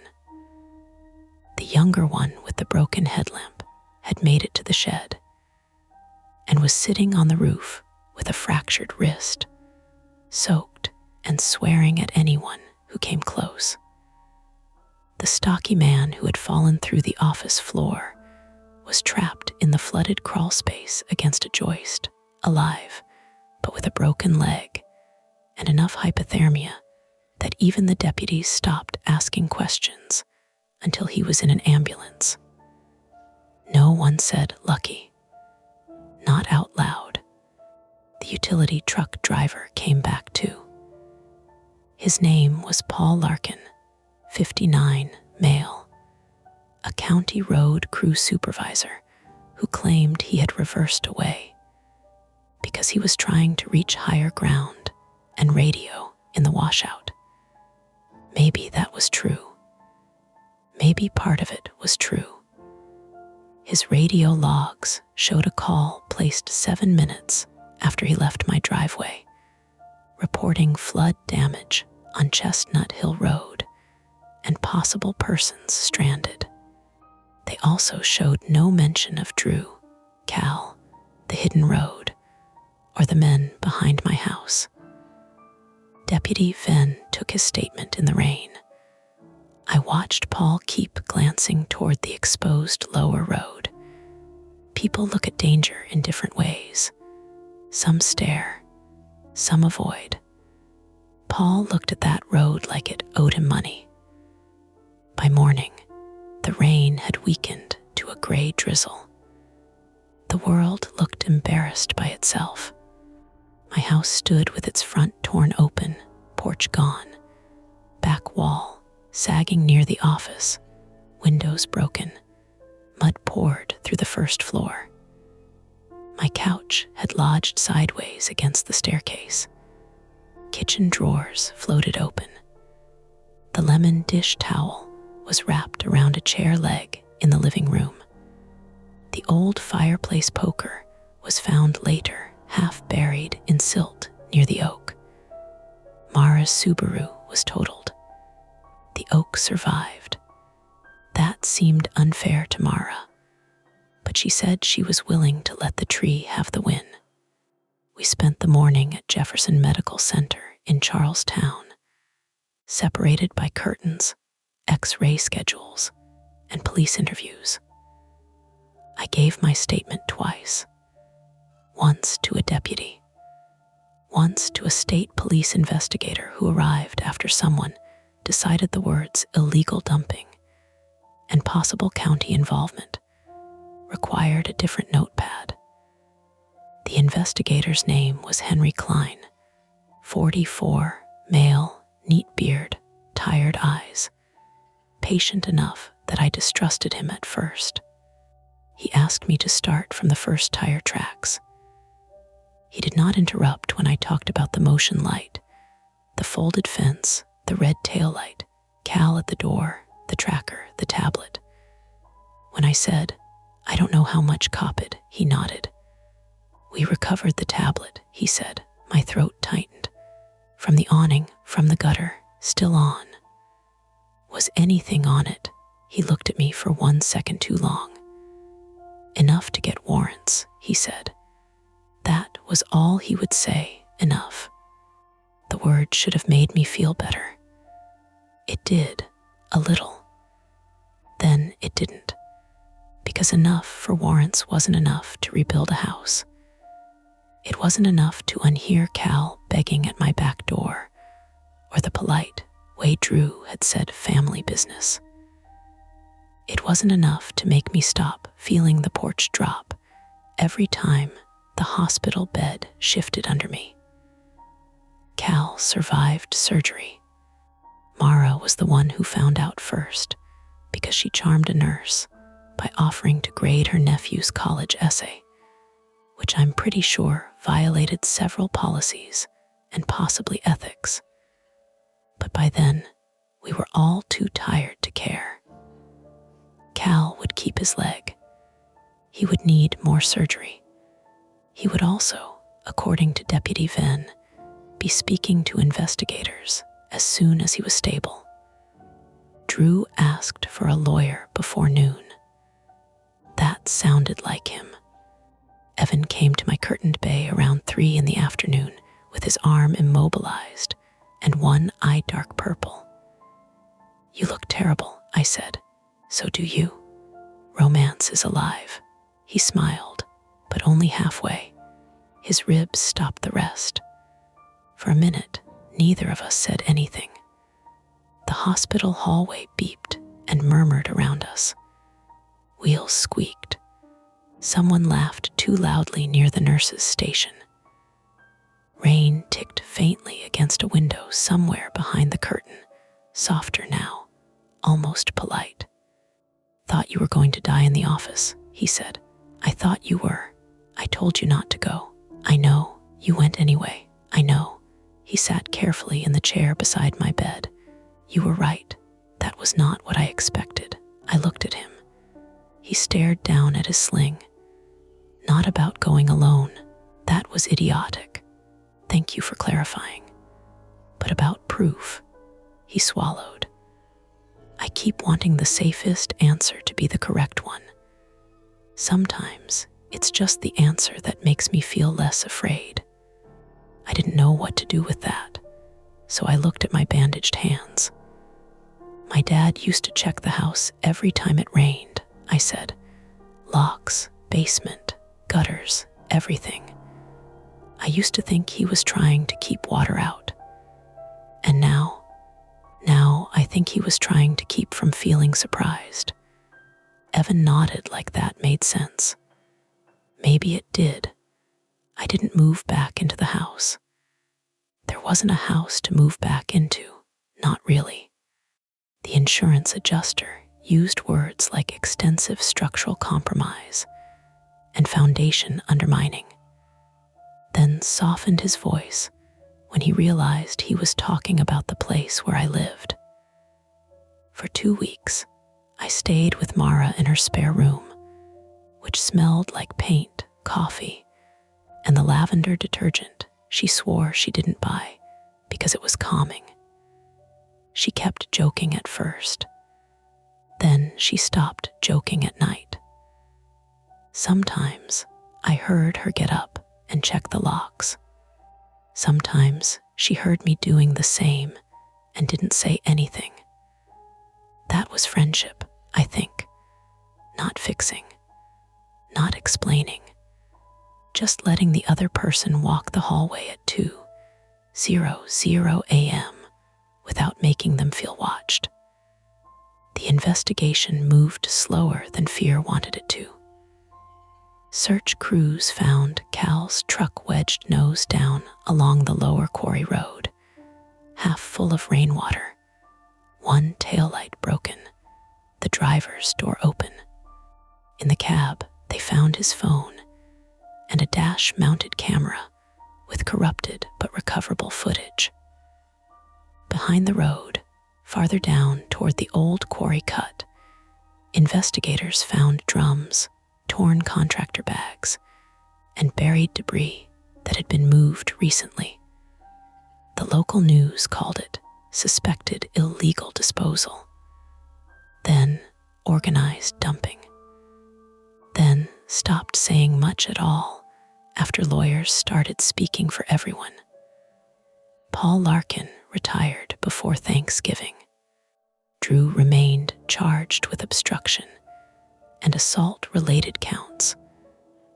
The younger one with the broken headlamp had made it to the shed and was sitting on the roof with a fractured wrist, soaked and swearing at anyone who came close. The stocky man who had fallen through the office floor was trapped in the flooded crawl space against a joist, alive, but with a broken leg and enough hypothermia that even the deputies stopped asking questions until he was in an ambulance. No one said "lucky," not out loud. The utility truck driver came back too. His name was Paul Larkin, 59, male, a county road crew supervisor who claimed he had reversed away because he was trying to reach higher ground and radio in the washout. Maybe that was true. Maybe part of it was true. His radio logs showed a call placed 7 minutes after he left my driveway, reporting flood damage on Chestnut Hill Road and possible persons stranded. They also showed no mention of Drew, Cal, the hidden road, or the men behind my house. Deputy Venn took his statement in the rain. I watched Paul keep glancing toward the exposed lower road. People look at danger in different ways. Some stare, some avoid. Paul looked at that road like it owed him money. By morning, the rain had weakened to a gray drizzle. The world looked embarrassed by itself. My house stood with its front torn open, porch gone, back wall sagging near the office, windows broken, mud poured through the first floor. My couch had lodged sideways against the staircase. Kitchen drawers floated open. The lemon dish towel was wrapped around a chair leg in the living room. The old fireplace poker was found later, half buried in silt near the oak. Mara's Subaru was totaled. The oak survived. That seemed unfair to Mara, but she said she was willing to let the tree have the win. We spent the morning at Jefferson Medical Center in Charlestown, separated by curtains, X-ray schedules, and police interviews. I gave my statement twice. Once to a deputy, once to a state police investigator who arrived after someone decided the words illegal dumping and possible county involvement required a different notepad. The investigator's name was Henry Klein, 44, male, neat beard, tired eyes, patient enough that I distrusted him at first. He asked me to start from the first tire tracks. He did not interrupt when I talked about the motion light, the folded fence, the red taillight, Cal at the door, the tracker, the tablet. When I said, "I don't know how much copied," he nodded. "We recovered the tablet," he said. My throat tightened. From the awning, from the gutter, still on. Was anything on it? He looked at me for 1 second too long. "Enough to get warrants," he said. That was all he would say, enough. The word should have made me feel better. It did, a little. Then it didn't, because enough for warrants wasn't enough to rebuild a house. It wasn't enough to unhear Cal begging at my back door, or the polite way Drew had said family business. It wasn't enough to make me stop feeling the porch drop every time the hospital bed shifted under me. Cal survived surgery. Mara was the one who found out first because she charmed a nurse by offering to grade her nephew's college essay, which I'm pretty sure violated several policies and possibly ethics. But by then, we were all too tired to care. Cal would keep his leg. He would need more surgery. He would also, according to Deputy Venn, be speaking to investigators as soon as he was stable. Drew asked for a lawyer before noon. That sounded like him. Evan came to my curtained bay around 3 in the afternoon with his arm immobilized and one eye dark purple. "You look terrible," I said. "So do you. Romance is alive." He smiled, but only halfway. His ribs stopped the rest. For a minute, neither of us said anything. The hospital hallway beeped and murmured around us. Wheels squeaked. Someone laughed too loudly near the nurse's station. Rain ticked faintly against a window somewhere behind the curtain, softer now, almost polite. "Thought you were going to die in the office," he said. "I thought you were. I told you not to go. I know. You went anyway. I know." He sat carefully in the chair beside my bed. "You were right. That was not what I expected." I looked at him. He stared down at his sling. Not about going alone. That was idiotic. Thank you for clarifying. But about proof. He swallowed. I keep wanting the safest answer to be the correct one. Sometimes it's just the answer that makes me feel less afraid. I didn't know what to do with that, so I looked at my bandaged hands. My dad used to check the house every time it rained, I said. Locks, basement, gutters, everything. I used to think he was trying to keep water out. And now I think he was trying to keep from feeling surprised. Evan nodded like that made sense. Maybe it did. I didn't move back into the house. There wasn't a house to move back into, not really. The insurance adjuster used words like extensive structural compromise and foundation undermining, then softened his voice when he realized he was talking about the place where I lived. For 2 weeks, I stayed with Mara in her spare room, which smelled like paint, coffee, and the lavender detergent she swore she didn't buy because it was calming. She kept joking at first. Then she stopped joking at night. Sometimes I heard her get up and check the locks. Sometimes she heard me doing the same and didn't say anything. That was friendship, I think. Not fixing, not explaining, just letting the other person walk the hallway at 2:00 a.m. without making them feel watched. The investigation moved slower than fear wanted it to. Search crews found Cal's truck wedged nose down along the lower quarry road, half full of rainwater, one taillight broken, the driver's door open. In the cab, they found his phone and a dash-mounted camera with corrupted but recoverable footage. Behind the road, farther down toward the old quarry cut, investigators found drums, torn contractor bags, and buried debris that had been moved recently. The local news called it suspected illegal disposal, then organized dumping, then stopped saying much at all after lawyers started speaking for everyone. Paul Larkin retired before Thanksgiving. Drew remained charged with obstruction and assault-related counts,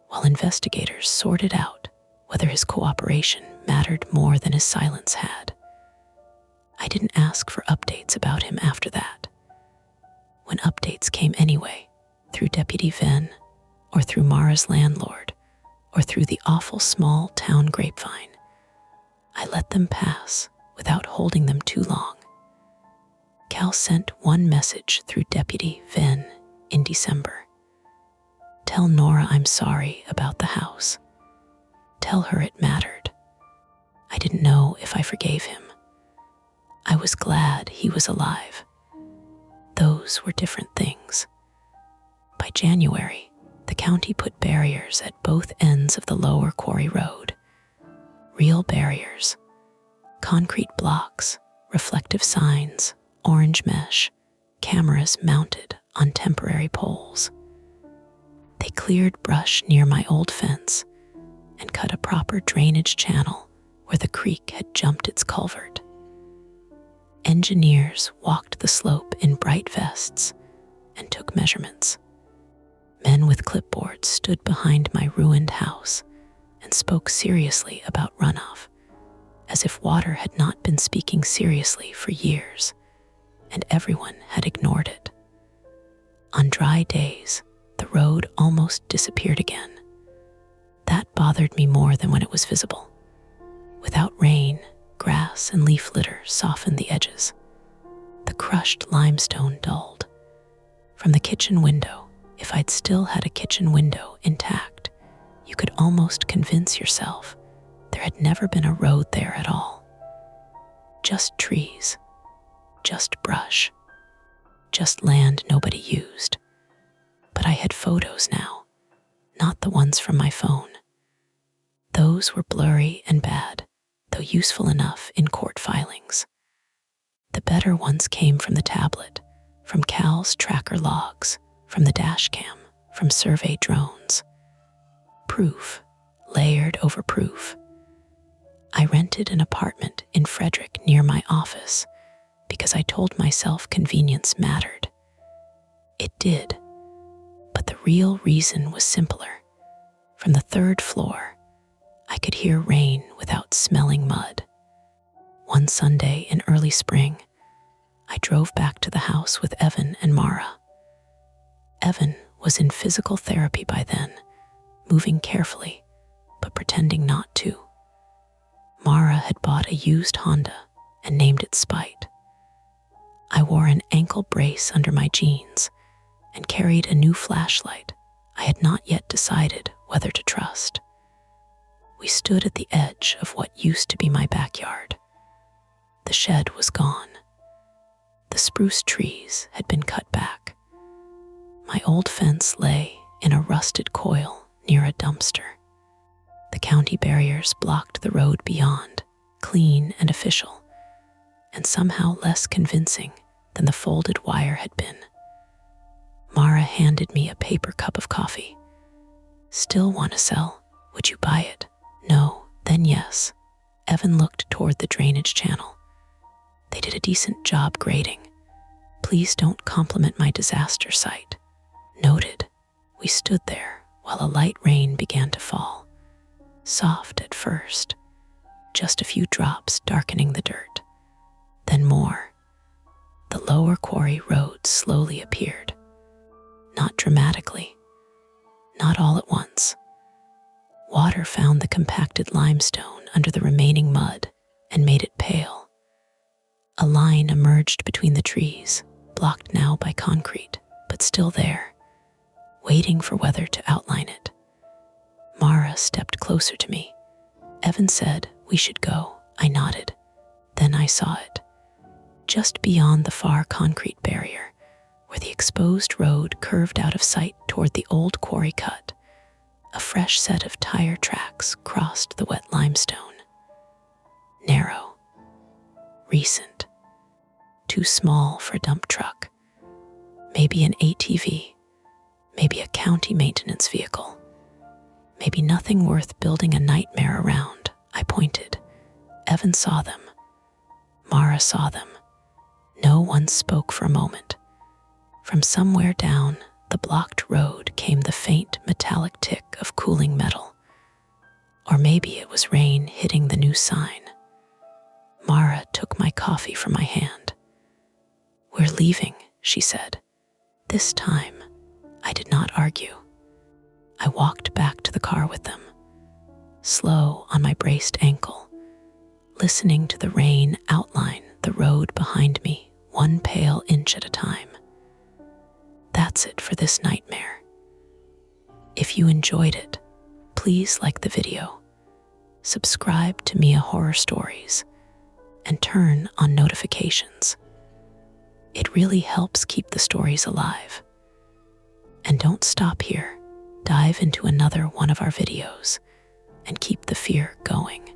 while investigators sorted out whether his cooperation mattered more than his silence had. I didn't ask for updates about him after that. When updates came anyway, through Deputy Venn, or through Mara's landlord, or through the awful small town grapevine, I let them pass without holding them too long. Cal sent one message through Deputy Venn in December. Tell Nora I'm sorry about the house. Tell her it mattered. I didn't know if I forgave him. I was glad he was alive. Those were different things. By January, the county put barriers at both ends of the lower quarry road. Real barriers. Concrete blocks, reflective signs, orange mesh, cameras mounted on temporary poles. They cleared brush near my old fence and cut a proper drainage channel where the creek had jumped its culvert. Engineers walked the slope in bright vests and took measurements. Men with clipboards stood behind my ruined house and spoke seriously about runoff, as if water had not been speaking seriously for years, and everyone had ignored it. On dry days, the road almost disappeared again. That bothered me more than when it was visible. Without rain, grass and leaf litter softened the edges. The crushed limestone dulled. From the kitchen window, if I'd still had a kitchen window intact, you could almost convince yourself there had never been a road there at all. Just trees, just brush, just land nobody used. But I had photos now, not the ones from my phone. Those were blurry and bad, though useful enough in court filings. The better ones came from the tablet, from Cal's tracker logs, from the dash cam, from survey drones. Proof, layered over proof. I rented an apartment in Frederick near my office because I told myself convenience mattered. It did, but the real reason was simpler. From the third floor, I could hear rain without smelling mud. One Sunday in early spring, I drove back to the house with Evan and Mara. Evan was in physical therapy by then, moving carefully, but pretending not to. Mara had bought a used Honda and named it Spite. I wore an ankle brace under my jeans and carried a new flashlight I had not yet decided whether to trust. We stood at the edge of what used to be my backyard. The shed was gone. The spruce trees had been cut back. My old fence lay in a rusted coil near a dumpster. The county barriers blocked the road beyond, clean and official, and somehow less convincing than the folded wire had been. Mara handed me a paper cup of coffee. "Still want to sell? Would you buy it?" "No, then yes." Evan looked toward the drainage channel. "They did a decent job grading. Please don't compliment my disaster site." Noted. We stood there while a light rain began to fall. Soft at first, just a few drops darkening the dirt. Then more. The lower quarry road slowly appeared. Not dramatically, not all at once. Water found the compacted limestone under the remaining mud and made it pale. A line emerged between the trees, blocked now by concrete, but still there, waiting for weather to outline it. Mara stepped closer to me. Evan said, "We should go." I nodded. Then I saw it. Just beyond the far concrete barrier, where the exposed road curved out of sight toward the old quarry cut, a fresh set of tire tracks crossed the wet limestone. Narrow, recent, too small for a dump truck. Maybe an ATV, maybe a county maintenance vehicle, maybe nothing worth building a nightmare around. I pointed. Evan saw them. Mara saw them. No one spoke for a moment. From somewhere down the blocked road came the faint metallic tick of cooling metal. Or maybe it was rain hitting the new sign. Mara took my coffee from my hand. "We're leaving," she said. This time, I did not argue. I walked back to the car with them, slow on my braced ankle, listening to the rain outline the road behind me, one pale inch at a time. That's it for this nightmare. If you enjoyed it, please like the video, subscribe to Mia Horror Stories, and turn on notifications. It really helps keep the stories alive. And don't stop here. Dive into another one of our videos and keep the fear going.